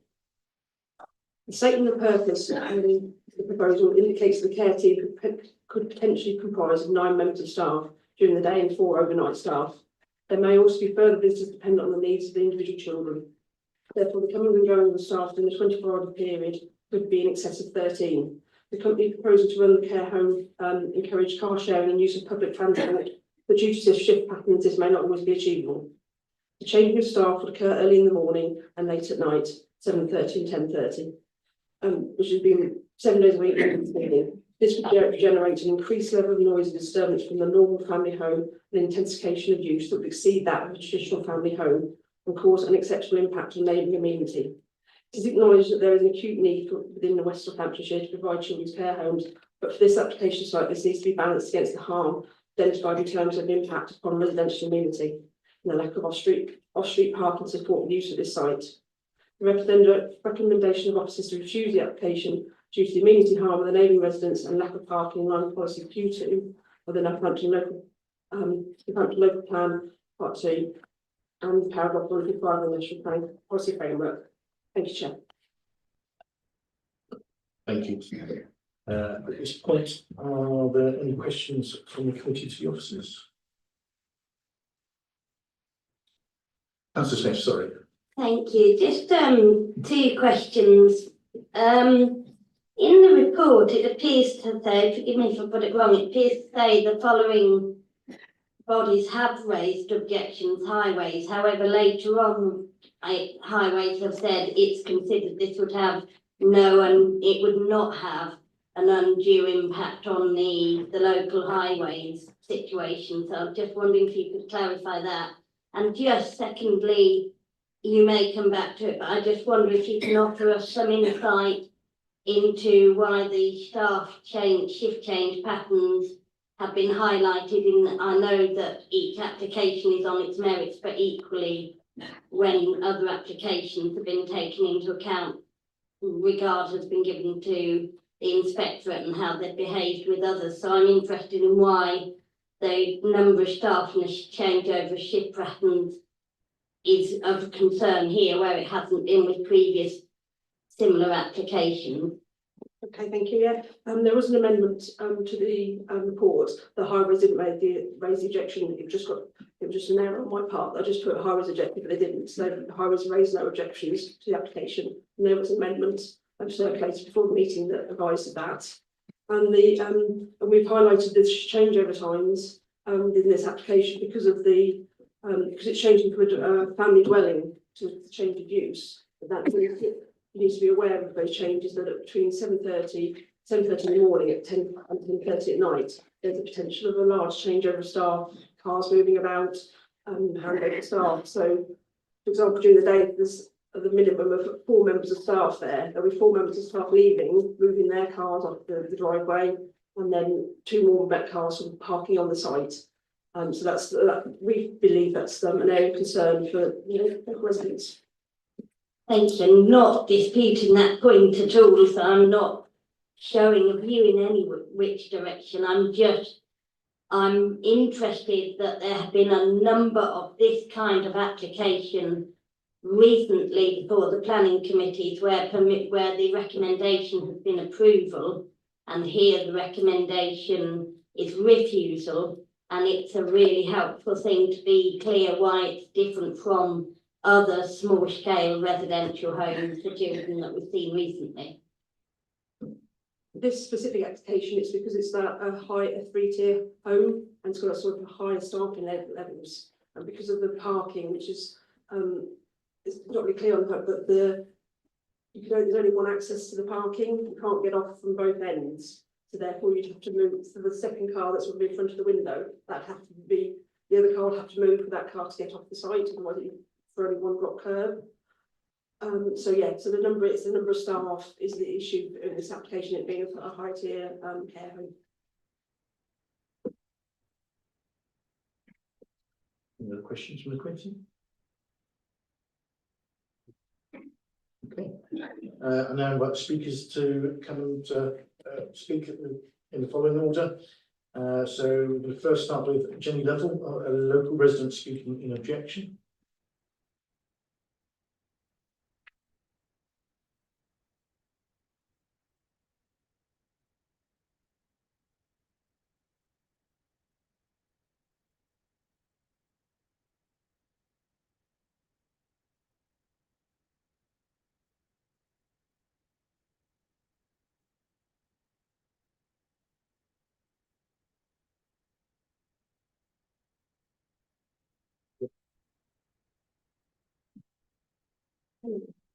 The statement of purpose of the proposal indicates the care team could potentially comprise of 9 members of staff during the day and 4 overnight staff. There may also be further visitors dependent on the needs of the individual children. Therefore, the coming and going of the staff in the 24-hour period could be in excess of 13. The company proposing to run the care home encourage car sharing and use of public transport, but due to shift patterns, this may not always be achievable. The changing of staff would occur early in the morning and late at night, 7:30 and 10:30, which has been 7 days a week. This would generate an increased level of noise and disturbance from the normal family home, and intensification of use that would exceed that of a traditional family home and cause unacceptable impact on neighbouring amenity. It is acknowledged that there is an acute need within the West Northamptonshire to provide children's care homes, but for this application site, this needs to be balanced against the harm identified in terms of impact upon residential amenity and the lack of off-street parking support the use of this site. The recommendation of officers to refuse the application due to the amenity harm of the neighbouring residents and lack of parking in line with policy Q2 of the Northampton Local Plan Part 2 and paragraph 155 of the National Planning Policy Framework. Thank you, Chair. Thank you. At this point, are there any questions from the committee to the officers? Councillor Smith, sorry. Thank you. Just 2 questions. In the report, it appears to say, forgive me if I put it wrong, it appears to say the following bodies have raised objections: Highways. However, later on, Highways have said it's considered this would have no, and it would not have an undue impact on the local highways situation. So I'm just wondering if you could clarify that. And just secondly, you may come back to it, but I just wonder if you can offer us some insight into why the staff shift change patterns have been highlighted in. I know that each application is on its merits, but equally when other applications have been taken into account, regard has been given to the inspectorate and how they've behaved with others. So I'm interested in why the number of staff and the changeover of shift patterns is of concern here, where it hasn't been with previous similar applications. Okay, thank you. Yeah, there was an amendment to the report. The Highways didn't raise the objection. It was just an error on my part. I just put Highways objected, but they didn't. So the Highways raised no objections to the application. And there was an amendment circulated before the meeting that advised of that. And and we've highlighted this changeover times in this application because of because it's changing from a family dwelling to change of use. But that you need to be aware of those changes, that at between 7:30 in the morning at 10 and 10:30 at night, there's a potential of a large changeover of staff, cars moving about, handover staff. So, for example, during the day, there's the minimum of 4 members of staff there. There'll be 4 members of staff leaving, moving their cars off the driveway, and then 2 more Met cars sort of parking on the site. So that's we believe that's an area of concern for residents. Thank you. Not disputing that point at all, so I'm not showing a view in any which direction. I'm interested that there have been a number of this kind of application recently before the planning committees where the recommendation has been approval, and here the recommendation is refusal, and it's a really helpful thing to be clear why it's different from other small scale residential homes for children that we've seen recently. This specific application, it's because it's a 3-tier home, and it's got a sort of higher staffing levels, and because of the parking, which is it's not really clear on that, but there's only one access to the parking. You can't get off from both ends, so therefore you'd have to move. So the second car that's in front of the window, that have to be the other car would have to move for that car to get off the site, otherwise you for only one drop curb. So the number of staff is the issue in this application, it being a high tier care home. Any other questions from the committee? Okay, I now invite speakers to come and speak in the following order. So we'll first start with Jenny Lovell, a local resident speaking in objection.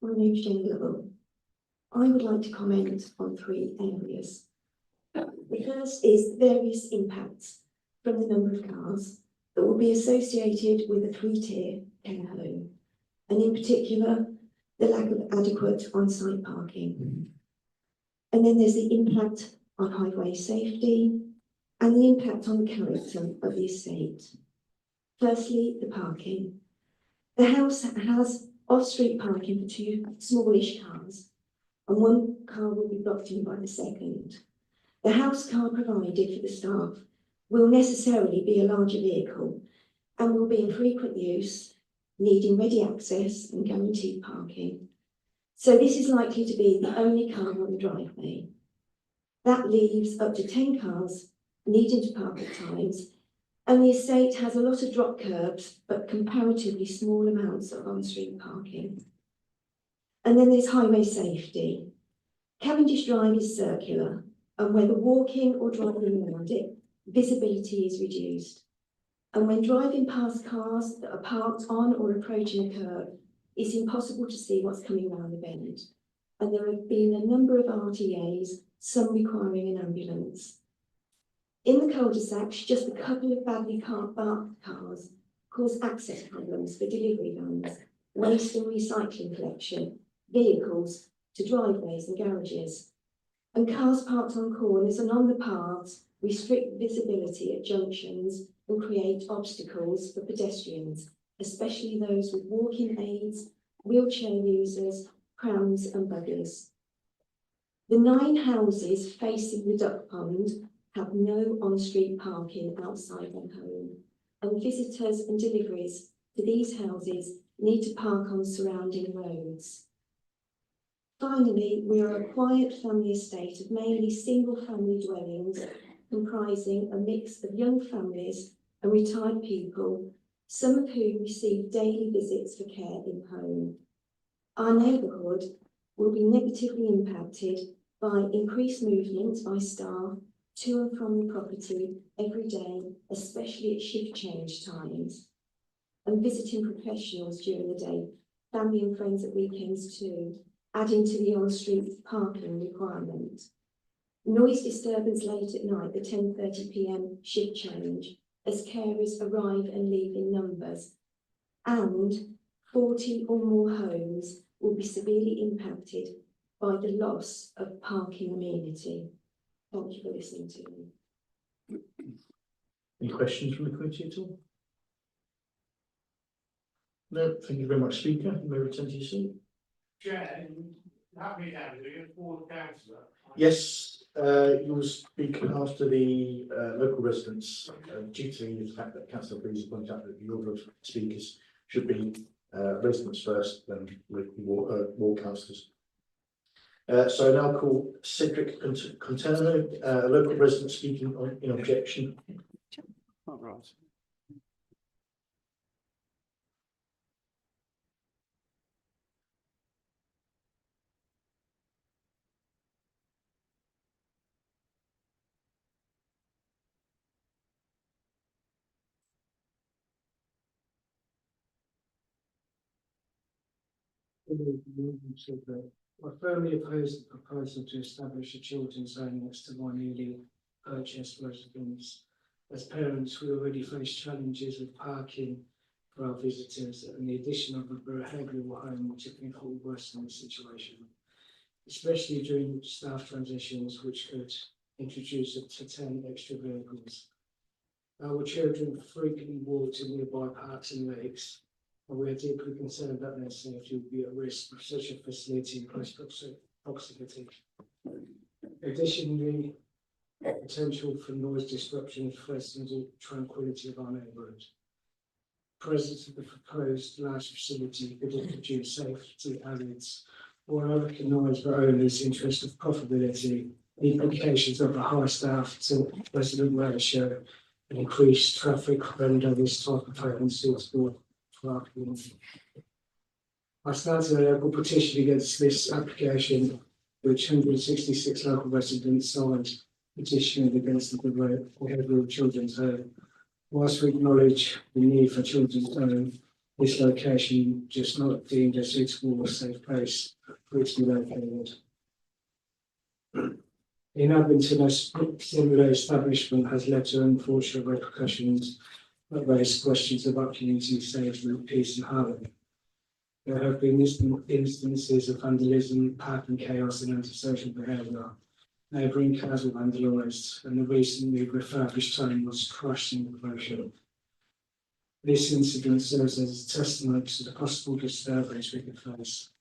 My name is Jenny Lovell. I would like to comment on 3 areas. The first is various impacts from the number of cars that will be associated with a 3-tier care home, and in particular, the lack of adequate on-site parking. And then there's the impact on highway safety and the impact on the character of the estate. Firstly, the parking. The house has off-street parking for 2 smallish cars, and 1 car will be blocked in by the second. The house car provided for the staff will necessarily be a larger vehicle and will be in frequent use, needing ready access and guaranteed parking. So this is likely to be the only car on the driveway. That leaves up to 10 cars needing to park at times, and the estate has a lot of drop curbs, but comparatively small amounts of on-street parking. And then there's highway safety. Cavendish Drive is circular, and whether walking or driving around it, visibility is reduced. And when driving past cars that are parked on or approaching a curb, it's impossible to see what's coming around the bend. And there have been a number of RTAs, some requiring an ambulance. In the cul-de-sacs, just a couple of badly parked cars cause access problems for delivery vans, waste and recycling collection, vehicles to driveways and garages. And cars parked on corners and on the paths restrict visibility at junctions and create obstacles for pedestrians, especially those with walking aids, wheelchair users, prams and buggies. The 9 houses facing the duck pond have no on-street parking outside their home, and visitors and deliveries to these houses need to park on surrounding roads. Finally, we are a quiet family estate of mainly single-family dwellings comprising a mix of young families and retired people, some of whom receive daily visits for care in home. Our neighbourhood will be negatively impacted by increased movement by staff to and from the property every day, especially at shift change times, and visiting professionals during the day, family and friends at weekends too, adding to the on-street parking requirement. Noise disturbance late at night, the 10:30 p.m. shift change, as carers arrive and leave in numbers, and 40 or more homes will be severely impacted by the loss of parking amenity. Thank you for listening to me. Any questions from the committee at all? No, thank you very much, Speaker. You may return to your seat. Chair, happy now, do you, for councillor? Yes, you will speak after the local residents, due to the fact that Councillor Breeze pointed out that the order of speakers should be residents first, then ward councillors. So now call Cedric Conterno, local resident speaking in objection. Right. I firmly oppose the proposal to establish a children's zone next to my newly purchased residence. As parents, we already face challenges with parking for our visitors, and the addition of a behavioural home would significantly worsen the situation, especially during staff transitions, which could introduce up to 10 extra vehicles. Our children frequently walk to nearby parks and lakes, and we are deeply concerned that their safety will be at risk with such a facility in close proximity. Additionally, potential for noise disruption threatens the tranquility of our neighbourhood. Presence of the proposed large facility could introduce safety hazards. While I recognise the owner's interest of profitability, the implications of a high staff to resident ratio and increased traffic render this type of home unsuitable for our community. I started a local petition against this application, which 166 local residents signed, petitioning against the behavioural children's home. Whilst we acknowledge the need for children's home, this location just not deemed a suitable or safe place for it to be located. The inhabitants of a similar establishment has led to unfortunate repercussions that raise questions about community safety, peace and harmony. There have been instances of vandalism, parking chaos and antisocial behaviour. Neighbouring cars were vandalised and the recently refurbished home was crushed in the closure. This incident serves as a testament to the possible disturbance we could face.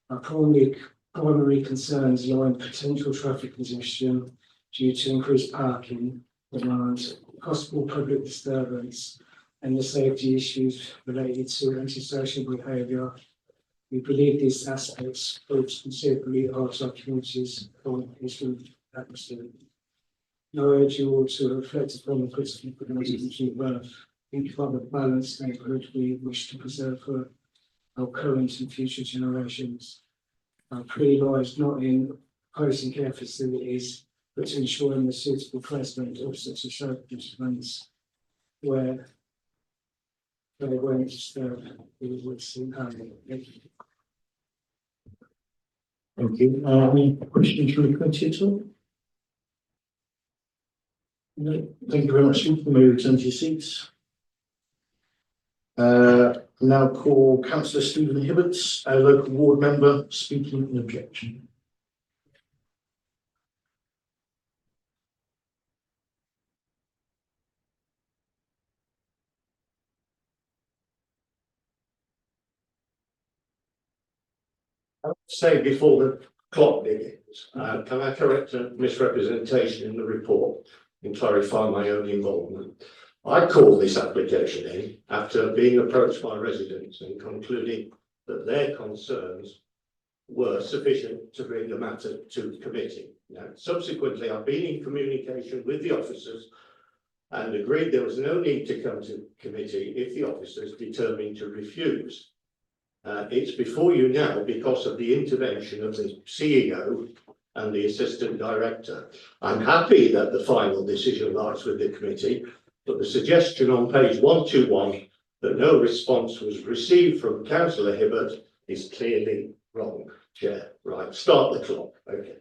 Our primary concerns lie in potential traffic congestion due to increased parking demand, possible public disturbance, and the safety issues related to antisocial behaviour. We believe these aspects could considerably alter our community's peaceful atmosphere. I urge you all to reflect upon the critical importance of birth. Think about the balanced neighbourhood we wish to preserve for our current and future generations. Our plea lies not in proposing care facilities, but to ensuring the suitable placement of such establishments where they won't disturb the woods and harmony. Thank you. Thank you. Any questions from the committee at all? No. Thank you very much. You may return to your seats. Now call Councillor Stephen Hibberts, a local ward member, speaking in objection. Say before the clock begins, can I correct a misrepresentation in the report and clarify my own involvement? I called this application in after being approached by residents and concluding that their concerns were sufficient to bring the matter to committee. Now, subsequently, I've been in communication with the officers and agreed there was no need to come to committee if the officers determined to refuse. It's before you now because of the intervention of the CEO and the assistant director. I'm happy that the final decision lies with the committee, but the suggestion on page 121 that no response was received from councillor Hibbert is clearly wrong. Chair, right, start the clock, okay.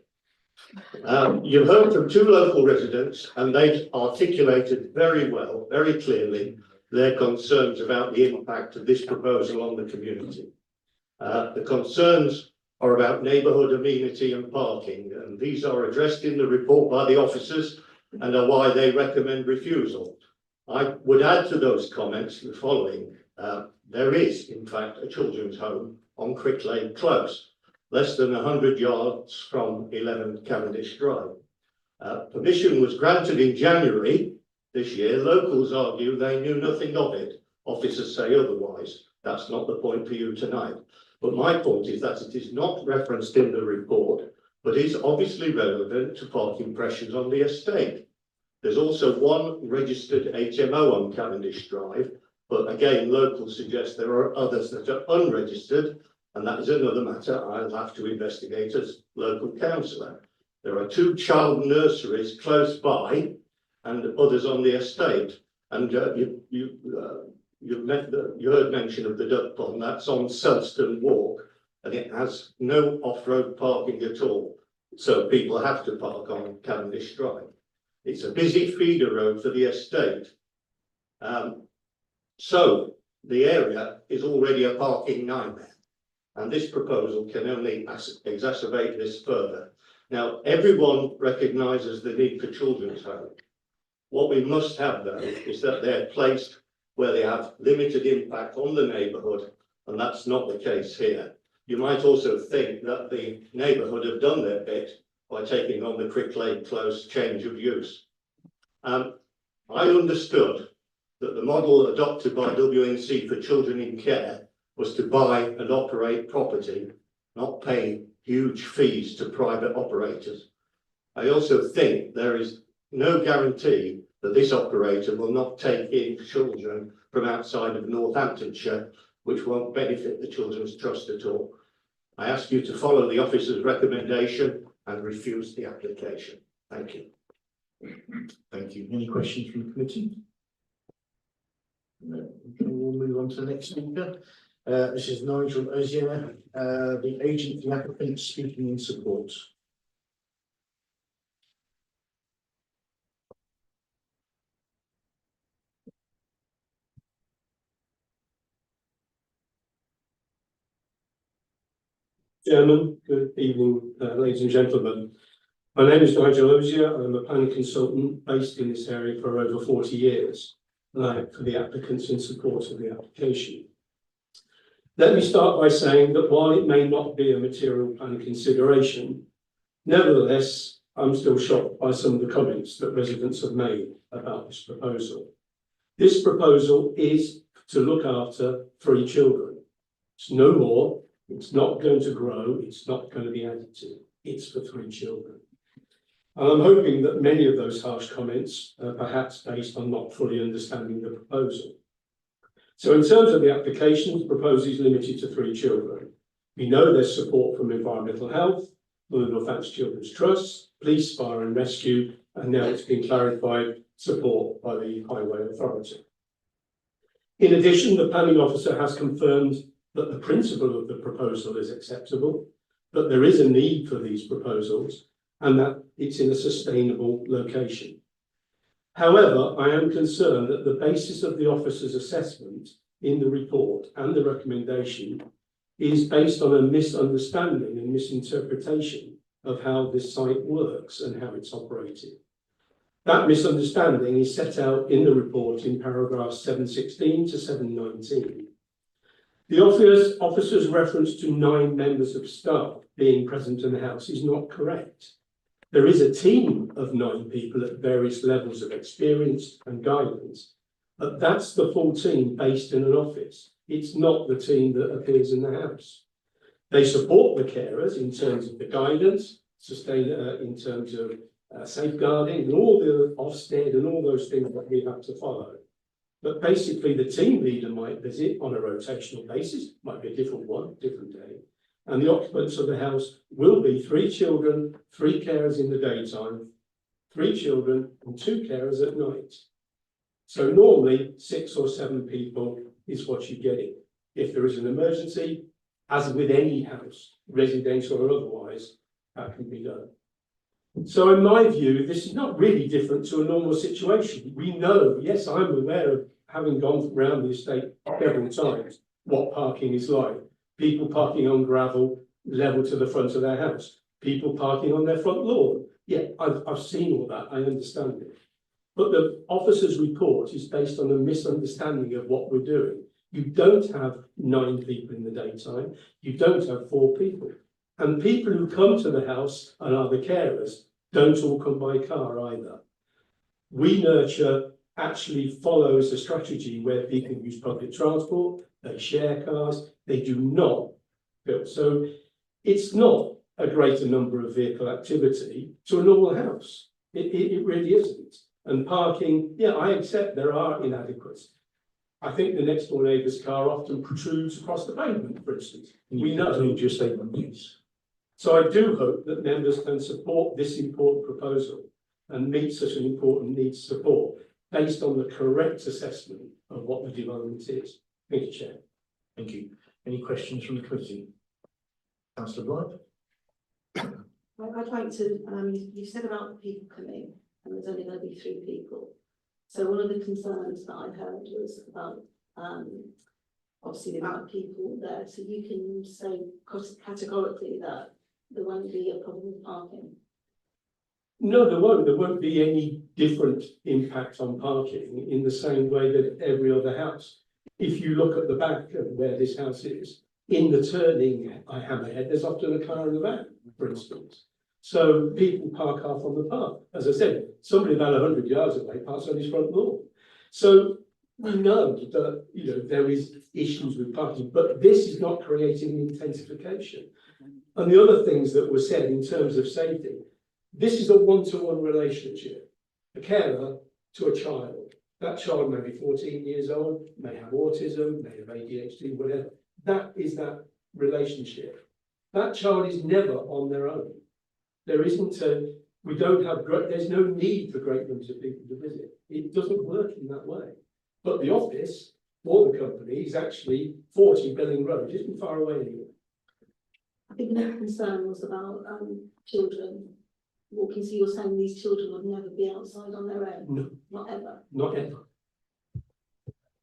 You've heard from 2 local residents and they've articulated very well, very clearly, their concerns about the impact of this proposal on the community. The concerns are about neighbourhood amenity and parking, and these are addressed in the report by the officers and are why they recommend refusal. I would add to those comments the following. There is, in fact, a children's home on Crick Lane Close, less than 100 yards from 11 Cavendish Drive. Permission was granted in January this year. Locals argue they knew nothing of it. Officers say otherwise. That's not the point for you tonight. But my point is that it is not referenced in the report, but is obviously relevant to parking pressures on the estate. There's also 1 registered HMO on Cavendish Drive, but again, locals suggest there are others that are unregistered, and that is another matter I'll have to investigate as local councillor. There are 2 child nurseries close by and others on the estate, and you heard mention of the duck pond. That's on Selston Walk, and it has no off-road parking at all, so people have to park on Cavendish Drive. It's a busy feeder road for the estate, so the area is already a parking nightmare, and this proposal can only exacerbate this further. Now, everyone recognises the need for children's homes. What we must have, though, is that they're placed where they have limited impact on the neighbourhood, and that's not the case here. You might also think that the neighbourhood have done their bit by taking on the Crick Lane Close change of use. I understood that the model adopted by WNC for children in care was to buy and operate property, not pay huge fees to private operators. I also think there is no guarantee that this operator will not take in children from outside of Northamptonshire, which won't benefit the Children's Trust at all. I ask you to follow the officer's recommendation and refuse the application. Thank you. Thank you. Any questions from the committee? No. Okay, we'll move on to the next speaker. This is Nigel Ozier, the agent for the applicant, speaking in support. Chairman, good evening, ladies and gentlemen. My name is Nigel Ozier. I'm a planning consultant based in this area for over 40 years. And I act for the applicants in support of the application. Let me start by saying that while it may not be a material planning consideration, nevertheless, I'm still shocked by some of the comments that residents have made about this proposal. This proposal is to look after 3 children. It's no more. It's not going to grow. It's not going to be added to. It's for 3 children. And I'm hoping that many of those harsh comments are perhaps based on not fully understanding the proposal. So in terms of the application, the proposal is limited to 3 children. We know there's support from Environmental Health, from the Northampton Children's Trust, Police, Fire and Rescue, and now it's been clarified, support by the Highway Authority. In addition, the planning officer has confirmed that the principle of the proposal is acceptable, that there is a need for these proposals, and that it's in a sustainable location. However, I am concerned that the basis of the officer's assessment in the report and the recommendation is based on a misunderstanding and misinterpretation of how this site works and how it's operated. That misunderstanding is set out in the report in paragraphs 716 to 719. The officer's reference to 9 members of staff being present in the house is not correct. There is a team of 9 people at various levels of experience and guidance, but that's the full team based in an office. It's not the team that appears in the house. They support the carers in terms of the guidance, in terms of safeguarding and all the Ofsted and all those things that we have to follow. But basically the team leader might visit on a rotational basis, might be a different one, different day, And the occupants of the house will be 3 children, 3 carers in the daytime, 3 children and 2 carers at night. So normally 6 or 7 people is what you're getting. If there is an emergency, as with any house, residential or otherwise, that can be done. So in my view, this is not really different to a normal situation. We know, yes, I'm aware of having gone around the estate several times, what parking is like. People parking on gravel level to the front of their house, people parking on their front lawn. Yeah, I've seen all that, I understand it. But the officer's report is based on a misunderstanding of what we're doing. You don't have 9 people in the daytime, you don't have 4 people. And people who come to the house and are the carers don't all come by car either. We Nurture actually follows a strategy where people use public transport, they share cars, they do not build. So it's not a greater number of vehicle activity to a normal house. It really isn't. And parking, yeah, I accept there are inadequacies. I think the next door neighbour's car often protrudes across the pavement, for instance. We know. Your statement, please. So I do hope that members can support this important proposal and meet such an important need to support based on the correct assessment of what the development is. Thank you, Chair. Thank you. Any questions from the committee? Councillor Blight? I'd like to, you said about the people coming, and there's only going to be 3 people. So one of the concerns that I heard was about, obviously the amount of people there, so you can say categorically that there won't be a problem with parking. No, there won't. There won't be any different impact on parking in the same way that every other house. If you look at the back of where this house is, in the turning hammerhead, there's often a car in the back, for instance. So people park half on the path. As I said, somebody about 100 yards away parks on his front lawn. So we know that, you know, there is issues with parking, but this is not creating intensification. And the other things that were said in terms of safety, this is a one-to-one relationship, a carer to a child. That child may be 14 years old, may have autism, may have ADHD, whatever. That is that relationship. That child is never on their own. There isn't a, we don't have, there's no need for great numbers of people to visit. It doesn't work in that way. But the office for the company is actually 40 Billing Road, it isn't far away anywhere. I think the concern was about children walking, so you're saying these children would never be outside on their own? No. Not ever? Not ever.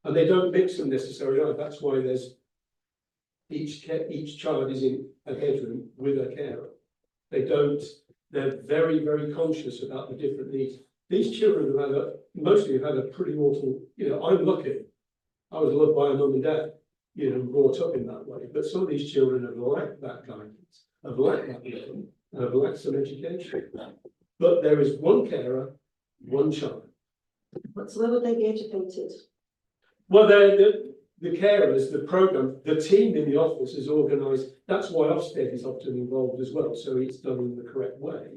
And they don't mix them necessarily either. That's why there's each child is in a bedroom with a carer. They don't, they're very, very conscious about the different needs. These children have had mostly have had a pretty awful, you know, I'm lucky. I was loved by a mum and dad, you know, brought up in that way. But some of these children have lacked that guidance, have lacked that living, and have lacked some education. But there is one carer, one child. So where would they be educated? Well, the carers, the programme, the team in the office is organised. That's why Ofsted is often involved as well, so it's done in the correct way.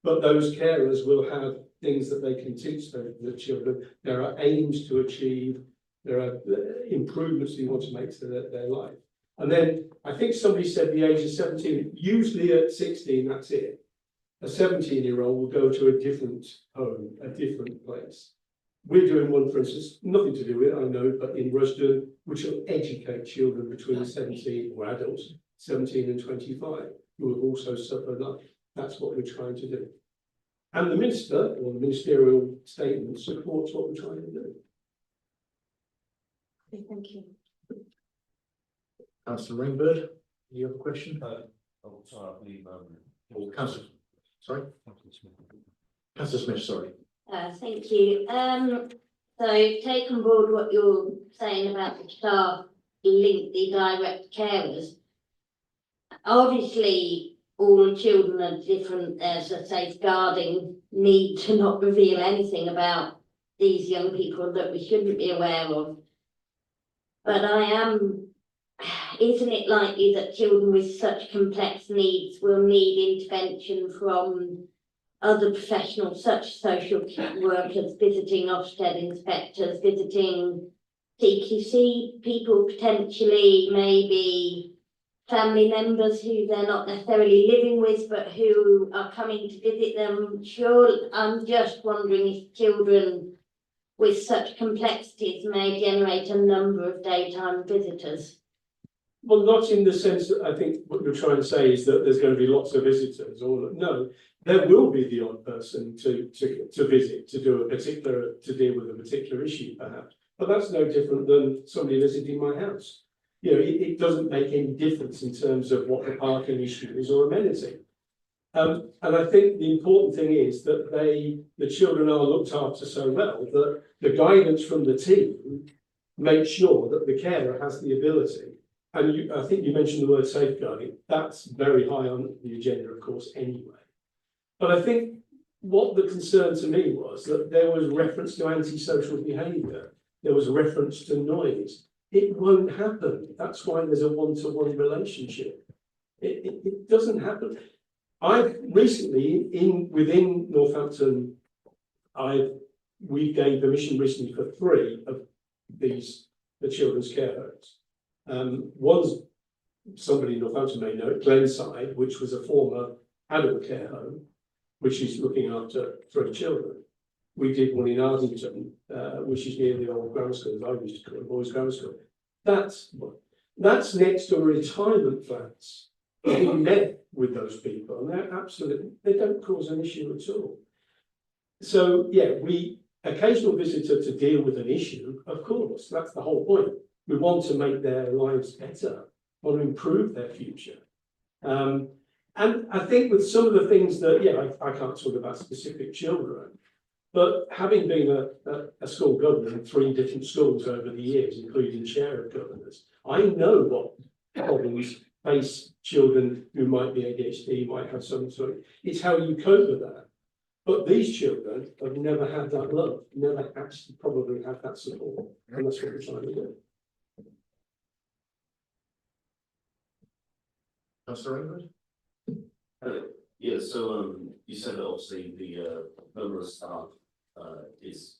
But those carers will have things that they can teach the children. There are aims to achieve. There are improvements you want to make to their life. And then I think somebody said the age of 17, usually at 16, that's it. A 17-year-old will go to a different home, a different place. We're doing one, for instance, nothing to do with it, I know, but in Rushden, which will educate children between 17, or adults, 17 and 25, who have also suffered life. That's what we're trying to do. And the minister, or the ministerial statement, supports what we're trying to do. Okay, thank you. Councillor Rainbird, you have a question? Oh, sorry, I believe, Or Councillor, sorry? Councillor Smith, sorry. Thank you. So take on board what you're saying about the staff link the direct carers. Obviously, all children are different. There's a safeguarding need to not reveal anything about these young people that we shouldn't be aware of. But isn't it likely that children with such complex needs will need intervention from other professionals such as social workers, visiting Ofsted inspectors, visiting CQC people potentially, maybe family members who they're not necessarily living with, but who are coming to visit them. Sure, I'm just wondering if children with such complexities may generate a number of daytime visitors. Well, not in the sense that I think what you're trying to say is that there's going to be lots of visitors, or no, there will be the odd person to visit, to deal with a particular issue perhaps. But that's no different than somebody visiting my house. You know, it doesn't make any difference in terms of what the parking issue is or amenity. And I think the important thing is that the children are looked after so well that the guidance from the team makes sure that the carer has the ability. And I think you mentioned the word safeguarding. That's very high on the agenda, of course, anyway. But I think what the concern to me was that there was reference to antisocial behaviour. There was reference to noise. It won't happen. That's why there's a one-to-one relationship. It doesn't happen. I've recently, within Northampton, we've gained permission recently for 3 of the children's care homes. One's, somebody in Northampton may know it, Glenside, which was a former adult care home, which is looking after 3 children. We did one in Ardington, which is near the old grammar school, I used to call it boys' grammar school. That's next to retirement flats. We met with those people, and they're absolutely, they don't cause an issue at all. So yeah, occasional visitor to deal with an issue, of course, that's the whole point. We want to make their lives better, want to improve their future. And I think with some of the things that, yeah, I can't talk about specific children, but having been a school governor in 3 different schools over the years, including chair of governors, I know what problems face children who might be ADHD, might have some sort of, it's how you cope with that. But these children have never had that love, never actually probably had that support, and that's what we're trying to do. Councillor England? Yeah, so you said that obviously the number of staff is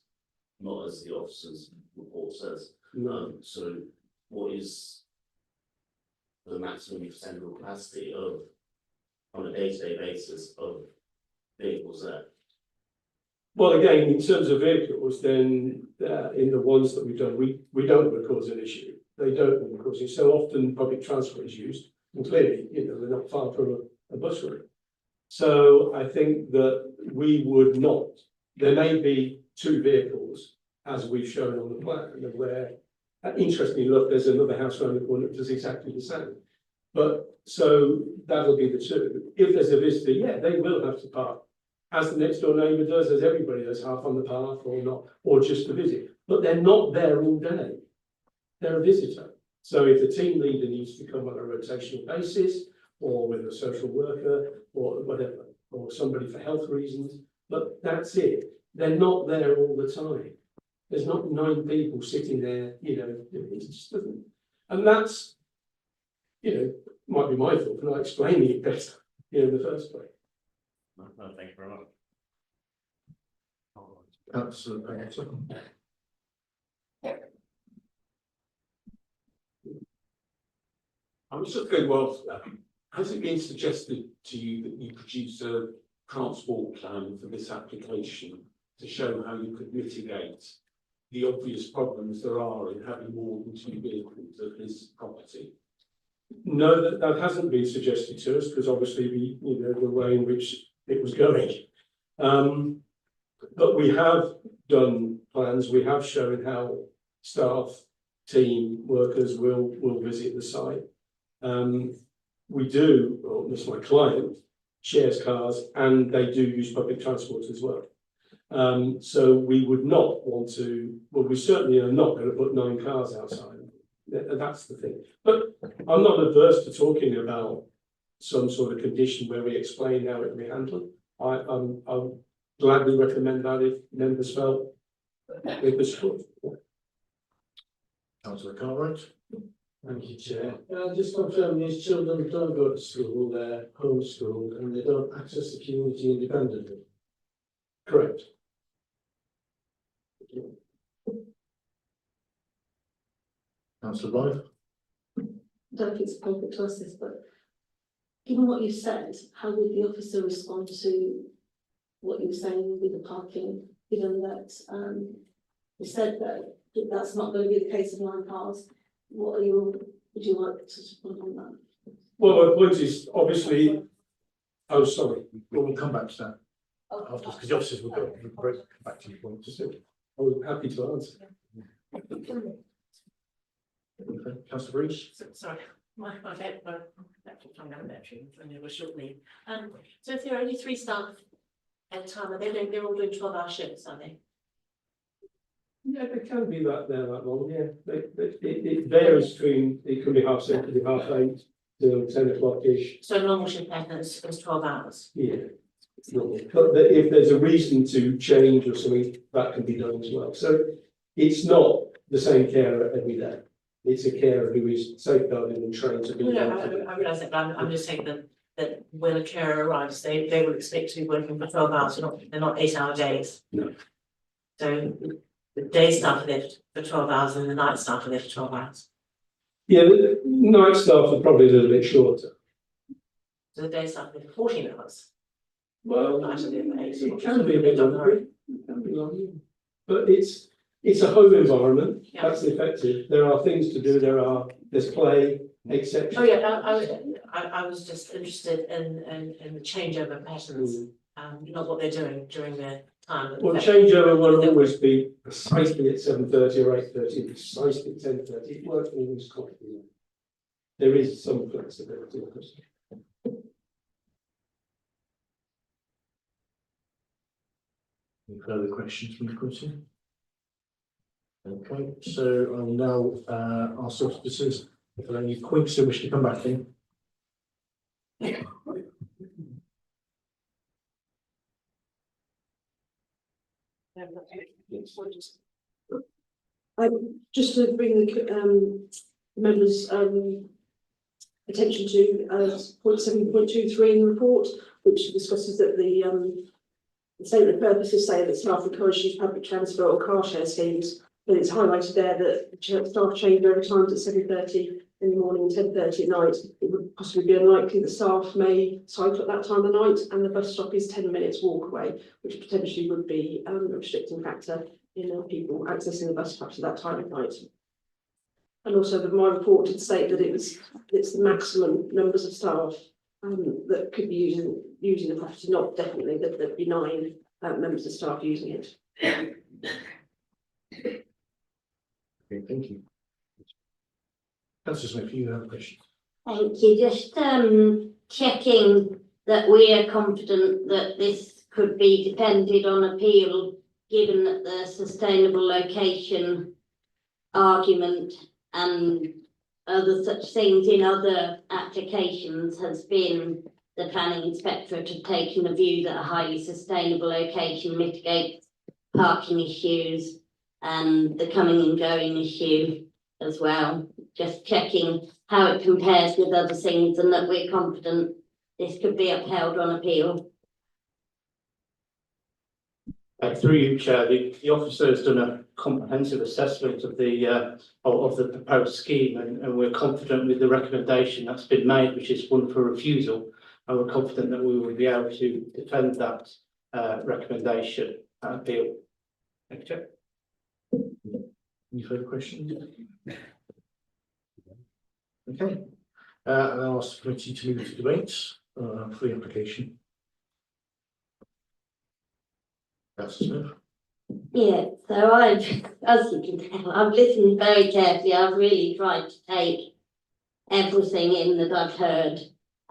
not as the officer's report says. So what is the maximum central capacity of, on a day-to-day basis, of vehicles there? Well, again, in terms of vehicles, then in the ones that we've done, we don't record an issue. They don't record it. So often public transport is used, and clearly, you know, they're not far from a bus route. So I think that we would not. There may be 2 vehicles, as we've shown on the plan, where, interestingly enough, there's another house around the corner that does exactly the same. But so that'll be the 2. If there's a visitor, yeah, they will have to park, as the next door neighbour does, as everybody does, half on the path or not, or just to visit. But they're not there all day. They're a visitor. So if the team leader needs to come on a rotational basis, or with a social worker, or whatever, or somebody for health reasons, but that's it. They're not there all the time. There's not 9 people sitting there, you know, it just doesn't. And that's, you know, might be my fault for not explaining it better, you know, in the first place. No, thank you very much. Councillor I was just going, well, has it been suggested to you that you produce a transport plan for this application to show how you could mitigate the obvious problems there are in having more than 2 vehicles at this property? No, that hasn't been suggested to us, because obviously you know, the way in which it was going. But we have done plans, we have shown how staff, team, workers will visit the site. We do, or at least my client, shares cars, and they do use public transport as well. So we would not want to, well, we certainly are not going to put 9 cars outside. That's the thing. But I'm not averse to talking about some sort of condition where we explain how it will be handled. I'll gladly recommend that if members felt it was good. Councillor Cartwright? Thank you, Chair. Just confirm these children don't go to school, they're homeschooled and they don't access the community independently. Correct. Councillor Blythe? don't know if it's appropriate to ask this, but given what you said, how would the officer respond to what you were saying with the parking, given that, you said that that's not going to be the case of 9 cars? What are your, would you like to respond on that? Well, my point is, obviously, oh, sorry, we'll come back to that after, because the officers will go back to your point. I'm happy to answer. Councillor Rees? Sorry, my bad, I'm going to battery, and it was shortly. So if there are only 3 staff at a time, they're all doing 12-hour shifts, are they? Yeah, they can be that long, yeah. It varies between, it could be 7:30, could be 8:30 till 10 o'clock-ish. So normal shift pattern is 12 hours? Yeah. But if there's a reason to change or something, that can be done as well. So it's not the same carer every day. It's a carer who is safeguarded and trained to be. No, I realise that, but I'm just saying that when a carer arrives, they will expect to be working for 12 hours, they're not 8-hour days. No. So the day staff are there for 12 hours and the night staff are there for 12 hours. Yeah, the night staff are probably a little bit shorter. So the day staff are there for 14 hours. Well, Night are there for 8. it can be a bit longer. It can be longer. But it's a home environment. Yeah. That's effective. There are things to do. There's play, etc. Oh, yeah, I was just interested in the changeover patterns, not what they're doing during their time. Well, changeover will always be precisely at 7:30 or 8:30, precisely at 10:30. It won't always copy. There is some flexibility. Any further questions from the committee? Okay, so I'll now ask officers if there are any points they wish to come back in. Just to bring the members' attention to point 7.23 in the report, which discusses that the statement of purposes say that staff encourage use public transport or car share schemes, but it's highlighted there that staff change over times at 7:30 in the morning and 10:30 at night. It would possibly be unlikely that staff may cycle at that time of night, and the bus stop is 10 minutes walk away, which potentially would be a restricting factor in people accessing the bus stops at that time of night. And also my report did state that it's the maximum numbers of staff that could be using the property, not definitely that there'd be 9 members of staff using it. Okay, thank you. Councillor Smith, you have a question. Thank you. Just checking that we are confident that this could be defended on appeal, given that the sustainable location argument and other such things in other applications has been the planning inspectorate have taken the view that a highly sustainable location mitigates parking issues and the coming and going issue as well. Just checking how it compares with other things and that we're confident this could be upheld on appeal. Through you, Chair, the officer has done a comprehensive assessment of the proposed scheme, and we're confident with the recommendation that's been made, which is one for refusal, and we're confident that we will be able to defend that recommendation at appeal. Thank you, Chair. Any further questions? Okay, I'll ask the committee to move to debate for the application. Councillor Smith. Yeah, so as you can tell, I've listened very carefully. I've really tried to take everything in that I've heard,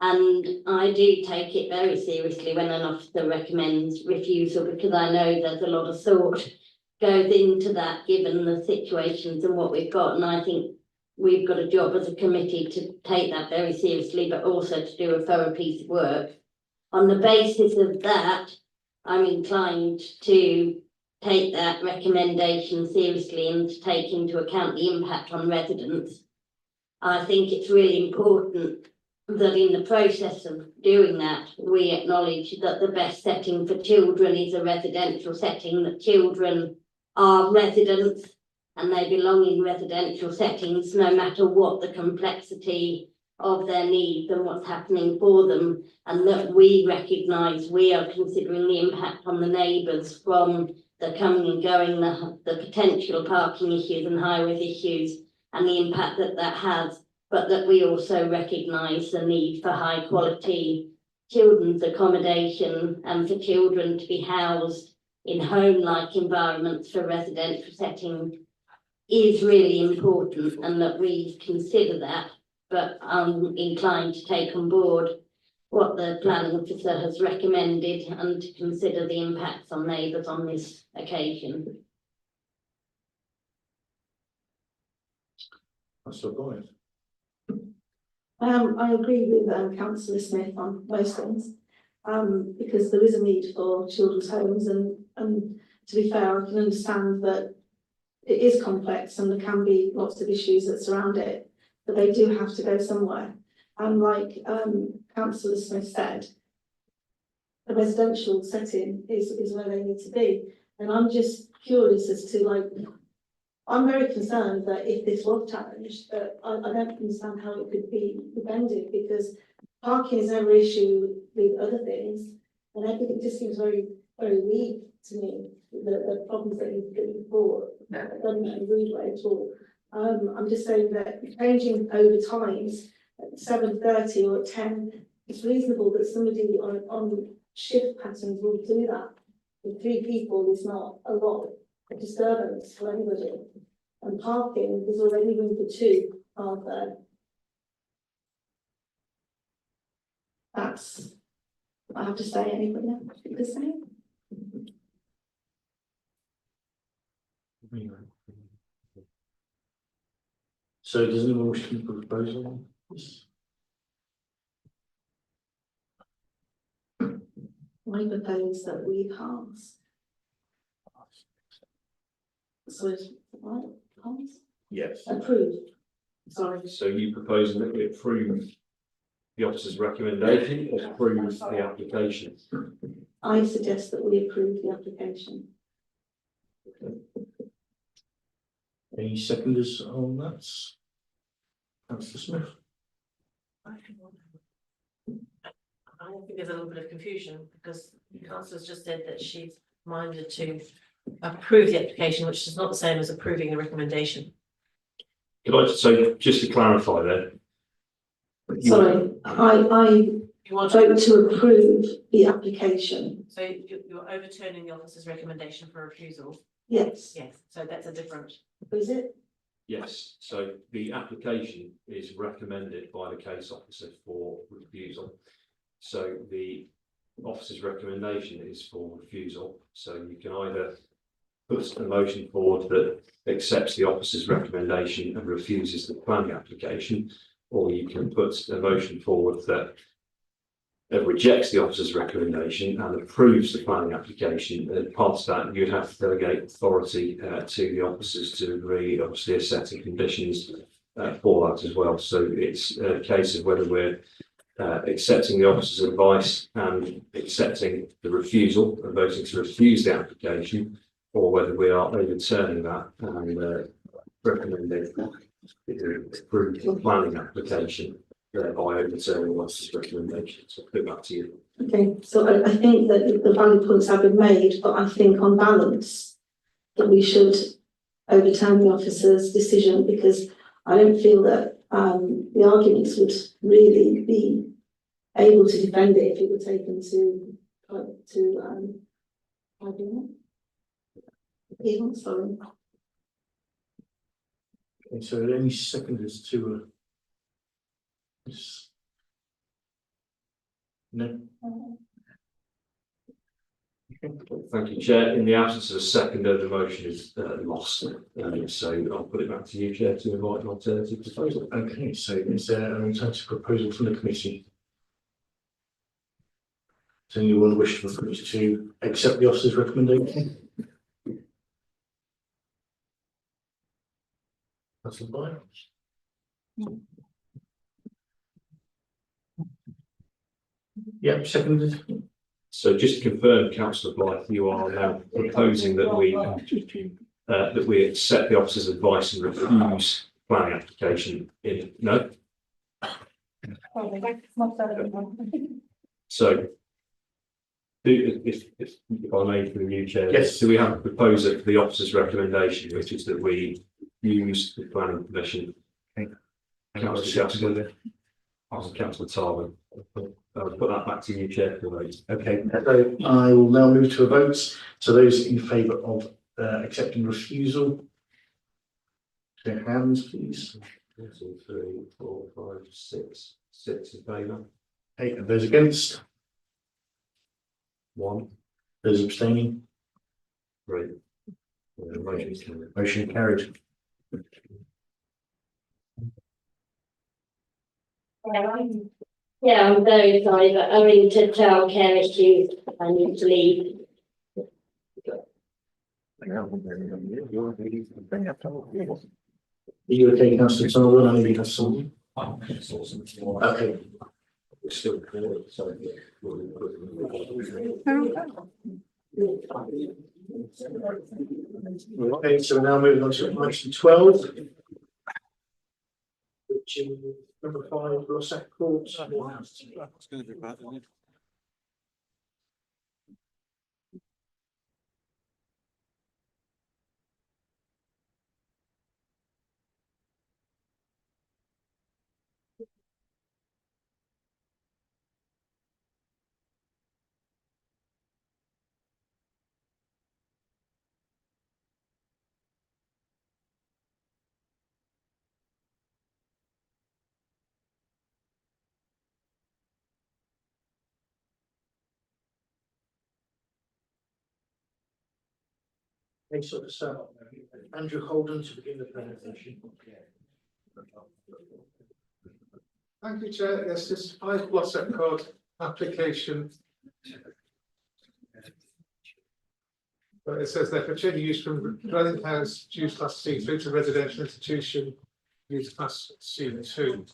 and I do take it very seriously when an officer recommends refusal, because I know there's a lot of thought goes into that given the situations and what we've got, and I think we've got a job as a committee to take that very seriously, but also to do a thorough piece of work. On the basis of that, I'm inclined to take that recommendation seriously and to take into account the impact on residents. I think it's really important that in the process of doing that, we acknowledge that the best setting for children is a residential setting, that children are residents and they belong in residential settings, no matter what the complexity of their needs and what's happening for them, and that we recognise we are considering the impact on the neighbours from the coming and going, the potential parking issues and high-rise issues, and the impact that that has, but that we also recognise the need for high-quality children's accommodation and for children to be housed in home-like environments for residential settings is really important, and that we consider that, but I'm inclined to take on board what the planning officer has recommended and to consider the impacts on neighbours on this occasion. Councillor Boyd. I agree with councillor Smith on most things, because there is a need for children's homes, and to be fair, I can understand that it is complex and there can be lots of issues that surround it, but they do have to go somewhere. And like councillor Smith said, a residential setting is where they need to be. And I'm just curious as to, like, I'm very concerned that if this was challenged, that I don't understand how it could be defended, because parking is never an issue with other things, and everything just seems very, very weak to me. The problems that you've brought, that doesn't in a rude way at all. I'm just saying that changing over times at 7:30 or at 10, it's reasonable that somebody on shift patterns will do that. With 3 people is not a lot of disturbance for anybody. And parking, there's already room for 2, aren't there? That's, I have to say, anybody else the same? So does anyone wish to put a proposal on this? I propose that we pass. So it's right, pass, Yes. approve, sorry. So you proposing that we approve the officer's recommendation or approve the application? I suggest that we approve the application. Any seconders on that? Councillor Smith? I think there's a little bit of confusion because the councillor's just said that she's minded to approve the application, which is not the same as approving the recommendation. So just to clarify then. Sorry, I vote to approve the application. So you're overturning the officer's recommendation for refusal? Yes. Yes, so that's a different. Is it? Yes, so the application is recommended by the case officer for refusal. So the officer's recommendation is for refusal. So you can either put a motion forward that accepts the officer's recommendation and refuses the planning application, or you can put a motion forward that rejects the officer's recommendation and approves the planning application. And part of that, you'd have to delegate authority to the officers to agree, obviously, a set of conditions for that as well. So it's a case of whether we're accepting the officer's advice and accepting the refusal and voting to refuse the application, or whether we are overturning that and recommending to approve the planning application by overturning the officer's recommendation. So I'll put it back to you. Okay, so I think that the valid points have been made, but I think on balance that we should overturn the officer's decision, because I don't feel that the arguments would really be able to defend it if it were taken to appeal, sorry. Okay, so are any seconders to this? No? Thank you, Chair. In the absence of a seconder, the motion is lost. So I'll put it back to you, Chair, to invite an alternative proposal. Okay, so is there an alternative proposal from the committee? Does anyone wish to accept the officer's recommendation? Councillor Boyd? Yep, seconded. So just to confirm, Councillor Blythe, you are now proposing that we that we accept the officer's advice and refuse planning application in, no? So if I may, for the new chair, Yes. do we have a proposer for the officer's recommendation, which is that we use the planning permission? Councillor Tarman. I'll put that back to you, Chair, for vote. Okay, so I will now move to a vote. So those in favour of accepting refusal, their hands, please. 1, 2, 3, 4, 5, 6. 6 in favour. Okay, and those against, 1, those abstaining, 3. Motion carried. motion carried. Yeah, I'm very sorry, but owing to childcare issues, I need to leave. Are you okay, Councillor Sullivan? I know you have some. Okay. It's still recorded, so. Okay, so we're now moving on to item 12. Which is number 5, Rossack Court. Okay, so Andrew Holden to begin the presentation. Thank you, Chair. Yes, this 5 Blossom Court application. But it says that for changing use from dwelling house use class C through to residential institution use class C2.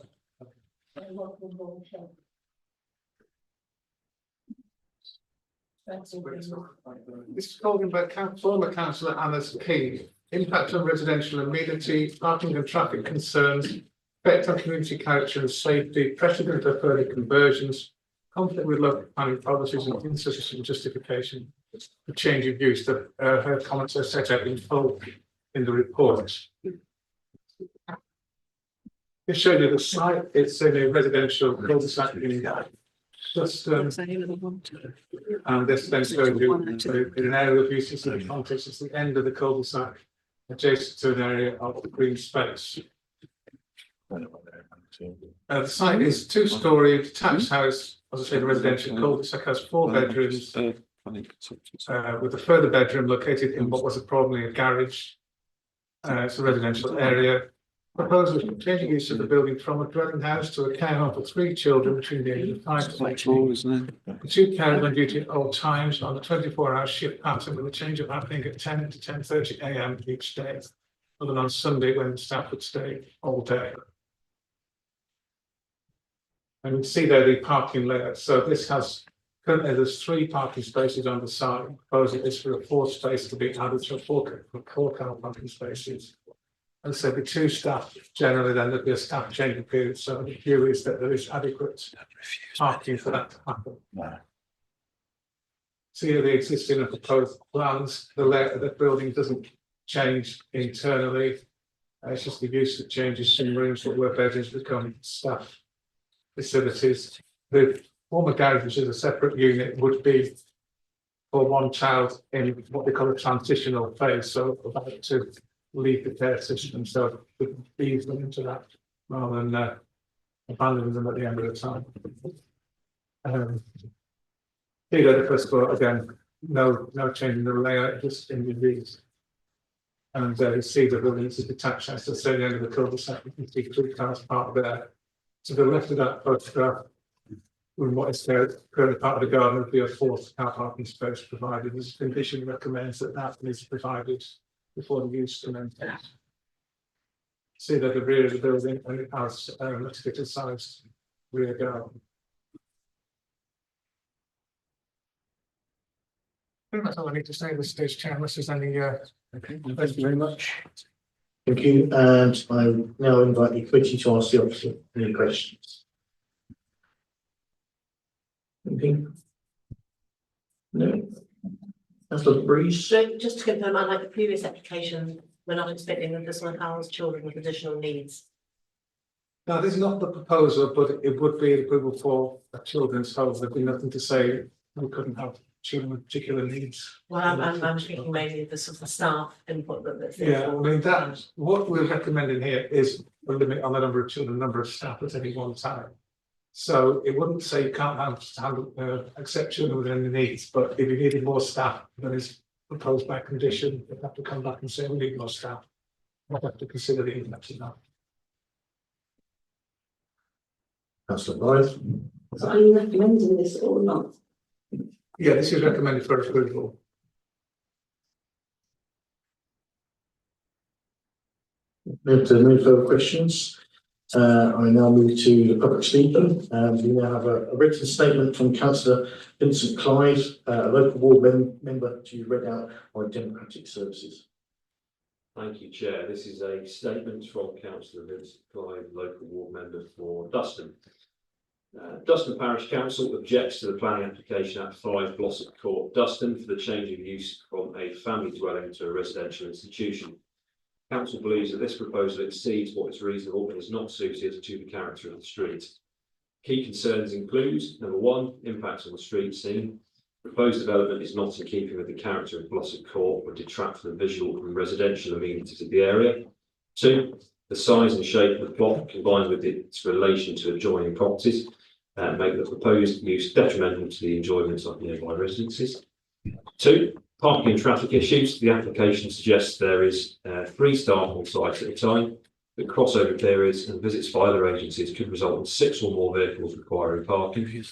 This is called in by former councillor Anna's Key. Impact on residential amenity, parking and traffic concerns, effect on community character and safety, precedent of further conversions, conflict with local planning policies and insufficient justification for change of use. That her comments are set out in full in the report. This shows you the site. It's in a residential cul-de-sac in just and this then shows you in an area of use in the context. It's the end of the cul-de-sac, adjacent to an area of green space. The site is 2-storey detached house, as I say, the residential cul-de-sac has 4 bedrooms, with a further bedroom located in what was probably a garage. It's a residential area. Proposal is changing use of the building from a dwelling house to a care home for 3 children between the ages of 5 and 18. The 2 carers on duty at all times on a 24-hour shift pattern, with a change of happening at 10 to 10:30 a.m. each day, other than on Sunday when the staff would stay all day. And you can see there the parking layout. So this has currently there's 3 parking spaces on the side. Proposal is for a 4th space to be added to 4 car parking spaces. And so the 2 staff generally, then there'd be a staff changing period. So the view is that there is adequate parking for that to happen. See the existing and proposed plans. The layout of the building doesn't change internally. It's just the use that changes. Some rooms that were bedrooms become staff facilities. The former garage, which is a separate unit, would be for 1 child in what they call a transitional phase. So about to leave the care system, so we can ease them into that rather than abandoning them at the end of the time. Here, the first floor again, no change in the layout, just in the use. And you see the building is detached, as I say, the end of the cul-de-sac. You can see 3 cars parked there. To the left of that photograph, from what is currently part of the garden, would be a 4th car parking space provided. This condition recommends that that is provided before the use commences. See that the rear of the building and it has a mitigated sized rear garden. think that's all I need to say at this stage, Chair, unless there's any, Okay, thank you very much. Thank you, and I now invite the committee to ask the officer any questions. Anything? No. Councillor Breeze? So just to confirm, unlike the previous application, we're not expecting that this one house children with additional needs. no, this is not the proposal, but it would be approval for a children's home. There'd be nothing to say we couldn't have children with particular needs. Well, I'm thinking mainly the sort of staff input that's. Yeah, I mean, that, what we're recommending here is a limit on the number of children, number of staff at any one time. So it wouldn't say you can't accept children with any needs, but if you needed more staff than is proposed by condition, you'd have to come back and say we need more staff. We'll have to consider the impact of that. Councillor Blythe? So are you recommending this or not? Yeah, this is recommended for approval. No further questions. I now move to the public speaking. We now have a written statement from Councillor Vincent Clyde, a local ward member, to be read out by Democratic Services. Thank you, Chair. This is a statement from Councillor Vincent Clyde, local ward member for Duston. Duston Parish Council objects to the planning application at 5 Blossom Court, Duston, for the change of use from a family dwelling to a residential institution. Council believes that this proposal exceeds what is reasonable and is not suited to the character of the street. Key concerns include: number one, impacts on the street scene. Proposed development is not in keeping with the character of Blossom Court, would detract from the visual and residential amenities of the area. 2, the size and shape of the plot, combined with its relation to adjoining properties, make the proposed use detrimental to the enjoyment of nearby residences. 2, parking and traffic issues. The application suggests there is 3 staff on site at a time. The crossover periods and visits by other agencies could result in 6 or more vehicles requiring parking.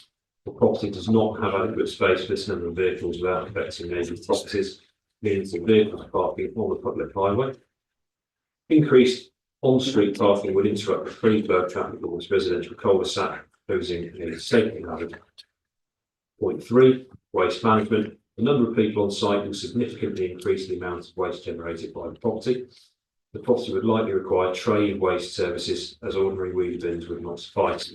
The property does not have adequate space for this number of vehicles without affecting neighbouring properties, meaning the vehicles parking on the public highway. Increased on-street parking would interrupt the free flow of traffic along this residential cul-de-sac, posing a safety hazard. Point 3, waste management. The number of people on site will significantly increase the amount of waste generated by the property. The property would likely require trade waste services, as ordinary wheelie bins would not suffice.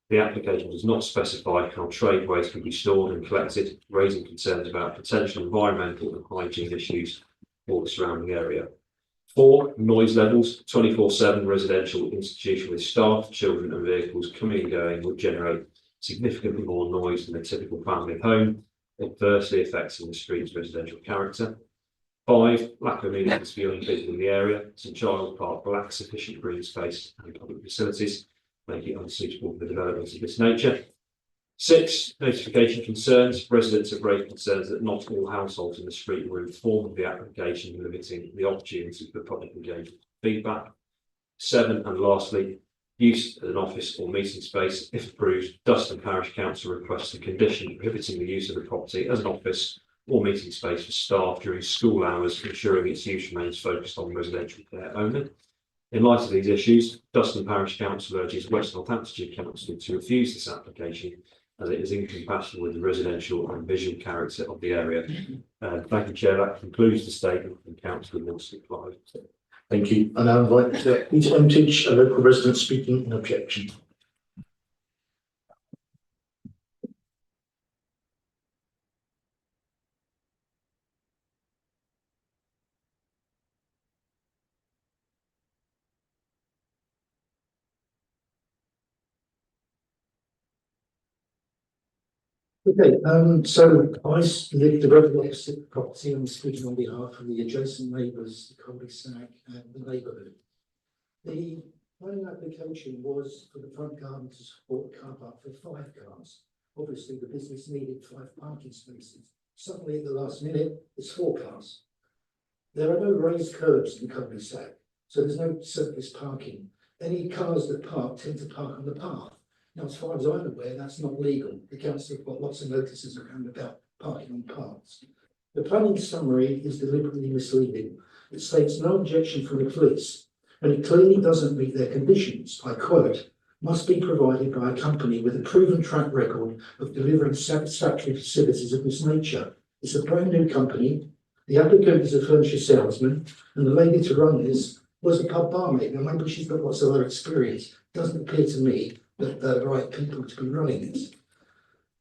The application does not specify how trade waste can be stored and collected, raising concerns about potential environmental and hygiene issues for the surrounding area. 4, noise levels. 24/7 residential institution with staff, children and vehicles coming and going would generate significantly more noise than a typical family home, adversely affecting the street's residential character. 5, lack of amenities for young people in the area. St Giles Park lacks sufficient green space and public facilities, making it unsuitable for developments of this nature. 6, notification concerns. Residents have raised concerns that not all households in the street were informed of the application, limiting the opportunity for public engagement feedback. 7, and lastly, use as an office or meeting space. If approved, Duston Parish Council requests a condition prohibiting the use of the property as an office or meeting space for staff during school hours, ensuring its use remains focused on residential care only. In light of these issues, Duston Parish Council urges West Northamptonshire Council to refuse this application as it is incompatible with the residential and visual character of the area. Thank you, Chair. That concludes the statement from Councillor Vincent Clyde. Thank you. I now invite Peter Emtage, a local resident, speaking in objection. Okay, so I live directly opposite the property and speaking on behalf of the adjacent neighbours, the cul-de-sac and the neighbourhood. The planning application was for the front garden to support a car park for 5 cars. Obviously, the business needed 5 parking spaces. Suddenly, at the last minute, it's 4 cars. There are no raised curbs in the cul-de-sac, so there's no surface parking. Any cars that park tend to park on the path. Now, as far as I'm aware, that's not legal. The council have got lots of notices around about parking on paths. The planning summary is deliberately misleading. It states no objection from the police, and it clearly doesn't meet their conditions. I quote, must be provided by a company with a proven track record of delivering satisfactory facilities of this nature. It's a brand new company. The applicant is a furniture salesman, and the lady to run this was a pub barmaid. Now, maybe she's got lots of other experience. Doesn't appear to me that they're the right people to be running this.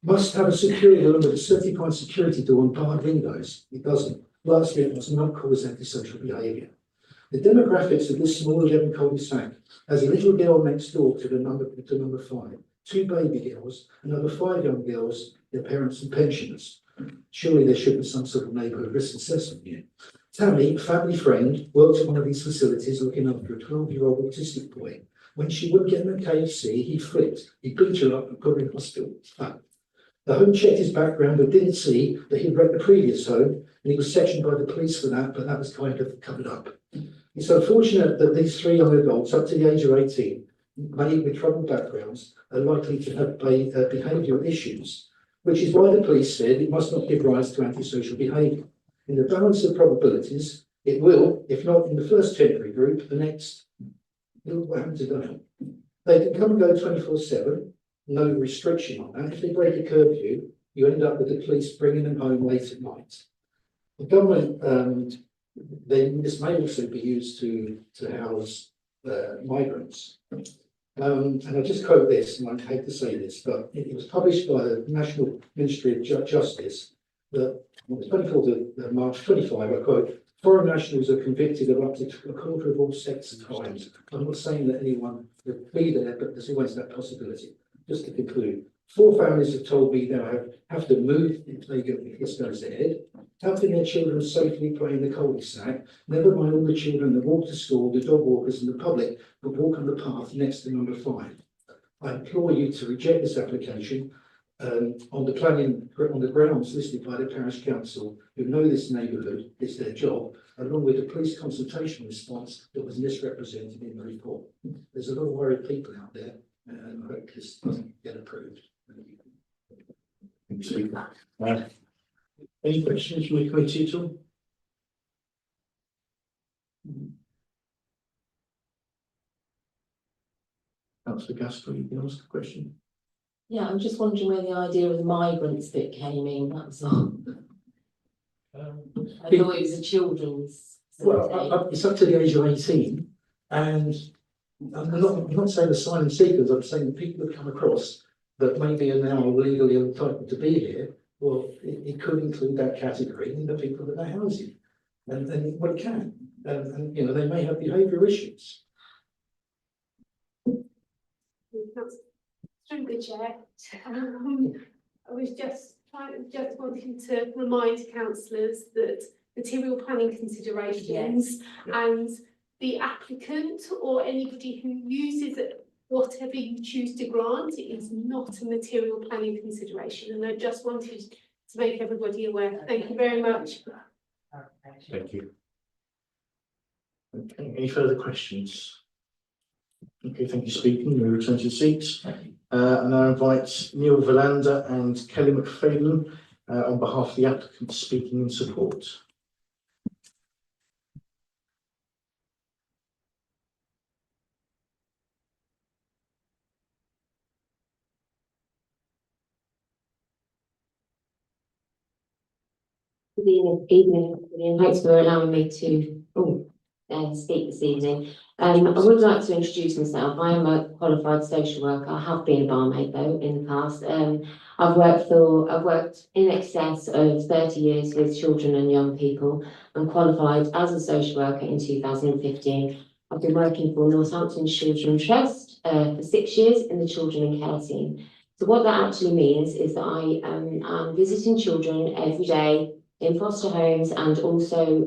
Must have a security alarm with a certified security door and barred windows. It doesn't. Lastly, it must not cause antisocial behaviour. The demographics of this small 11 cul-de-sac has a little girl next door to number 5, 2 baby girls, another 5 young girls, their parents and pensioners. Surely there should be some sort of neighbourhood risk assessment here. Tammy, a family friend, worked at one of these facilities looking after a 12-year-old autistic boy. When she wouldn't get him a KFC, he flipped. He beat her up and put her in hospital. The home checked his background but didn't see that he'd wrecked the previous home, and he was sectioned by the police for that, but that was kind of covered up. It's unfortunate that these 3 young adults, up to the age of 18, many with troubled backgrounds, are likely to have behavioural issues, which is why the police said it must not give rise to antisocial behaviour. In the balance of probabilities, it will, if not in the first temporary group, the next. Look what happened today. They can come and go 24/7, no restriction on that. If they break a curfew, you end up with the police bringing them home late at night. The government, this may also be used to house migrants. And I'll just quote this, and I hate to say this, but it was published by the National Ministry of Justice that on the 24th of March 25, I quote, foreign nationals are convicted of up to a quarter of all sex crimes. I'm not saying that anyone would be there, but there's always that possibility. Just to conclude, 4 families have told me they have to move if this goes ahead, helping their children safely play in the cul-de-sac, never mind all the children that walk to school, the dog walkers and the public who walk on the path next to number 5. I implore you to reject this application on the grounds listed by the parish council, who know this neighbourhood, it's their job, along with the police consultation response that was misrepresented in the report. There's a lot of worried people out there, and I hope this doesn't get approved. Any questions from the committee at all? Councillor Gaskell, you can ask a question. Yeah, I'm just wondering where the idea of the migrants bit came in, that's all. I thought it was a children's. Well, it's up to the age of 18, and I'm not saying asylum seekers, I'm saying people have come across that maybe are now legally entitled to be here. Well, it could include that category in the people that they're housing, and well, it can, and you know, they may have behavioural issues. Through the chair, I was just wanting to remind councillors that material planning considerations and the applicant or anybody who uses it, whatever you choose to grant, it is not a material planning consideration, and I just wanted to make everybody aware. Thank you very much. Thank you. Okay, any further questions? Okay, thank you, speaking. We return to the seats. And I invite Neil Verlander and Kelly McFadden on behalf of the applicant speaking in support. Good evening, and thanks for allowing me to speak this evening. I would like to introduce myself. I am a qualified social worker. I have been a barmaid though in the past. I've worked in excess of 30 years with children and young people. I'm qualified as a social worker in 2015. I've been working for Northampton Children's Trust for 6 years in the children and care team. So what that actually means is that I am visiting children every day in foster homes and also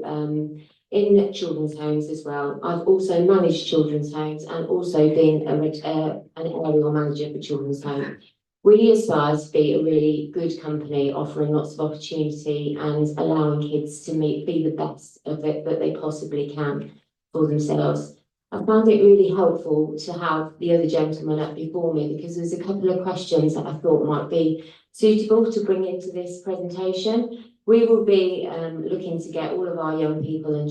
in children's homes as well. I've also managed children's homes and also been an area manager for children's homes. We aspire to be a really good company, offering lots of opportunity and allowing kids to be the best of it that they possibly can for themselves. I found it really helpful to have the other gentleman up before me because there's a couple of questions that I thought might be suitable to bring into this presentation. We will be looking to get all of our young people and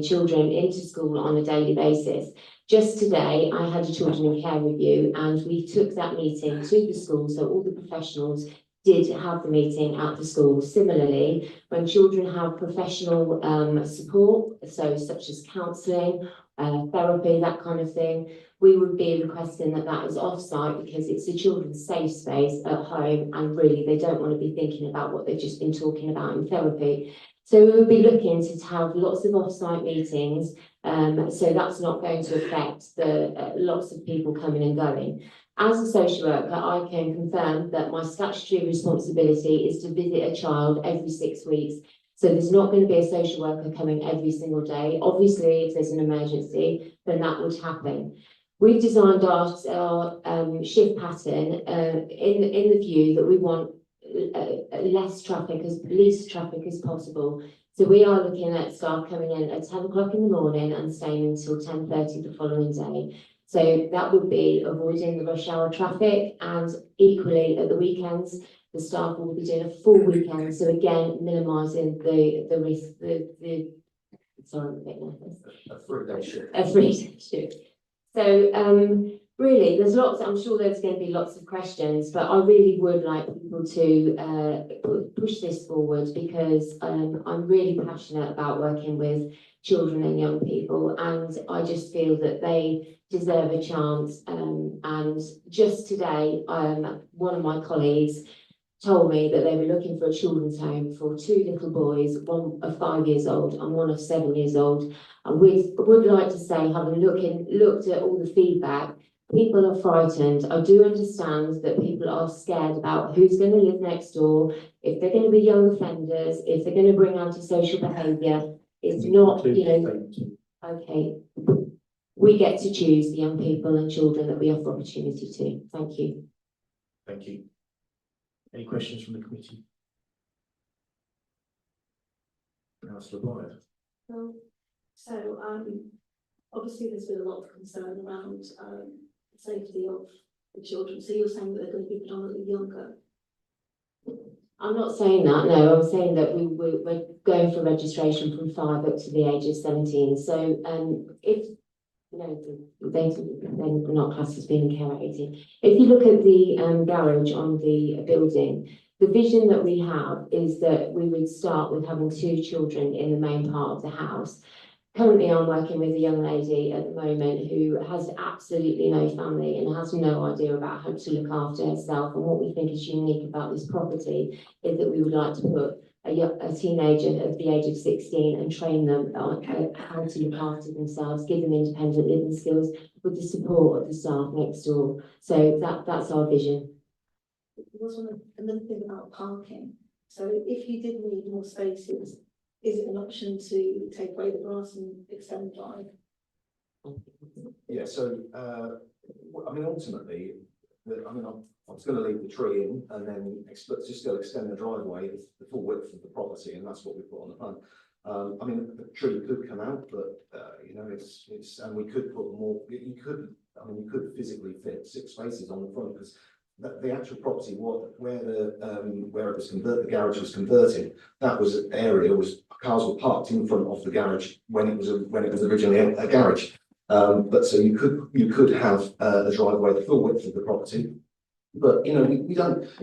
children into school on a daily basis. Just today, I had a children in care review and we took that meeting to the school, so all the professionals did have the meeting at the school. Similarly, when children have professional support, so such as counselling, therapy, that kind of thing, we would be requesting that that is off-site because it's the children's safe space at home and really they don't want to be thinking about what they've just been talking about in therapy. So we would be looking to have lots of off-site meetings, so that's not going to affect the lots of people coming and going. As a social worker, I can confirm that my statutory responsibility is to visit a child every 6 weeks. So there's not going to be a social worker coming every single day. Obviously, if there's an emergency, then that would happen. We've designed our shift pattern in the view that we want least traffic as possible. So we are looking at staff coming in at 10 o'clock in the morning and staying until 10:30 the following day. So that would be avoiding the rush hour traffic, and equally at the weekends, the staff will be doing a full weekend. So again, minimising the risk, sorry, I'm a bit nervous. A 3-day shift. A 3-day shift. So really, there's lots, I'm sure there's going to be lots of questions, but I really would like people to push this forward because I'm really passionate about working with children and young people, and I just feel that they deserve a chance. And just today, one of my colleagues told me that they were looking for a children's home for 2 little boys, one of 5 years old and one of 7 years old. And we would like to say, having looked at all the feedback, people are frightened. I do understand that people are scared about who's going to live next door, if they're going to be young offenders, if they're going to bring antisocial behaviour. It's not, you know, okay. We get to choose the young people and children that we offer opportunity to. Thank you. Thank you. Any questions from the committee? Councillor Boyd. So, obviously there's been a lot of concern around, the safety of the children. So you're saying that they're going to be predominantly younger? I'm not saying that, no, I'm saying that we're going for registration from 5 up to the age of 17. So if you know they're not classed as being in care at 18. If you look at the garage on the building, the vision that we have is that we would start with having 2 children in the main part of the house. Currently, I'm working with a young lady at the moment who has absolutely no family and has no idea about how to look after herself. And what we think is unique about this property is that we would like to put a teenager of the age of 16 and train them on how to look after themselves, give them independent living skills with the support of the staff next door. So that's our vision. There was another thing about parking. So if you did need more spaces, is it an option to take away the grass and extend the drive? Yeah, so, I mean, ultimately, I was going to leave the tree in and then just go extend the driveway, the full width of the property, and that's what we put on the plan. I mean, the tree could come out, but, you know, it's, and we could put more, you could physically fit 6 spaces on the front, because the actual property, where it was the garage was converted, that was an area cars were parked in front of the garage when it was originally a garage. But so you could have a driveway the full width of the property, but you know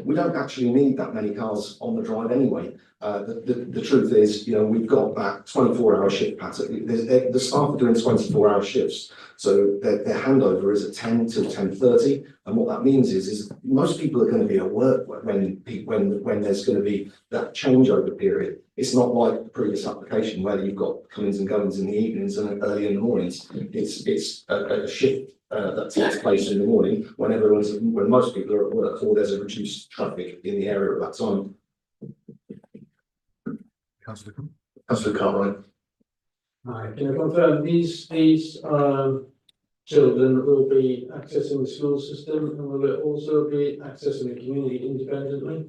we don't actually need that many cars on the drive anyway. The truth is, you know, we've got that 24-hour shift pattern. The staff are doing 24-hour shifts, so their handover is at 10 till 10:30, and what that means is most people are going to be at work when there's going to be that changeover period. It's not like the previous application where you've got comings and goings in the evenings and early in the mornings. It's a shift that takes place in the morning when most people are at work, or there's a reduced traffic in the area at that time. Councillor Cartwright. Hi, can I confirm these children will be accessing the school system and will it also be accessing the community independently?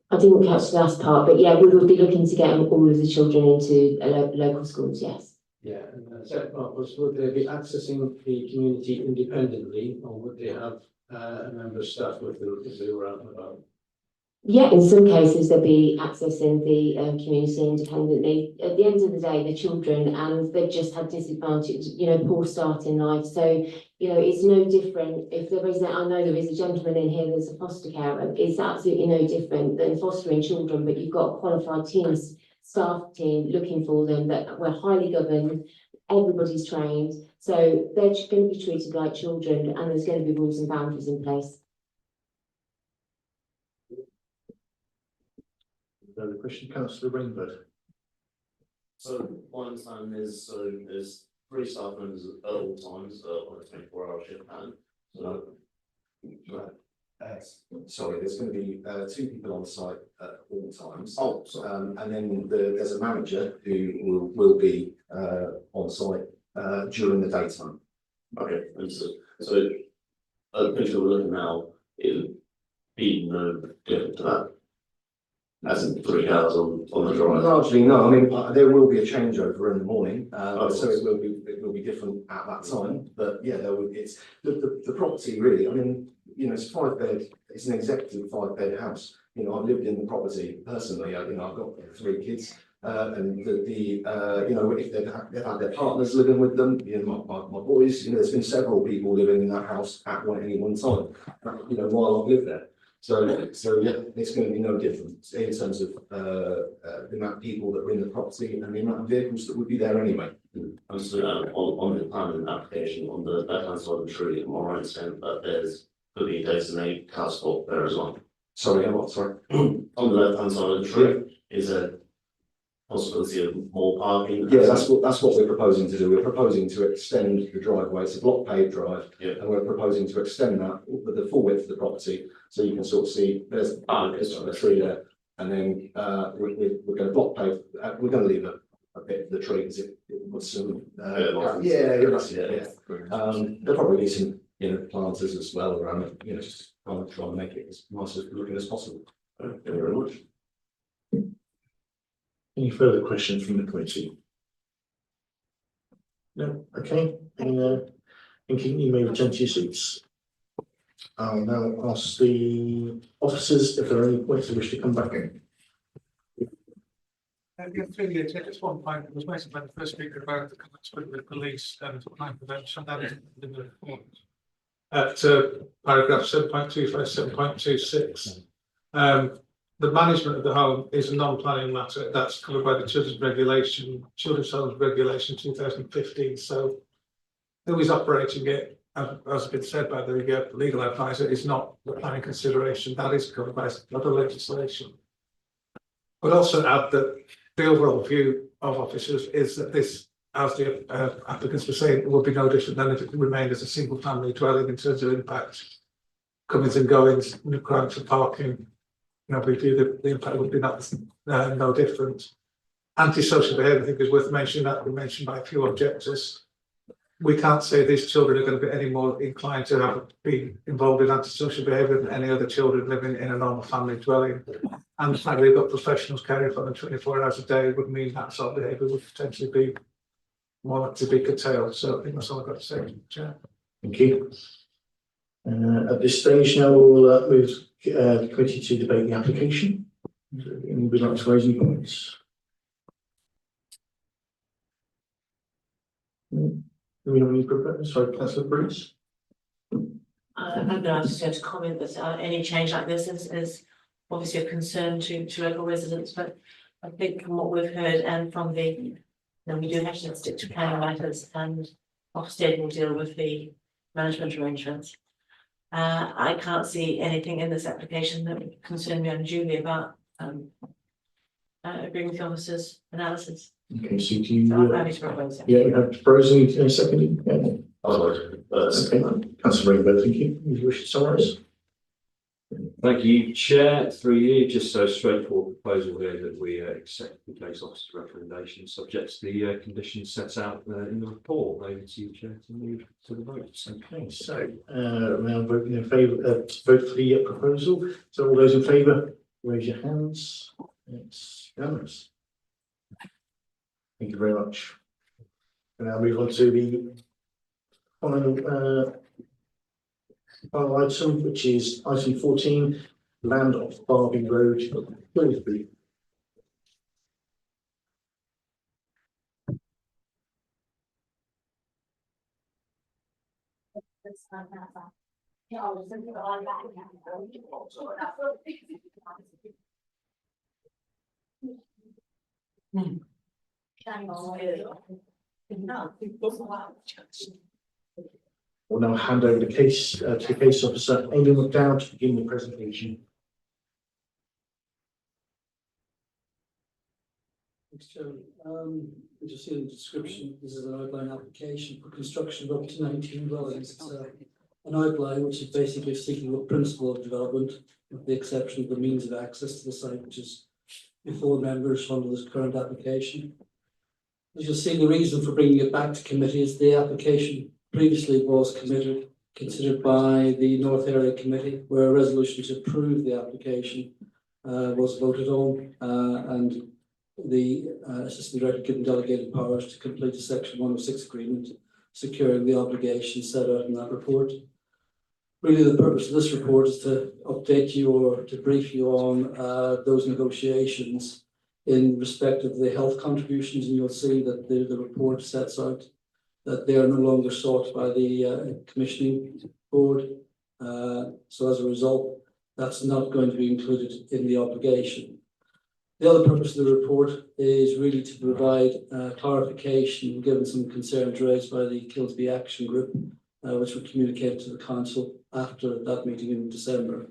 I didn't catch the last part, but yeah, we would be looking to get all of the children into local schools, yes. Yeah, and the second part was, would they be accessing the community independently, or would they have a member of staff with them if they were out and about? Yeah, in some cases they'll be accessing the community independently. At the end of the day, the children, and they've just had disadvantage, you know, poor start in life. So You know, it's no different if there is, I know there is a gentleman in here that's a foster carer, it's absolutely no different than fostering children, but you've got a qualified teams, staff team looking for them that we're highly governed, everybody's trained, so they're going to be treated like children and there's going to be rules and boundaries in place. Further question, councillor Rainbird? So my understanding is, so there's 3 staff members at all times, on a 24-hour shift pattern. So Sorry, there's going to be 2 people on site at all times. Oh, sorry. And then there's a manager who will be on site during the daytime. Okay, understood. So the picture we're looking now, it would be no different to that. As in 3 hours on the drive. Largely, no. I mean, there will be a changeover in the morning, Oh, so it will be different at that time. But yeah, there will. It's the property really. I mean, you know, it's 5-bed. It's an executive 5-bed house. You know, I've lived in the property personally. You know, I've got 3 kids, and you know, if they've had their partners living with them, you know, my boys. You know, there's been several people living in that house at any one time. You know, while I've lived there. So yeah, it's going to be no different in terms of the amount of people that are in the property and the amount of vehicles that would be there anyway. Understood. On the planning application, on the left-hand side of the tree, am I right in saying that there's could be a designated car spot there as well? Sorry, what? Sorry. On the left-hand side of the tree, is there possibility of more parking? Yeah, that's what we're proposing to do. We're proposing to extend the driveway. It's a block paved drive, and we're proposing to extend that with the full width of the property, so you can sort of see there's a tree there, and then we're going to block pave. We're going to leave a bit of the tree because it was some there'll probably be some planters as well around it. You know, just trying to make it as nice as looking as possible. Thank you very much. Any further questions from the committee? No, okay, thank you may return to your seats. I'll now ask the officers if there are any points they wish to come back in. Just one point, it was mentioned by the first speaker about the comments with the police and crime prevention, that is in the report. At paragraph 7.25, 7.26. The management of the home is a non-planning matter that's covered by the Children's Homes Regulation 2015. So who is operating it, as has been said by the legal advisor, is not the planning consideration. That is covered by other legislation. I'd also add that the overall view of officers is that this, as the applicants were saying, will be no different than if it remained as a single family dwelling in terms of impact, comings and goings, requirements for parking. You know, we view the impact would be no different. Antisocial behaviour, I think, is worth mentioning. That we mentioned by a few objectors. We can't say these children are going to be any more inclined to be involved in antisocial behaviour than any other children living in a normal family dwelling. And the fact we've got professionals caring for them 24 hours a day would mean that sort of behaviour would potentially be more likely to be curtailed. So I think that's all I've got to say, Chair. Thank you. At this stage now we'll move the committee to debate the application. Anybody like to raise any points? Do we have any proposals? Sorry, Councillor Bruce. I'm just going to comment that any change like this is obviously a concern to local residents, but I think from what we've heard and from we do have to stick to planning matters, and Ofsted will deal with the management arrangements. I can't see anything in this application that would concern me unduly about agreeing with the officer's analysis. Okay, so do you? So I'm happy to propose it. Yeah, we have proposing seconding. Yeah. Okay, Councillor Rainbow, thank you. You wish to summarise? Thank you, Chair. Through you, just so straightforward proposal here that we accept the case officer's recommendation subject to the conditions set out in the report. Over to you, Chair, to move to the votes. Okay, so now voting in favour, vote for the proposal. So all those in favour, raise your hands. It's unanimous. Thank you very much. And now move on to the final item, which is item 14, land off Barbie Road, Gilsbury. We'll now hand over the case to the case officer, Amy McDowell, to begin the presentation. Thanks, Chairman. You just see in the description, this is an outline application for construction of up to 19 dwellings. It's an outline which is basically seeking the principle of development, with the exception of the means of access to the site, which is before members under this current application. As you'll see, the reason for bringing it back to committee is the application previously was considered by the North Area Committee, where a resolution to approve the application was voted on, and the Assistant Director given delegated powers to complete a Section 106 agreement, securing the obligations set out in that report. Really, the purpose of this report is to update you or to brief you on those negotiations in respect of the health contributions, and you'll see that the report sets out that they are no longer sought by the commissioning board. So as a result, that's not going to be included in the obligation. The other purpose of the report is really to provide clarification, given some concerns raised by the Kilsby Action Group, which were communicated to the council after that meeting in December.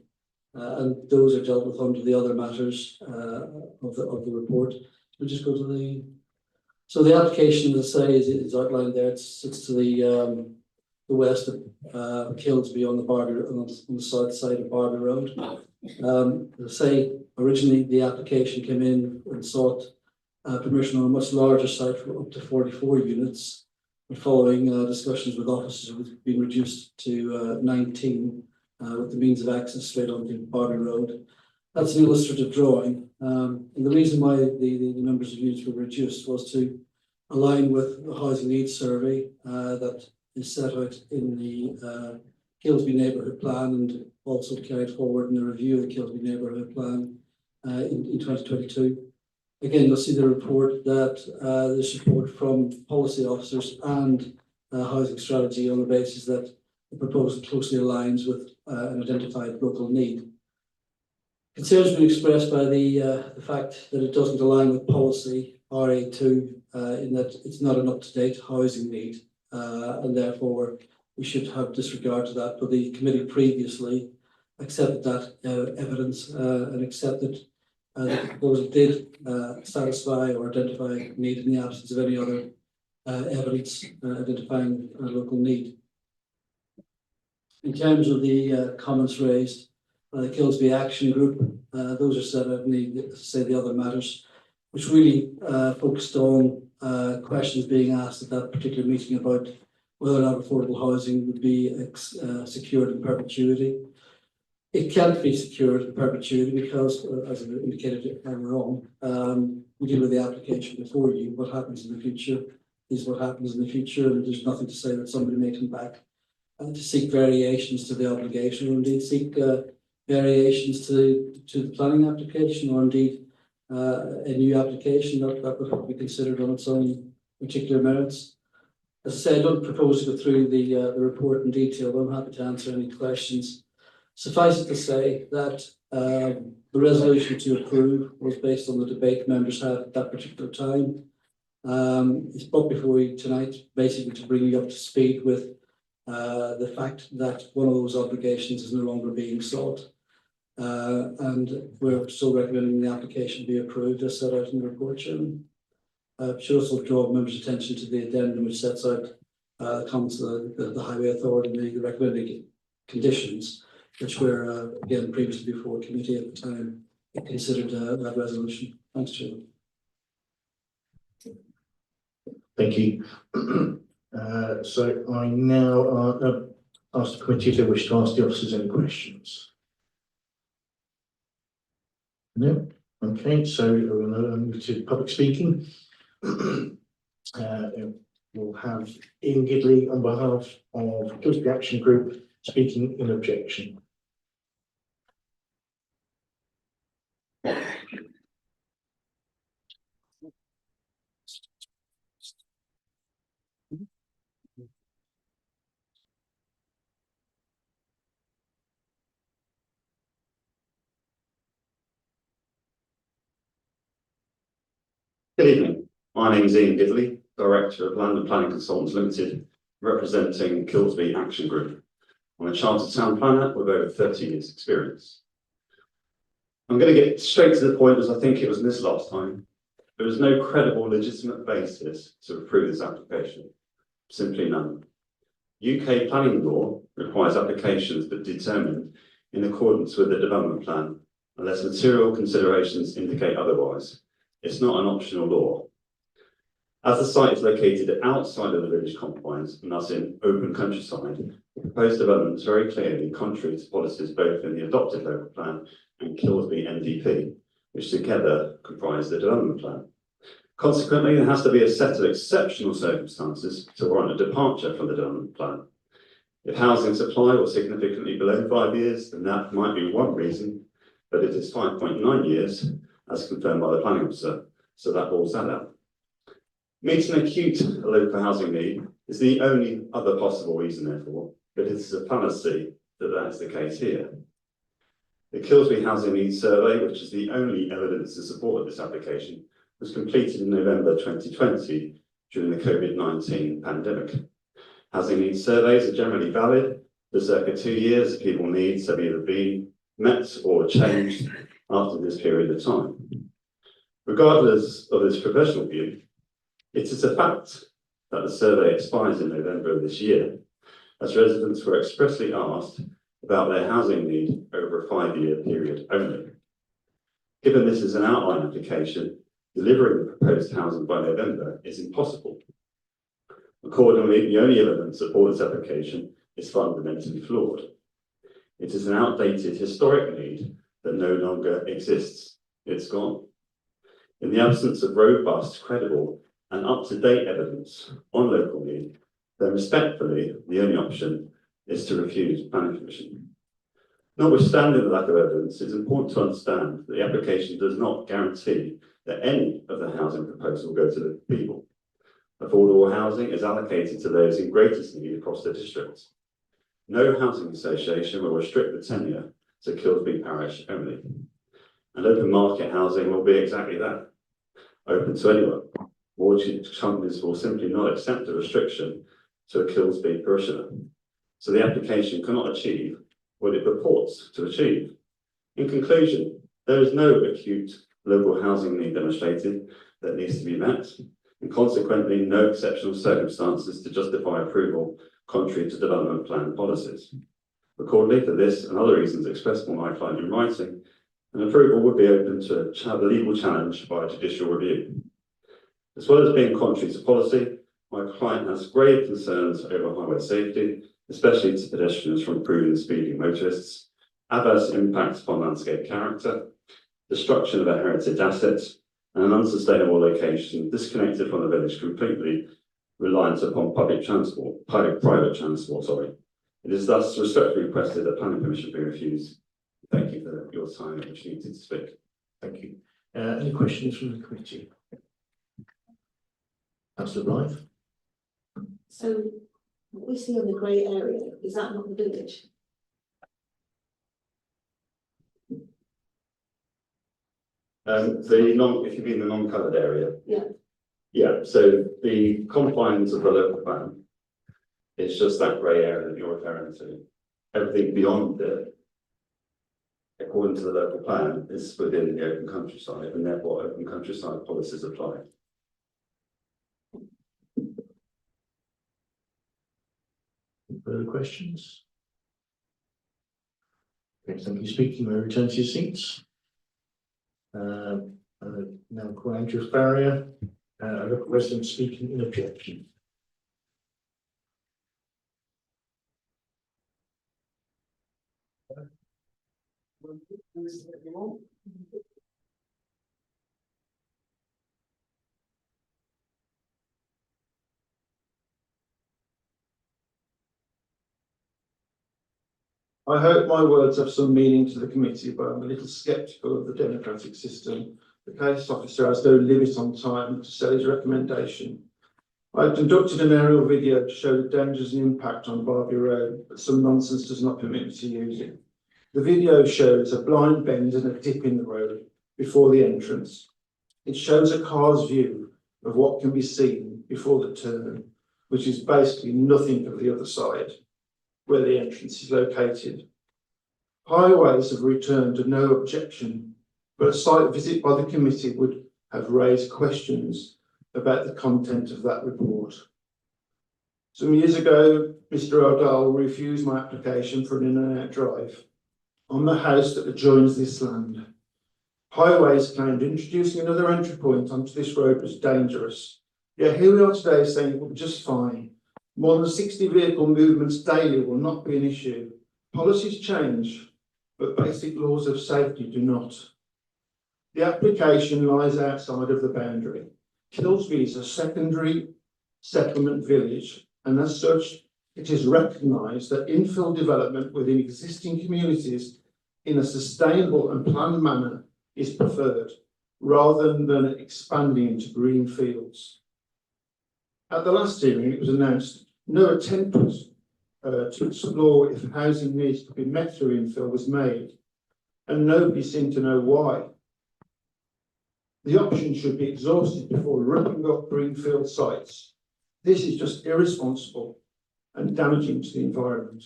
And those are dealt with under the other matters of the report. We'll just go to the. So the application, as I say, is outlined there. It sits to the west of Kilsby on the border, on the south side of Barber Road. As I say, originally the application came in and sought permission on a much larger site for up to 44 units. And following discussions with officers, it was being reduced to 19 with the means of access straight onto Barber Road. That's an illustrative drawing. And the reason why the numbers of units were reduced was to align with the housing needs survey that is set out in the Kilsby neighbourhood plan, and also carried forward in the review of the Kilsby neighbourhood plan in 2022. Again, you'll see the report that there's support from policy officers and housing strategy on the basis that the proposal closely aligns with an identified local need. Concerns been expressed by the fact that it doesn't align with policy RA2 in that it's not an up-to-date housing need, and therefore we should have disregard to that. But the committee previously accepted that evidence and accepted the proposal did satisfy or identify need in the absence of any other evidence identifying a local need. In terms of the comments raised by the Kilsby Action Group, those are set out in the other matters, which really focused on questions being asked at that particular meeting about whether or not affordable housing would be secured in perpetuity. It can't be secured in perpetuity because, as I indicated earlier on, we deal with the application before you. What happens in the future is what happens in the future, and there's nothing to say that somebody may come back to seek variations to the obligation, or indeed seek variations to the planning application, or indeed a new application that would have to be considered on its own particular merits. As I say, I don't propose to go through the report in detail, but I'm happy to answer any questions. Suffice it to say that the resolution to approve was based on the debate members had at that particular time. It's brought before you tonight basically to bring you up to speed with the fact that one of those obligations is no longer being sought. And we're still recommending the application be approved as set out in the report, Chairman. Should also draw members' attention to the addendum which sets out comments of the Highway Authority and the recommended conditions, which were again previously before committee at the time it considered that resolution. Thanks, Chairman. Thank you. So I now ask the committee if they wish to ask the officers any questions. No? Okay, so we'll move to public speaking. We'll have Ian Gidley on behalf of Kilsby Action Group speaking in objection. Good evening. My name is Ian Gidley, Director of Land and Planning Consultants Limited, representing Kilsby Action Group. I'm a chartered town planner with over 30 years experience. I'm going to get straight to the point, as I think it was missed last time. There is no credible legitimate basis to approve this application. Simply none. UK planning law requires applications that determined in accordance with the development plan, unless material considerations indicate otherwise. It's not an optional law. As the site is located outside of the village confines and thus in open countryside, the proposed development is very clearly contrary to policies both in the adopted local plan and Kilsby NDP, which together comprise the development plan. Consequently, there has to be a set of exceptional circumstances to warrant a departure from the development plan. If housing supply was significantly below 5 years, then that might be one reason, but it is 5.9 years, as confirmed by the planning officer, so that rules that out. Meeting acute local housing need is the only other possible reason, therefore, but it is a fallacy that that is the case here. The Kilsby Housing Needs Survey, which is the only evidence to support this application, was completed in November 2020 during the COVID-19 pandemic. Housing needs surveys are generally valid for circa 2 years. People needs have either been met or changed after this period of time. Regardless of this professional view, it is a fact that the survey expires in November of this year, as residents were expressly asked about their housing need over a 5-year period only. Given this is an outline application, delivering the proposed housing by November is impossible. Accordingly, the only evidence that supports this application is fundamentally flawed. It is an outdated historic need that no longer exists. It's gone. In the absence of robust, credible, and up-to-date evidence on local need, then respectfully, the only option is to refuse planning permission. Notwithstanding the lack of evidence, it's important to understand that the application does not guarantee that any of the housing proposal will go to the people. Affordable housing is allocated to those in greatest need across the district. No housing association will restrict the tenure to Kilsby Parish only. And open market housing will be exactly that, open to anyone. Mortgage companies will simply not accept a restriction to a Kilsby parishioner. So the application cannot achieve what it purports to achieve. In conclusion, there is no acute local housing need demonstrated that needs to be met, and consequently no exceptional circumstances to justify approval contrary to development plan policies. Accordingly, for this and other reasons expressed by my client in writing, an approval would be open to a legal challenge by a judicial review. As well as being contrary to policy, my client has grave concerns over highway safety, especially to pedestrians from improving speeding motorists, adverse impacts upon landscape character, destruction of a heritage asset, and an unsustainable location disconnected from the village completely, reliant upon private transport. It is thus respectfully requested that planning permission be refused. Thank you for your time and opportunity to speak. Thank you. Any questions from the committee? Councillor Blythe? So what we see on the grey area, is that not the village? If you mean the non-coloured area. Yeah. Yeah, so the confines of the local plan, it's just that grey area that you're referring to. Everything beyond it, according to the local plan, is within the open countryside, and therefore open countryside policies apply. Further questions? Okay, thank you. Speaking, may return to your seats. Now call Andrew Farrier, a local resident speaking in objection. I hope my words have some meaning to the committee, but I'm a little sceptical of the democratic system. The case officer has no limit on time to say his recommendation. I conducted an aerial video to show the dangers and impact on Barbie Road, but some nonsense does not permit me to use it. The video shows a blind bend and a dip in the road before the entrance. It shows a car's view of what can be seen before the turn, which is basically nothing of the other side, where the entrance is located. Highways have returned a no objection, but a site visit by the committee would have raised questions about the content of that report. Some years ago, Mr. O'Donnell refused my application for an in and out drive on the house that adjoins this land. Highways claimed introducing another entry point onto this road was dangerous. Yet here we are today saying it will be just fine. More than 60 vehicle movements daily will not be an issue. Policies change, but basic laws of safety do not. The application lies outside of the boundary. Kilsby is a secondary settlement village, and as such, it is recognised that infill development within existing communities in a sustainable and planned manner is preferred, rather than expanding into green fields. At the last hearing, it was announced no attempt to explore if housing needs to be met through infill was made, and nobody seemed to know why. The option should be exhausted before ripping up greenfield sites. This is just irresponsible and damaging to the environment.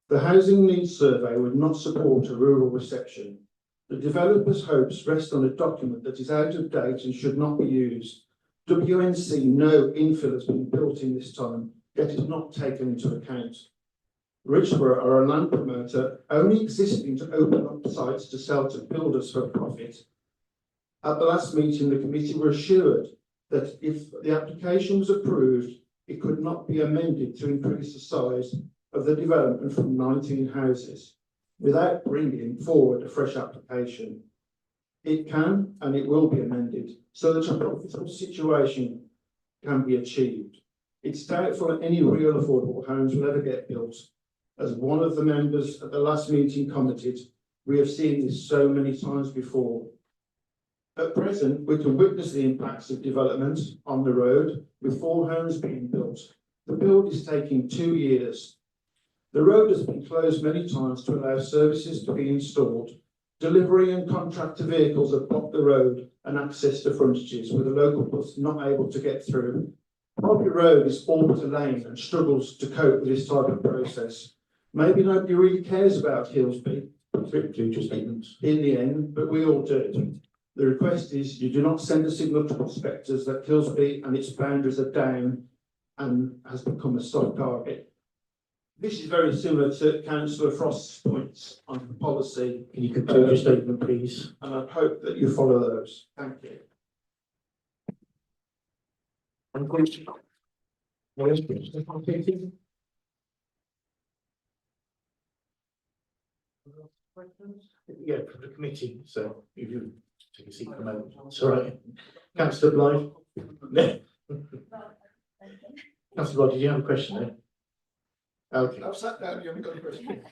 The housing needs survey would not support a rural reception. The developer's hopes rest on a document that is out of date and should not be used. WNC know infill has been built in this time, yet is not taken into account. Richborough are a land promoter only existing to open up sites to sell to builders for profit. At the last meeting, the committee were assured that if the application was approved, it could not be amended to increase the size of the development from 19 houses without bringing forward a fresh application. It can and it will be amended so that a profitable situation can be achieved. It's doubtful that any real affordable homes will ever get built. As one of the members at the last meeting commented, we have seen this so many times before. At present, we can witness the impacts of development on the road with 4 homes being built. The build is taking 2 years. The road has been closed many times to allow services to be installed. Delivery and contractor vehicles have blocked the road and access to frontages, with the local bus not able to get through. Bobby Road is all but a lane and struggles to cope with this type of process. Maybe nobody really cares about Hillsby in the end, but we all do. The request is you do not send a signal to prospectors that Hillsby and its boundaries are down and has become a soft target. This is very similar to Councillor Frost's points on the policy. Can you conclude your statement, please? And I hope that you follow those. Thank you. Yeah, for the committee, so if you take a seat for a moment. It's all right. Councillor Blythe? Councillor Blythe, did you have a question there? Okay. I've sat down, you haven't got a question.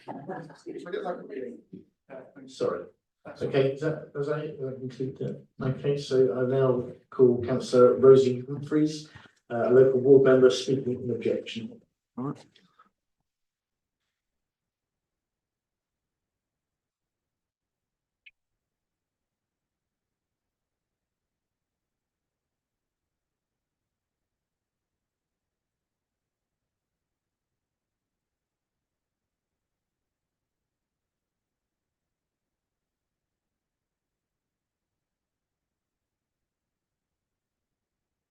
Sorry. Okay, is that it? I conclude that. Okay, so I now call Councillor Rosie Humphreys, a local ward member speaking in objection. All right.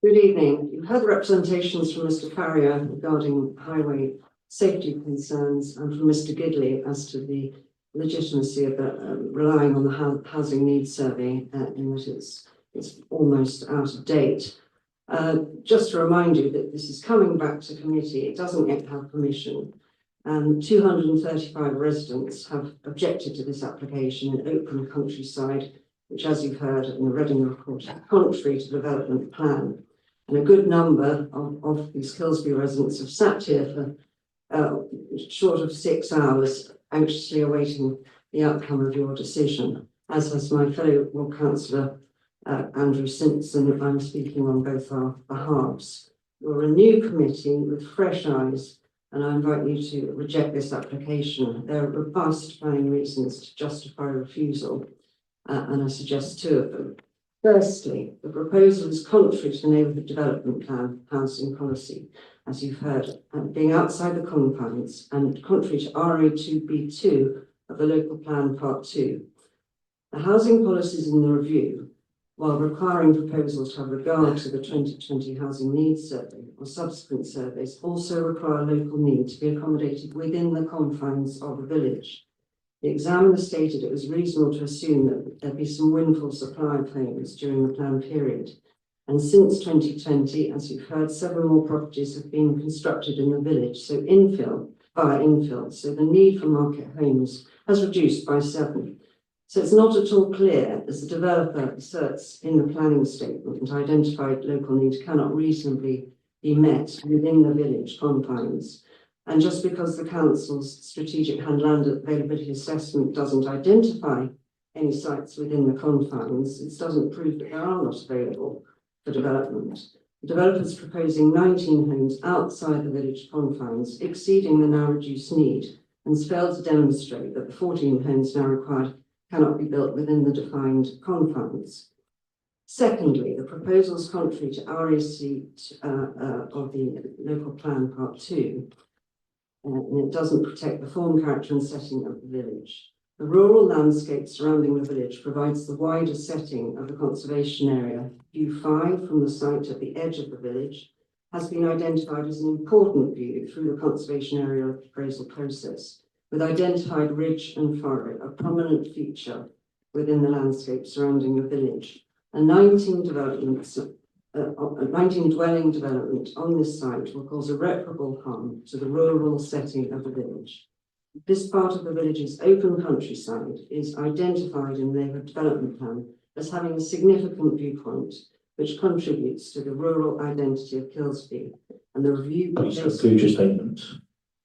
Good evening. You've heard representations from Mr. Farrier regarding highway safety concerns and from Mr. Gidley as to the legitimacy of relying on the housing needs survey in that it's almost out of date. Just to remind you that this is coming back to committee, it doesn't yet have permission. 235 residents have objected to this application in open countryside, which, as you've heard in the Reading report, is contrary to the development plan. And a good number of these Kilsby residents have sat here for short of 6 hours, anxiously awaiting the outcome of your decision, as has my fellow ward councillor, Andrew Simpson. I'm speaking on both our behalves. You're a new committee with fresh eyes, and I invite you to reject this application. There are robust planning reasons to justify refusal, and I suggest 2 of them. Firstly, the proposal is contrary to the neighbourhood development plan housing policy, as you've heard, and being outside the confines and contrary to RA2B2 of the local plan part 2. The housing policies in the review, while requiring proposals to have regard to the 2020 Housing Needs Survey or subsequent surveys, also require local need to be accommodated within the confines of the village. The examiner stated it was reasonable to assume that there'd be some windfall supply of homes during the plan period. And since 2020, as you've heard, several more properties have been constructed in the village, so infill, so the need for market homes has reduced by 7. So it's not at all clear, as the developer asserts in the planning statement, identified local needs cannot reasonably be met within the village confines. And just because the council's strategic hand land availability assessment doesn't identify any sites within the confines, it doesn't prove that there are not available for development. The developer is proposing 19 homes outside the village confines, exceeding the now reduced need, and has failed to demonstrate that the 14 homes now required cannot be built within the defined confines. Secondly, the proposal is contrary to RAC of the local plan part 2, and it doesn't protect the form, character and setting of the village. The rural landscape surrounding the village provides the wider setting of the conservation area. View 5 from the site at the edge of the village has been identified as an important view through the conservation area appraisal process, with identified ridge and furrow, a prominent feature within the landscape surrounding the village. And 19 dwelling development on this site will cause irreparable harm to the rural setting of the village. This part of the village's open countryside is identified in the neighbourhood development plan as having a significant viewpoint which contributes to the rural identity of Kilsby. And the review... Please conclude your statement.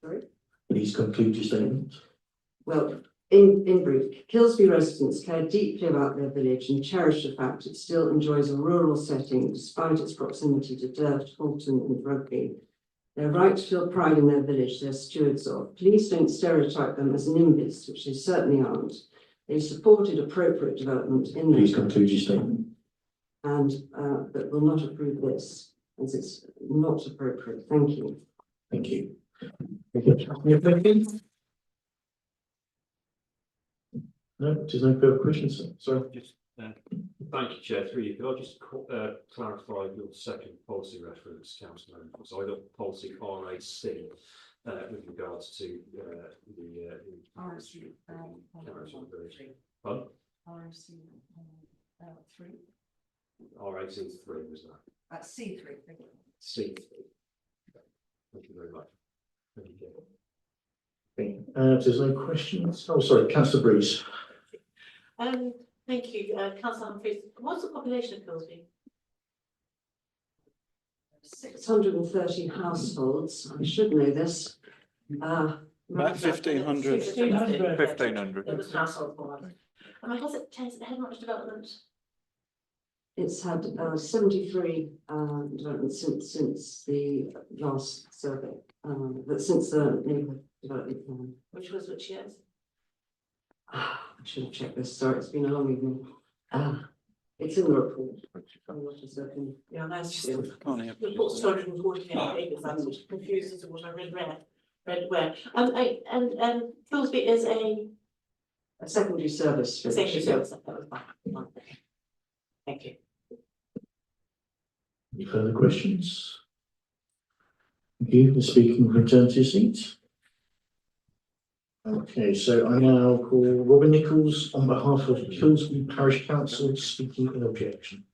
Sorry? Please conclude your statement. Well, in brief, Kilsby residents care deeply about their village and cherish the fact it still enjoys a rural setting despite its proximity to Derft, Halton and Rugby. Their right to feel pride in their village they're stewards of. Please don't stereotype them as NIMBYs, which they certainly aren't. They've supported appropriate development in their... Please conclude your statement. And but will not approve this, as it's not appropriate. Thank you. Thank you. No, there's no further questions, sorry. Thank you, Chair. Through you, could I just clarify your second policy reference, Councillor? So I got policy RAC with regards to the RC, Pardon? RC 3. RAC3 was that? That's C3. C3. Thank you very much. Thank you. Okay, if there's no questions, oh sorry, Councillor Breeze. Thank you, Councillor Humphries. What's the population of Kilsby? 630 households. I should know this. About 1,500. 1,500. It was household one. Has it had much development? It's had 73 developments since the last survey, but since the neighbourhood development plan. Which years? I should have checked this. Sorry, it's been a long evening. It's in the report. Yeah, that's just the report's 248 pages. I'm sort of confused as to what I read where. And Kilsby is a secondary service. Secondary service. That was fine. Thank you. Any further questions? Thank you. The speaker can return to your seat. Okay, so I now call Robin Nichols on behalf of Kilsby Parish Council speaking in objection.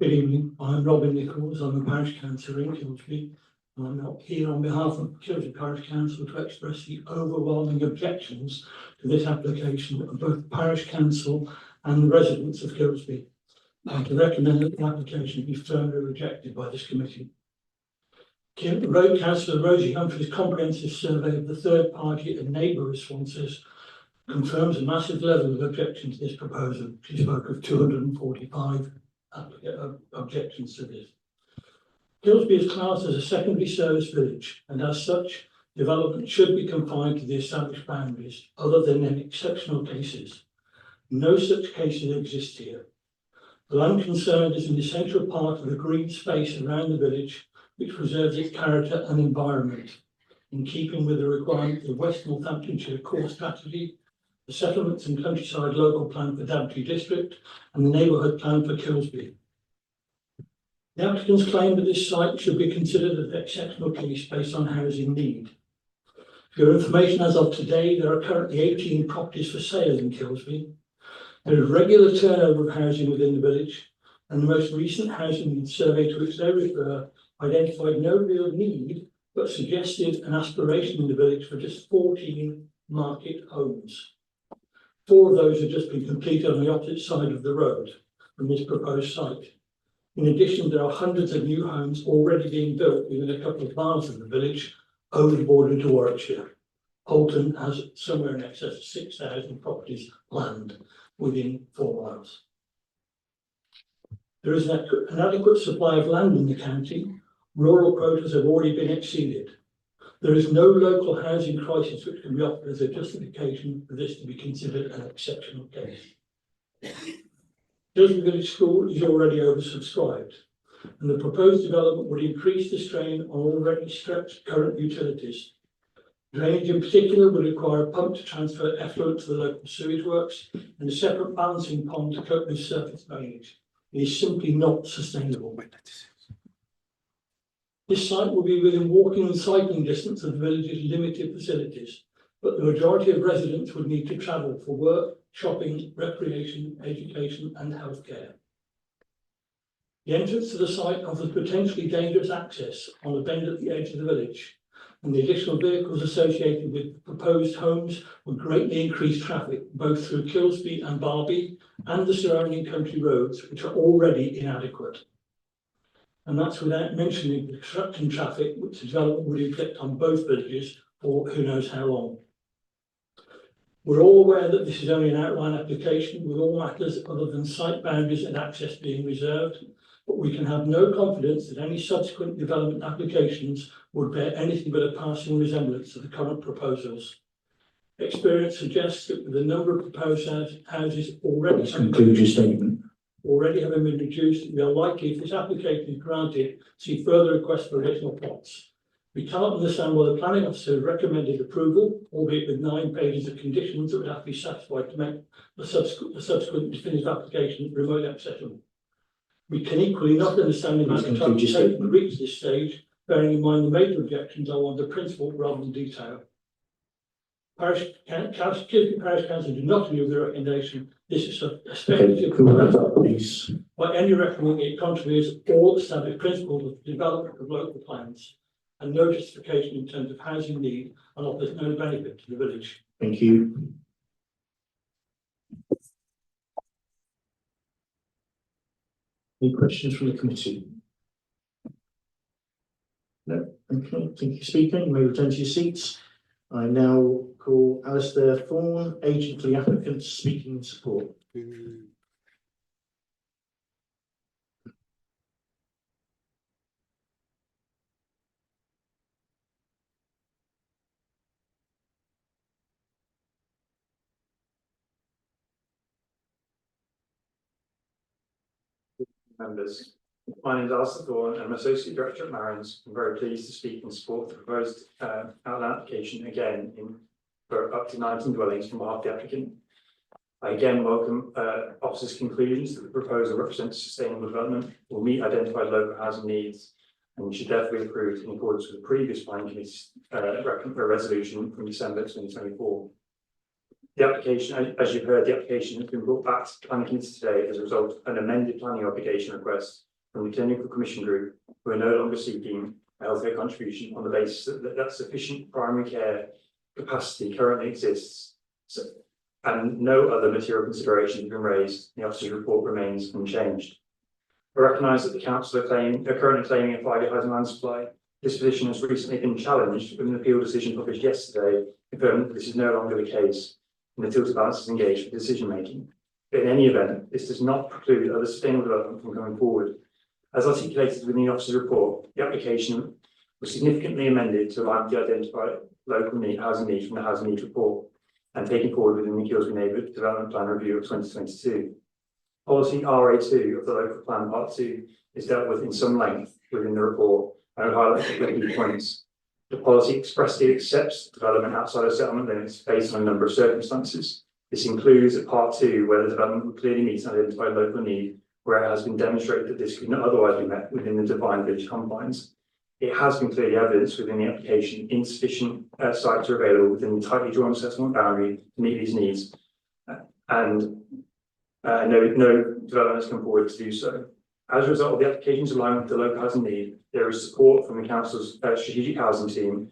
Good evening, I'm Robin Nichols, I'm the Parish Councillor in Kilsby. I'm not here on behalf of Kilsby Parish Council to express the overwhelming objections to this application of both the Parish Council and the residents of Kilsby. And to recommend that the application be firmly rejected by this committee. Road Councillor Rosie Humphries' comprehensive survey of the third party and neighbour responses confirms a massive level of objection to this proposal. She spoke of 245 objections to this. Kilsby is classed as a secondary service village, and as such, development should be confined to the established boundaries, other than in exceptional cases. No such cases exist here. The land concerned is an essential part of the green space around the village, which preserves its character and environment, in keeping with the requirement of the West Northamptonshire Core Strategy, the Settlements and Countryside Local Plan for Daventry District, and the Neighbourhood Plan for Kilsby. The applicants claim that this site should be considered an exceptional case based on housing need. For your information, as of today, there are currently 18 properties for sale in Kilsby. There is regular turnover of housing within the village, and the most recent housing survey to which they refer identified no real need, but suggested an aspiration in the village for just 14 market homes. 4 of those have just been completed on the opposite side of the road from this proposed site. In addition, there are hundreds of new homes already being built within a couple of miles of the village over the border into Warwickshire. Bolton has somewhere in excess of 6,000 properties planned within 4 miles. There is an adequate supply of land in the county. Rural quotas have already been exceeded. There is no local housing crisis which can be offered as a justification for this to be considered an exceptional case. Kilsby Village School is already oversubscribed, and the proposed development would increase the strain on already stretched current utilities. Drainage in particular would require a pump to transfer effluent to the local sewage works and a separate balancing pond to cope with surface drainage. It is simply not sustainable. This site will be within walking and cycling distance of the village's limited facilities, but the majority of residents would need to travel for work, shopping, recreation, education and healthcare. The entrance to the site offers potentially dangerous access on a bend at the edge of the village, and the additional vehicles associated with proposed homes would greatly increase traffic both through Kilsby and Barby and the surrounding country roads, which are already inadequate. And that's without mentioning the construction traffic which the development would inflict on both villages for who knows how long. We're all aware that this is only an outline application with all matters other than site boundaries and access being reserved, but we can have no confidence that any subsequent development applications would bear anything but a passing resemblance to the current proposals. Experience suggests that with the number of proposed houses already Conclude your statement. already having been reduced, we are likely, if this application is granted, to see further requests for additional plots. We can't understand why the planning officer recommended approval, albeit with 9 pages of conditions that would have to be satisfied to make the subsequent definitive application remotely accessible. We can equally not understand the amount of time taken to reach this stage, bearing in mind the major objections are on the principle rather than detail. Kilsby Parish Council do not agree with the recommendation. This is a speculative by any recommending it contravenes all established principles of development of local plans and no justification in terms of housing need and offers no benefit to the village. Thank you. Any questions from the committee? No, okay, thank you, Speaker. You may return to your seats. I now call Alistair Thorne, agent for the applicant, speaking in support. Members, my name is Alistair Thorne and I'm Associate Director at Marins. I'm very pleased to speak in support of the proposed outline application again for up to 19 dwellings from behalf of the applicant. I again welcome officers' conclusions that the proposal represents sustainable development, will meet identified local housing needs, and should therefore be approved in accordance with the previous planning committee's resolution from December 2024. The application, as you've heard, the application has been brought back to the planning committee today as a result of an amended planning obligation request from the Clinical Commission Group, who are no longer seeking a healthcare contribution on the basis that sufficient primary care capacity currently exists, and no other material considerations have been raised. The officer's report remains unchanged. I recognise that the council are currently claiming a 5-year housing land supply. This position has recently been challenged with an appeal decision published yesterday, confirming that this is no longer the case. and the tilted balance is engaged with decision making. But in any event, this does not preclude other sustainable development from going forward. As articulated within the officer's report, the application was significantly amended to align with the identified local housing needs from the housing needs report and taken forward within the Kilsby Neighbourhood Development Plan Review of 2022. Policy RA2 of the local plan part 2 is dealt with in some length within the report and will highlight the key points. The policy expressly accepts development outside of settlement limits based on a number of circumstances. This includes at part 2 where the development will clearly meet an identified local need, where it has been demonstrated that this could not otherwise be met within the defined village confines. It has been clearly evidenced within the application insufficient sites are available within the tightly drawn settlement boundary to meet these needs, and no development has come forward to do so. As a result of the application's alignment with the local housing need, there is support from the council's strategic housing team,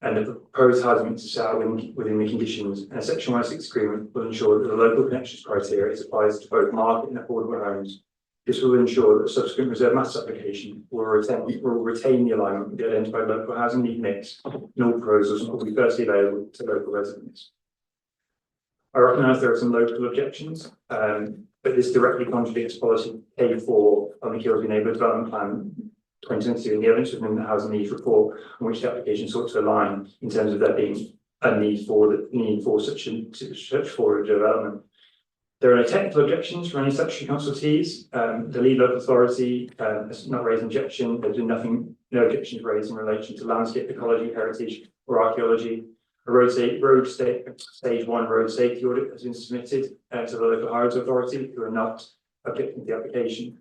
and the proposed housing mix is set out within the conditions, and a section 106 agreement will ensure that the local connections criteria is applied to both market and affordable homes. This will ensure that the subsequent reserve master application will retain the alignment with the identified local housing need mix, and all proposals will be firstly available to local residents. I recognise there are some local objections, but this directly contradicts policy K4 on the Kilsby Neighbourhood Development Plan 2022 and the evidence within the housing needs report on which the application sought to align in terms of there being a need for such forward development. There are no technical objections from any statutory consultees. The lead local authority has not raised an objection. There's been no objections raised in relation to landscape ecology, heritage, or archaeology. A stage 1 road safety audit has been submitted to the local highways authority, who are not objecting to the application.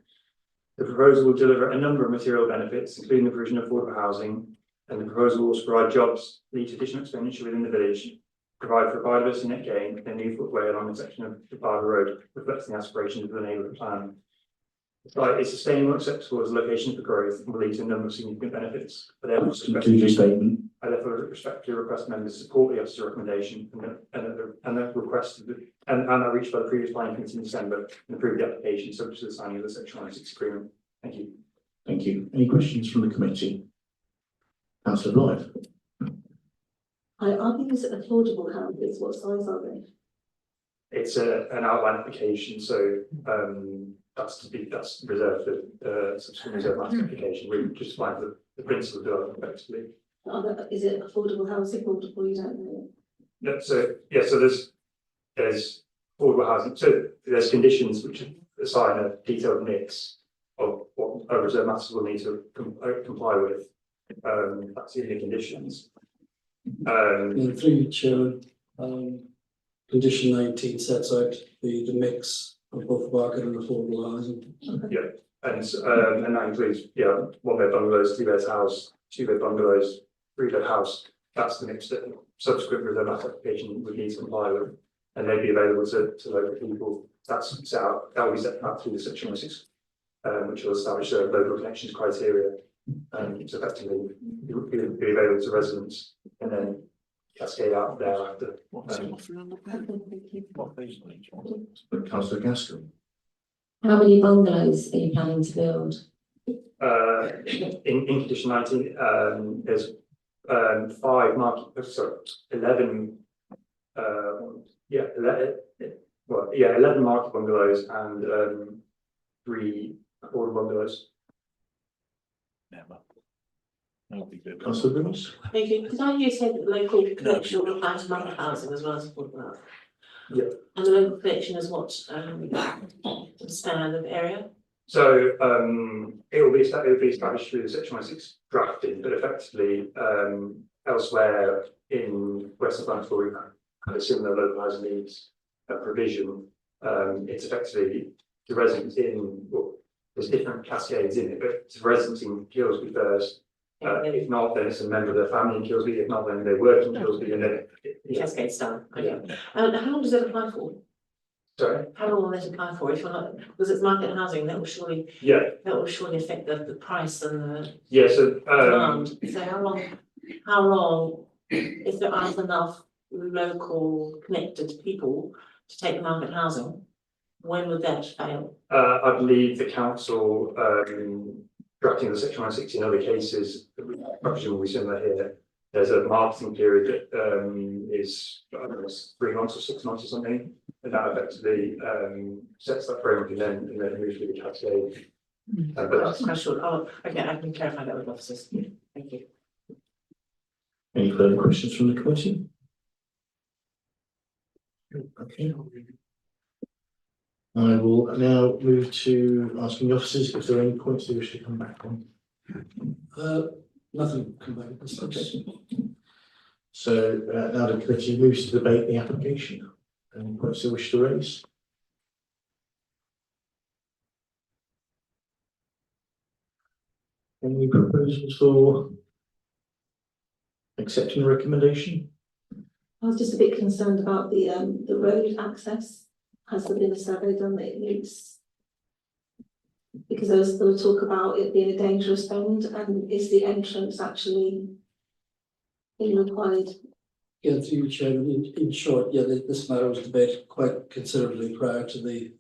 The proposal will deliver a number of material benefits, including the provision of affordable housing, and the proposal will provide jobs, lead to additional expenditure within the village, provide for biodiversity net gain, and a new footway along a section of the Barber Road, reflecting the aspirations of the neighbourhood plan. The site is sustainable and acceptable as a location for growth and will lead to a number of significant benefits. But statement. I therefore respectfully request members support the officer's recommendation and the request and that reached by the previous planning committee in December and approve the application subject to the signing of the section 106 agreement. Thank you. Thank you. Any questions from the committee? Councillor Blythe. Are these affordable houses? What size are they? It's an outline application, so that's reserved for subsequent reserve master application. We just find the principal development effectively. Is it affordable housing or you don't know? No, so there's affordable housing. So there's conditions which assign a detailed mix of what a reserve master will need to comply with. That's in the conditions. And through you, Chairman, condition 19 sets out the mix of both market and affordable housing. Yeah, and that includes one bed bungalows, 2-bed house, 2-bed bungalows, 3-bed house. That's the mix that subsequent reserve master application would need to comply with, and they'd be available to local people. That's set out. That will be set out through the section 106, which will establish the local connections criteria. So effectively, it would be available to residents, and then cascade out thereafter. Councillor Gaston. How many bungalows are you planning to build? In condition 19, there's 11. 11 market bungalows and 3 affordable bungalows. Councillor Bruce. Thank you. Did I hear you say that the local connection will apply to market housing as well as affordable housing? Yeah. And the local connection is what standard of area? So it will be established through the section 106 drafting, but effectively elsewhere in Western Lancs where we have a similar local housing needs provision, it's effectively the residents in, well, there's different cascades in it, but it's residents in Kilsby first. If not, then it's a member of their family in Kilsby. If not, then they work in Kilsby, and then Cascade style. Okay. And how long does it apply for? Sorry. How long will it apply for? If you're not, because it's market housing, that will surely affect the price and the So demand. So how long, if there aren't enough local connected people to take the market housing, when would that fail? I believe the council drafting the section 160 in other cases, I presume will be similar here, there's a marketing period that is, I don't know, it's 3 months or 6 months or something. And that effectively sets that framework and then moves with the cascade. But That's quite short. Oh, okay, I can clarify that with officers. Thank you. Any further questions from the committee? Okay. I will now move to asking the officers if there are any points they wish to come back on. Nothing come back at this stage. So now the committee moves to debate the application. Any points they wish to raise? Any proposals for accepting the recommendation? I was just a bit concerned about the road access. Has there been a survey done that it needs? Because there was talk about it being a dangerous bend, and is the entrance actually being required? Yeah, through you, Chairman, in short, yeah, this matter was debated quite considerably prior to the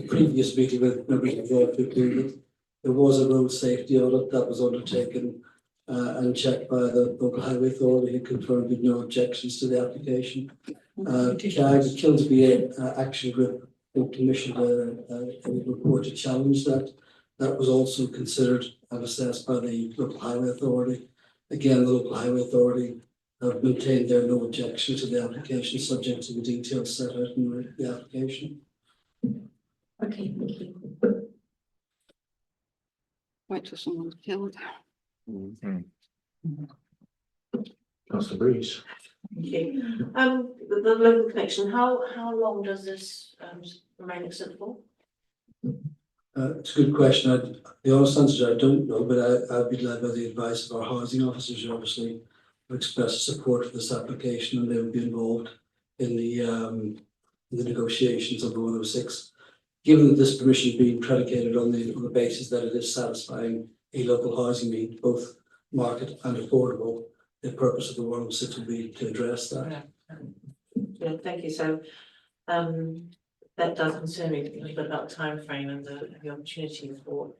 previous meeting with members of the FFP. There was a road safety audit that was undertaken and checked by the local highway authority, who confirmed with no objections to the application. CAG, the Kilsby Action Group, commissioned a report to challenge that. That was also considered and assessed by the local highway authority. Again, the local highway authority have maintained their no objection to the application, subject to the details set out in the application. Okay, thank you. Wait till someone's killed. Councillor Breeze. Thank you. The local connection, how long does this remain exempt for? It's a good question. The honest answer, I don't know, but I've been led by the advice of our housing officers, who obviously have expressed support for this application, and they would be involved in the negotiations of the 106. Given that this permission is being predicated on the basis that it is satisfying a local housing need, both market and affordable, the purpose of the 106 will be to address that. Yeah, thank you. So that does concern me a little bit about the timeframe and the opportunity for.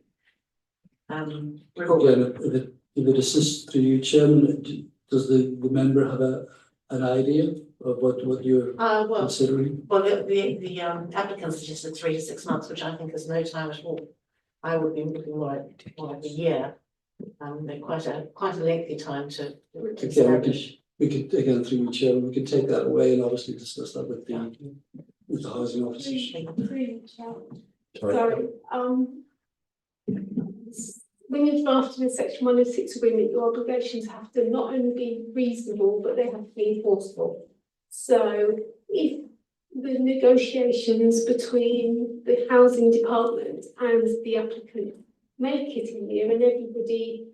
Again, if it assists to you, Chairman, does the member have an idea of what you're considering? Well, the applicant suggested 3 to 6 months, which I think is no time at all. I would be looking more like a year. They're quite a lengthy time to establish. We could again, through you, Chairman, we could take that away and obviously discuss that with the housing officers. Sorry, when you're drafting a section 106 agreement, your obligations have to not only be reasonable, but they have to be enforceable. So if the negotiations between the housing department and the applicant make it a year and everybody,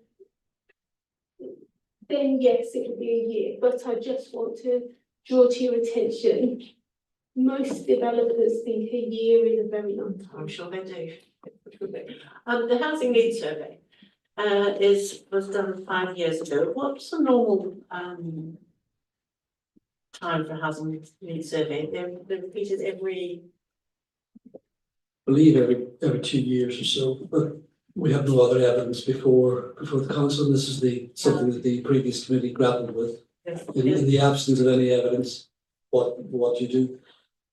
then yes, it will be a year. But I just want to draw to your attention, most developers think a year is a very long time. I'm sure they do. The housing needs survey was done 5 years ago. What's the normal time for housing needs survey? They're repeated every. I believe every 2 years or so, but we have no other evidence before the council. This is something that the previous committee grappled with. In the absence of any evidence, what you do.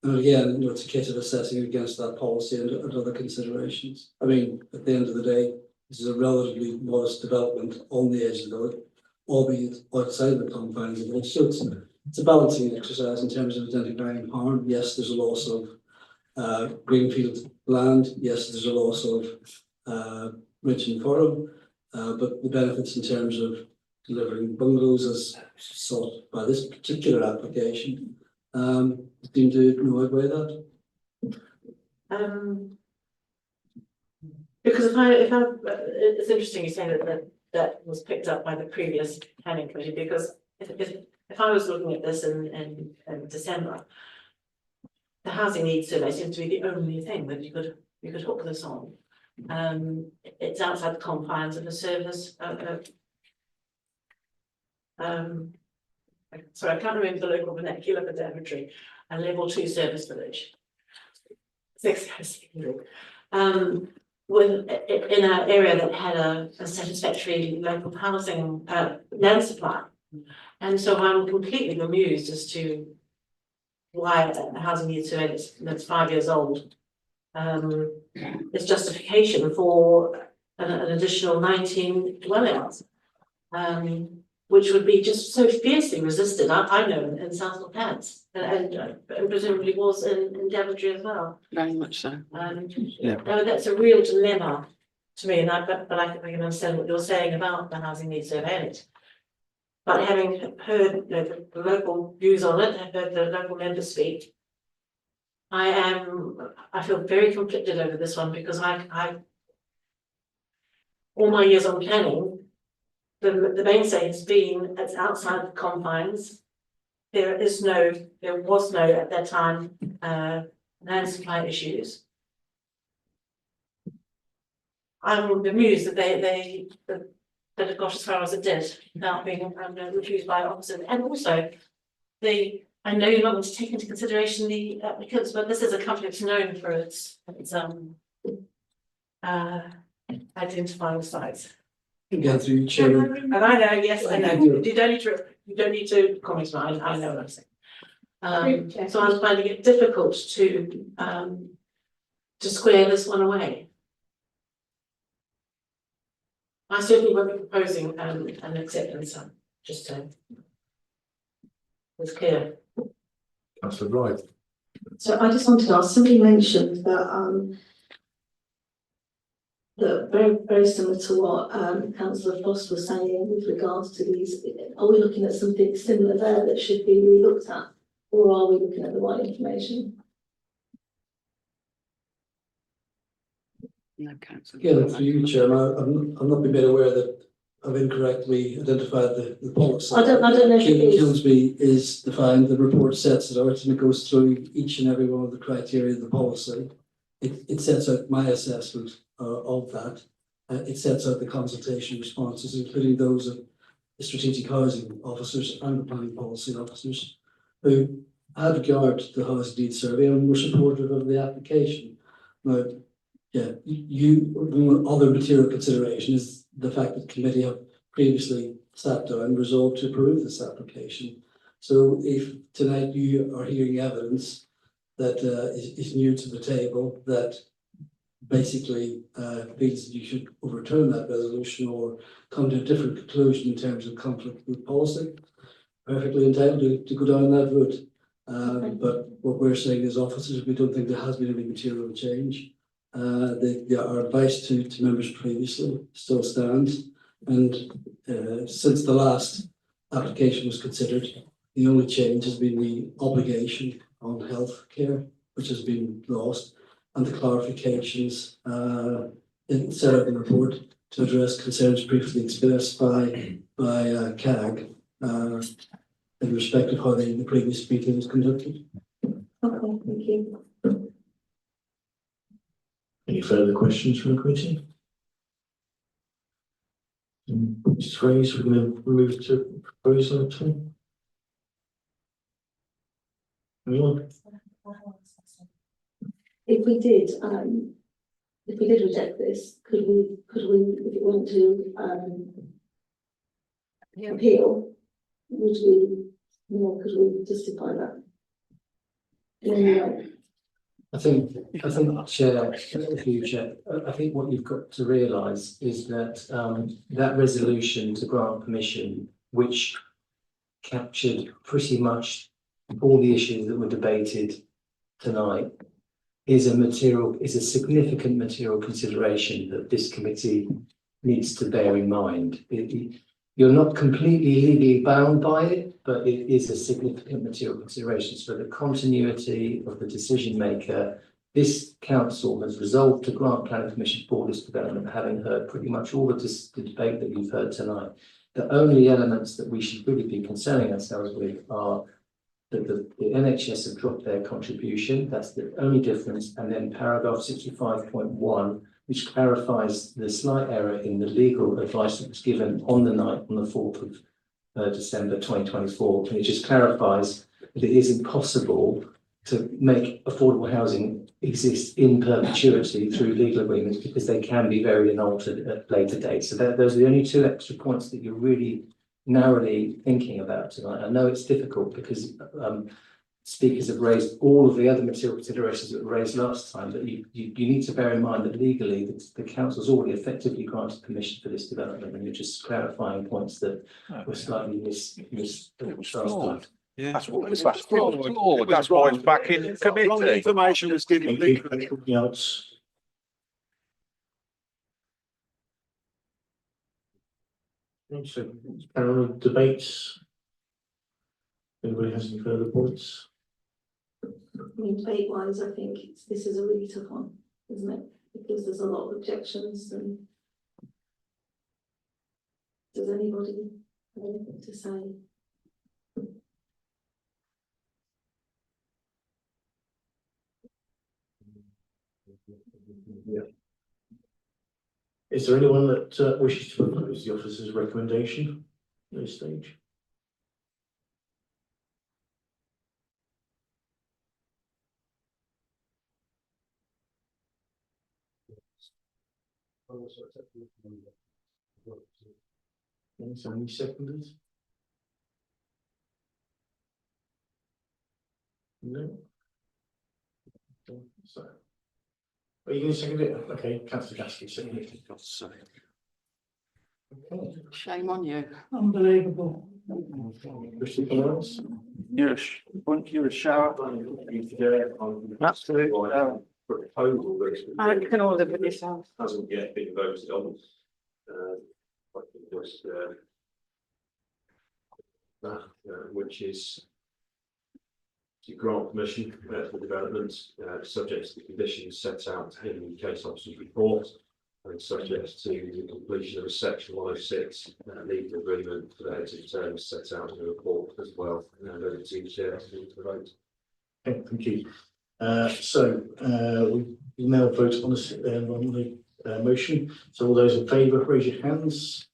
And again, it's a case of assessing against that policy and other considerations. I mean, at the end of the day, this is a relatively modest development on the edge of the road, albeit outside the confines of the village. So it's a balancing exercise in terms of identifying harm. Yes, there's a loss of greenfield land. Yes, there's a loss of ridge and furrow, but the benefits in terms of delivering bungalows as sought by this particular application seem to outweigh that. Because it's interesting you say that was picked up by the previous planning committee, because if I was looking at this in December, the housing needs survey seems to be the only thing that you could hook this on. It's outside the confines of the service. Sorry, I can't remember the local vernacular for Daventry. A level 2 service village. in an area that had a satisfactory local housing, land supply. And so I'm completely bemused as to why a housing needs survey that's 5 years old. Is justification for an additional 19 dwellings. Which would be just so fiercely resisted, I know, in South Northants, and presumably was in Daventry as well. Very much so. No, that's a real dilemma to me, and but I can understand what you're saying about the housing needs surveillance. But having heard the local views on it, have heard the local members speak, I feel very conflicted over this one because I all my years on planning, the mainstay has been it's outside the confines. There was no at that time land supply issues. I'm bemused that that it got as far as it did without being refused by officers. And also, I know you're not going to take into consideration the applicants, but this is a company that's known for its identifying sites. Again, through you, Chairman. And I know, yes, I know. You don't need to comment on it. I know what I'm saying. So I'm finding it difficult to square this one away. I certainly won't be proposing an acceptance, just to it's clear. Councillor Wright. So I just wanted to ask, somebody mentioned that that very similar to what Councillor Foss was saying with regards to these, are we looking at something similar there that should be re-looked at, or are we looking at the right information? No, councillor. Again, through you, Chairman, I'm not been made aware that I've incorrectly identified the policy. I don't know if it is. Kilsby is defined, the report sets it out, and it goes through each and every one of the criteria of the policy. It sets out my assessment of that. It sets out the consultation responses, including those of the strategic housing officers and the planning policy officers, who had regard to the housing needs survey and were supportive of the application. Now, yeah, other material consideration is the fact that the committee have previously sat down and resolved to approve this application. So if tonight you are hearing evidence that is new to the table, that basically means that you should overturn that resolution or come to a different conclusion in terms of conflict with policy, perfectly entitled to go down that route. But what we're saying as officers, we don't think there has been any material change. Our advice to members previously still stands, and since the last application was considered, the only change has been the obligation on health care, which has been lost, and the clarifications set out in the report to address concerns previously expressed by CAG in respect of how the previous meeting was conducted. Okay, thank you. Any further questions from the committee? Just raise, we're going to move to proposal two. Anyone? If we did reject this, could we, if it went to appeal, would we, could we justify that? In any way? I think, Chair, through Chair, I think what you've got to realise is that that resolution to grant permission, which captured pretty much all the issues that were debated tonight, is a significant material consideration that this committee needs to bear in mind. You're not completely legally bound by it, but it is a significant material consideration. So the continuity of the decision maker, this council has resolved to grant planning permission for this development, having heard pretty much all of the debate that you've heard tonight. The only elements that we should really be concerning ourselves with are that the NHS have dropped their contribution. That's the only difference. And then paragraph 65.1, which clarifies the slight error in the legal advice that was given on the 4th of December 2024. And it just clarifies that it is impossible to make affordable housing exist in perpetuity through legal agreements because they can be varied and altered at later dates. So those are the only two extra points that you're really narrowly thinking about tonight. I know it's difficult because speakers have raised all of the other material considerations that were raised last time, but you need to bear in mind that legally the council's already effectively granted permission for this development, and you're just clarifying points that were slightly mis. Yeah. That's what was that's flawed. That's why it's back in committee. Wrong information was given. Anything else? So, panel of debates. Anybody has any further points? I mean, debate wise, I think this is a really tough one, isn't it? Because there's a lot of objections and. Does anybody have anything to say? Yeah. Is there anyone that wishes to oppose the officer's recommendation at this stage? Any seconders? No. So. Are you going to second it? Okay, Councillor Gasky, second it. Okay. Shame on you. Unbelievable. You're a shower. Absolutely. Proposal I can all live with yourself. hasn't yet been voted on. I think it was, which is to grant permission for development, subject to the conditions set out in the case officer's report, and subject to the completion of a section 106 legal agreement for the heads of terms set out in the report as well. And over to the chair to move the vote. Okay, thank you. We now vote on the motion. So all those in favour, raise your hands.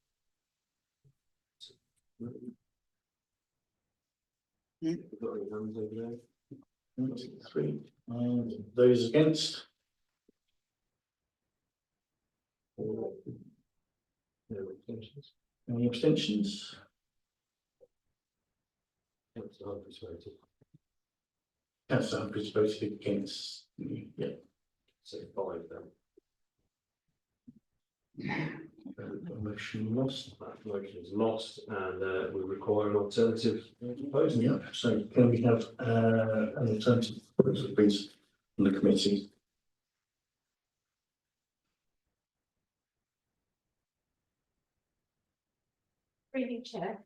Got any hands over there? 1, 2, 3. And those against? No abstentions. Any abstentions? Councillor Humphries voted. Councillor Humphries voted against. Yeah. So 5 then. Motion lost. That motion is lost, and we require an alternative proposal. Yeah, so can we have an alternative proposal, please, from the committee? Really, Chair.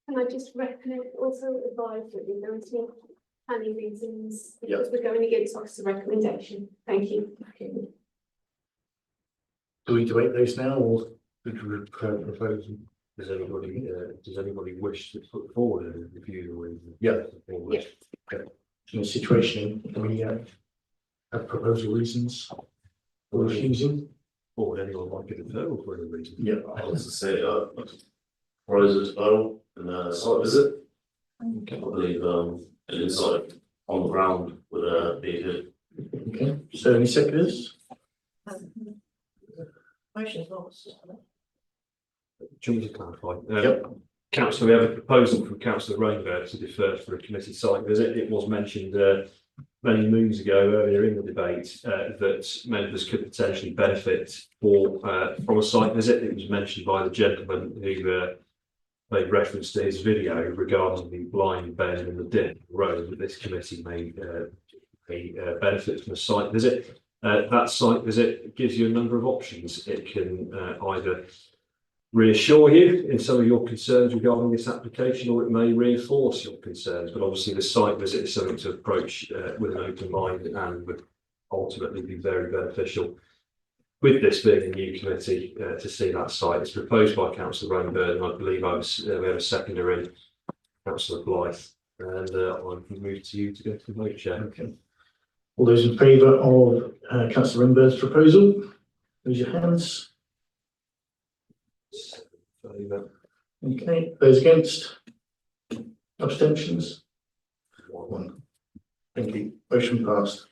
Can I just recommend, also advise that there is no planning reasons because we're going against officer recommendation. Thank you. Do we debate those now, or did we propose? Does anybody wish to put forward a review? Yeah. Yes. In a situation, can we have proposal reasons for refusing? Or would anyone like a deferral for any reason? Yeah. I was to say, proposal deferral and site visit. I believe, an insight on the ground would be good. Okay, so any seconders? Motion's lost. Do you want to clarify? Yep. Councillor, we have a proposal from Councillor Rainbird to defer for a committee site visit. It was mentioned many moons ago earlier in the debate that members could potentially benefit from a site visit. It was mentioned by the gentleman who made reference to his video regarding the blind bend in the dip road that this committee may benefit from a site visit. That site visit gives you a number of options. It can either reassure you in some of your concerns regarding this application, or it may reinforce your concerns. But obviously the site visit is something to approach with an open mind and would ultimately be very beneficial. With this being a new committee to see that site, it's proposed by Councillor Rainbird, and I believe we have a seconder in, Councillor Blythe, and I'll move to you to go to the vote, Chair. Okay. All those in favour of Councillor Rainbird's proposal, raise your hands. Okay, those against? Abstentions? 1. Thank you. Motion passed.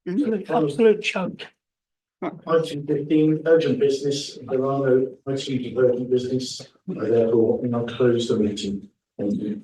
Absolute joke. Item 15, urgent business. There are no items of urgent business. I therefore, I'll close the meeting. Thank you.